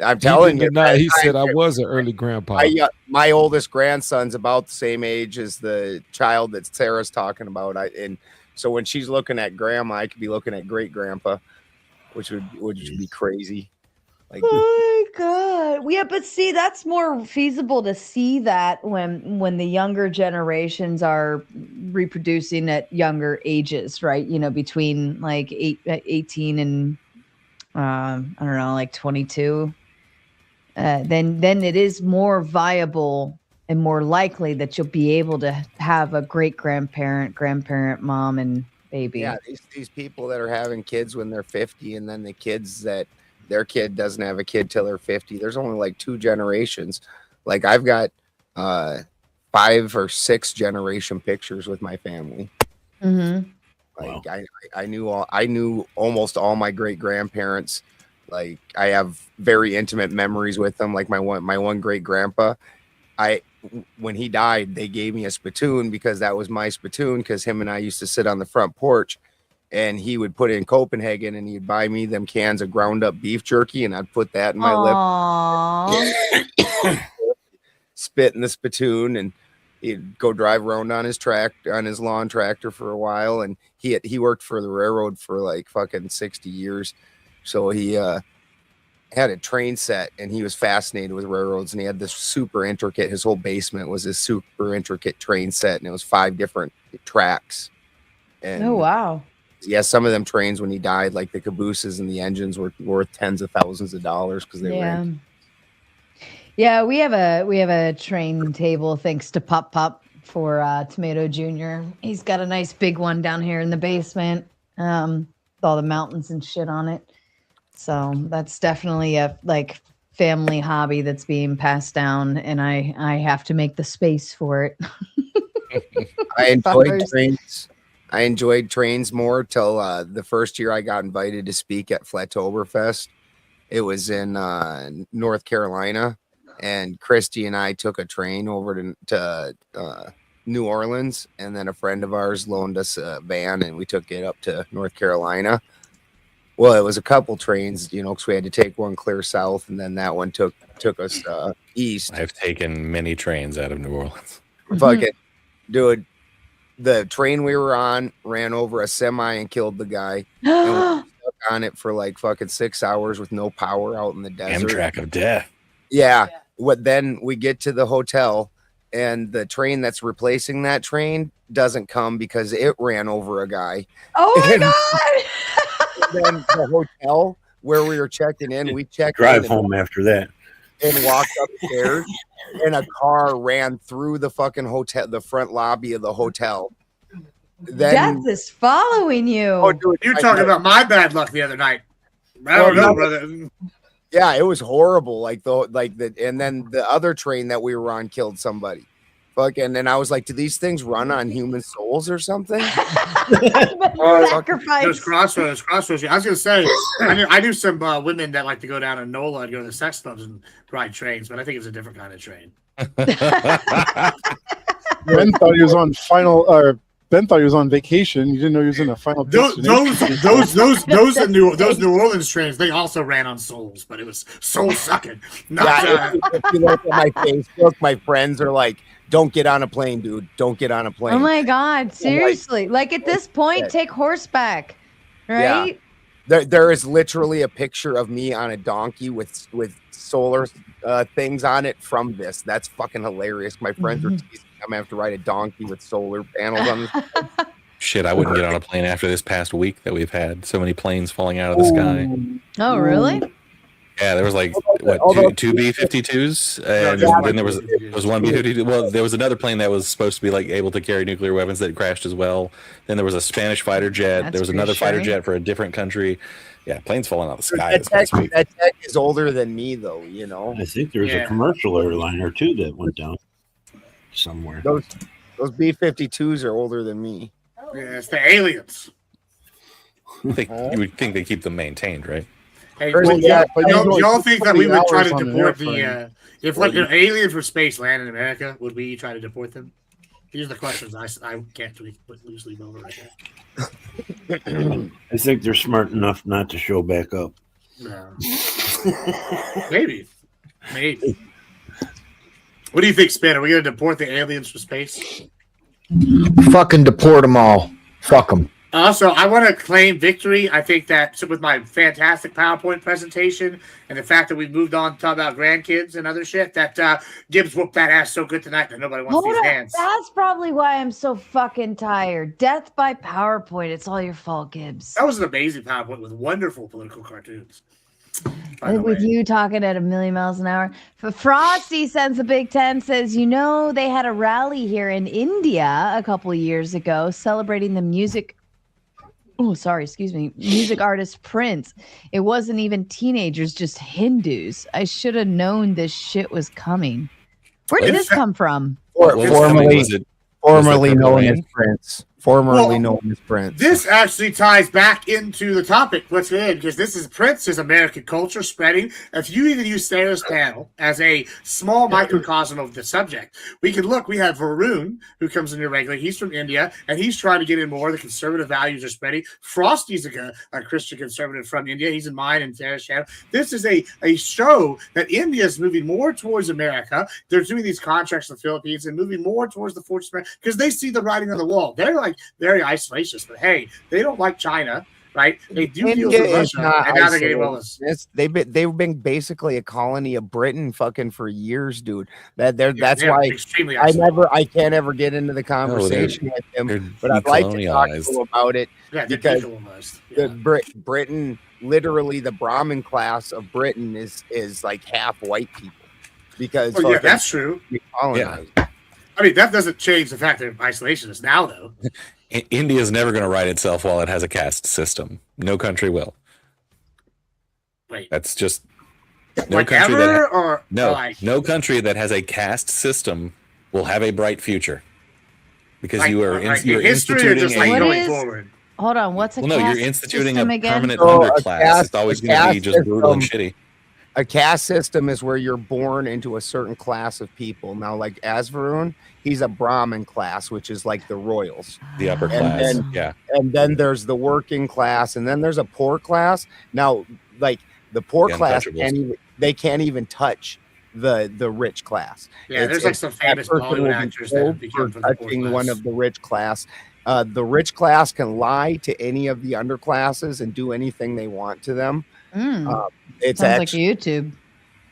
I'm telling you. He said I was an early grandpa. My oldest grandson's about the same age as the child that Sarah's talking about. And so when she's looking at grandma, I could be looking at great grandpa, which would be crazy. Like, oh my god. Yeah, but see, that's more feasible to see that when the younger generations are reproducing at younger ages, right? You know, between like 18 and I don't know, like 22. Then it is more viable and more likely that you'll be able to have a great grandparent, mom, and baby. yeah, these people that are having kids when they're 50, and then the kids that their kid doesn't have a kid till they're 50. There's only like 2 generations. Like I've got 5 or 6 generation pictures with my family. Mm-hmm. Like I knew almost all my great grandparents. Like I have very intimate memories with them. Like my one great grandpa, when he died, they gave me a spittoon because that was my spittoon, because him and I used to sit on the front porch, and he would put in Copenhagen, and he'd buy me them cans of ground up beef jerky, and I'd put that in my lip, spit in the spittoon, and he'd go drive around on his lawn tractor for a while. And he worked for the railroad for like fucking 60 years. So he had a train set, and he was fascinated with railroads, and he had this super intricate, his whole basement was this super intricate train set, and it was 5 different tracks. And oh wow. Yeah, some of them trains when he died, like the cabooses and the engines, were worth tens of thousands of dollars because they were. Yeah, we have a train table thanks to Pop for Tomato Jr. He's got a nice big one down here in the basement, with all the mountains and shit on it. So that's definitely a like family hobby that's being passed down, and I have to make the space for it. I enjoyed trains more till the first year I got invited to speak at Flatoberfest. It was in North Carolina, and Christy and I took a train over to New Orleans, and then a friend of ours loaned us a van, and we took it up to North Carolina. Well, it was a couple trains, you know, because we had to take one clear south, and then that one took us east. I've taken many trains out of New Orleans. Fucking dude. The train we were on ran over a semi and killed the guy. And we were stuck on it for like fucking 6 hours with no power out in the desert. Amtrak of death. Yeah. Then we get to the hotel, and the train that's replacing that train doesn't come because it ran over a guy. Oh my god! Then the hotel where we were checking in, we checked drive in home after that and walked upstairs, and a car ran through the fucking hotel, the front lobby of the hotel. Then Death is following you. Oh, dude, You're talking about my bad luck the other night. I don't know, brother. Yeah, it was horrible. And then the other train that we were on killed somebody. Fucking, and I was like, do these things run on human souls or something? Sacrifice. Those crossroads. I was gonna say, I knew some women that like to go down to NOLA and go to the sex clubs and ride trains, but I think it's a different kind of train. Ben thought he was on Ben thought he was on vacation. You didn't know he was in a final destination. Those New Orleans trains, they also ran on souls, but it was soul sucking. If you look at my Facebook, my friends are like, don't get on a plane, dude. Don't get on a plane. Oh my god, seriously. Like at this point, take horseback. Right? Yeah. There is literally a picture of me on a donkey with solar things on it from this. That's fucking hilarious. My friends are teasing I'm gonna have to ride a donkey with solar panels on this. Shit, I wouldn't get on a plane after this past week that we've had so many planes falling out of the sky. Oh, really? Yeah, there was like two B-52s, and then there was one B-52. Well, there was another plane that was supposed to be like able to carry nuclear weapons that crashed as well. Then there was a Spanish fighter jet. There was another fighter jet for a different country. Yeah, planes falling out of the sky this past week. That tech is older than me, though. You know. I think there was a commercial airliner too that went down somewhere. Those B-52s are older than me. Yeah, it's the aliens. You would think they keep them maintained, right? Hey, y'all think that we would try to deport if like an alien from space landed in America, would we try to deport them? These are the questions I can't loosely go over right now. I think they're smart enough not to show back up. No. Maybe. What do you think, Spin? Are we going to deport the aliens from space? Fucking deport them all. Fuck them. Also, I want to claim victory. I think that with my fantastic PowerPoint presentation and the fact that we've moved on to talk about grandkids and other shit, that Gibbs whooped that ass so good tonight that nobody wants these hands. That's probably why I'm so fucking tired. Death by PowerPoint. It's all your fault, Gibbs. That was an amazing PowerPoint with wonderful political cartoons. With you talking at 1,000,000 miles an hour. Frosty sends the Big Ten, says, they had a rally here in India a couple of years ago celebrating the music artist Prince. It wasn't even teenagers, just Hindus. I should have known this shit was coming. Where did this come from? Formerly known as Prince. Formerly known as Prince. This actually ties back into the topic. Let's get in, because this is Prince's American culture spreading. If you even use Sarah's panel as a small microcosm of the subject, we can look. We have Varun, who comes in here regularly. He's from India, and he's trying to get in more. The conservative values are spreading. Frosty's a Christian conservative from India. He's in mine and Sarah's channel. This is a show that India is moving more towards America. They're doing these contracts in the Philippines and moving more towards the fortress because they see the writing on the wall. They're like very isolationist, but hey, they don't like China, right? They do deal with Russia, and now they're getting well. They've been basically a colony of Britain, fucking for years, dude. That's why extremely I can't ever get into the conversation with them. But I'd like to talk to them about it because Britain, literally, the Brahmin class of Britain is like half white people because that's true. Colonized. I mean, that doesn't change the fact they're isolationists now, though. India is never going to right itself while it has a caste system. No country will. Wait, that's just no country no country that has a caste system will have a bright future because you're instituting going forward. Hold on, what's a caste you're instituting a permanent So underclass. It's always going to be just brutal and shitty. A caste system is where you're born into a certain class of people. Now, like as Varun, he's a Brahmin class, which is like the royals. The upper class, And then there's the working class, and then there's a poor class. Now, like the poor class, can't even touch the rich class. Yeah, there's like some famous Hollywood actors that have become touching one of the rich class. The rich class can lie to any of the underclasses and do anything they want to them. It's sounds like YouTube.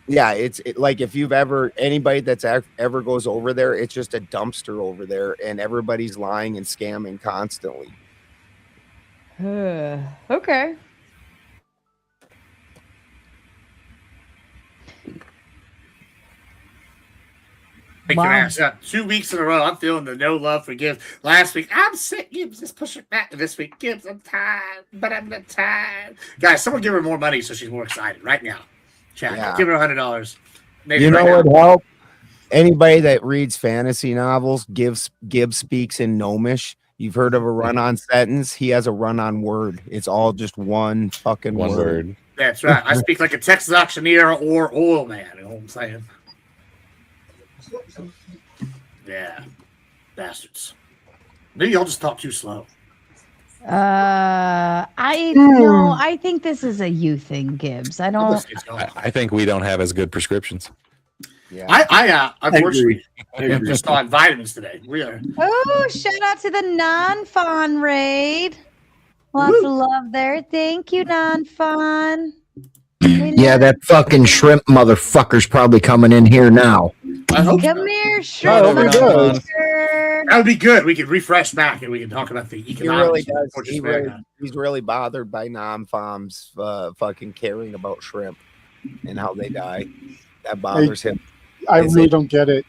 Yeah, it's like if you've anybody that's ever goes over there, it's just a dumpster over there, and everybody's lying and scamming constantly. Okay. Pick your ass up. 2 weeks in a row, I'm feeling the no love for Gibbs. Last week, I'm sick, Gibbs. Just push it back. This week, Gibbs, I'm tired, but I'm not tired. Guys, someone give her more money so she's more excited right now. Chat, give her $100. You know what help? Anybody that reads fantasy novels, Gibbs speaks in Gnomish. You've heard of a run-on sentence. He has a run-on word. It's all just one fucking word. That's right. I speak like a Texas auctioneer or oil man. You know what I'm saying? Yeah, bastards. Maybe y'all just talk too slow. I think this is a you thing, Gibbs. I think we don't have as good prescriptions. Yeah, I unfortunately am just on vitamins today. We are. Oh, shout out to the non-fawn raid. Lots of love there. Thank you, non-fawn. Yeah, that fucking shrimp motherfucker's probably coming in here now. Come here, shrimp motherfucker. That would be good. We could refresh back and we can talk about the economics. He's really bothered by non-FOMs fucking caring about shrimp and how they die. That bothers him. I really don't get it.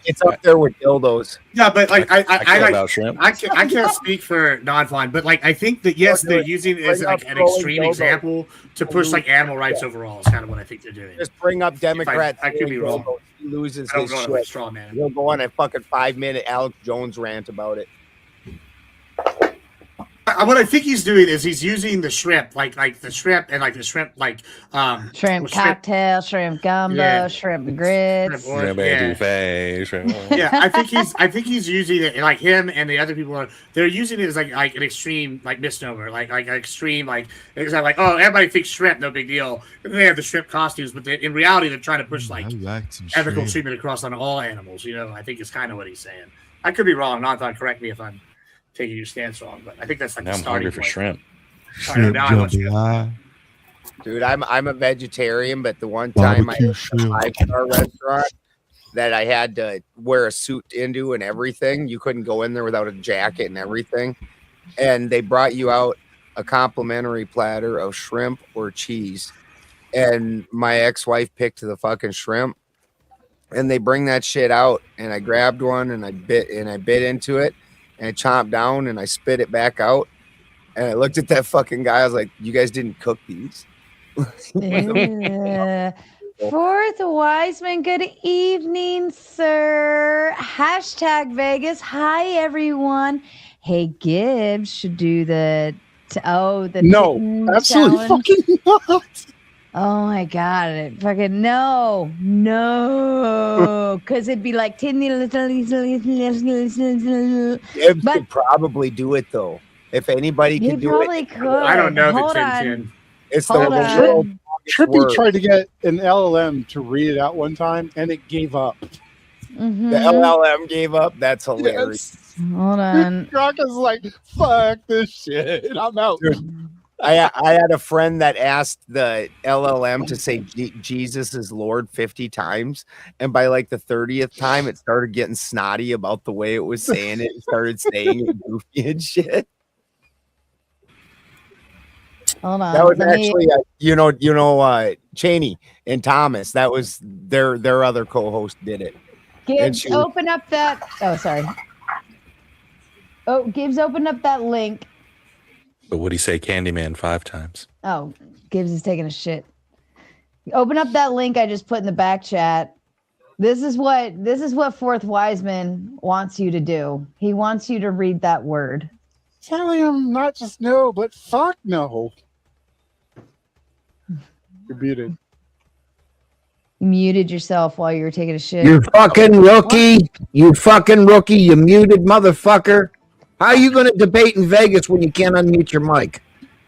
It's up there with dildos. Yeah, but like I I can't speak for non-fine, but like I think that yes, they're using it as like an extreme example to push like animal rights overall. Is kind of what I think they're doing. Just bring up Democrats. I could be wrong. He loses I don't his know shit. straw man. He'll go on a fucking 5-minute Alex Jones rant about it. What I think he's doing is he's using the shrimp, like the shrimp and like the shrimp, shrimp cocktail, shrimp gumbo, shrimp grits. Yeah, I think he's using it like him and the other people they're using it as like an extreme like misnomer, like an extreme it's like oh everybody thinks shrimp, no big deal. And they have the shrimp costumes, but in reality they're trying to push ethical treatment across on all animals. I think is kind of what he's saying. I could be wrong. Not correct me if I'm taking your stance wrong, but I think that's like now the I'm starting hungry for shrimp. Shrimp Dude, I'm a vegetarian, but the one time I went to a 5-star restaurant that I had to wear a suit into and everything, you couldn't go in there without a jacket and everything. And they brought you out a complimentary platter of shrimp or cheese. And my ex-wife picked the fucking shrimp. And they bring that shit out, and I grabbed one and I bit into it. And I chomped down and I spit it back out. And I looked at that fucking guy. I was like, you guys didn't cook these? Fourth Wiseman, good evening, sir. Hashtag Vegas. Hi, everyone. Hey, Gibbs should do the no, absolutely challenge. fucking not. Oh my god! Fucking no, because it'd be like Gibbs could probably do it though. If anybody can do it, could. I don't know Hold that on. Tin. It's the Hold world. on. Trippy tried to get an LLM to read it out one time, and it gave up. Mhm. The LLM gave up. That's hilarious. Hold on. Rock is like, fuck this shit. I'm out. Dude, I had a friend that asked the LLM to say Jesus is Lord 50 times, and by like the 30th time, it started getting snotty about the way it was saying it. It started saying it goofy and shit. Hold on. That was actually, Cheney and Thomas. That was their other co-host did it. Gibbs, open up that. Oh, sorry. Oh, Gibbs, open up that link. But would he say Candyman 5 times? Oh, Gibbs is taking a shit. Open up that link I just put in the back chat. This is what Fourth Wiseman wants you to do. He wants you to read that word. Telling him not just no, but fuck no. You're muted. You muted yourself while you were taking a shit. You fucking rookie. You fucking rookie. You muted motherfucker. How are you going to debate in Vegas when you can't unmute your mic?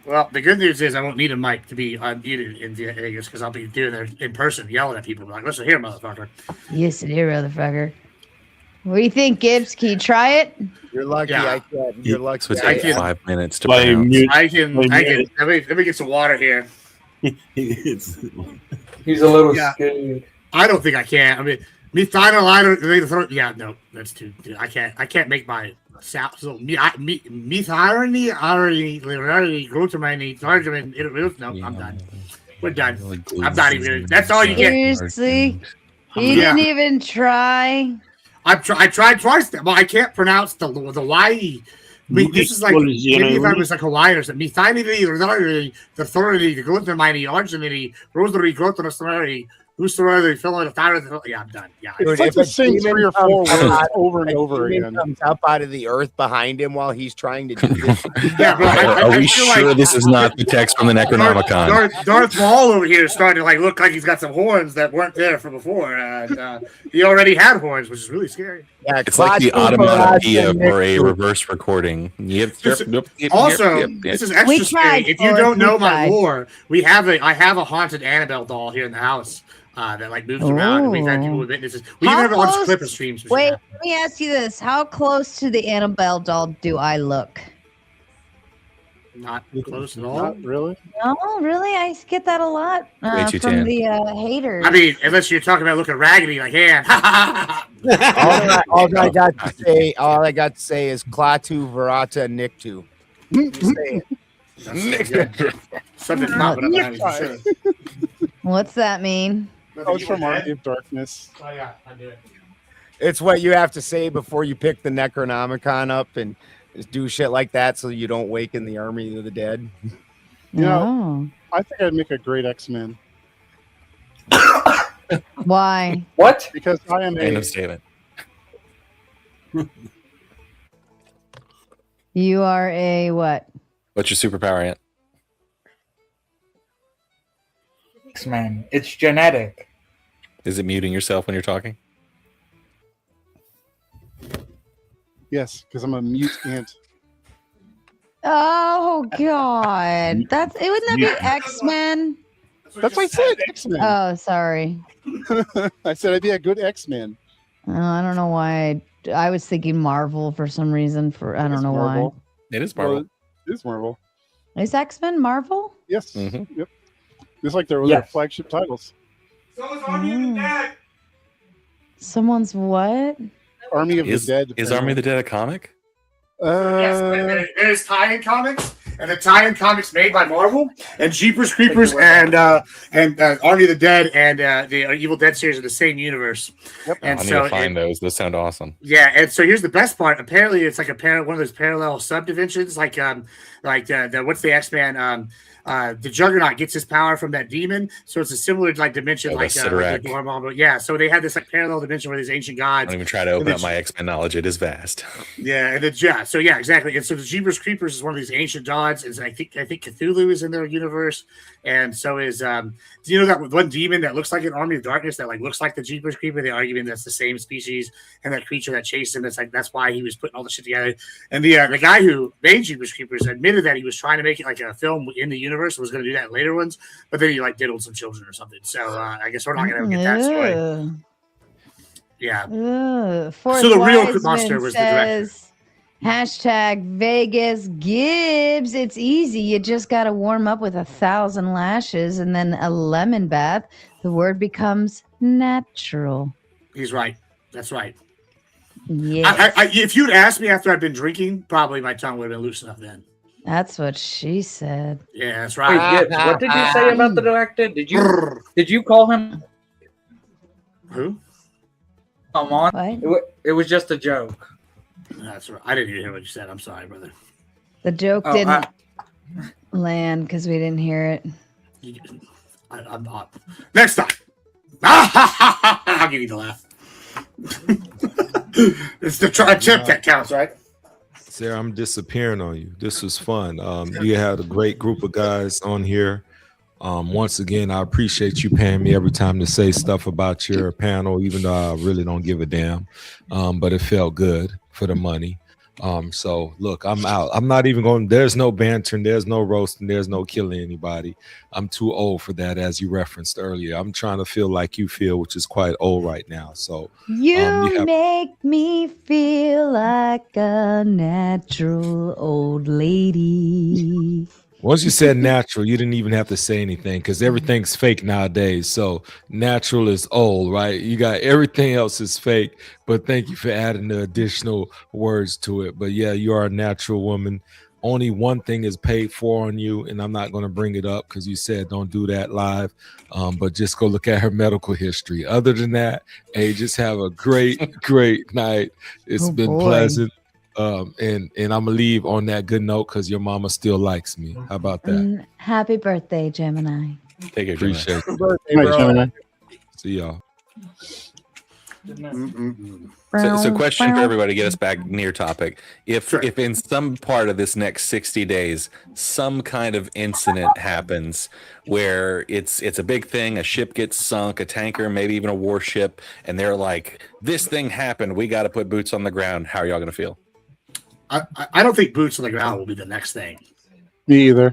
Well, the good news is I won't need a mic to be unmuted in Vegas because I'll be doing it in person, yelling at people. Like, listen here, motherfucker. Listen here, motherfucker. What do you think, Gibbs? Can you try it? You're lucky I can. You're lucky. So it's I like can. 5 minutes to pronounce. I can. Let me get some water here. He's a little scared. I don't think I can. I mean, no, that's too. I can't make my sound. So no, I'm done. We're done. I'm not even. That's all you get. Seriously, he didn't even try. I tried twice. Well, I can't pronounce the Y. I mean, this is like maybe if I was like Hawaiian or something. The authority, the gluten, arginity, rosary, gluten, yeah, I'm done. Yeah, it's like the same 3 or 4 words over and over again. Comes up out of the earth behind him while he's trying to do this. Yeah, bro, Are we sure like, this is not the text from the Necronomicon? Darth Maul over here is starting to look like he's got some horns that weren't there from before. And he already had horns, which is really scary. Yeah, it's like the automatopoeia for a reverse recording. Also, this is extra scary. If you don't know my lore, I have a haunted Annabelle doll here in the house. That moves around, and we've had people with witnesses. We even have a bunch of Clipper streams. Wait, let me ask you this: how close to the Annabelle doll do I look? Not close at all. Not really. No, really, I get that a lot from the haters. I mean, unless you're talking about looking raggedy, like all I got to say is Klaatu Verata Niktu. Something's popping up for sure. What's that mean? Oh, it's from Army of Darkness. Oh yeah, I do it. It's what you have to say before you pick the Necronomicon up and just do shit like that so you don't waken the army of the dead. You know, I think I'd make a great X-Men. Why? What? Because I am End of statement. You are a what? What's your superpower, Ant? X-Men. It's genetic. Is it muting yourself when you're talking? Yes, because I'm a mute ant. Oh God, that's it. Wouldn't that be X-Men? That's what I said. X-Men. Oh, sorry. I said I'd be a good X-Men. I don't know why. I was thinking Marvel for some reason. I don't know why. It is Marvel. Well, it is Marvel. Is X-Men Marvel? Yes. Mm-hmm. Yep. It's like their flagship titles. Someone's what? Army of the Dead. Is Army of the Dead a comic? Yes, there's tie-in comics, and the tie-in comics made by Marvel, and Jeepers Creepers, and Army of the Dead, and the Evil Dead series are the same universe. Yep. And I need so to find those. Those sound awesome. Yeah, and so here's the best part. Apparently, it's like one of those parallel subdivisions, like the what's the X-Men? The Juggernaut gets his power from that demon, so it's a similar dimension, like the Dormammu. Yeah, so they had this parallel dimension where these ancient gods. Don't even try to open up my X-Men knowledge. It is vast. Yeah, and exactly. And so the Jeepers Creepers is one of these ancient gods. I think Cthulhu is in their universe, and so is do you know that one demon that looks like an army of darkness that looks like the Jeepers Creeper? The argument that's the same species, and that creature that chased him. That's why he was putting all the shit together. And the guy who made Jeepers Creepers admitted that he was trying to make it like a film in the universe. Was going to do that in later ones, but then he diddled some children or something. So I guess we're not going to ever get that story. Yeah. So the real monster was the director. #Vegas Gibbs. It's easy. You just got to warm up with 1,000 lashes and then a lemon bath. The word becomes natural. He's right. That's right. Yeah. If you'd asked me after I'd been drinking, probably my tongue would have been loose enough then. That's what she said. Yeah, that's right. Wait, Gibbs, what did you say about the director? Did you call him? Who? Come on. It was just a joke. That's right. I didn't even hear what you said. I'm sorry, brother. The joke didn't land because we didn't hear it. I'm not. Next time. I'll give you the laugh. It's the tip that counts, right? Sarah, I'm disappearing on you. This was fun. You had a great group of guys on here. Once again, I appreciate you paying me every time to say stuff about your panel, even though I really don't give a damn. But it felt good for the money. So look, I'm out. I'm not even going. There's no bantering. There's no roasting. There's no killing anybody. I'm too old for that, as you referenced earlier. I'm trying to feel like you feel, which is quite old right now. So you make me feel like a natural old lady. Once you said natural, you didn't even have to say anything because everything's fake nowadays. So natural is old, right? You got everything else is fake. But thank you for adding the additional words to it. But yeah, you are a natural woman. Only one thing is paid for on you, and I'm not going to bring it up because you said don't do that live. But just go look at her medical history. Other than that, hey, just have a great night. It's been pleasant. And I'm gonna leave on that good note because your mama still likes me. How about that? Happy birthday, Gemini. Take it. Appreciate it. Birthday, Gemini. See y'all. So question for everybody to get us back near topic. If in some part of this next 60 days, some kind of incident happens where it's a big thing, a ship gets sunk, a tanker, maybe even a warship, and they're like, this thing happened, we got to put boots on the ground. How are y'all going to feel? I don't think boots on the ground will be the next thing. Me either.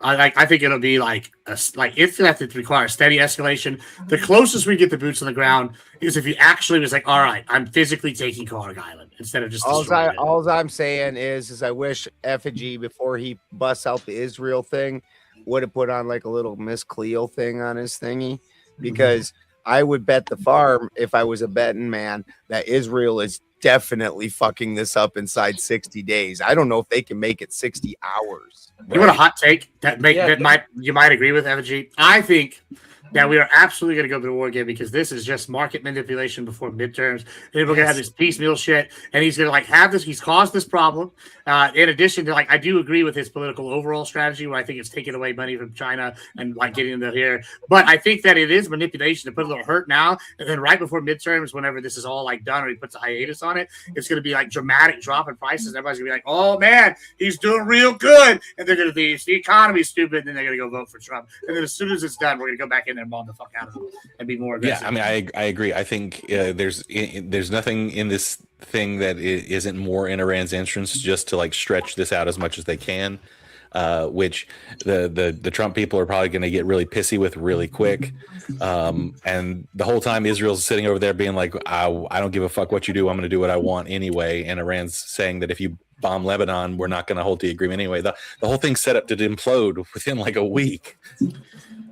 I think it'll be like if that require steady escalation. The closest we get to boots on the ground is if he actually was like, all right, I'm physically taking Clark Island instead of just destroying it. All I'm saying is I wish Effigy, before he busts out the Israel thing, would have put on like a little Miss Cleo thing on his thingy, because I would bet the farm, if I was a betting man, that Israel is definitely fucking this up inside 60 days. I don't know if they can make it 60 hours. You want a hot take you might agree with, Effigy? I think that we are absolutely going to go to war again because this is just market manipulation before midterms. And we're going to have this piecemeal shit, and he's going to like have this. He's caused this problem. In addition to like, I do agree with his political overall strategy, where I think it's taking away money from China and like getting them here. But I think that it is manipulation to put a little hurt now, and then right before midterms, whenever this is all like done, or he puts a hiatus on it, it's going to be like dramatic drop in prices. Everybody's going to be like, "Oh man, he's doing real good," and they're going to be the economy's stupid, and then they're going to go vote for Trump. And then as soon as it's done, we're going to go back in there and bomb the fuck out of them and be more aggressive. Yeah, I mean, I agree. I think there's nothing in this thing that isn't more in Iran's interest just to like stretch this out as much as they can, which the Trump people are probably going to get really pissy with really quick. And the whole time Israel's sitting over there being like, I don't give a fuck what you do. I'm going to do what I want anyway. And Iran's saying that if you bomb Lebanon, we're not going to hold the agreement anyway. The whole thing's set up to implode within like a week.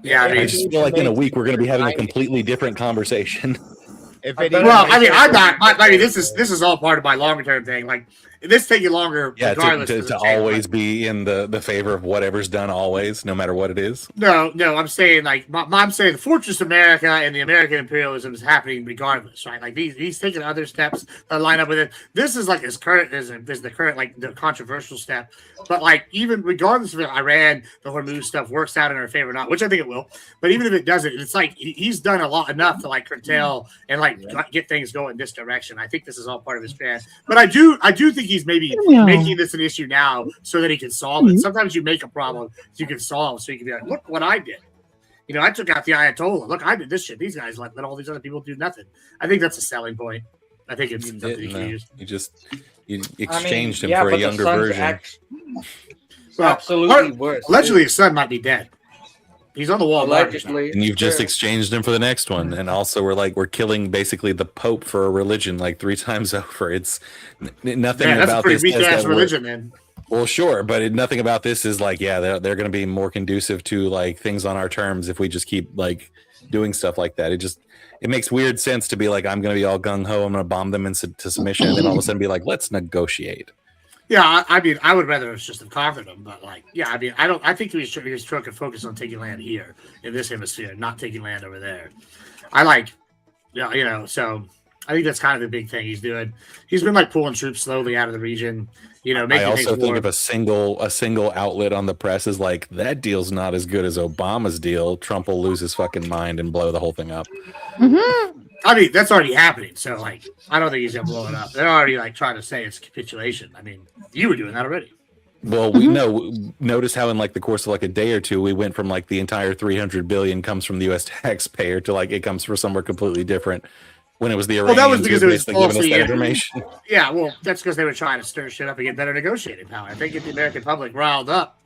Yeah, I mean, I just feel like in a week we're going to be having a completely different conversation. I mean, this is all part of my longer term thing. Like, this taking longer, Yeah, regardless. to always be in the favor of whatever's done, always, no matter what it is. No, I'm saying like I'm saying the Fortress America and the American imperialism is happening regardless, right? Like he's taking other steps that line up with it. This is like as current as the current like the controversial step, but like even regardless of if Iran, the Hormuz stuff works out in our favor or not, which I think it will. But even if it doesn't, it's like he's done enough to like curtail and like get things going in this direction. I think this is all part of his plan. But I do think he's maybe making this an issue now so that he can solve it. Sometimes you make a problem you can solve, so you can be like, look what I did. You know, I took out the Ayatollah. Look, I did this shit. These guys let all these other people do nothing. I think that's a selling point. I think it's something you can use. You exchanged him for a younger version. Absolutely worse. Allegedly, his son might be dead. He's on the wall. Allegedly, and you've just exchanged him for the next one. And also, we're killing basically the Pope for a religion like 3 times over. It's nothing that's about a pretty this. weak ass religion, man. Well, sure, but nothing about this is like, they're going to be more conducive to like things on our terms if we just keep like doing stuff like that. It makes weird sense to be like, I'm going to be all gung ho, I'm going to bomb them into submission, and then all of a sudden be like, let's negotiate. Yeah, I mean, I would rather it's just have conquered them, but like, yeah, I mean, I think he's trying to focus on taking land here in this hemisphere, not taking land over there. I like, you know, so I think that's kind of the big thing he's doing. He's been like pulling troops slowly out of the region, you know. Making I also things think more... if a single outlet on the press is like, that deal's not as good as Obama's deal, Trump will lose his fucking mind and blow the whole thing up. Mm-hmm. I mean, that's already happening. So, like, I don't think he's gonna blow it up. They're already like trying to say it's capitulation. I mean, you were doing that already. Well, we know. Notice how in like the course of like a day or two, we went from like the entire 300 billion comes from the U.S. taxpayer to like it comes from somewhere completely different. When it was the Iranians, that was because it was giving us falsely that information. Yeah, well, that's because they were trying to stir shit up and get better negotiating power. I think get the American public riled up.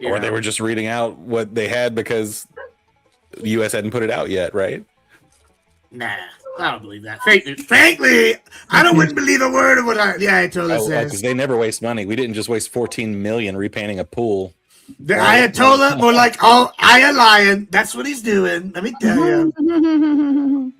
Or they were just reading out what they had because the U.S. hadn't put it out yet, right? Nah, I don't believe that. Frankly, I wouldn't believe a word of what the Ayatollah says. Because they never waste money. We didn't just waste 14 million repainting a pool. The Ayatollah, more like, oh, I a lion. That's what he's doing. Let me tell you.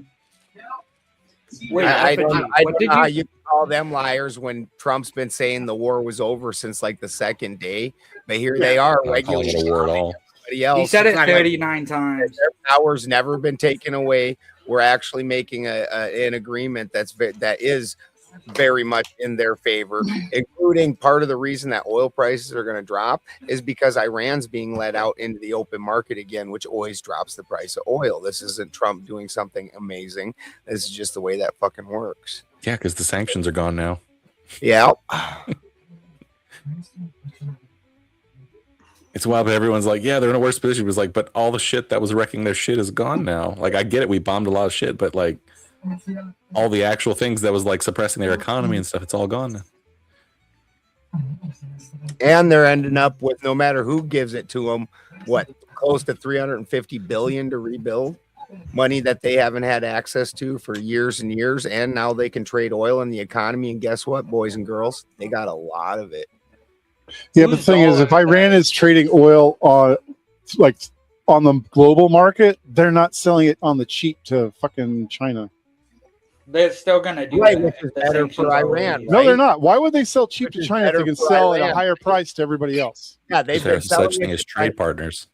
Wait, I don't know how you call them liars when Trump's been saying the war was over since like the second day, but here they are calling it a war at all. Else. He said it 39 times. Their power's never been taken away. We're actually making an agreement that is very much in their favor, including part of the reason that oil prices are going to drop is because Iran's being let out into the open market again, which always drops the price of oil. This isn't Trump doing something amazing. This is just the way that fucking works. Yeah, because the sanctions are gone now. Yeah. It's wild, but everyone's like, yeah, they're in a worse position. It was like, but all the shit that was wrecking their shit is gone now. Like, I get it. We bombed a lot of shit, but like all the actual things that was like suppressing their economy and stuff, it's all gone now. And they're ending up with, no matter who gives it to them, what, close to 350 billion to rebuild, money that they haven't had access to for years and years. And now they can trade oil in the economy. And guess what, boys and girls, they got a lot of it. Yeah, but the thing is, if Iran is trading oil on the global market, they're not selling it on the cheap to fucking China. They're still gonna do right, that. which is better for Iran. No, they're not. Why would they sell cheap to China if they can sell at a higher price to everybody else? Yeah, they've There's such thing as trade partners.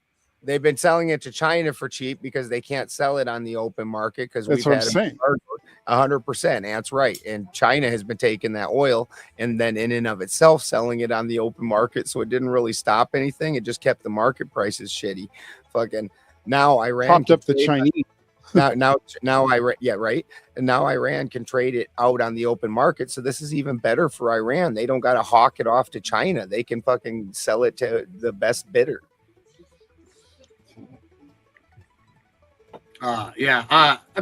They've been selling it to China for cheap because they can't sell it on the open market because we've That's what had I'm saying. 100%. That's right. And China has been taking that oil and then in and of itself selling it on the open market. So it didn't really stop anything. It just kept the market prices shitty. Fucking now Iran Pumped up the Chinese. Now Iran, yeah, right. And now Iran can trade it out on the open market. So this is even better for Iran. They don't got to hawk it off to China. They can fucking sell it to the best bidder. I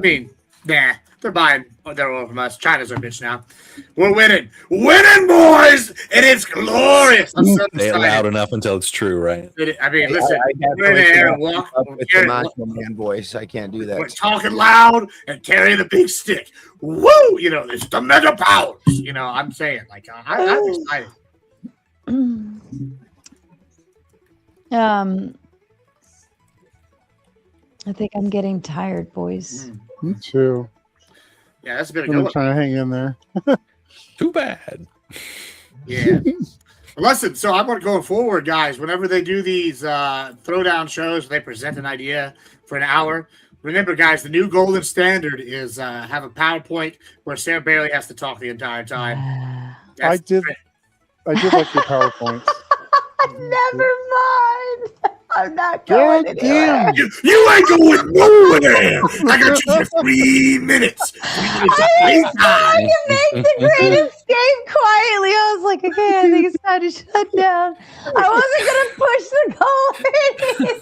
mean, nah, they're buying their oil from us. China's our bitch now. We're winning, boys, and it's glorious. I'm so Say it excited. loud enough until it's true, right? I mean, listen, I we're in the air and walk. with the macho man voice. I can't do We're that. talking loud and carrying the big stick. Woo! You know, it's the mega powers. You know, I'm saying, like, I'm excited. I think I'm getting tired, boys. Me too. Yeah, that's been a I'm good one. trying to hang in there. Too bad. Yeah. Listen, so I'm going forward, guys. Whenever they do these throwdown shows, they present an idea for an hour. Remember, guys, the new golden standard is have a PowerPoint where Sarah Bailey has to talk the entire time. I did like your PowerPoints. Never mind. I'm not going God anywhere. damn. You ain't going nowhere. I got you for 3 minutes. I can make the great escape quietly. I was like, okay, I think it's time to shut down. I wasn't gonna push the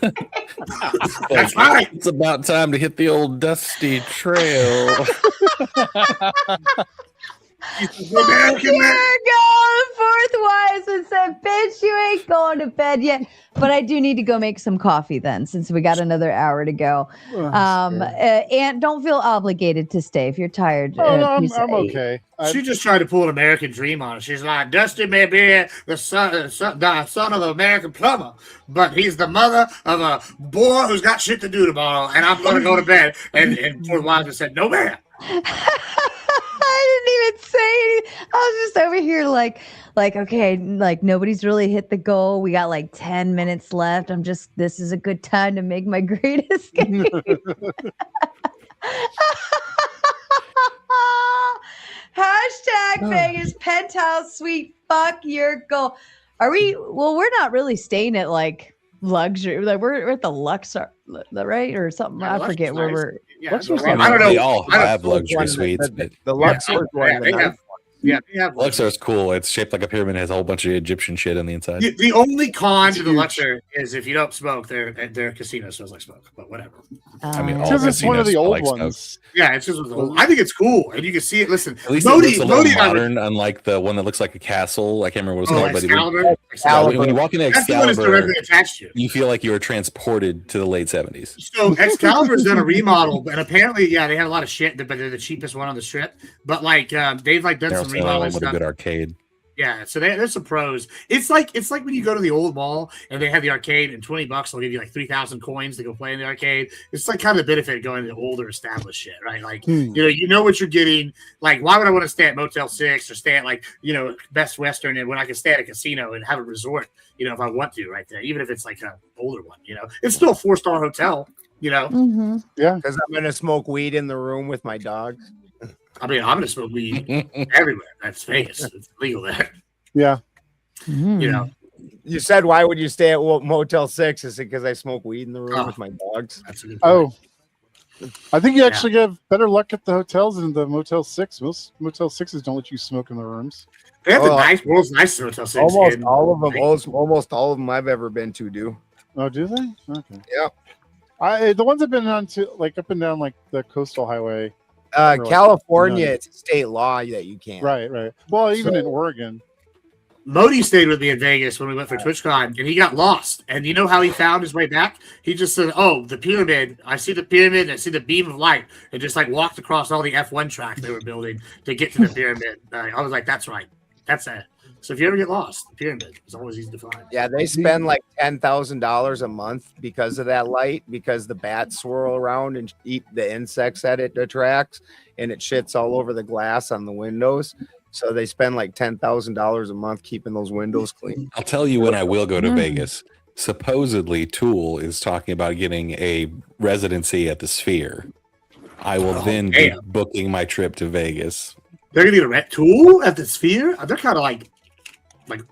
goal. That's right. It's about time to hit the old dusty trail. American man. The fourth wise and said, bitch, you ain't going to bed yet. But I do need to go make some coffee then, since we got another hour to go. And don't feel obligated to stay if you're tired. Oh, no, please I'm say- okay. She just tried to pull an American dream on us. She's like, Dusty may be the son of an American plumber, but he's the mother of a boy who's got shit to do tomorrow, and I'm going to go to bed. And Fort Wiseman said, no, ma'am. I didn't even say anything. I was just over here like, okay, like nobody's really hit the goal. We got like 10 minutes left. This is a good time to make my great escape. Hashtag Vegas penthouse suite. Fuck your goal. We're not really staying at like luxury. Like we're at the Luxor, right? Or something. Yeah, I forget where we're. Yeah, Luxor's I don't know. They all I don't have know luxury one suites. that- but The Luxor they have. Yeah, they have. Luxor is cool. It's shaped like a pyramid. Has a whole bunch of Egyptian shit on the inside. The only con to the Luxor is if you don't smoke, their casino smells like smoke. But whatever. I mean, all Because it's one of the casinos old like smoke. ones. Yeah, it's just old. I think it's cool, and you can see it. Listen, At least Modi, it looks a little Modi and I were- modern, unlike the one that looks like a castle. I can't remember what it's Oh, called. But Excalibur? Yeah, when you walk into That's the one that's Excalibur, directly attached to you. you feel like you were transported to the late 70s. So Excalibur's done a remodel, and apparently, yeah, they have a lot of shit, but they're the cheapest one on the strip. But like, they've like done They're some also remodeling with a stuff. good arcade. Yeah, so there's some pros. It's like when you go to the old mall and they have the arcade, and $20 they'll give you like 3,000 coins to go play in the arcade. It's like kind of the benefit of going to the older established shit, right? Like you know what you're getting. Like, why would I want to stay at Motel 6 or stay at like Best Western, and when I can stay at a casino and have a resort, if I want to, right there, even if it's like an older one, it's still a 4-star hotel, Yeah. Because I'm gonna smoke weed in the room with my dogs. I mean, I'm gonna smoke weed everywhere. That's Vegas. It's legal there. Yeah. You said, why would you stay at Motel 6? Is it because I smoke weed in the room with my dogs? That's a good Oh, I think you actually get better luck at the hotels than the Motel 6. Most Motel 6s don't let you smoke in the rooms. They have the world's nicest Motel 6. Almost kid. all of them. Almost all of them I've ever been to do. Oh, do they? Okay. Yep. The ones I've been on to, like up and down like the coastal highway. Like, California, none. it's a state law that you can't. Right. Well, even So- in Oregon. Modi stayed with me in Vegas when we went for TwitchCon, and he got lost. And you know how he found his way back? He just said, "Oh, the pyramid. I see the pyramid. And I see the beam of light." And just like walked across all the F1 tracks they were building to get to the pyramid. I was like, "That's right. That's it." So if you ever get lost, the pyramid is always easy to find. Yeah, they spend like $10,000 a month because of that light, because the bats swirl around and eat the insects that it attracts, and it shits all over the glass on the windows. So they spend like $10,000 a month keeping those windows clean. I'll tell you when I will go to Vegas. supposedly Tool is talking about getting a residency at the Sphere. I will then be booking my trip to Vegas. They're gonna get a Tool at the Sphere. They're kind of like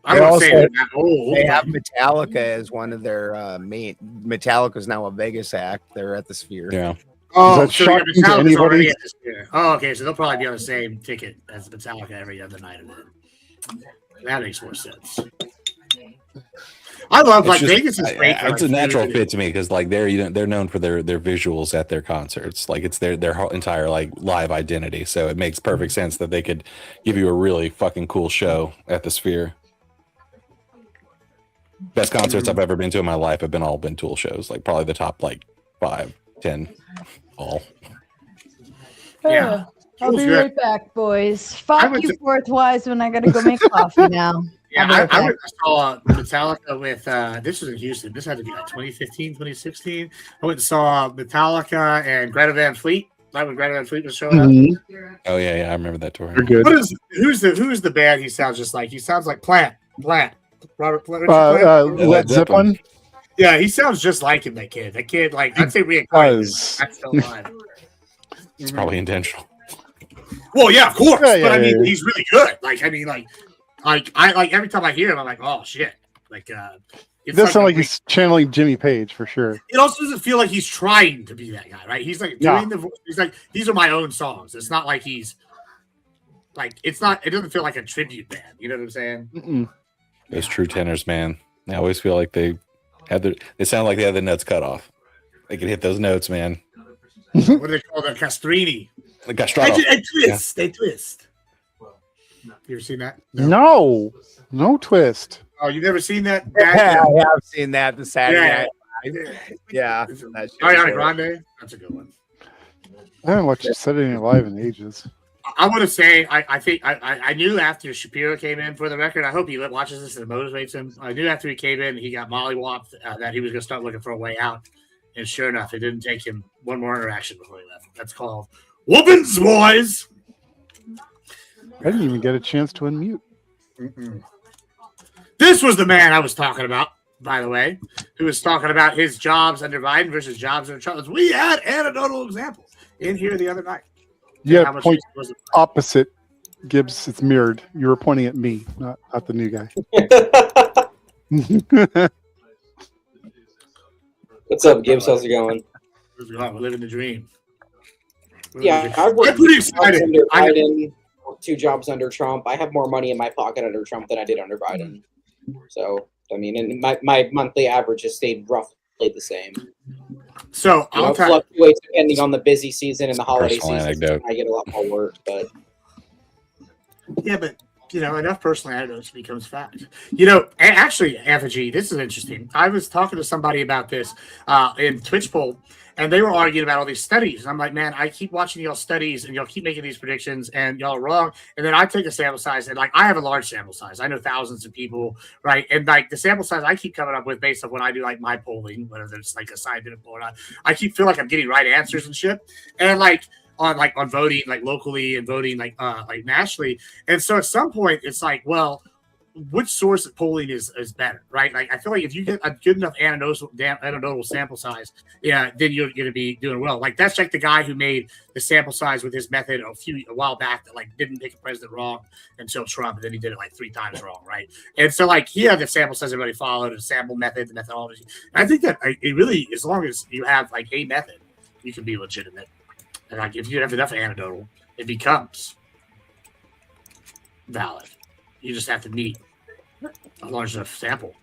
I They don't also say they're that old. they but- have Metallica as one of their main. Metallica's now a Vegas act. They're at the Sphere. Yeah. Oh, Is that so shocking to Metallica's anybody? already at the Sphere. Oh, okay, so they'll probably be on the same ticket as Metallica every other night of it. That makes more sense. I love It's like just- Vegas is great. for, It's a like, natural food. fit to me because like they're known for their visuals at their concerts. Like it's their whole entire like live identity. So it makes perfect sense that they could give you a really fucking cool show at the Sphere. Best concerts I've ever been to in my life have been Tool shows. Like probably the top like 5, 10 all. Yeah. I'll Feels be good. right back, boys. Fuck went you, to- Fourth Wise, when I gotta go make coffee now. Yeah, I'll be right I back. saw Metallica with this was in Houston. This had to be like 2015, 2016. I went and saw Metallica and Greta Van Fleet. Right when Greta Van Fleet was showing up. Oh yeah, I remember that tour. They're good. Who's the band he sounds just like? He sounds like Plant. Robert Plant. Led Zeppelin. Yeah, he sounds just like him. That kid, like I'd say reincarnated. That's still alive. It's probably intentional. Well, yeah, of course. Yeah, but I mean, yeah. he's really good. Like, I mean, like I like every time I hear him, I'm like, oh shit. Like, It does sound like he's channeling Jimmy Page for sure. It also doesn't feel like he's trying to be that guy, right? He's like Yeah. doing the voice. He's like, these are my own songs. It's not like he's like, it's not. It doesn't feel like a tribute band. You know what I'm saying? Mm-mm. Those true tenors, man. I always feel like they sound like they have the notes cut off. They can hit those notes, man. What do they call the Castrini? The castrato. They twist. They twist. You ever seen that? No twist. Oh, you've never seen that? Yeah, I have seen that. The Saturday Yeah. Night Live. Yeah, that shit Ariana was horrible. Grande. That's a good one. I haven't watched Saturday Night Live in ages. I want to say I think I knew after Shapiro came in, for the record. I hope he watches this and it motivates him. I knew after he came in, he got mollywopped that he was going to start looking for a way out. And sure enough, it didn't take him one more interaction before he left. That's called whoopings, boys. I didn't even get a chance to unmute. This was the man I was talking about, by the way, who was talking about his jobs under Biden versus jobs under Trump. We had anecdotal examples in here the other night. Yeah, How much point was it? opposite. Gibbs, it's mirrored. You were pointing at me, not the new guy. What's up, Gibbs? How's it going? We're living the dream. Yeah, I've worked I'm pretty 2 jobs excited. under Biden, 2 jobs under Trump. I have more money in my pocket under Trump than I did under Biden. So, I mean, and my monthly average has stayed roughly the same. So You know, I'll it tell fluctuates depending on the busy season and the holiday Personal season. anecdote. I get a lot more work, but yeah, but you know, enough personal anecdotes becomes fact. You know, actually, Effigy, this is interesting. I was talking to somebody about this in Twitch poll, and they were arguing about all these studies. And I'm like, man, I keep watching y'all studies, and y'all keep making these predictions, and y'all are wrong. And then I take a sample size, and like I have a large sample size. I know thousands of people, right? And like the sample size I keep coming up with based on when I do like my polling, whether it's like a scientific poll or not, I keep feel like I'm getting right answers and shit. And like on voting like locally and voting like nationally. And so at some point it's like, well, which source of polling is better, right? Like I feel like if you get a good enough anecdotal sample size, yeah, then you're going to be doing well. Like that's like the guy who made the sample size with his method a while back that like didn't make a president wrong until Trump, and then he did it like 3 times wrong, right? And so like he had the sample size everybody followed, the sample method, the methodology. And I think that it really, as long as you have like a method, you can be legitimate. And like if you have enough anecdotal, it becomes valid. You just have to meet a large enough sample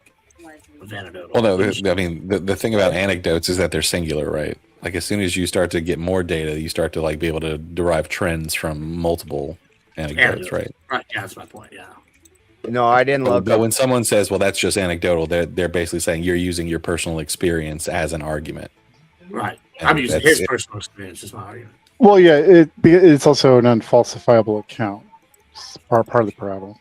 of anecdotal. Well, no, I mean, the thing about anecdotes is that they're singular, right? Like as soon as you start to get more data, you start to like be able to derive trends from multiple anecdotes, right? Right. Yeah, that's my point. Yeah. No, I didn't look But up. when someone says, "Well, that's just anecdotal," they're basically saying you're using your personal experience as an argument. Right. And I'm using that's his it. personal experience as my argument. Well, yeah, it's also an unfalsifiable account. It's part of the problem.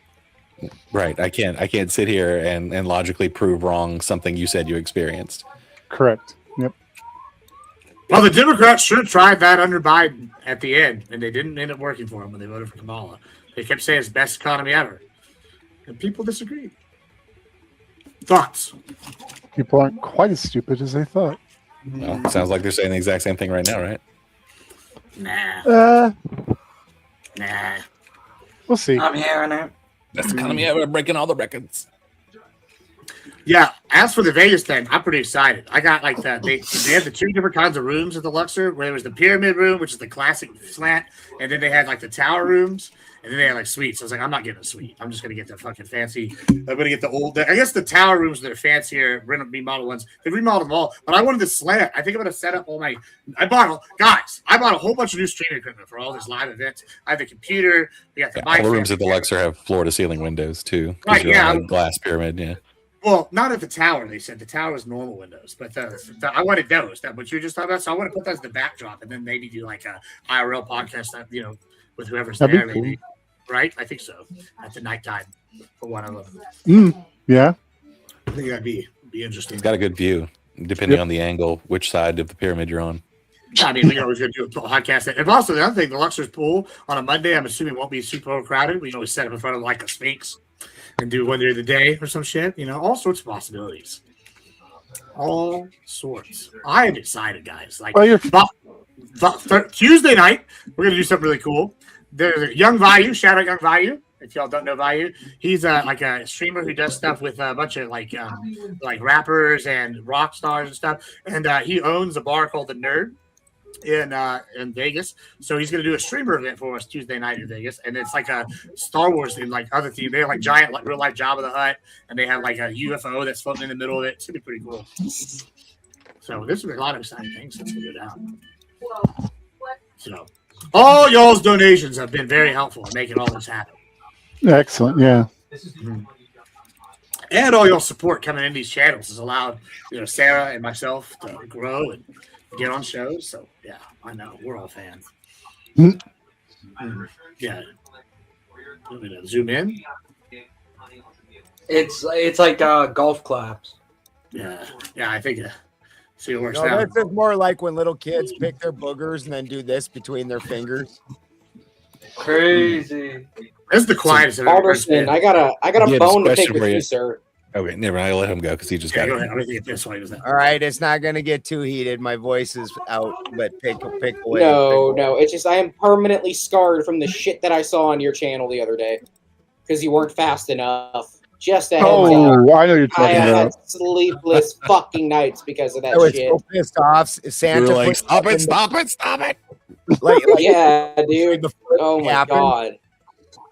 Right. I can't sit here and logically prove wrong something you said you experienced. Correct. Yep. Well, the Democrats sure tried that under Biden at the end, and they didn't end up working for him when they voted for Kamala. They kept saying it's the best economy ever, and people disagreed. Thoughts? People aren't quite as stupid as they thought. Well, sounds like they're saying the exact same thing right now, right? Nah. Nah. We'll see. I'm hearing it. That's the economy. We're breaking all the records. Yeah, as for the Vegas thing, I'm pretty excited. I got like that. They had the two different kinds of rooms at the Luxor, where there was the pyramid room, which is the classic slant, and then they had like the tower rooms, and then they had like suites. I was like, I'm not getting a suite. I'm just gonna get the fucking fancy. I'm gonna get the old. I guess the tower rooms that are fancier, remodel ones. They remodeled them all, but I wanted the slant. I think I'm gonna set up all my. I bought a whole bunch of new streaming equipment for all these live events. I have the computer. We got the All the rooms at the Luxor have floor-to-ceiling windows too. Right, yeah. On a glass pyramid. Yeah. Well, not at the tower. They said the tower was normal windows, but I wanted those. That what you were just talking about. So I want to put that as the backdrop, and then maybe do like a IRL podcast, with whoever's That'd be there. cool. Maybe, right? I think so. At the nighttime for one of them. Yeah. I think that'd be interesting. It's got a good view, depending on the angle, which side of the pyramid you're on. I mean, we always going to do a podcast. And also, the other thing, the Luxor's pool on a Monday, I'm assuming won't be super overcrowded. We can always set up in front of like a Sphinx and do one during the day or some shit. All sorts of possibilities. All sorts. I am excited, guys. Like, Tuesday night, we're going to do something really cool. There's a Young Value. Shout out Young Value. If y'all don't know Value, he's like a streamer who does stuff with a bunch of like rappers and rock stars and stuff. And he owns a bar called The Nerd in Vegas. So he's going to do a streamer event for us Tuesday night in Vegas. And it's like a Star Wars and like other theme. They have like giant, like real life Jabba the Hutt, and they have like a UFO that's floating in the middle of it. It's going to be pretty cool. So there's a lot of exciting things that's going to go down. So all y'all's donations have been very helpful in making all this happen. Excellent. Yeah. And all your support coming in these channels has allowed Sarah and myself to grow and get on shows. So yeah, I know we're all fans. Yeah. Zoom in. It's like golf claps. Yeah, I think. See it works No, out. this is more like when little kids pick their boogers and then do this between their fingers. Crazy. This is the quietest I've ever Alderson, been. I got a bone to pick with you, sir. Okay, never mind. I'll let him go because he just got Go it. ahead. I'm gonna get this way. All right, it's not gonna get too heated. My voice is out, but pick away. No, it's just I am permanently scarred from the shit that I saw on your channel the other day because you weren't fast enough. Just a heads up. I know you're I talking had about. sleepless fucking nights because of that I was shit. so pissed off. Santa You were like, put stop stuff in it, stop it, stop it. Like Yeah, dude. Oh my happened. god.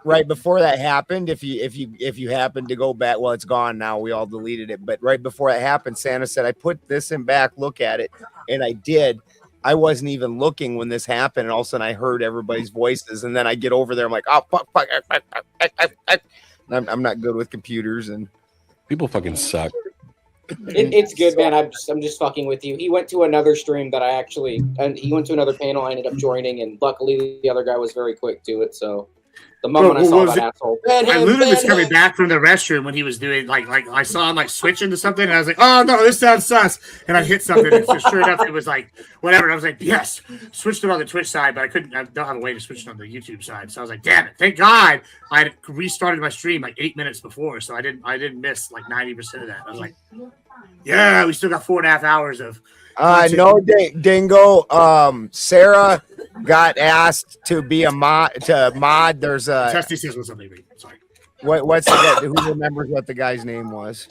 Right before that happened, if you happen to go back, well, it's gone now. We all deleted it, but right before that happened, Santa said, "I put this in back. Look at it," and I did. I wasn't even looking when this happened, and all of a sudden I heard everybody's voices, and then I get over there, I'm like, "Oh fuck!" I'm not good with computers, and People fucking suck. It's good, man. I'm just fucking with you. He went to another stream that he went to another panel I ended up joining, and luckily the other guy was very quick to it. So the moment I saw that asshole, I literally was coming back from the restroom when he was doing like I saw him like switching to something, and I was like, "Oh no, this sounds sus," and I hit something, and so sure enough, it was like whatever. And I was like, "Yes," switched it on the Twitch side, but I don't have a way to switch it on the YouTube side. So I was like, "Damn it! Thank God I had restarted my stream like 8 minutes before, so I didn't miss like 90% of that." I was like, "Yeah, we still got 4.5 hours of." No, Dingo. Sarah got asked to be a mod. There's a Testy says what's up, baby. Sorry. What's the, who remembers what the guy's name was?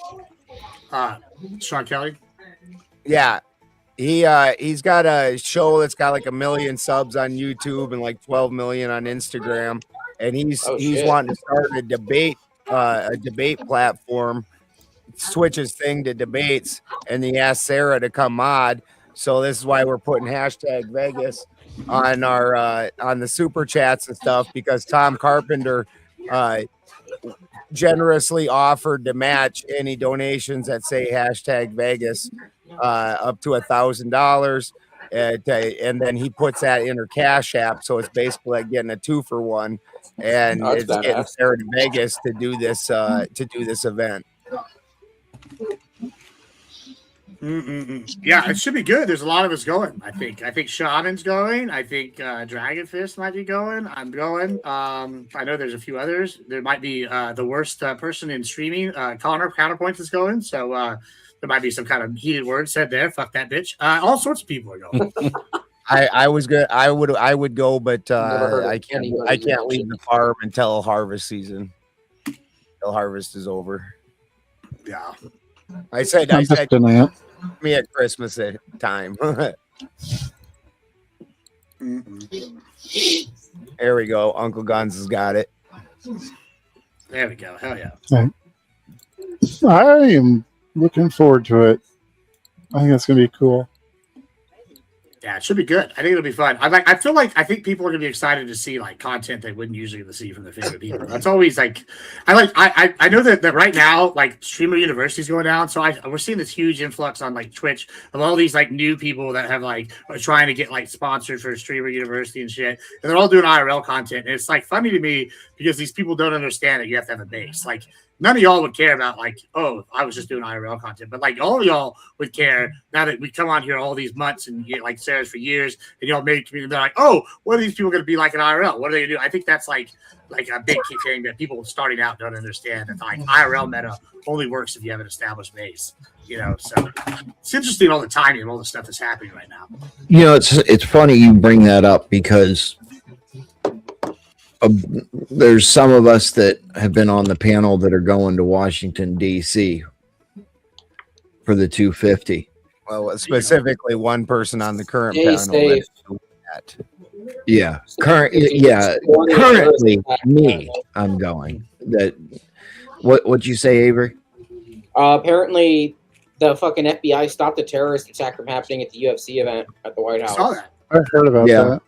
Sean Kelly. Yeah, he's got a show that's got like 1 million subs on YouTube and like 12 million on Instagram, and he's wanting to start a debate platform. Switch his thing to debates, and he asked Sarah to come mod. So this is why we're putting hashtag Vegas on our on the super chats and stuff, because Tom Carpenter generously offered to match any donations that say hashtag Vegas up to $1,000, and then he puts that in her Cash App, so it's basically like getting a 2-for-1, and it's getting Sarah to Vegas to do this event. Yeah, it should be good. There's a lot of us going. I think Shaman's going. I think Dragon Fist might be going. I'm going. I know there's a few others. There might be the worst person in streaming. Connor Counterpoints is going. So there might be some kind of heated word said there. Fuck that bitch. All sorts of people are going. I was good. I would go, but I can't leave the farm until harvest season. Until harvest is over. Yeah. I said me at Christmas time. There we go. Uncle Guns has got it. There we go. Hell yeah. I am looking forward to it. I think that's gonna be cool. Yeah, it should be good. I think it'll be fun. I think people are gonna be excited to see like content they wouldn't usually see from the favorite people. That's always like I know that right now like Streamer University is going down, so we're seeing this huge influx on like Twitch of all these like new people that have like are trying to get like sponsored for Streamer University and shit, and they're all doing IRL content. And it's like funny to me because these people don't understand that you have to have a base. Like none of y'all would care about like, oh, I was just doing IRL content, but like all of y'all would care now that we come on here all these months and get like Sarah's for years, and y'all made community. They're like, oh, what are these people going to be like in IRL? What are they going to do? I think that's like a big key thing that people starting out don't understand. That like IRL meta only works if you have an established base. You know, so it's interesting all the timing of all the stuff that's happening right now. You know, it's funny you bring that up because there's some of us that have been on the panel that are going to Washington, D.C. for the 250. Well, specifically one person on the current panel. Yeah, currently me. I'm going. That. What'd you say, Avery? Apparently, the fucking FBI stopped a terrorist attack from happening at the UFC event at the White House. I saw that. I heard about that.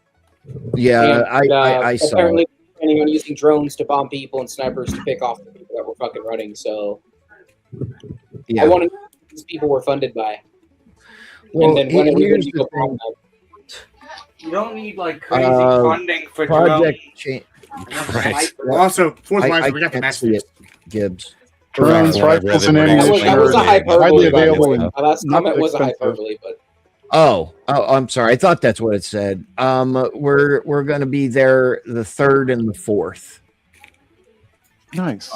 Yeah, And, I saw. Apparently, planning on using drones to bomb people and snipers to pick off the people that were fucking running. So, I want to know who these people were funded by. Well, and then when here's you the go bomb thing. them. You don't need like crazy funding for Project drones. change. Right. Well, also, fourth line, we got the can't see message. it, Gibbs. Drones, rifles, and ammunition That was a are hyperbole. widely available. My last comment was a hyperbole, but Oh, I'm sorry. I thought that's what it said. We're going to be there the 3rd and the 4th. Nice.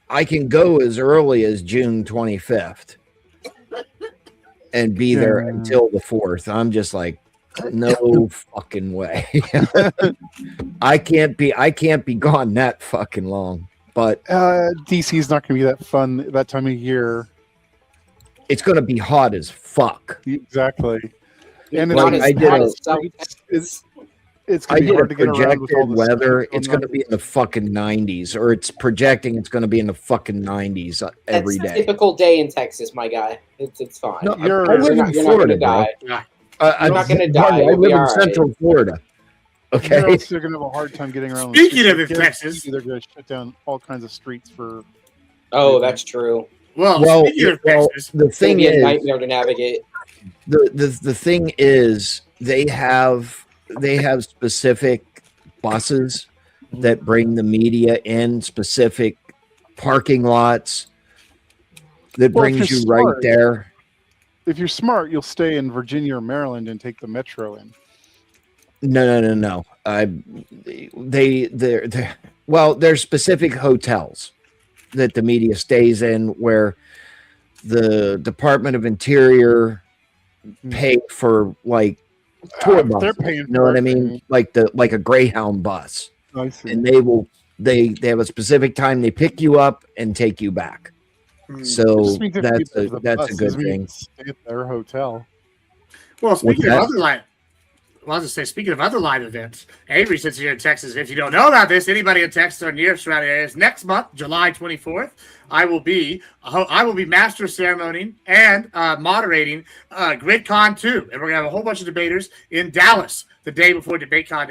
I can go as early as June 25th and be there until the 4th. I'm just like, no fucking way. I can't be gone that fucking long. But DC is not going to be that fun that time of year. It's going to be hot as fuck. Exactly. And Like, I did a it's going to be hard to get around with all projected this weather. stuff It's going going to be in the fucking 90s, or it's projecting it's going to be in the fucking 90s every that's a day. typical day in Texas, my guy. It's fine. No, You're- I live in you're not Florida, gonna bro. die. I'm not gonna die. I You'll live be in all right. Central Florida. Okay. You're also going to have a hard time getting around. Speaking of Guarantee Texas, they're going to shut down all kinds of streets for. Oh, that's true. Well, speaking of Texas, the It's gonna thing be a is, nightmare to navigate. the thing is, they have specific buses that bring the media in, specific parking lots that Well, if brings you you're right smart- there. If you're smart, you'll stay in Virginia or Maryland and take the metro in. No. There's specific hotels that the media stays in where the Department of Interior pay for like tour They're buses. paying You know for what I it. mean? Like a Greyhound bus. I see. And they have a specific time they pick you up and take you back. It So just means if you that's get the a bus, good doesn't mean you thing. Stay at their hotel. well, speaking of that? other line, well, I was just say, speaking of other live events, Avery sits here in Texas. If you don't know about this, anybody in Texas or near surrounding areas, next month, July 24th, I will be master of ceremony and moderating GridCon 2, and we're gonna have a whole bunch of debaters in Dallas the day before DebateCon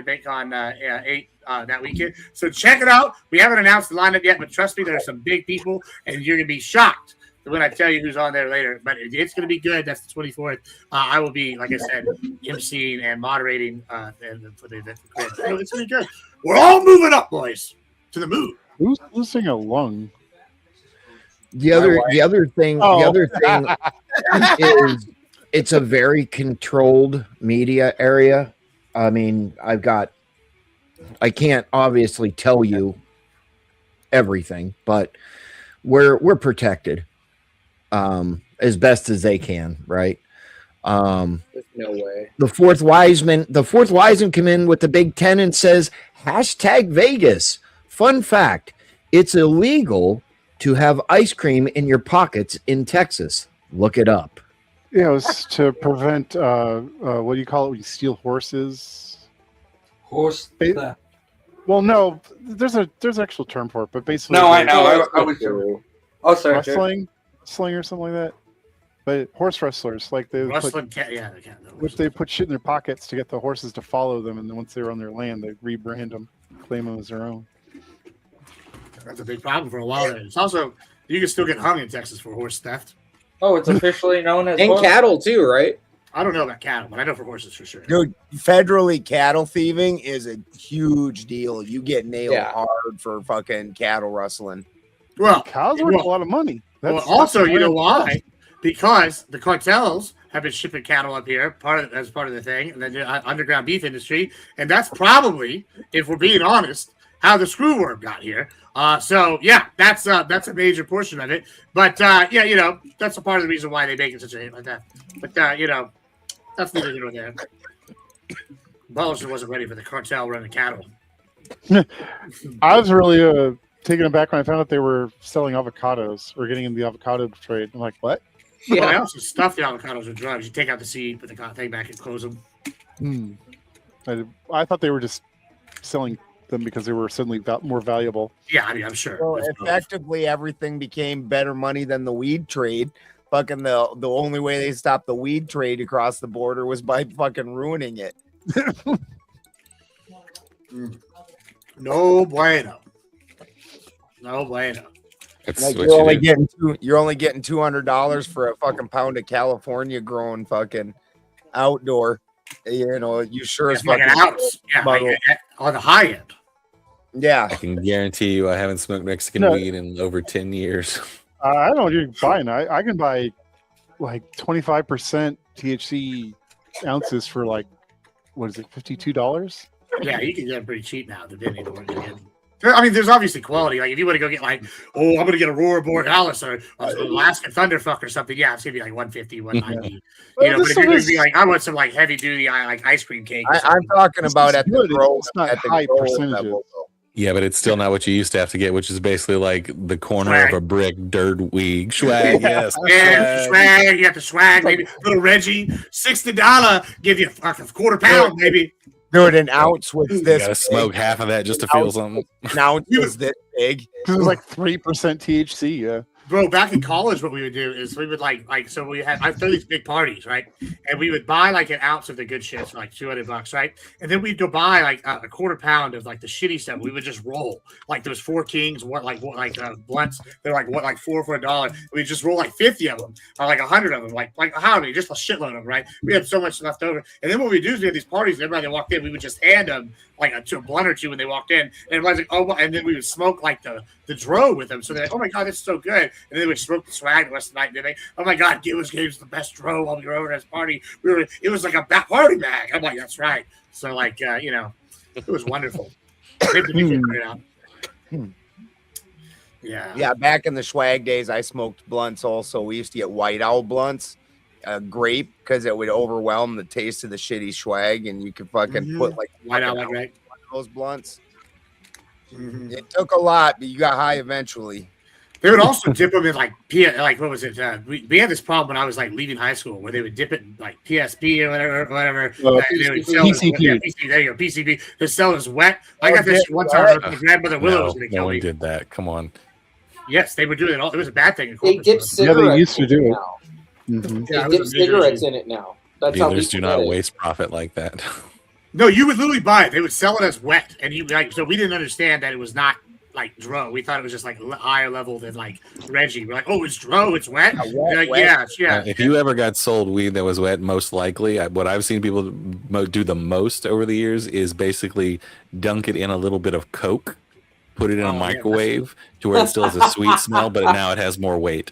8 that weekend. So check it out. We haven't announced the lineup yet, but trust me, there are some big people, and you're gonna be shocked when I tell you who's on there later. But it's going to be good. That's the 24th. I will be, like I said, emceeing and moderating for the event. So it's going to be good. We're all moving up, boys, to the moon. Who's losing a lung? The other thing is it's a very controlled media area. I mean, I can't obviously tell you everything, but we're protected as best as they can, right? There's no way. The fourth wiseman come in with the Big Ten and says #Vegas. Fun fact: it's illegal to have ice cream in your pockets in Texas. Look it up. Yeah, it was to prevent what do you call it when you steal horses? Horse theft. Well, no, there's an actual term for it, but basically, No, I know. I was. Oh, sorry. wrestling or something like that. But horse wrestlers, like they put shit in their pockets to get the horses to follow them, and then once they're on their land, they rebrand them, claim them as their own. That's a big problem for a while there. It's also, you can still get hung in Texas for horse theft. Oh, it's officially known as and cattle too, right? I don't know about cattle, but I know for horses for sure. Dude, federally cattle thieving is a huge deal. You get nailed hard for fucking cattle rustling. Well, cows worth a lot of money. Also, you know why? Because the cartels have been shipping cattle up here, as part of the thing, and then the underground beef industry, and that's probably, if we're being honest, how the screwworm got here. So yeah, that's a major portion of it. But yeah, you know, that's a part of the reason why they make it such a hit like that. But you know, that's neither here nor there. Bollinger wasn't ready for the cartel running cattle. I was really taken aback when I found out they were selling avocados or getting in the avocado trade. I'm like, what? Yeah, I also stuff the avocados with drugs. You take out the seed, put the thing back, and close them. I thought they were just selling them because they were suddenly more valuable. Yeah, I mean, I'm sure. So effectively, everything became better money than the weed trade. Fucking the only way they stopped the weed trade across the border was by fucking ruining it. No bueno. No bueno. Like you're only getting $200 for a fucking pound of California grown fucking outdoor. You know, you sure as like fucking an ounce. Yeah, like on the high end. Yeah, I can guarantee you, I haven't smoked Mexican weed in over 10 years. I don't know what you're buying. I can buy like 25% THC ounces for like, what is it, $52? Yeah, you can get them pretty cheap now, depending on what you're getting. I mean, there's obviously quality. Like, if you want to go get like, oh, I'm going to get a Roar Borealis or Alaskan Thunderfuck or something, yeah, it's going to be like 150, 190. You know, but if you're going to be like, I want some like heavy duty like ice cream cake. I'm talking about at the grow, it's not high percentages. Yeah, but it's still not what you used to have to get, which is basically like the corner of a brick dirt weed. Swag, yes. Yeah, swag. You have to swag, maybe. Little Reggie, $60, give you a quarter pound, maybe. Dude, an ounce was this. You gotta smoke half of that just to feel something. An ounce was this big. It was like 3% THC, yeah. Bro, back in college, what we would do is we would so we had, I'd throw these big parties, right? And we would buy like an ounce of the good shit for like $200, right? And then we'd go buy like a quarter pound of like the shitty stuff. We would just roll like those Four Kings, blunts. They're like $4 for $1. We just roll like 50 of them, or like 100 of them, like how many? Just a shitload of them, right? We had so much left over. And then what we do is we had these parties. And everybody that walked in, we would just hand them like a blunt or two when they walked in, and everybody's like, oh, and then we would smoke like the dro with them. So they're like, oh my god, this is so good. And then we smoke the swag the rest of the night. And they, oh my god, Gibbs gave us the best dro while we were over at this party. It was like a party bag. I'm like, that's right. So like, you know, it was wonderful. Yeah, back in the swag days, I smoked blunts also. We used to get White Owl blunts, grape, because it would overwhelm the taste of the shitty swag, and you could fucking put like White Owl, right? Those blunts. It took a lot, but you got high eventually. They would also dip them in like what was it? We had this problem when I was like leaving high school where they would dip it in like PSP or whatever. PCP. There you go, PCP. They sell it as wet. I got this one time. My grandmother Willow was going to kill me. No one did that. Come on. Yes, they would do it. It was a bad thing. They dip cigarettes. Yeah, they used to do it. They dip cigarettes in it now. That's Dealers do not waste profit like that. No, you would literally buy it. They would sell it as wet, and you like. So we didn't understand that it was not like dro. We thought it was just like higher level than like Reggie. We're like, oh, it's dro, it's wet. Like, yeah. If you ever got sold weed that was wet, most likely, what I've seen people do the most over the years is basically dunk it in a little bit of Coke put it in a microwave to where it still has a sweet smell, but now it has more weight.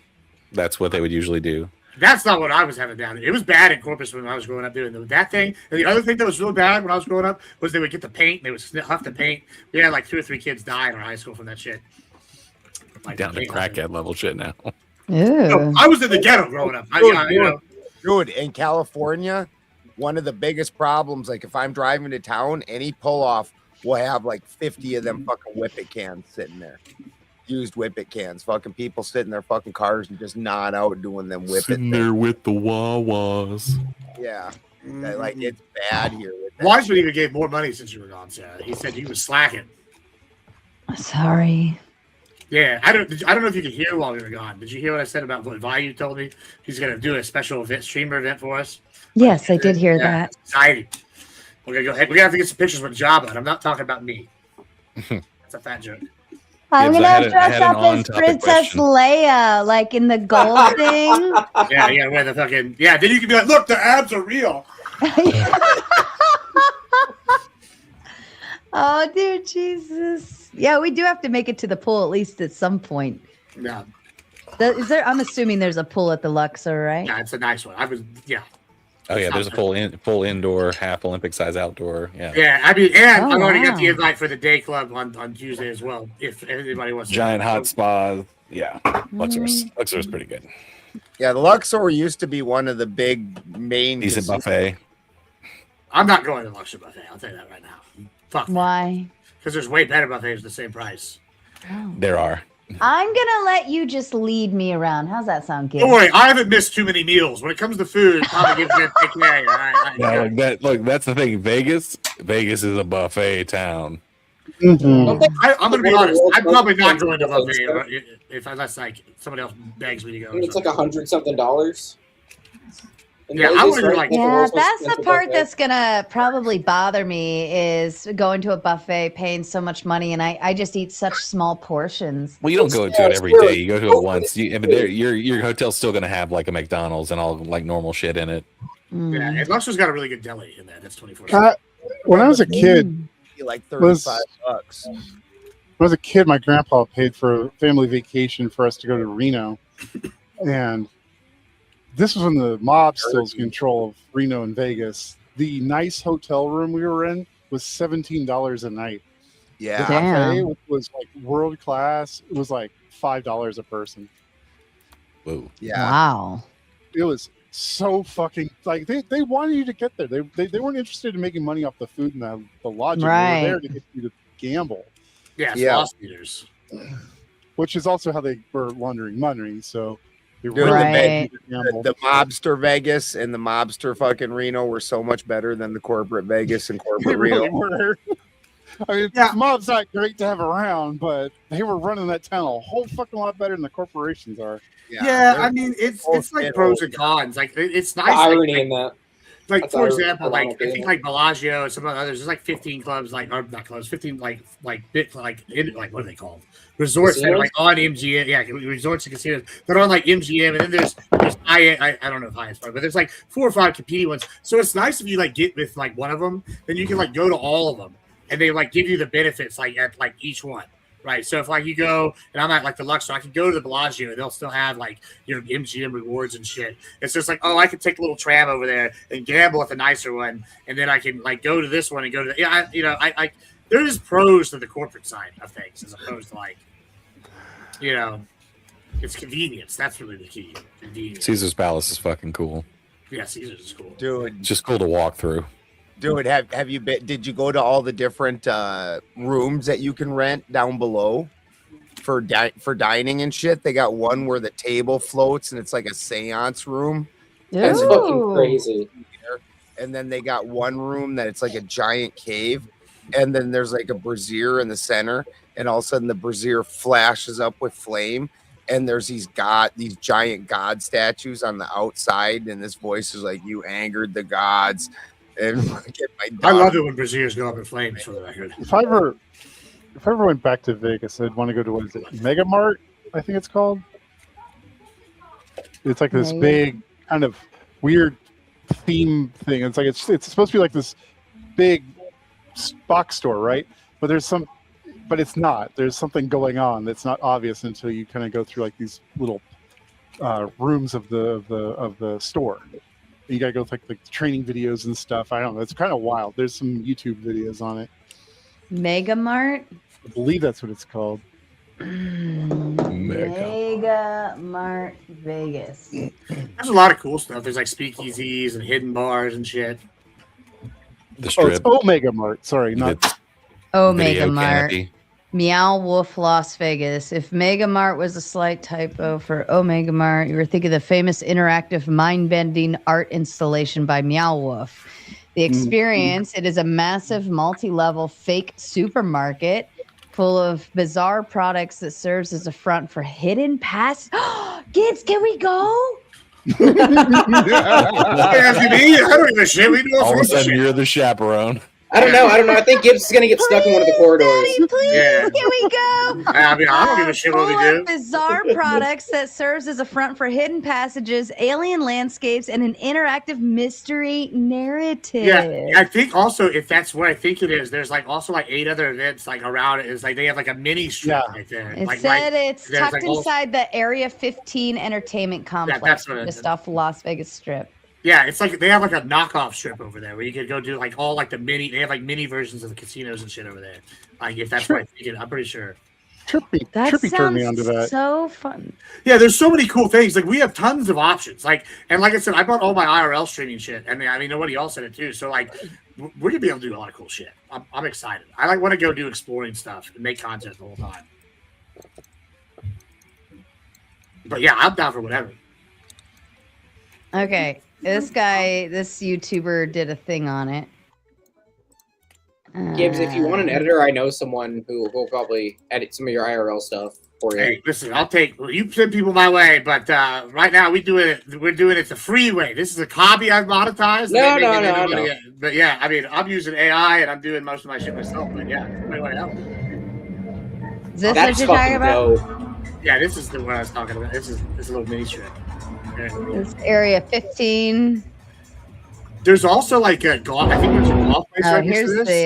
That's what they would usually do. That's not what I was having down. It was bad in Corpus when I was growing up doing that thing. And the other thing that was really bad when I was growing up was they would get the paint. They would huff the paint. We had like 2 or 3 kids die in our high school from that shit. Like, Down to crackhead level shit now. No, I was in the ghetto growing up. Dude, in California, one of the biggest problems, like if I'm driving to town, any pull off will have like 50 of them fucking whippet cans sitting there. Used whippet cans. Fucking people sit in their fucking cars and just nod out doing them whippet Sitting there with the Wawas. Yeah. Like it's bad here. With that. Washington even gave more money since you were gone, Sarah. He said he was slacking. Sorry. Yeah, I don't know if you could hear while we were gone. Did you hear what I said about what Vayu told me? He's going to do a special event, streamer event for us. Yes, I did hear that. Exciting. We're going to go ahead. We're going to have to get some pictures with Jabba, and I'm not talking about me. That's a fat joke. I'm Gibbs, gonna I had dress an up as on-topic Princess question. Leia, like in the gold thing. Yeah, where the fucking then you can be like, look, the abs are real. Oh, dude, Jesus. Yeah, we do have to make it to the pool at least at some point. Yeah. Is there? I'm assuming there's a pool at the Luxor, right? Yeah, it's a nice one. Oh yeah, there's a full indoor, half Olympic size outdoor. Yeah. Yeah, I mean, and Oh, I've already got wow. the invite for the day club on Tuesday as well. If anybody wants to. Giant hot spas. Yeah. Luxor's pretty good. Yeah, the Luxor used to be one of the big main Decent buffet. I'm not going to Luxor buffet. I'll tell you that right now. Fuck. Why? Because there's way better buffets at the same price. There are. I'm gonna let you just lead me around. How's that sound, Gibbs? Don't worry, I haven't missed too many meals. When it comes to food, probably gives me a take care of you. Yeah, look, that's the thing. Vegas is a buffet town. I'm going to be honest. I'm probably not going to buffet unless like somebody else begs me to go. It's like $100-something. Yeah, I wouldn't like. Yeah, that's the part that's gonna probably bother me is going to a buffet, paying so much money, and I just eat such small portions. Well, you don't go to it every day. You go to it once. Your hotel's still going to have like a McDonald's and all like normal shit in it. Yeah, and Luxor's got a really good deli in that. That's 24/7. When I was a kid, like was- $35. when I was a kid, my grandpa paid for a family vacation for us to go to Reno, and this was when the mob still was in control of Reno and Vegas. The nice hotel room we were in was $17 a night. Yeah. The buffet was like world class. It was like $5 a person. Whoa. Yeah. Wow. It was so fucking like they wanted you to get there. They weren't interested in making money off the food and the lodging. Right. They were there to get you to gamble. Yeah, it's Yeah. lost leaders. Which is also how they were laundering money. So they Dude, really Right. wanted you to gamble. The mobster Vegas and the mobster fucking Reno were so much better than the corporate Vegas and They corporate really Reno. were. I mean, mob's not great to have around, but they were running that town a whole fucking lot better than the corporations are. Yeah, I mean, it's like pros and cons. Like it's nice. The like- irony in that. Like That's for irony. example, like I Ironic, think like Bellagio and some of the others. There's like 15 clubs, like or not clubs, 15 like what are they called? Resorts that are like on MGM. Yeah, resorts and casinos. They're on like MGM, and then there's I don't know if Hyatt's part, but there's like 4 or 5 competing ones. So it's nice if you like get with like one of them, then you can like go to all of them, and they like give you the benefits like at like each one. Right, so if like you go and I'm at like the Luxor, I can go to the Bellagio and they'll still have like MGM rewards and shit. It's just like, oh, I can take a little tram over there and gamble at the nicer one, and then I can like go to this one and go to I there is pros to the corporate side of things as opposed to like it's convenience. That's really the key. Convenience. Caesar's Palace is fucking cool. Yeah, Caesar's is cool. Dude, It's just cool to walk through. Dude, have you been? Did you go to all the different rooms that you can rent down below for dining and shit? They got one where the table floats and it's like a seance room. That's fucking crazy. And then they got one room that it's like a giant cave, and then there's like a brazier in the center, and all of a sudden the brazier flashes up with flame, and there's these giant god statues on the outside, and this voice is like, "You angered the gods." And get my I love it when braziers go up in flames. For the record, If I ever went back to Vegas, I'd want to go to what is it, Mega Mart? I think it's called. It's like this big kind of weird theme thing. It's like it's supposed to be like this big box store, right? But there's some but it's not. There's something going on that's not obvious until you kind of go through like these little rooms of the store. You gotta go like the training videos and stuff. I don't know. It's kind of wild. There's some YouTube videos on it. Mega Mart. I believe that's what it's called. Mega Mart Vegas. There's a lot of cool stuff. There's like speakeasies and hidden bars and shit. Oh, it's Omega Mart. Sorry, not Omega Mart. Meow Wolf Las Vegas. If Mega Mart was a slight typo for Omega Mart, you were thinking of the famous interactive mind-bending art installation by Meow Wolf. The experience, it is a massive multi-level fake supermarket full of bizarre products that serves as a front for hidden pass. Gibbs, can we go? I don't give a shit. We do All of a sudden, you're the chaperone. I don't know. I think Gibbs is gonna get stuck in one of the corridors. Daddy, please, Yeah. can we go? I mean, I don't give a shit what we Full do. of bizarre products that serves as a front for hidden passages, alien landscapes, and an interactive mystery narrative. Yeah, I think also if that's what I think it is, there's like also like 8 other events like around it. It's like they have like a mini strip right there. It like, said right, it's there's, tucked like, all- inside the Area 15 entertainment complex, that's what it just is. off Las Vegas Strip. Yeah, it's like they have like a knockoff strip over there where you could go do like all like the mini. They have like mini versions of the casinos and shit over there. Like if that's what I think, I'm pretty sure. That Trippy turned me sounds onto that. so fun. Yeah, there's so many cool things. Like we have tons of options. Like and like I said, I bought all my IRL streaming shit. I mean nobody else said it too. So like we're gonna be able to do a lot of cool shit. I'm excited. I like want to go do exploring stuff and make content the whole time. But yeah, I'm down for whatever. Okay, this YouTuber did a thing on it. Gibbs, if you want an editor, I know someone who will probably edit some of your IRL stuff for you. Hey, listen, you send people my way, but right now we're doing it the free way. This is a hobby I've monetized. No. But yeah, I mean, I'm using AI and I'm doing most of my shit myself. But yeah, anyway, Is this what you're talking about? Yeah, this is the one I was talking about. This is a little mini strip. Okay. This Area 15. There's also like a golf. I think there's a golf place right next Here's to this. the.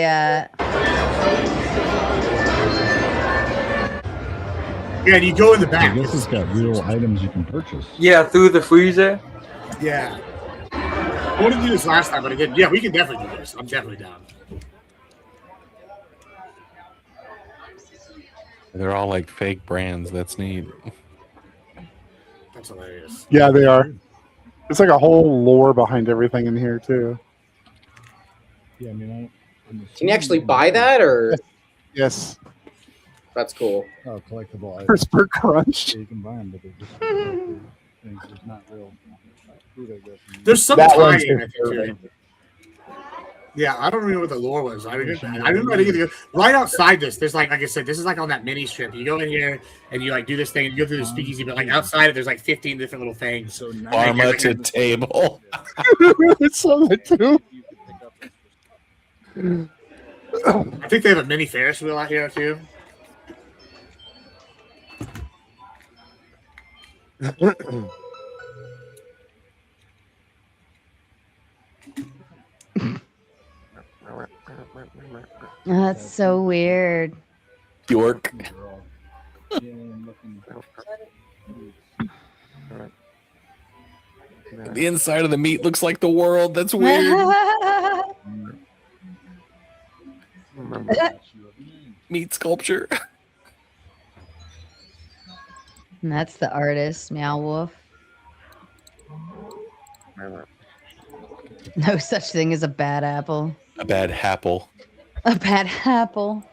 Yeah, and you go in the back. This has got real items you can purchase. Yeah, through the freezer. Yeah. I wanted to do this last time, but again, yeah, we can definitely do this. I'm definitely down. They're all like fake brands. That's neat. That's hilarious. Yeah, they are. It's like a whole lore behind everything in here too. Yeah, I mean, Can you actually buy that, or? Yes. That's cool. Oh, collectible items. Crispr Crunch. Yeah, you can buy them, but they're just things. There's not real food, I guess. There's some That one's tie-in, I think, too. Yeah, I don't remember what the lore was. I remember right outside this. There's like I said, this is like on that mini strip. You go in here and you like do this thing and you go through the speakeasy, but like outside it, there's like 15 different little things. So Pharma to table. It's so that too. I think they have a mini Ferris wheel out here too. That's so weird. York. The inside of the meat looks like the world. That's weird. Meat sculpture. And that's the artist, Meow Wolf. No such thing as a bad apple. A bad apple. A bad apple.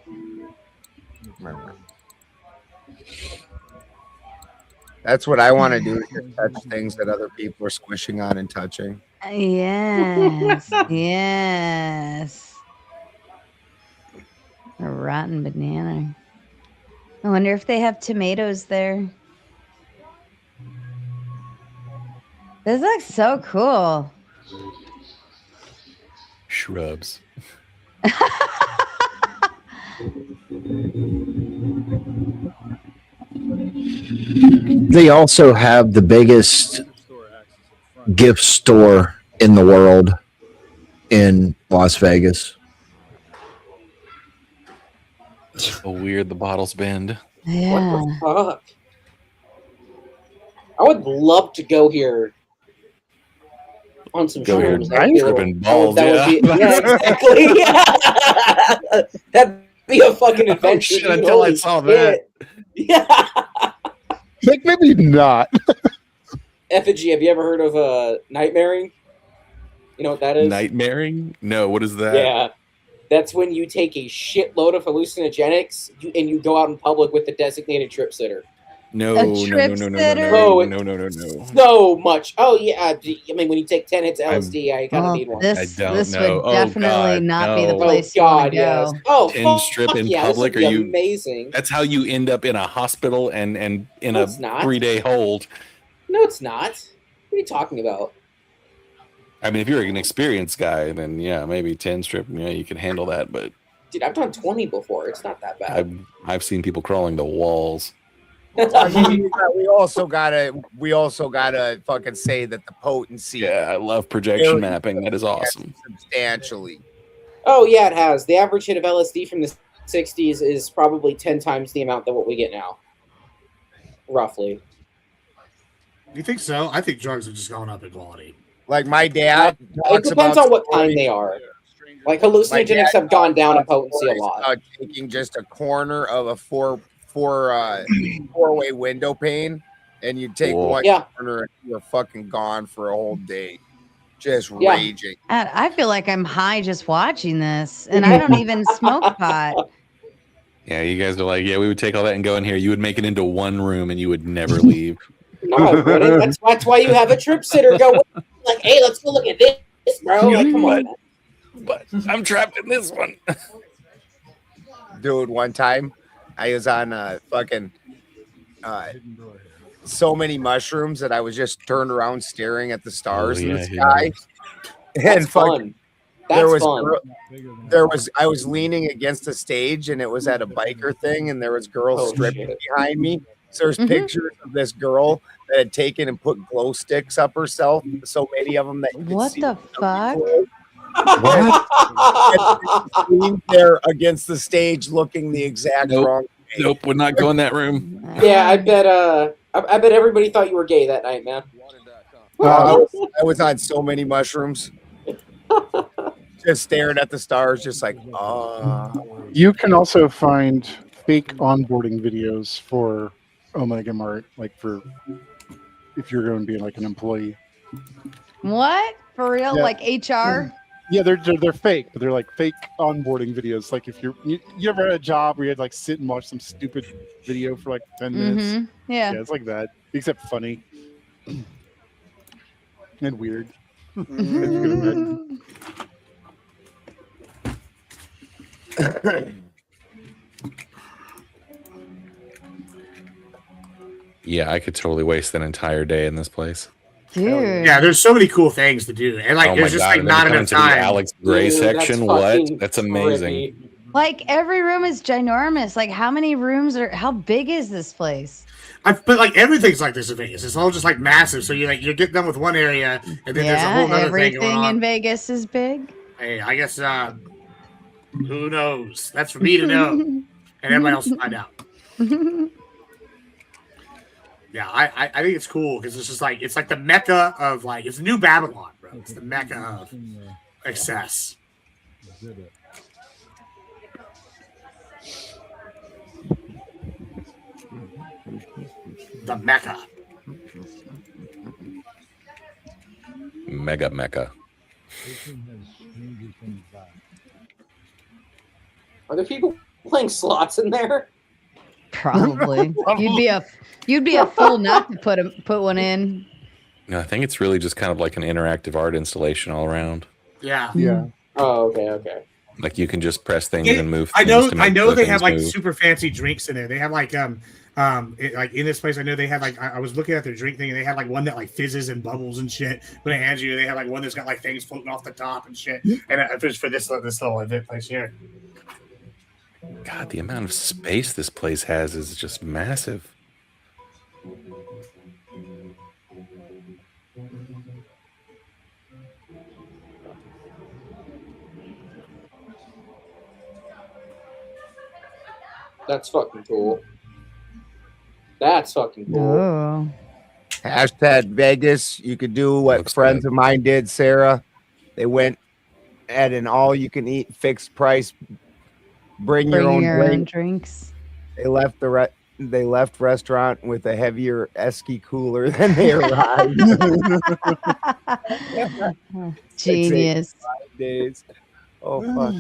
That's what I want to do, is just touch things that other people are squishing on and touching. Yes. Yes. A rotten banana. I wonder if they have tomatoes there. This looks so cool. Shrubs. They also have the biggest gift store in the world in Las Vegas. So weird the bottles bend. Yeah. What the fuck? I would love to go here on some Go here shrooms. That would be a little, tripping balls. that would be, yeah, exactly. Yeah. That'd be a fucking adventure. Oh shit! dude. Until I Holy saw shit. that. Yeah. Like maybe not. Effigy, have you ever heard of nightmaring? You know what that is? Nightmaring? No, what is that? Yeah. That's when you take a shitload of hallucinogenics and you go out in public with the designated trip sitter. No, A no, trip no, no, no, sitter? no, no, no, no, no. So much. Oh yeah. I mean, when you take 10 hits of LSD, I kind of Well, need one. this I don't this know. would Oh, definitely God, not be the no. place Oh you want God, to yes. go. Oh, Tin strip fuck in yeah, public? This Are would be you? amazing? That's how you end up in a hospital and in No, a it's not. 3-day hold. No, it's not. What are you talking about? I mean, if you're an experienced guy, then yeah, maybe 10 strip, yeah, you can handle that. But Dude, I've done 20 before. It's not that bad. I've seen people crawling to walls. I mean, we also gotta fucking say that the potency. Yeah, I love projection mapping. That is awesome. Substantially. Oh yeah, it has. The average hit of LSD from the 60s is probably 10 times the amount that what we get now. Roughly. You think so? I think drugs have just gone up in quality. Like my dad. It depends on what kind they are. Like hallucinogenics have gone down in potency a lot. Taking just a corner of a four-way window pane, and you take one corner and you're fucking gone for a whole day, just raging. And I feel like I'm high just watching this, and I don't even smoke pot. Yeah, you guys are like, yeah, we would take all that and go in here. You would make it into one room and you would never leave. No, I wouldn't. That's why you have a trip sitter go with, like, hey, let's go look at this, bro. Like, come on. But I'm trapped in this one. Dude, one time I was on fucking so many mushrooms that I was just turned around staring at the stars in the sky. And fucking I was leaning against the stage, and it was at a biker thing, and there was girls stripping behind me. So there's pictures of this girl that had taken and put glow sticks up herself, so many of them that you could What see the fuck? What? There against the stage, looking the exact wrong way. Nope, we're not going that room. Yeah, I bet everybody thought you were gay that night, man. I was on so many mushrooms, just staring at the stars, just like, You can also find fake onboarding videos for Omega Mart, like for if you're going to be like an employee. What? For real? Yeah. Like HR? Yeah, they're fake, but they're like fake onboarding videos. Like if you ever had a job where you had like sit and watch some stupid video for like 10 minutes. Yeah. Yeah, it's like that, except funny and weird. As you can imagine. Yeah, I could totally waste an entire day in this place. Dude. Yeah, there's so many cool things to do, and like Oh there's my just God, like and then not we come enough to the time. Alex Gray Dude, section. that's What? fucking That's amazing. trippy. Like every room is ginormous. Like how many rooms how big is this place? But like everything's like this in Vegas. It's all just like massive. So you get done with one area, and then there's a whole other thing going everything on. in Vegas is big. Hey, I guess who knows? That's for me to know, and everybody else to find out. Yeah, I think it's cool because it's just like it's like the mecca of like it's New Babylon, bro. It's the mecca of excess. The mecca. Mecca. Are there people playing slots in there? Probably. You'd be a fool not to put one in. No, I think it's really just kind of like an interactive art installation all around. Yeah. Yeah. Oh, okay. Like you can just press things and move. I things to know make they the have things like move. super fancy drinks in there. They have like like in this place I know they have like I was looking at their drink thing and they had like one that like fizzes and bubbles and shit. When they hand you, they have like one that's got like things floating off the top and shit. And if it's for this little event place here. God, the amount of space this place has is just massive. That's fucking cool. That's fucking cool. Oh. Hashtag Vegas. You could do what friends of mine did, Sarah. They went at an all-you-can-eat fixed price. Bring your own drinks. They left they left restaurant with a heavier esky cooler than they arrived. Genius. 5 days. Oh fuck.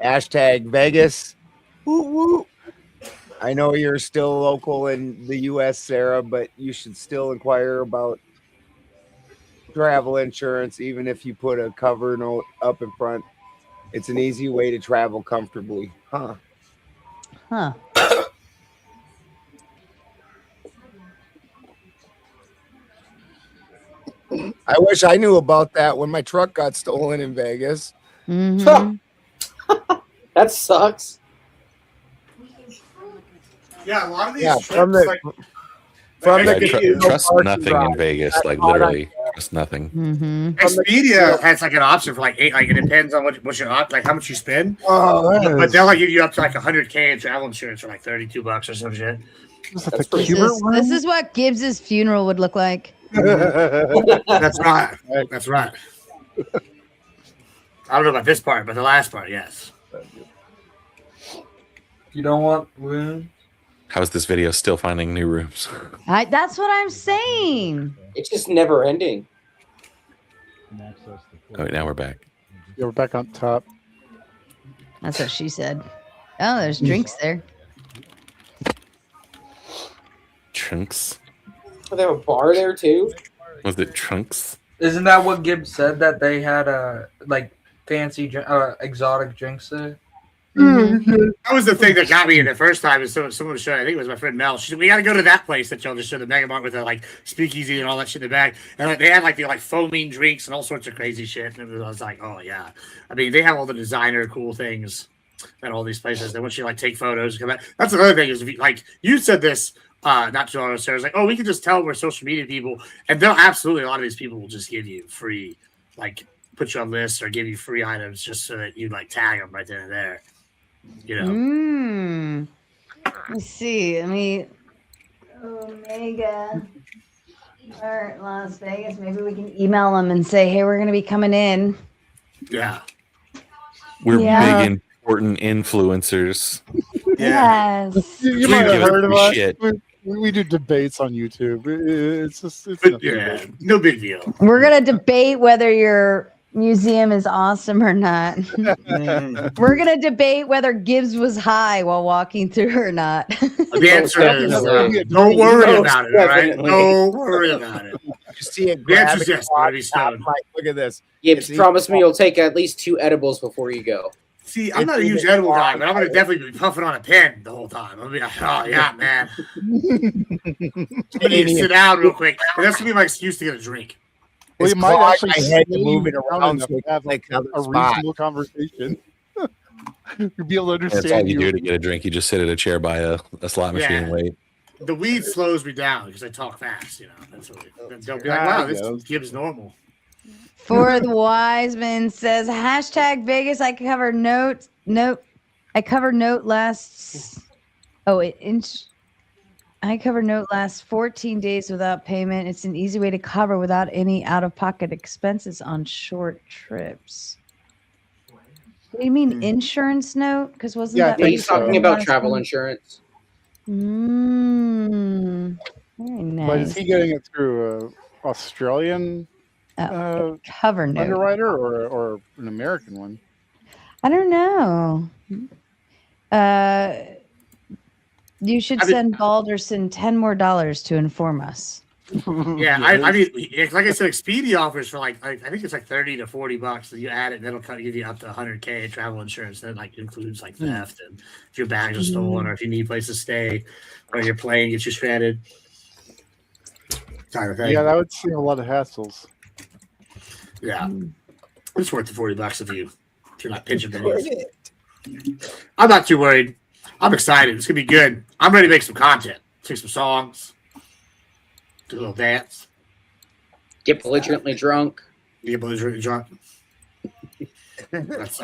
Hashtag Vegas. Woo woo. I know you're still local in the U.S., Sarah, but you should still inquire about travel insurance, even if you put a cover note up in front. It's an easy way to travel comfortably. Huh. I wish I knew about that when my truck got stolen in Vegas. Mm-hmm. That sucks. Yeah, a lot of these trips, from the trust nothing in Vegas, like literally trust nothing. Mm-hmm. Expedia has like an option for like 8. Like it depends on what your like how much you spend. Oh, but they'll like give you up to like $100K in travel insurance for like $32 or some shit. This is what Gibbs's funeral would look like. That's right. That's right. I don't know about this part, but the last part, yes. You don't want rooms? How's this video still finding new rooms? That's what I'm saying. It's just never ending. Oh, wait, now we're back. Yeah, we're back on top. That's what she said. Oh, there's drinks there. Trunks? Oh, they have a bar there too? Was it Trunks? Isn't that what Gibbs said, that they had like fancy exotic drinks there? That was the thing that got me in the first time. Is someone was showing. I think it was my friend Mel. She said, "We got to go to that place that y'all just showed the Mega Mart with the like speakeasy and all that shit in the back." And like, they had like the foaming drinks and all sorts of crazy shit. And I was like, "Oh yeah." I mean, they have all the designer cool things at all these places. They want you to like take photos and come back. That's another thing is like you said this not too long ago. Sarah's like, "Oh, we can just tell we're social media people," and they'll absolutely a lot of these people will just give you free, like put you on lists or give you free items just so that you like tag them right then and there. You know. Let's see. Omega or Las Vegas. Maybe we can email them and say, "Hey, we're going to be coming in." Yeah. We're big, important influencers. Yes. You might have heard of us. We do debates on YouTube. It's just no big deal. We're going to debate whether your museum is awesome or not. We're going to debate whether Gibbs was high while walking through or not. The answer is don't worry about it, all right? Don't worry about it. You see it. The answer is yes. Look at this. Gibbs, promise me you'll take at least 2 edibles before you go. See, I'm not a huge edible guy, but I'm going to definitely be puffing on a pen the whole time. I'm going to be like, oh, yeah, man. I need to sit down real quick. And that's going to be my excuse to get a drink. Well, you might actually move it around so have like a reasonable conversation. You'll be able to understand. That's all you do to get a drink. You just sit at a chair by a slot machine and wait. The weed slows me down because I talk fast, you know. That's what they'll be like, wow, this Gibbs normal. For the Wiseman says #Vegas. I cover note. I cover note lasts. I cover note lasts 14 days without payment. It's an easy way to cover without any out-of-pocket expenses on short trips. What do you mean insurance note? Because wasn't that? Yeah, he's talking about travel insurance. Very nice. But is he getting it through Australian cover note underwriter or an American one? I don't know. You should send Balderson $10 more to inform us. Yeah, I mean, like I said, Expedia offers for like I think it's like $30 to $40. So you add it, and it'll give you up to $100K in travel insurance. That like includes like theft and if your bags are stolen or if you need a place to stay or your plane gets you stranded. Yeah, that would seem a lot of hassles. Yeah, it's worth the $40 if you're not pinching pennies. I'm not too worried. I'm excited. It's gonna be good. I'm ready to make some content. Sing some songs. Do a little dance. Get belligerently drunk. Get belligerently drunk. That's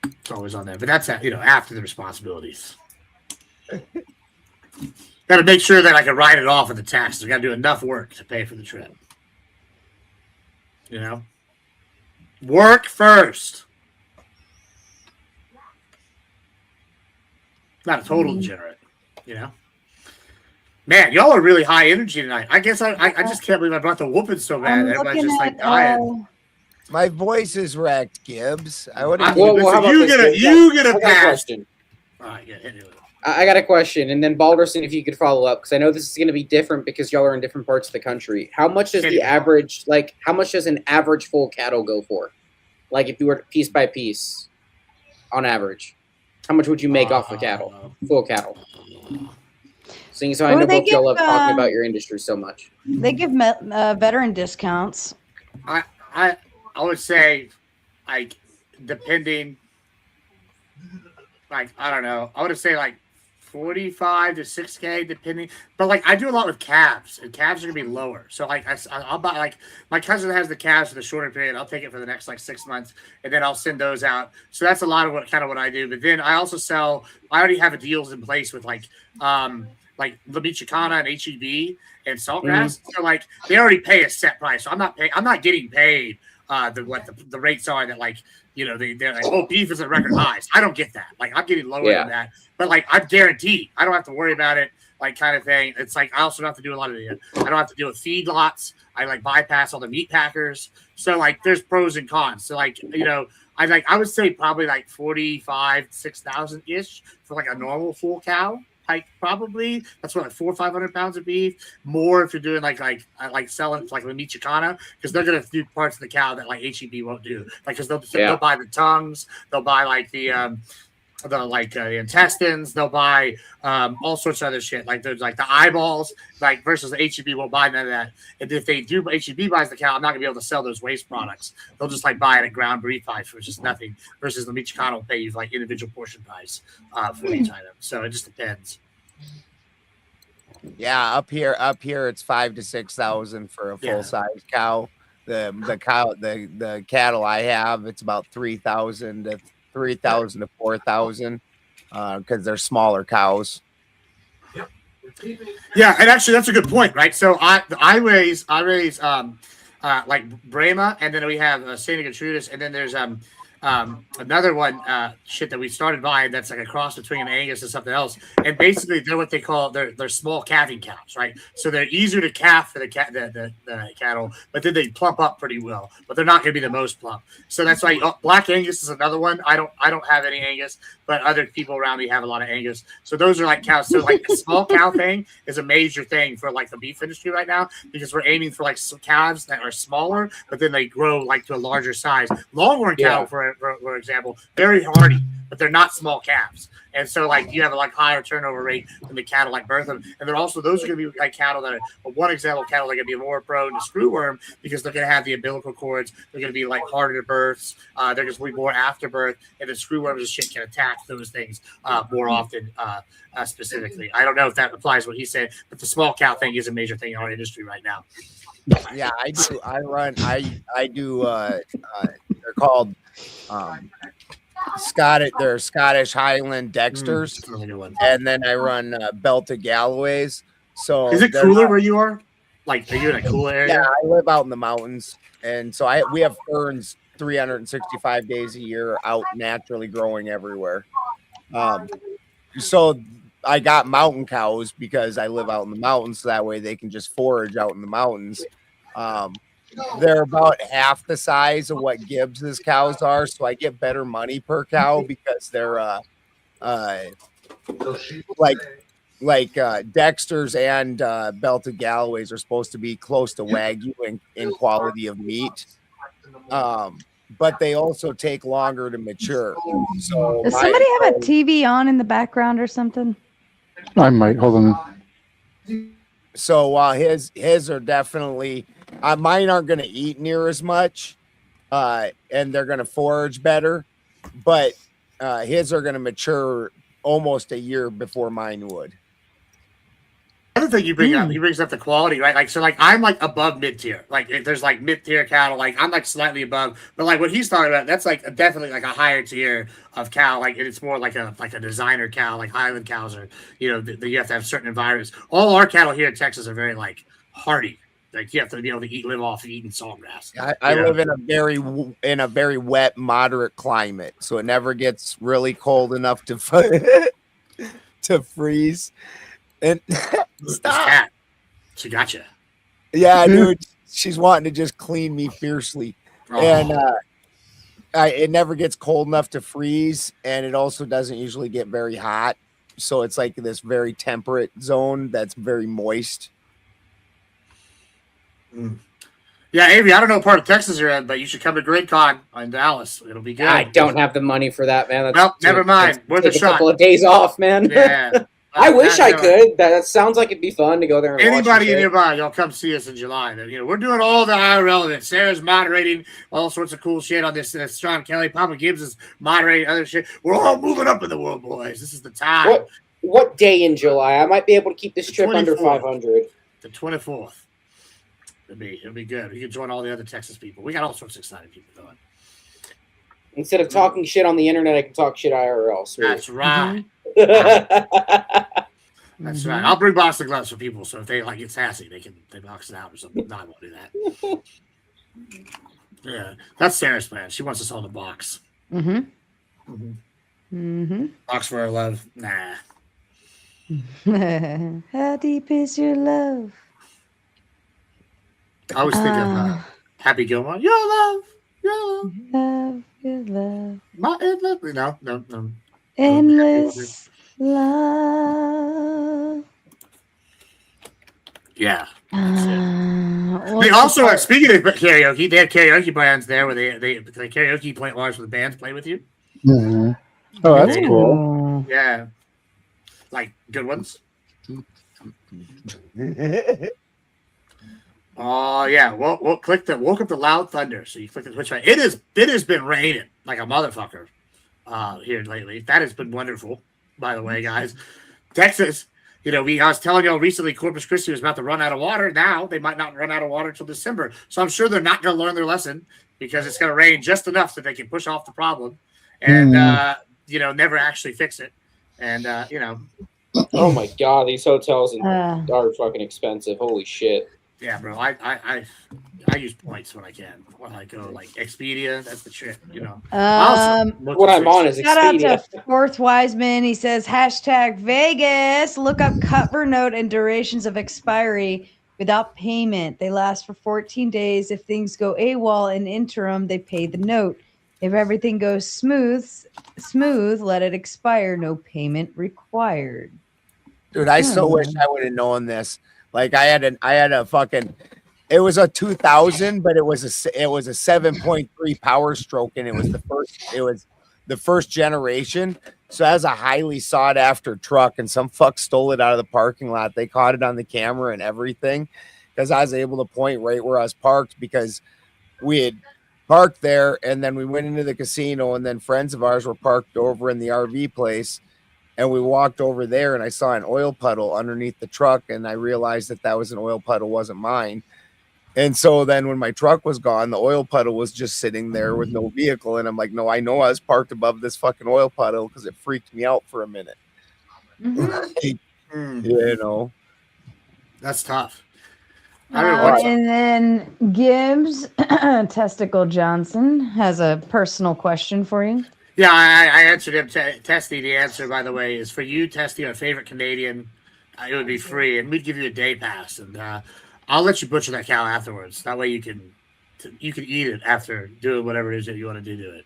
It's always on there, but that's after the responsibilities. Got to make sure that I can write it off of the taxes. I got to do enough work to pay for the trip. Work first. Not a total degenerate, Man, y'all are really high energy tonight. I guess I just can't believe I brought the whooping so bad. Everybody's just like dying. My voice is wrecked, Gibbs. I would. You get a pass. All right, hit it. I got a question, and then Balderson, if you could follow up, because I know this is going to be different because y'all are in different parts of the country. How much does how much does an average full cattle go for? Like if you were piece by piece, on average, how much would you make off the cattle, full cattle? Seeing so I know both y'all love talking about your industry so much. They give veteran discounts. I would say, like, depending, like, I don't know. I would say like 45 to 6K, depending. But like, I do a lot with calves, and calves are gonna be lower. So like, I'll buy, like, my cousin has the calves for the shorter period. I'll take it for the next like 6 months, and then I'll send those out. So that's a lot of what I do. But then I also sell. I already have deals in place with like La Michoacana and HEB and Saltgrass. So like, they already pay a set price. So I'm not getting paid the rates are that, like, they're like, beef is at record highs. I don't get that. Like, I'm getting lower than that. But like, I'm guaranteed. I don't have to worry about it, like, kind of thing. It's like, I also don't have to do a lot of I don't have to deal with feedlots. I like bypass all the meat packers. So like, there's pros and cons. So like, I would say probably like 45, 6,000 ish for like a normal full cow. Like, probably that's what, like 400 or 500 pounds of beef. More if you're doing like selling like La Michoacana, because they're gonna do parts of the cow that like HEB won't do. Like, because they'll buy the tongues, they'll buy like the intestines, they'll buy all sorts of other shit. Like, there's like the eyeballs, like, versus the HEB won't buy none of that. And if they do, HEB buys the cow, I'm not gonna be able to sell those waste products. They'll just like buy it at ground beef price, which is nothing. Versus the Michoacana will pay you like individual portion price for each item. So it just depends. Yeah, up here it's 5,000 to 6,000 for a full size cow. The cattle I have, it's about 3,000 to 4,000 because they're smaller cows. Yeah, and actually that's a good point, right? So I raise like Brahma, and then we have Santa Gertrudis, and then there's another one shit that we started buying that's like a cross between an Angus and something else. And basically they're what they call they're small calving cows, right? So they're easier to calf for the cattle, but then they plump up pretty well. But they're not going to be the most plump. So that's why Black Angus is another one. I don't have any Angus, but other people around me have a lot of Angus. So those are like cows. So like the small cow thing is a major thing for like the beef industry right now, because we're aiming for like some calves that are smaller, but then they grow like to a larger size. Longhorn cattle, for example, very hardy, but they're not small calves. And so like you have a like higher turnover rate than the cattle like Bertham. And they're also, those are going to be like cattle that are, one example, cattle that are going to be more prone to screwworm because they're going to have the umbilical cords. They're going to be like harder to births. They're going to be more afterbirth, and the screwworms and shit can attack those things more often specifically. I don't know if that applies what he said, but the small cow thing is a major thing in our industry right now. Yeah, I do. I do. They're called They're Scottish Highland Dexters, and then I run Belted Galloways. So is it cooler where you are? Like, are you in a cooler area? Yeah, I live out in the mountains, and so we have ferns 365 days a year out naturally growing everywhere. So I got mountain cows because I live out in the mountains, so that way they can just forage out in the mountains. They're about half the size of what Gibbs's cows are, so I get better money per cow because they're like Dexter's and Belted Galloways are supposed to be close to Wagyu in quality of meat. But they also take longer to mature. So does somebody have a TV on in the background or something? I might. Hold on. So while his are definitely, mine aren't going to eat near as much, and they're going to forage better, but his are going to mature almost a year before mine would. The other thing you bring up. He brings up the quality, right? Like, so, like, I'm like above mid tier. Like, if there's like mid tier cattle, like I'm like slightly above. But like what he's talking about, that's like definitely like a higher tier of cow. Like, it's more like a designer cow, like Highland cows, or you have to have certain environments. All our cattle here in Texas are very like hardy. Like you have to be able to live off of eating saltgrass. I live in a very wet, moderate climate, so it never gets really cold enough to to freeze. And stop. She got you. Yeah, dude. She's wanting to just clean me fiercely, and it never gets cold enough to freeze, and it also doesn't usually get very hot. So it's like this very temperate zone that's very moist. Yeah, Avery, I don't know what part of Texas you're in, but you should come to Great Con in Dallas. It'll be good. I don't have the money for that, man. Well, never mind. Worth a Take a shot. couple of days off, man. Yeah. I wish I could. That sounds like it'd be fun to go there and watch Anybody the shit. nearby, y'all come see us in July. We're doing all the IRL events. Sarah's moderating all sorts of cool shit on this. Sean Kelly, Papa Gibbs is moderating other shit. We're all moving up in the world, boys. This is the time. What day in July? I might be able to keep this trip under 24th. 500. The 24th. It'll be good. You can join all the other Texas people. We got all sorts of excited people going. Instead of talking shit on the internet, I can talk shit IRL. Sweet. That's right. That's right. I'll bring boxing gloves for people, so if they like get sassy, they box it out or something. No, I won't do that. Yeah, that's Sarah's plan. She wants us all to box. Box for our love. Nah. How deep is your love? I always think of Happy Gilmore. Your love, your love, Love, your love. my endless. No. Endless love. Yeah. Well, They also are, speaking of karaoke, they have karaoke bands there where they karaoke play live where the bands play with you. Mm-hmm. Oh, that's cool. Yeah. Like good ones. Oh yeah. We'll click the woke up the loud thunder. So you click the Twitch right. It has been raining like a motherfucker here lately. That has been wonderful, by the way, guys. Texas, I was telling y'all recently Corpus Christi was about to run out of water. Now they might not run out of water until December. So I'm sure they're not gonna learn their lesson because it's gonna rain just enough so they can push off the problem and never actually fix it. And Oh my god, these hotels are fucking expensive. Holy shit. Yeah, bro. I use points when I can. When I go like Expedia, that's the shit. What I'm on is Shout out Expedia. to Fourth Wiseman. He says #Vegas. Look up cover note and durations of expiry without payment. They last for 14 days. If things go AWOL in interim, they pay the note. If everything goes smooth, let it expire. No payment required. Dude, I so wish I would have known this. Like I had a fucking, it was a 2000, but it was a 7.3 Power Stroke, and it was the first generation. So that was a highly sought after truck, and some fuck stole it out of the parking lot. They caught it on the camera and everything, because I was able to point right where I was parked, because we had parked there, and then we went into the casino, and then friends of ours were parked over in the RV place. And we walked over there, and I saw an oil puddle underneath the truck, and I realized that was an oil puddle, wasn't mine. And so then when my truck was gone, the oil puddle was just sitting there with no vehicle. And I'm like, no, I know I was parked above this fucking oil puddle because it freaked me out for a minute. That's tough. And then Gibbs, Testicle Johnson, has a personal question for you. Yeah, I answered him. Testy, the answer, by the way, is for you, Testy, our favorite Canadian. It would be free, and we'd give you a day pass, and I'll let you butcher that cow afterwards. That way you can eat it after doing whatever it is that you want to do to it.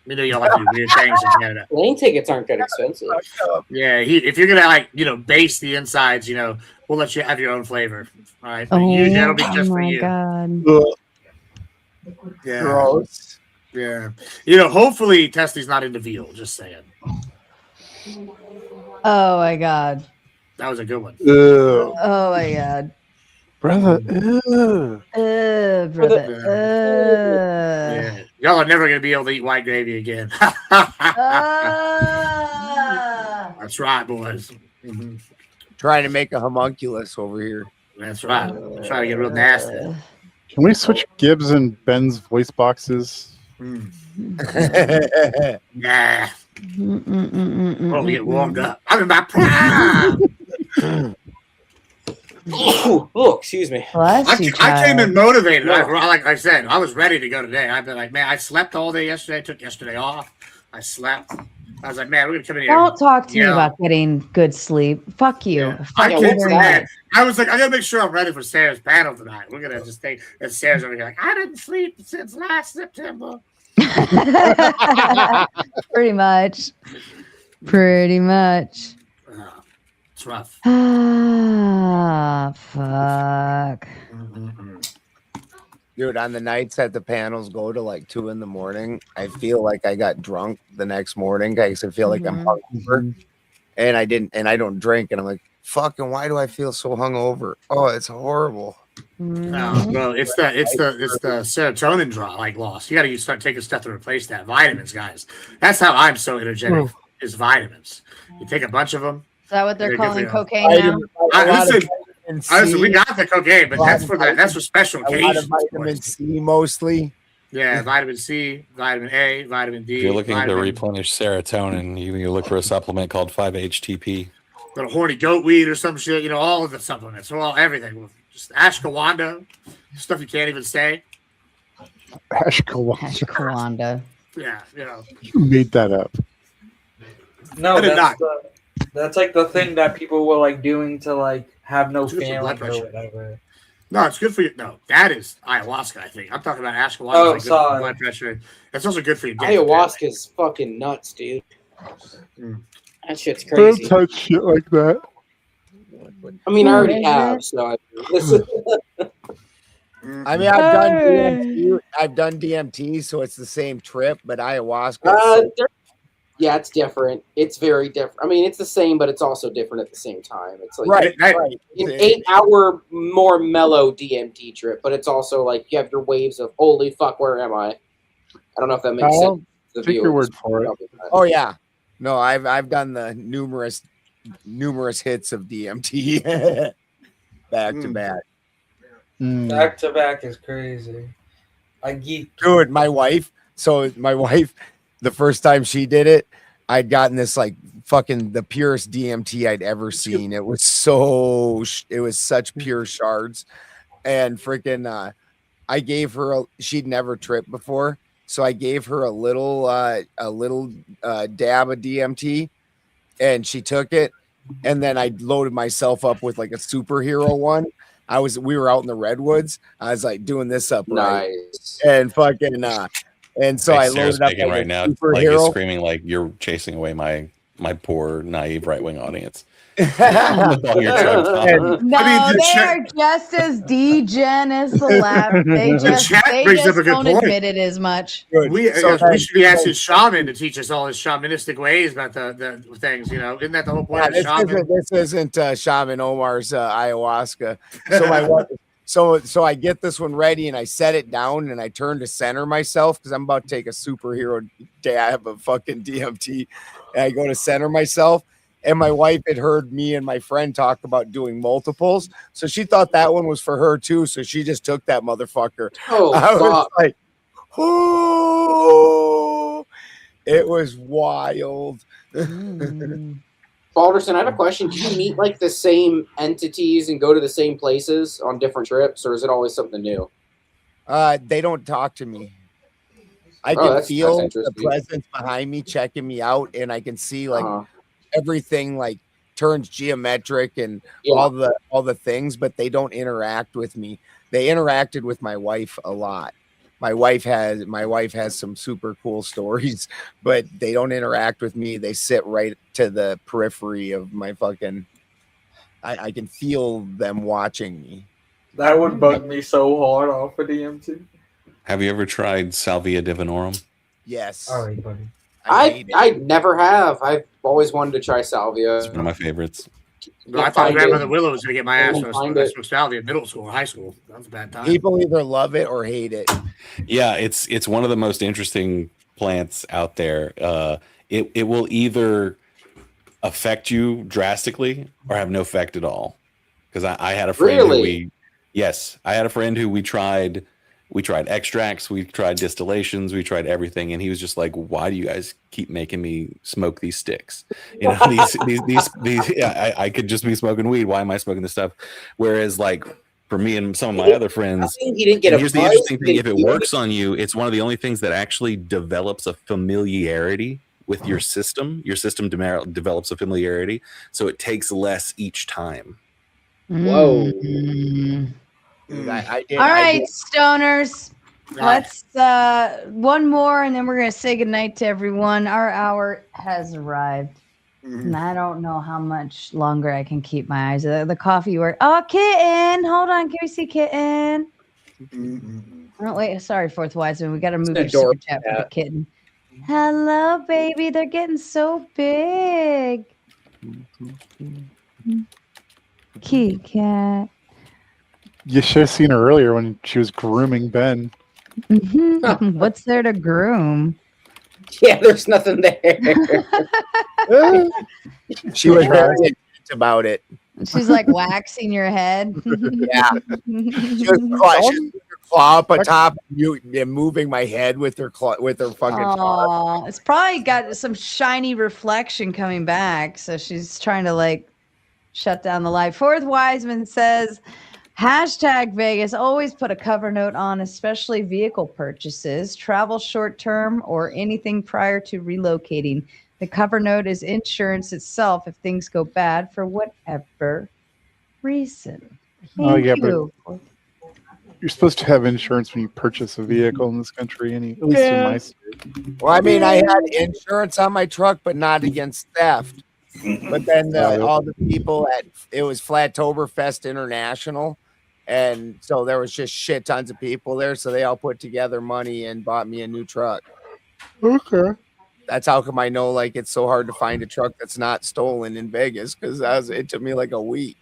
We know y'all like to do weird things in Canada. Plane tickets aren't that expensive. Yeah, if you're gonna baste the insides, we'll let you have your own flavor. All right, but that'll be just for you. God. Yeah. Gross. Yeah. Hopefully Testy's not into veal, just saying. Oh my God. That was a good one. Oh my God. Brother. Brother. Yeah. Y'all are never gonna be able to eat white gravy again. That's right, boys. Mm-hmm. Trying to make a homunculus over here. That's right. I'm trying to get real nasty. Can we switch Gibbs and Ben's voice boxes? Nah. Well, we get warmed up. I'm in my prime. Oh, excuse me. I came in motivated. Like I said, I was ready to go today. I've been like, man, I slept all day yesterday. Took yesterday off. I slept. I was like, man, we're gonna come in here. Don't talk to me about getting good sleep. Fuck you. Yeah. Fuck you very much. I was like, I gotta make sure I'm ready for Sarah's panel tonight. We're gonna just think that Sarah's gonna be like, I didn't sleep since last September. Pretty much. It's rough. Ah, fuck. Dude, on the nights that the panels go to like 2 a.m, I feel like I got drunk the next morning. I feel like I'm hungover, and I don't drink, and I'm like, fucking, why do I feel so hungover? Oh, it's horrible. No, bro, it's the serotonin draw like loss. You got to start taking stuff to replace that. Vitamins, guys. That's how I'm so energetic. Is vitamins. You take a bunch of them. Is that what they're calling cocaine now? Listen, we got the cocaine, but that's for special occasions. Vitamin C mostly. Yeah, vitamin C, vitamin A, vitamin D. If you're looking to replenish serotonin, you look for a supplement called 5-HTP. Little horny goat weed or some shit. All of the supplements, everything. Just ashwagandha, stuff you can't even say. Ashwagandha. Yeah, You made that up. No, that's like the thing that people were like doing to like have no feelings or whatever. No, it's good for you. No, that is ayahuasca, I think. I'm talking about ashwagandha. Oh, like sorry. Blood pressure. It's also good for you. Ayahuasca is fucking nuts, dude. That shit's Don't crazy. touch shit like that. I mean, I already have, so I mean, I've done DMT, so it's the same trip, but ayahuasca. Yeah, it's different. It's very different. I mean, it's the same, but it's also different at the same time. It's like an 8-hour more mellow DMT trip, but it's also like you have your waves of holy fuck, where am I? I don't know if that makes sense. Take your word for it. Oh yeah, no, I've done the numerous hits of DMT back to back. Back to back is crazy. Dude, my wife. The first time she did it, I'd gotten this like fucking the purest DMT I'd ever seen. It was such pure shards, and freaking, I gave her she'd never tripped before, so I gave her a little dab of DMT, and she took it, and then I loaded myself up with like a superhero one. We were out in the redwoods. I was like doing this up right, and fucking. And so I loaded up right now, like you're screaming like you're chasing away my poor naive right wing audience. No, they are just as degen as the left. They just don't admit it as much. We should be asking Shaman to teach us all his shamanistic ways about the things. Isn't that the whole point of Shaman? This isn't Shaman Omar's ayahuasca. So my wife. So I get this one ready and I set it down and I turn to center myself because I'm about to take a superhero dab of fucking DMT. And I go to center myself, and my wife had heard me and my friend talk about doing multiples. So she thought that one was for her too. So she just took that motherfucker. Oh, I was like, oh, it was wild. Balderson, I have a question. Do you meet like the same entities and go to the same places on different trips, or is it always something new? They don't talk to me. I can feel the presence behind me checking me out, and I can see like everything like turns geometric and all the things, but they don't interact with me. They interacted with my wife a lot. My wife has some super cool stories, but they don't interact with me. They sit right to the periphery of my fucking. I can feel them watching me. That would bug me so hard off of DMT. Have you ever tried Salvia divinorum? Yes. All right, buddy. I never have. I've always wanted to try salvia. It's one of my favorites. I thought Grandmother Willow was going to get my ass for salvia in middle school or high school. That was a bad time. People either love it or hate it. Yeah, it's one of the most interesting plants out there. It will either affect you drastically or have no effect at all. Because I had a friend who I had a friend who we tried extracts, we tried distillations, we tried everything, and he was just like, "Why do you guys keep making me smoke these sticks? You know, these I could just be smoking weed. Why am I smoking this stuff?" Whereas, like, for me and some of my other friends, he didn't get here's the interesting thing: if it works on you, it's one of the only things that actually develops a familiarity with your system. Your system develops a familiarity, so it takes less each time. Whoa. I did. All right, stoners. Let's one more, and then we're gonna say goodnight to everyone. Our hour has arrived, and I don't know how much longer I can keep my eyes. The coffee work. Oh, kitten! Hold on, can we see kitten? Oh wait, sorry, Fourth Wiseman. We got to move your super chat for the kitten. Hello, baby. They're getting so big. Kitty cat. You should have seen her earlier when she was grooming Ben. What's there to groom? Yeah, there's nothing there. She was very intense about it. She's like waxing your head. Yeah. She was claw up on top, moving my head with her fucking claw. It's probably got some shiny reflection coming back, so she's trying to like shut down the light. Fourth Wiseman says, #Vegas, always put a cover note on, especially vehicle purchases, travel short term, or anything prior to relocating. The cover note is insurance itself if things go bad for whatever reason. Thank you. But you're supposed to have insurance when you purchase a vehicle in this country, at least in my state. Well, I mean, I had insurance on my truck, but not against theft. But then all the people it was Flattoberfest International, and so there was just shit tons of people there, so they all put together money and bought me a new truck. Okay. That's how come I know, like, it's so hard to find a truck that's not stolen in Vegas, because it took me like a week.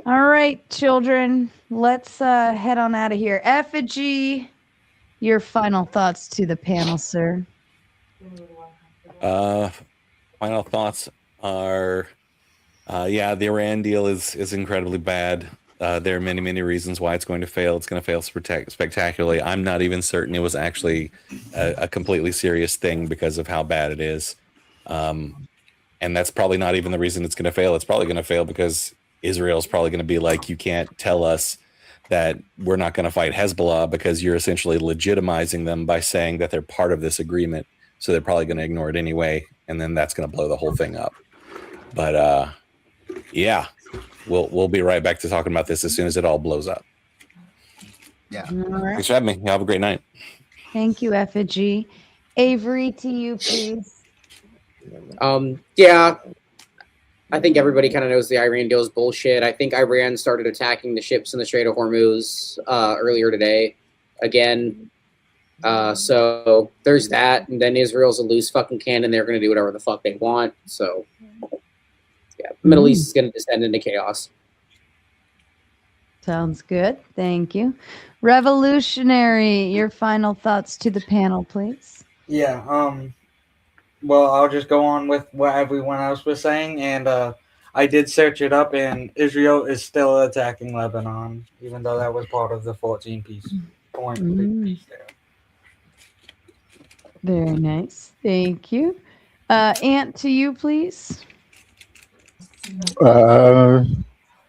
All right, children, let's head on out of here. Effigy, your final thoughts to the panel, sir. Final thoughts are, the Iran deal is incredibly bad. There are many, many reasons why it's going to fail. It's going to fail spectacularly. I'm not even certain it was actually a completely serious thing because of how bad it is. And that's probably not even the reason it's going to fail. It's probably going to fail because Israel's probably going to be like, you can't tell us that we're not going to fight Hezbollah because you're essentially legitimizing them by saying that they're part of this agreement. So they're probably going to ignore it anyway. And then that's going to blow the whole thing up. But we'll be right back to talking about this as soon as it all blows up. Yeah. All right. Thanks for having me. You have a great night. Thank you, Effigy. Avery, to you, please. Yeah, I think everybody kind of knows the Iran deal is bullshit. I think Iran started attacking the ships in the Strait of Hormuz earlier today again. So there's that. And then Israel's a loose fucking cannon. They're going to do whatever the fuck they want. So, yeah, the Middle East is going to descend into chaos. Sounds good. Thank you. Revolutionary, your final thoughts to the panel, please. Yeah. Well, I'll just go on with what everyone else was saying, and I did search it up, and Israel is still attacking Lebanon, even though that was part of the 14-piece point. Piece there. Very nice. Thank you. Ant, to you, please.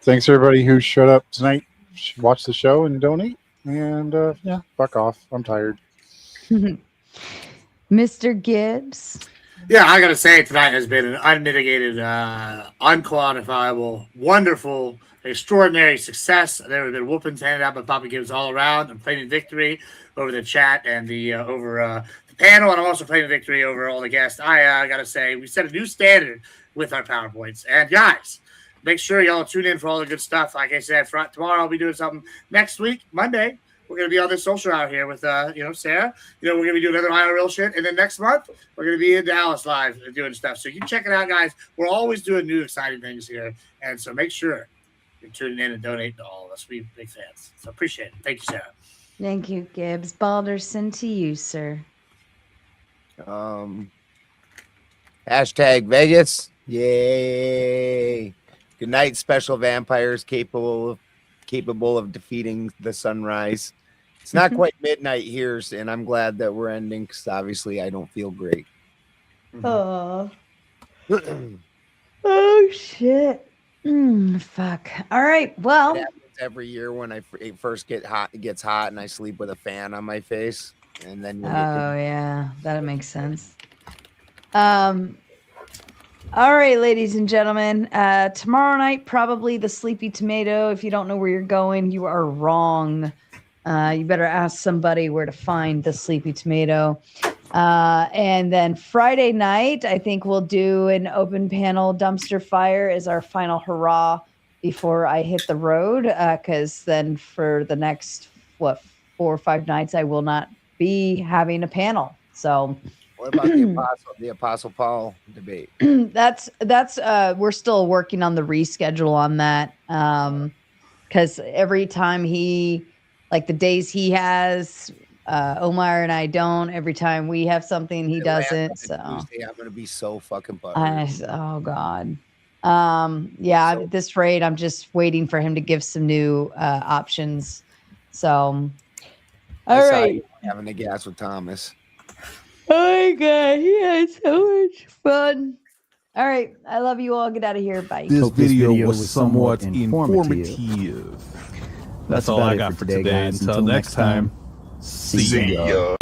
Thanks everybody who showed up tonight, watch the show and donate. And fuck off. I'm tired. Mr. Gibbs. Yeah, I gotta say tonight has been an unmitigated, unquantifiable, wonderful, extraordinary success. There have been whoopings handed out by Papa Gibbs all around. I'm claiming victory over the chat and the panel, and I'm also claiming victory over all the guests. I gotta say, we set a new standard with our PowerPoints. And guys, make sure y'all tune in for all the good stuff. Like I said, tomorrow I'll be doing something. Next week, Monday, we're going to be on this social out here with, Sarah. We're going to be doing another IRL shit. And then next month, we're going to be in Dallas live doing stuff. So you can check it out, guys. We're always doing new, exciting things here. And so make sure you're tuning in and donating to all of us. We're big fans. So appreciate it. Thank you, Sarah. Thank you, Gibbs. Balderson, to you, sir. Hashtag Vegas. Yay. Good night, special vampires capable of defeating the sunrise. It's not quite midnight here, and I'm glad that we're ending because obviously I don't feel great. Oh. Oh shit. Fuck. All right. Well, it happens every year when it first gets hot, and I sleep with a fan on my face, and then yeah, that makes sense. All right, ladies and gentlemen. Tomorrow night, probably the Sleepy Tomato. If you don't know where you're going, you are wrong. You better ask somebody where to find the Sleepy Tomato. And then Friday night, I think we'll do an open panel dumpster fire as our final hurrah before I hit the road. Because then for the next 4 or 5 nights, I will not be having a panel. So. What about the Apostle Paul debate? That's we're still working on the reschedule on that. Because every time the days he has, Omar and I don't. Every time we have something, he doesn't. So Tuesday, I'm gonna be so fucking butthurt. Oh God. At this rate, I'm just waiting for him to give some new options. So, all right. Having a gas with Thomas. Oh my God, he had so much fun. All right, I love you all. Get out of here. Bye. This video was somewhat informative. That's all I got for today. Until next time, see ya.